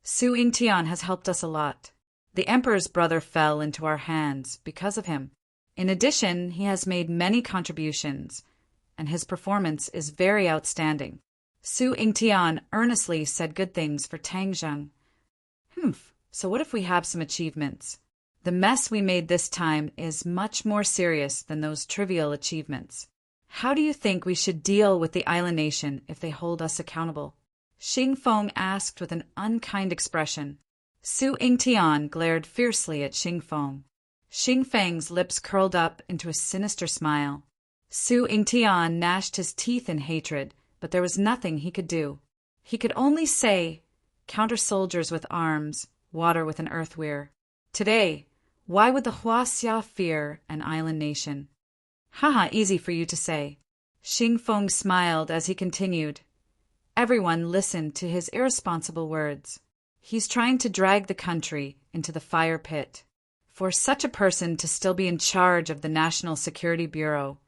Su Yingtian has helped us a lot. The emperor's brother fell into our hands because of him. In addition, he has made many contributions, and his performance is very outstanding. Su Yingtian earnestly said good things for Tang Zheng. So what if we have some achievements? The mess we made this time is much more serious than those trivial achievements. How do you think we should deal with the island nation if they hold us accountable? Xing Feng asked with an unkind expression. Su Yingtian glared fiercely at Xing Feng. Xing Feng's lips curled up into a sinister smile. Su Yingtian gnashed his teeth in hatred, but there was nothing he could do. He could only say, counter soldiers with arms, water with an earthweir. Today, why would the Huaxia fear an island nation? Haha, easy for you to say. Xing Feng smiled as he continued. Everyone listened to his irresponsible words. He's trying to drag the country into the fire pit. For such a person to still be in charge of the National Security Bureau,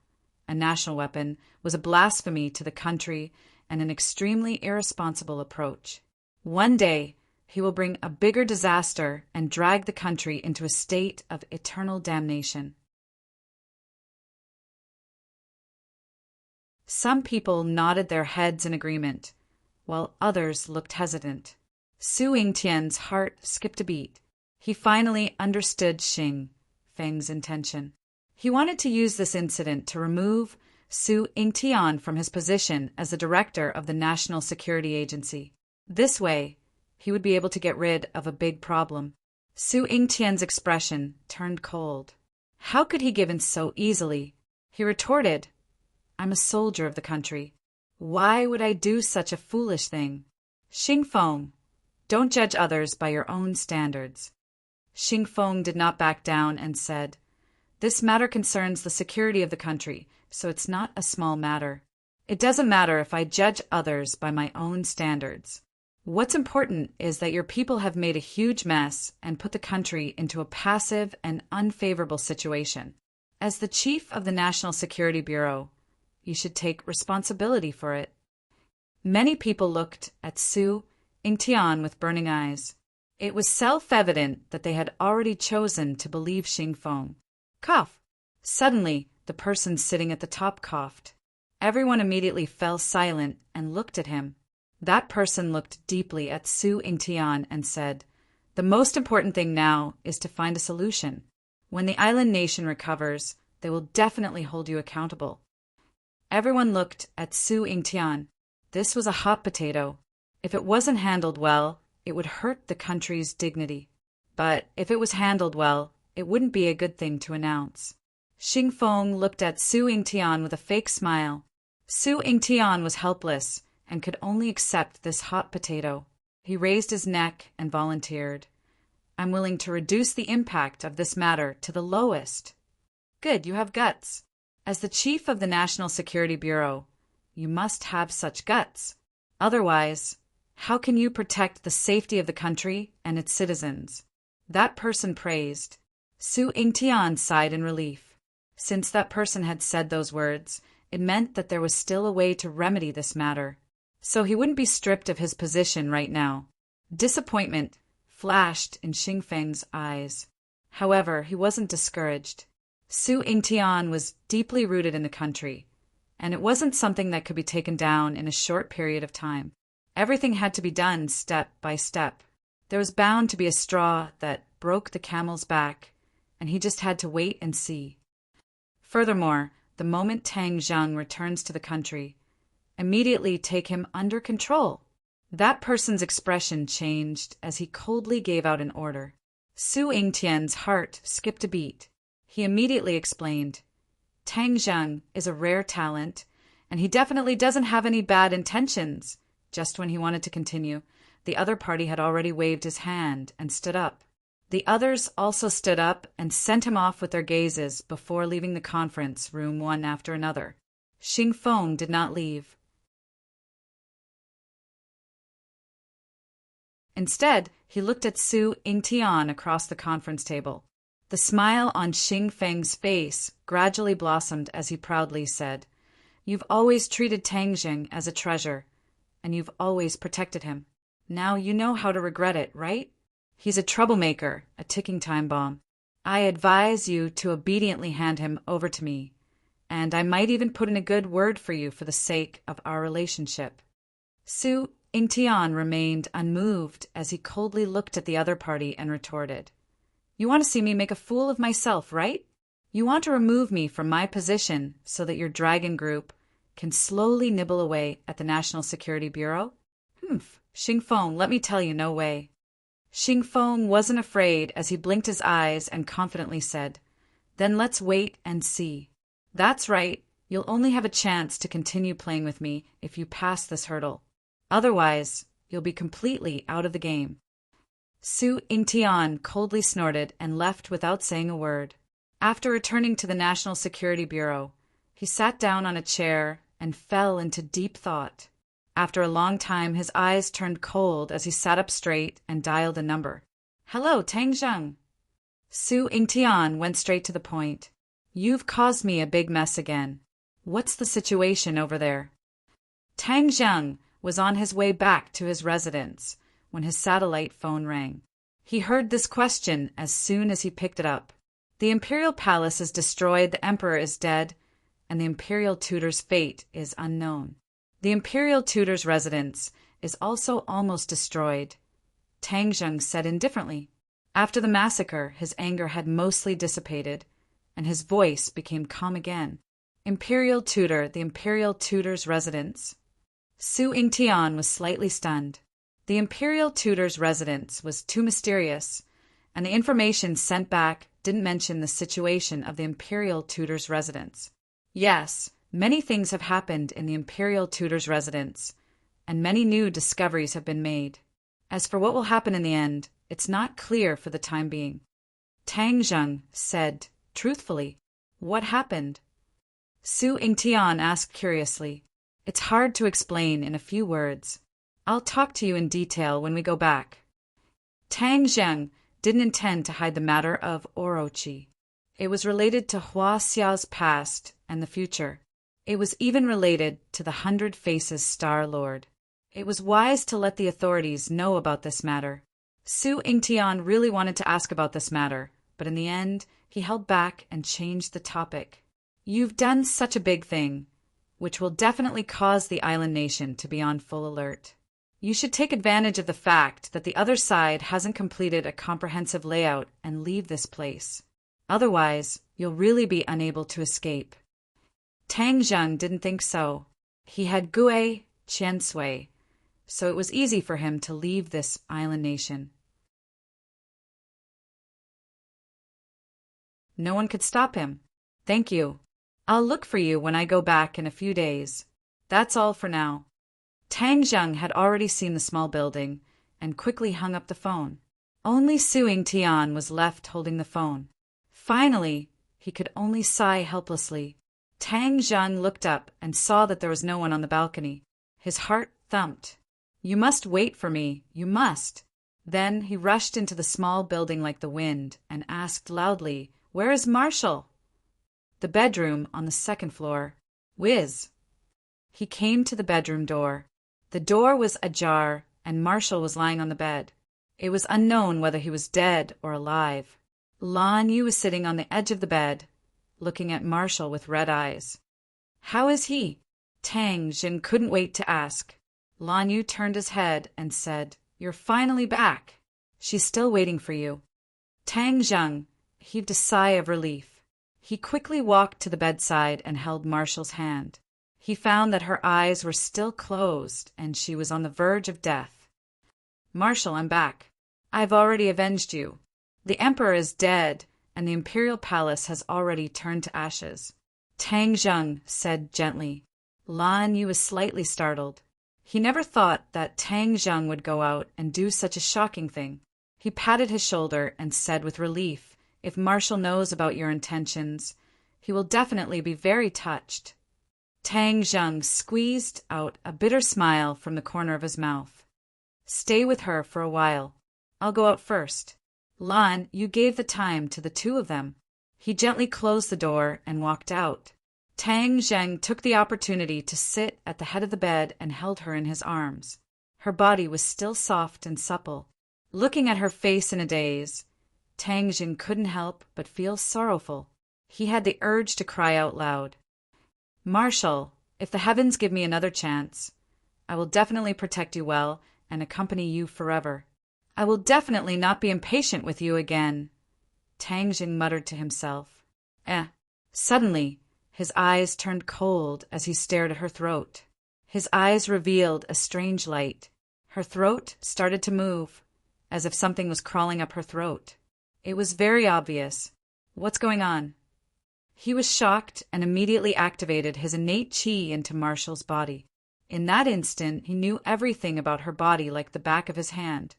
a national weapon, was a blasphemy to the country and an extremely irresponsible approach. One day, he will bring a bigger disaster and drag the country into a state of eternal damnation. Some people nodded their heads in agreement, while others looked hesitant. Su Yingtian's heart skipped a beat. He finally understood Xing Feng's intention. He wanted to use this incident to remove Su Yingtian from his position as the director of the National Security Agency. This way, he would be able to get rid of a big problem. Su Yingtian's expression turned cold. How could he give in so easily? He retorted, I'm a soldier of the country. Why would I do such a foolish thing? Xing Feng, don't judge others by your own standards. Xing Feng did not back down and said, This matter concerns the security of the country, so it's not a small matter. It doesn't matter if I judge others by my own standards. What's important is that your people have made a huge mess and put the country into a passive and unfavorable situation. As the chief of the National Security Bureau, you should take responsibility for it. Many people looked at Su Yingtian with burning eyes. It was self-evident that they had already chosen to believe Xing Feng. Cough! Suddenly, the person sitting at the top coughed. Everyone immediately fell silent and looked at him. That person looked deeply at Su Yingtian and said, The most important thing now is to find a solution. When the island nation recovers, they will definitely hold you accountable. Everyone looked at Su Yingtian. This was a hot potato. If it wasn't handled well, it would hurt the country's dignity. But if it was handled well, it wouldn't be a good thing to announce. Xing Feng looked at Su Yingtian with a fake smile. Su Yingtian was helpless and could only accept this hot potato. He raised his neck and volunteered. I'm willing to reduce the impact of this matter to the lowest. Good, you have guts. As the chief of the National Security Bureau, you must have such guts. Otherwise, how can you protect the safety of the country and its citizens? That person praised. Su Yingtian sighed in relief. Since that person had said those words, it meant that there was still a way to remedy this matter. So he wouldn't be stripped of his position right now. Disappointment flashed in Xing Feng's eyes. However, he wasn't discouraged. Su Yingtian was deeply rooted in the country, and it wasn't something that could be taken down in a short period of time. Everything had to be done step by step. There was bound to be a straw that broke the camel's back, and he just had to wait and see. Furthermore, the moment Tang Zheng returns to the country, immediately take him under control. That person's expression changed as he coldly gave out an order. Su Yingtian's heart skipped a beat. He immediately explained, Tang Zheng is a rare talent, and he definitely doesn't have any bad intentions. Just when he wanted to continue, the other party had already waved his hand and stood up. The others also stood up and sent him off with their gazes before leaving the conference room one after another. Xing Feng did not leave. Instead, he looked at Su Yingtian across the conference table. The smile on Xing Feng's face gradually blossomed as he proudly said, You've always treated Tang Jing as a treasure, and you've always protected him. Now you know how to regret it, right? He's a troublemaker, a ticking time bomb. I advise you to obediently hand him over to me, and I might even put in a good word for you for the sake of our relationship. Su Ingtian remained unmoved as he coldly looked at the other party and retorted, You want to see me make a fool of myself, right? You want to remove me from my position so that your dragon group can slowly nibble away at the National Security Bureau? Humph, Xingfeng, let me tell you, no way. Xingfeng wasn't afraid as he blinked his eyes and confidently said, Then let's wait and see. That's right, you'll only have a chance to continue playing with me if you pass this hurdle. Otherwise, you'll be completely out of the game. Su Ingtian coldly snorted and left without saying a word. After returning to the National Security Bureau, he sat down on a chair and fell into deep thought. After a long time, his eyes turned cold as he sat up straight and dialed a number. Hello, Tang Zheng. Su Ingtian went straight to the point. You've caused me a big mess again. What's the situation over there? Tang Zheng was on his way back to his residence when his satellite phone rang. He heard this question as soon as he picked it up. The Imperial Palace is destroyed, the Emperor is dead, and the Imperial Tutor's fate is unknown. The Imperial Tutor's residence is also almost destroyed, Tang Zheng said indifferently. After the massacre, his anger had mostly dissipated, and his voice became calm again. Imperial Tutor, the Imperial Tutor's residence. Su Ingtian was slightly stunned. The Imperial Tutor's residence was too mysterious, and the information sent back didn't mention the situation of the Imperial Tutor's residence. Yes, many things have happened in the Imperial Tutor's residence, and many new discoveries have been made. As for what will happen in the end, it's not clear for the time being. Tang Zheng said, truthfully, What happened? Su Ingtian asked curiously. It's hard to explain in a few words. I'll talk to you in detail when we go back. Tang Zheng didn't intend to hide the matter of Orochi. It was related to Hua Xiao's past and the future. It was even related to the 100 Faces Star Lord. It was wise to let the authorities know about this matter. Su Ingtian really wanted to ask about this matter, but in the end, he held back and changed the topic. You've done such a big thing, which will definitely cause the island nation to be on full alert. You should take advantage of the fact that the other side hasn't completed a comprehensive layout and leave this place. Otherwise, you'll really be unable to escape. Tang Zheng didn't think so. He had Gue Qiansui, so it was easy for him to leave this island nation. No one could stop him. Thank you. I'll look for you when I go back in a few days. That's all for now. Tang Zheng had already seen the small building and quickly hung up the phone. Only Su Ingtian was left holding the phone. Finally, he could only sigh helplessly. Tang Zheng looked up and saw that there was no one on the balcony. His heart thumped. You must wait for me, you must. Then he rushed into the small building like the wind and asked loudly, Where is Marshall? The bedroom on the second floor. Whiz. He came to the bedroom door. The door was ajar, and Marshall was lying on the bed. It was unknown whether he was dead or alive. Lan Yu was sitting on the edge of the bed, looking at Marshall with red eyes. How is he? Tang Jin couldn't wait to ask. Lan Yu turned his head and said, You're finally back. She's still waiting for you. Tang Zheng heaved a sigh of relief. He quickly walked to the bedside and held Marshall's hand. He found that her eyes were still closed and she was on the verge of death. Marshall, I'm back. I've already avenged you. The Emperor is dead, and the Imperial Palace has already turned to ashes. Tang Zheng said gently. Lan Yu was slightly startled. He never thought that Tang Zheng would go out and do such a shocking thing. He patted his shoulder and said with relief, If Marshall knows about your intentions, he will definitely be very touched. Tang Zheng squeezed out a bitter smile from the corner of his mouth. Stay with her for a while. I'll go out first. Lan, you gave the time to the two of them. He gently closed the door and walked out. Tang Zheng took the opportunity to sit at the head of the bed and held her in his arms. Her body was still soft and supple. Looking at her face in a daze, Tang Zheng couldn't help but feel sorrowful. He had the urge to cry out loud. Marshal, if the heavens give me another chance, I will definitely protect you well and accompany you forever. I will definitely not be impatient with you again, Tang Zheng muttered to himself. Suddenly, his eyes turned cold as he stared at her throat. His eyes revealed a strange light. Her throat started to move, as if something was crawling up her throat. It was very obvious. What's going on? He was shocked and immediately activated his innate qi into Marshall's body. In that instant, he knew everything about her body like the back of his hand.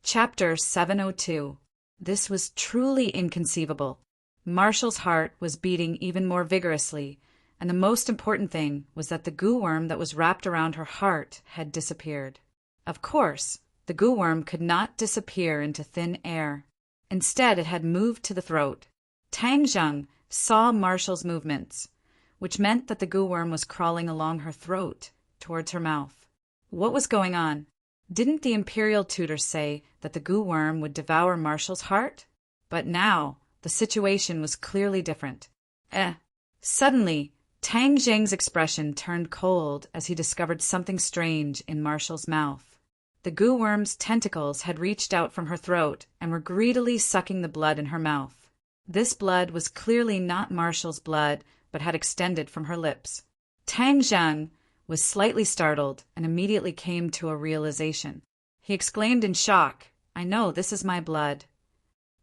Chapter 702. This was truly inconceivable. Marshall's heart was beating even more vigorously, and the most important thing was that the goo worm that was wrapped around her heart had disappeared. Of course, the goo worm could not disappear into thin air. Instead, it had moved to the throat. Tang Zheng saw Marshall's movements, which meant that the goo worm was crawling along her throat towards her mouth. What was going on? Didn't the imperial tutor say that the goo worm would devour Marshall's heart? But now, the situation was clearly different. Suddenly, Tang Zheng's expression turned cold as he discovered something strange in Marshall's mouth. The goo worm's tentacles had reached out from her throat and were greedily sucking the blood in her mouth. This blood was clearly not Marshall's blood, but had extended from her lips. Tang Zheng was slightly startled and immediately came to a realization. He exclaimed in shock, "I know, this is my blood."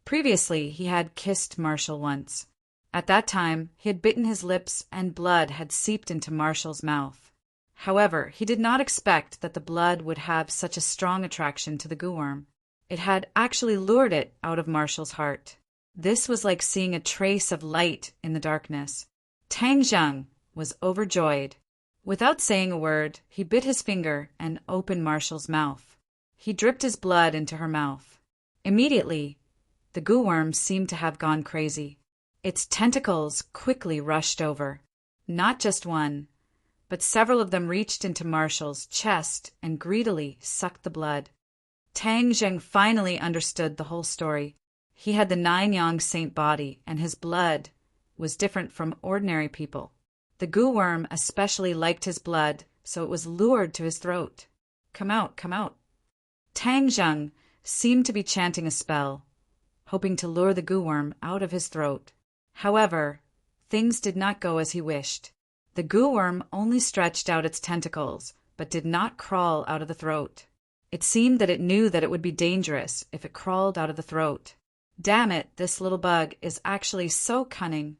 Previously, he had kissed Marshall once. At that time, he had bitten his lips and blood had seeped into Marshall's mouth. However, he did not expect that the blood would have such a strong attraction to the goo worm. It had actually lured it out of Marshall's heart. This was like seeing a trace of light in the darkness. Tang Zheng was overjoyed. Without saying a word, he bit his finger and opened Marshall's mouth. He dripped his blood into her mouth. Immediately, the goo worm seemed to have gone crazy. Its tentacles quickly rushed over. Not just one, but several of them reached into Marshall's chest and greedily sucked the blood. Tang Zheng finally understood the whole story. He had the 9-yang saint body, and his blood was different from ordinary people. The goo worm especially liked his blood, so it was lured to his throat. Come out, come out. Tang Zheng seemed to be chanting a spell, hoping to lure the goo worm out of his throat. However, things did not go as he wished. The goo worm only stretched out its tentacles, but did not crawl out of the throat. It seemed that it knew that it would be dangerous if it crawled out of the throat. Damn it, this little bug is actually so cunning.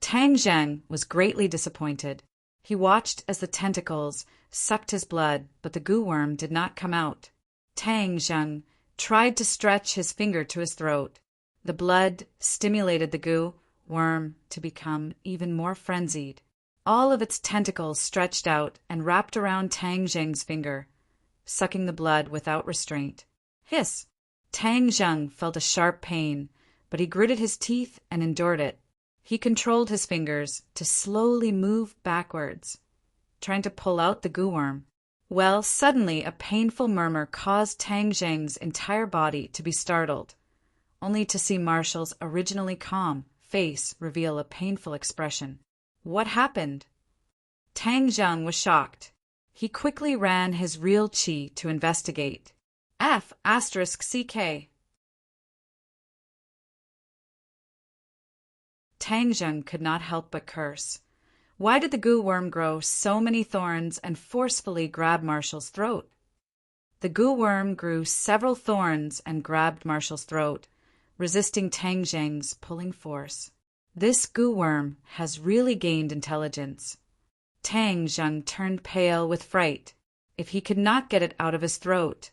Tang Zheng was greatly disappointed. He watched as the tentacles sucked his blood, but the goo worm did not come out. Tang Zheng tried to stretch his finger to his throat. The blood stimulated the goo worm to become even more frenzied. All of its tentacles stretched out and wrapped around Tang Zheng's finger, sucking the blood without restraint. Hiss! Tang Zheng felt a sharp pain, but he gritted his teeth and endured it. He controlled his fingers to slowly move backwards, trying to pull out the goo worm. Well, suddenly a painful murmur caused Tang Zheng's entire body to be startled, only to see Marshall's originally calm face reveal a painful expression. What happened? Tang Zheng was shocked. He quickly ran his real qi to investigate. F***CK. Tang Zheng could not help but curse. Why did the goo worm grow so many thorns and forcefully grab Marshall's throat? The goo worm grew several thorns and grabbed Marshall's throat, resisting Tang Zheng's pulling force. This goo worm has really gained intelligence. Tang Zheng turned pale with fright. If he could not get it out of his throat,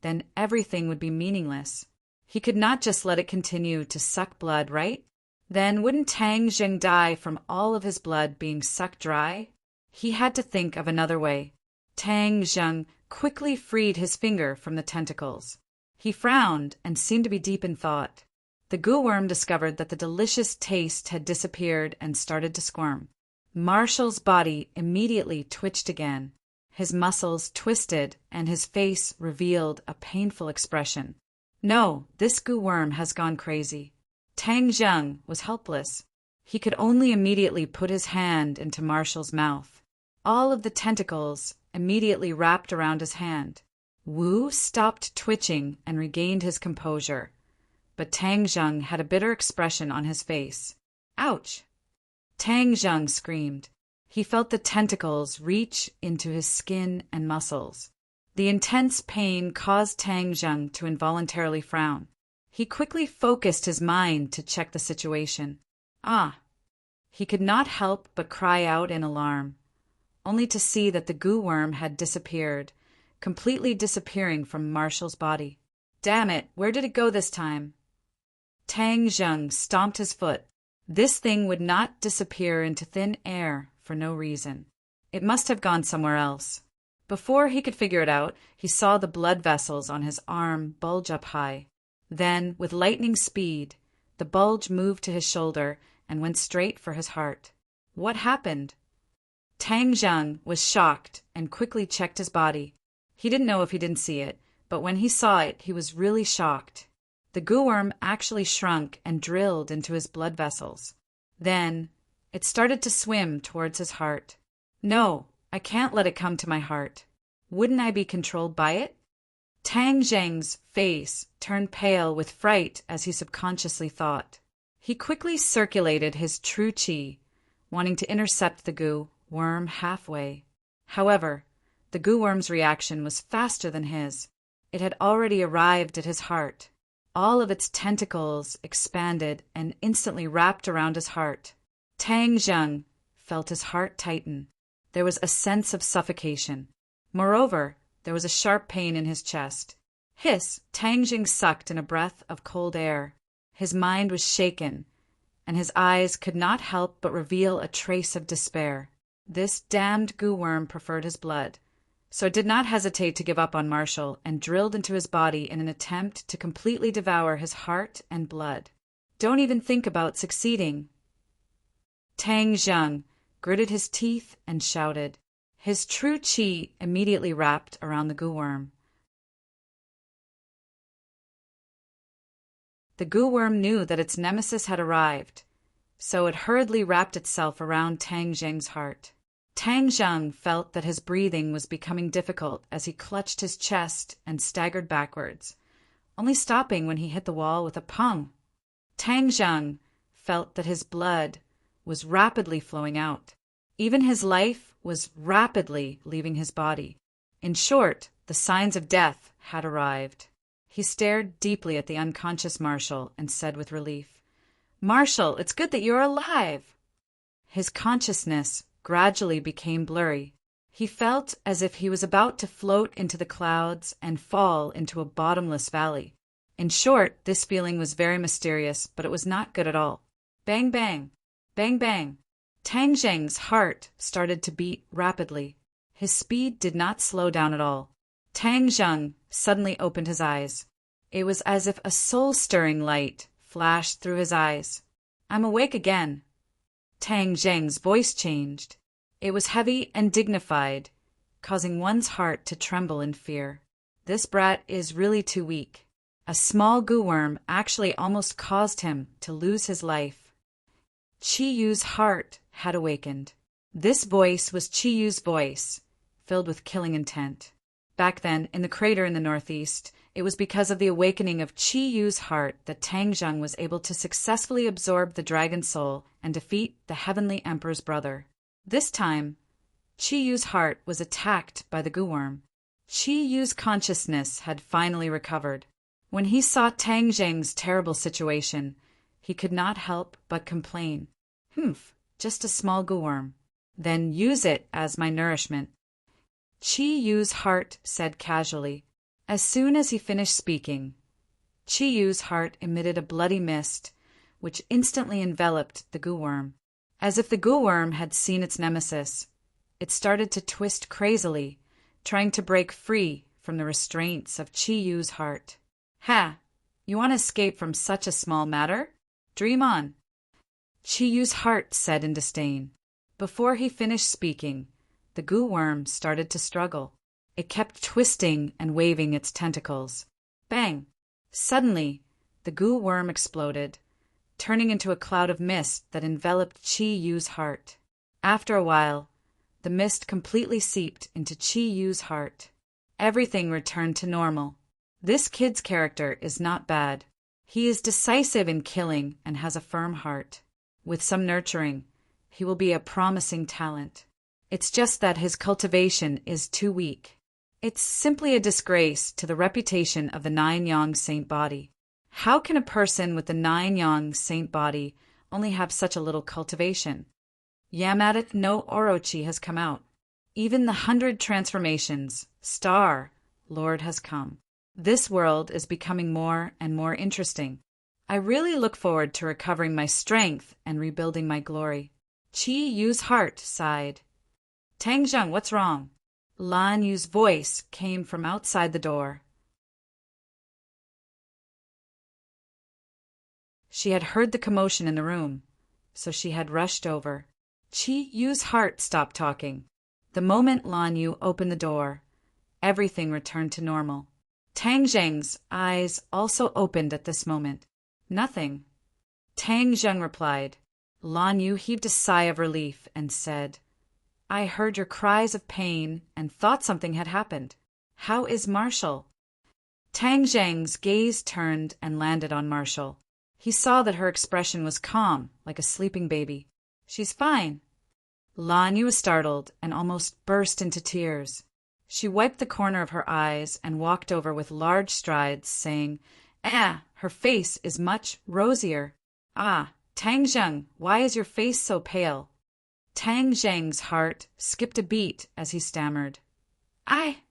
then everything would be meaningless. He could not just let it continue to suck blood, right? Then wouldn't Tang Zheng die from all of his blood being sucked dry? He had to think of another way. Tang Zheng quickly freed his finger from the tentacles. He frowned and seemed to be deep in thought. The goo worm discovered that the delicious taste had disappeared and started to squirm. Marshall's body immediately twitched again. His muscles twisted and his face revealed a painful expression. No, this goo worm has gone crazy. Tang Zheng was helpless. He could only immediately put his hand into Marshall's mouth. All of the tentacles immediately wrapped around his hand. Wu stopped twitching and regained his composure. But Tang Zheng had a bitter expression on his face. Ouch! Tang Zheng screamed. He felt the tentacles reach into his skin and muscles. The intense pain caused Tang Zheng to involuntarily frown. He quickly focused his mind to check the situation. Ah! He could not help but cry out in alarm, only to see that the goo worm had disappeared, completely disappearing from Marshall's body. Damn it, where did it go this time? Tang Zheng stomped his foot. This thing would not disappear into thin air for no reason. It must have gone somewhere else. Before he could figure it out, he saw the blood vessels on his arm bulge up high. Then, with lightning speed, the bulge moved to his shoulder and went straight for his heart. What happened? Tang Zheng was shocked and quickly checked his body. He didn't know if he didn't see it, but when he saw it, he was really shocked. The goo worm actually shrunk and drilled into his blood vessels. Then, it started to swim towards his heart. No, I can't let it come to my heart. Wouldn't I be controlled by it? Tang Zheng's face turned pale with fright as he subconsciously thought. He quickly circulated his true qi, wanting to intercept the goo worm halfway. However, the goo worm's reaction was faster than his. It had already arrived at his heart. All of its tentacles expanded and instantly wrapped around his heart. Tang Zheng felt his heart tighten. There was a sense of suffocation. Moreover, there was a sharp pain in his chest. Hiss! Tang Zheng sucked in a breath of cold air. His mind was shaken, and his eyes could not help but reveal a trace of despair. This damned goo worm preferred his blood, so it did not hesitate to give up on Marshall and drilled into his body in an attempt to completely devour his heart and blood. Don't even think about succeeding. Tang Zheng gritted his teeth and shouted. His true qi immediately wrapped around the goo worm. The goo worm knew that its nemesis had arrived, so it hurriedly wrapped itself around Tang Zheng's heart. Tang Zheng felt that his breathing was becoming difficult as he clutched his chest and staggered backwards, only stopping when he hit the wall with a pong. Tang Zheng felt that his blood was rapidly flowing out. Even his life was rapidly leaving his body. In short, the signs of death had arrived. He stared deeply at the unconscious Marshall and said with relief, "Marshall, it's good that you're alive." His consciousness gradually became blurry. He felt as if he was about to float into the clouds and fall into a bottomless valley. In short, this feeling was very mysterious, but it was not good at all. Bang, bang, bang, bang. Tang Zheng's heart started to beat rapidly. His speed did not slow down at all. Tang Zheng suddenly opened his eyes. It was as if a soul-stirring light flashed through his eyes. "I'm awake again." Tang Zheng's voice changed. It was heavy and dignified, causing one's heart to tremble in fear. This brat is really too weak. A small goo worm actually almost caused him to lose his life. Qi Yu's heart had awakened. This voice was Qi Yu's voice, filled with killing intent. Back then, in the crater in the northeast, it was because of the awakening of Qi Yu's heart that Tang Zheng was able to successfully absorb the dragon soul and defeat the Heavenly Emperor's brother. This time, Qi Yu's heart was attacked by the goo worm. Qi Yu's consciousness had finally recovered. When he saw Tang Zheng's terrible situation, he could not help but complain. "Humph, just a small goo worm. Then use it as my nourishment." Qi Yu's heart said casually. As soon as he finished speaking, Qi Yu's heart emitted a bloody mist, which instantly enveloped the goo worm. As if the goo worm had seen its nemesis, it started to twist crazily, trying to break free from the restraints of Qi Yu's heart. Ha! You want to escape from such a small matter? Dream on. Chi Yu's heart said in disdain. Before he finished speaking, the goo worm started to struggle. It kept twisting and waving its tentacles. Bang! Suddenly, the goo worm exploded, turning into a cloud of mist that enveloped Chi Yu's heart. After a while, the mist completely seeped into Chi Yu's heart. Everything returned to normal. This kid's character is not bad. He is decisive in killing and has a firm heart. With some nurturing, he will be a promising talent. It's just that his cultivation is too weak. It's simply a disgrace to the reputation of the Nine-Yang Saint body. How can a person with the Nine-Yang Saint body only have such a little cultivation? Yamada no Orochi has come out. Even the 100 transformations, Star, Lord has come. This world is becoming more and more interesting. I really look forward to recovering my strength and rebuilding my glory. Chi Yu's heart sighed. Tang Zheng, what's wrong? Lan Yu's voice came from outside the door. She had heard the commotion in the room, so she had rushed over. Chi Yu's heart stopped talking. The moment Lan Yu opened the door, everything returned to normal. Tang Zheng's eyes also opened at this moment. Nothing. Tang Zheng replied. Lan Yu heaved a sigh of relief and said, I heard your cries of pain and thought something had happened. How is Marshall? Tang Zheng's gaze turned and landed on Marshall. He saw that her expression was calm, like a sleeping baby. She's fine. Lan Yu was startled and almost burst into tears. She wiped the corner of her eyes and walked over with large strides, saying, her face is much rosier. Ah, Tang Zheng, why is your face so pale? Tang Zheng's heart skipped a beat as he stammered.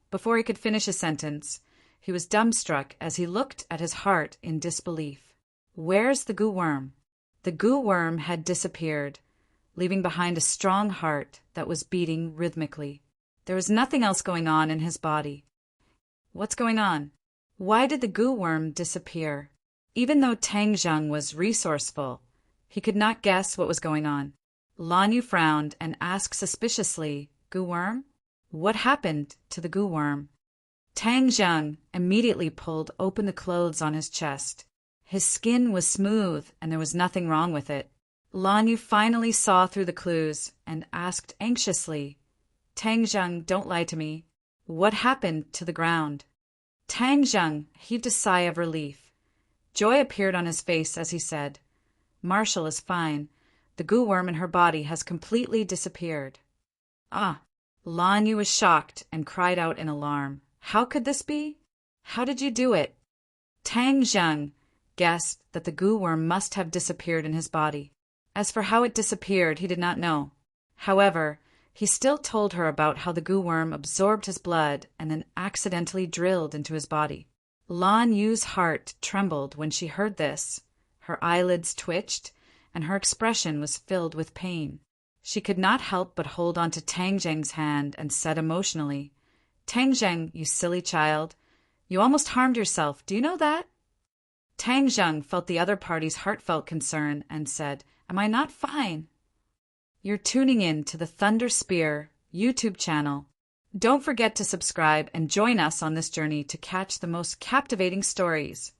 Before he could finish a sentence, he was dumbstruck as he looked at his heart in disbelief. Where's the goo worm? The goo worm had disappeared, leaving behind a strong heart that was beating rhythmically. There was nothing else going on in his body. What's going on? Why did the goo worm disappear? Even though Tang Zheng was resourceful, he could not guess what was going on. Lan Yu frowned and asked suspiciously, Goo worm? What happened to the goo worm? Tang Zheng immediately pulled open the clothes on his chest. His skin was smooth and there was nothing wrong with it. Lan Yu finally saw through the clues and asked anxiously, Tang Zheng, don't lie to me. What happened to the ground? Tang Zheng heaved a sigh of relief. Joy appeared on his face as he said, Marshall is fine. The goo worm in her body has completely disappeared. Lan Yu was shocked and cried out in alarm. How could this be? How did you do it? Tang Zheng guessed that the goo worm must have disappeared in his body. As for how it disappeared, he did not know. However, he still told her about how the goo worm absorbed his blood and then accidentally drilled into his body. Lan Yu's heart trembled when she heard this. Her eyelids twitched, and her expression was filled with pain. She could not help but hold on to Tang Zheng's hand and said emotionally, Tang Zheng, you silly child, you almost harmed yourself, do you know that? Tang Zheng felt the other party's heartfelt concern and said, Am I not fine? You're tuning in to the Thunder Spear YouTube channel. Don't forget to subscribe and join us on this journey to catch the most captivating stories.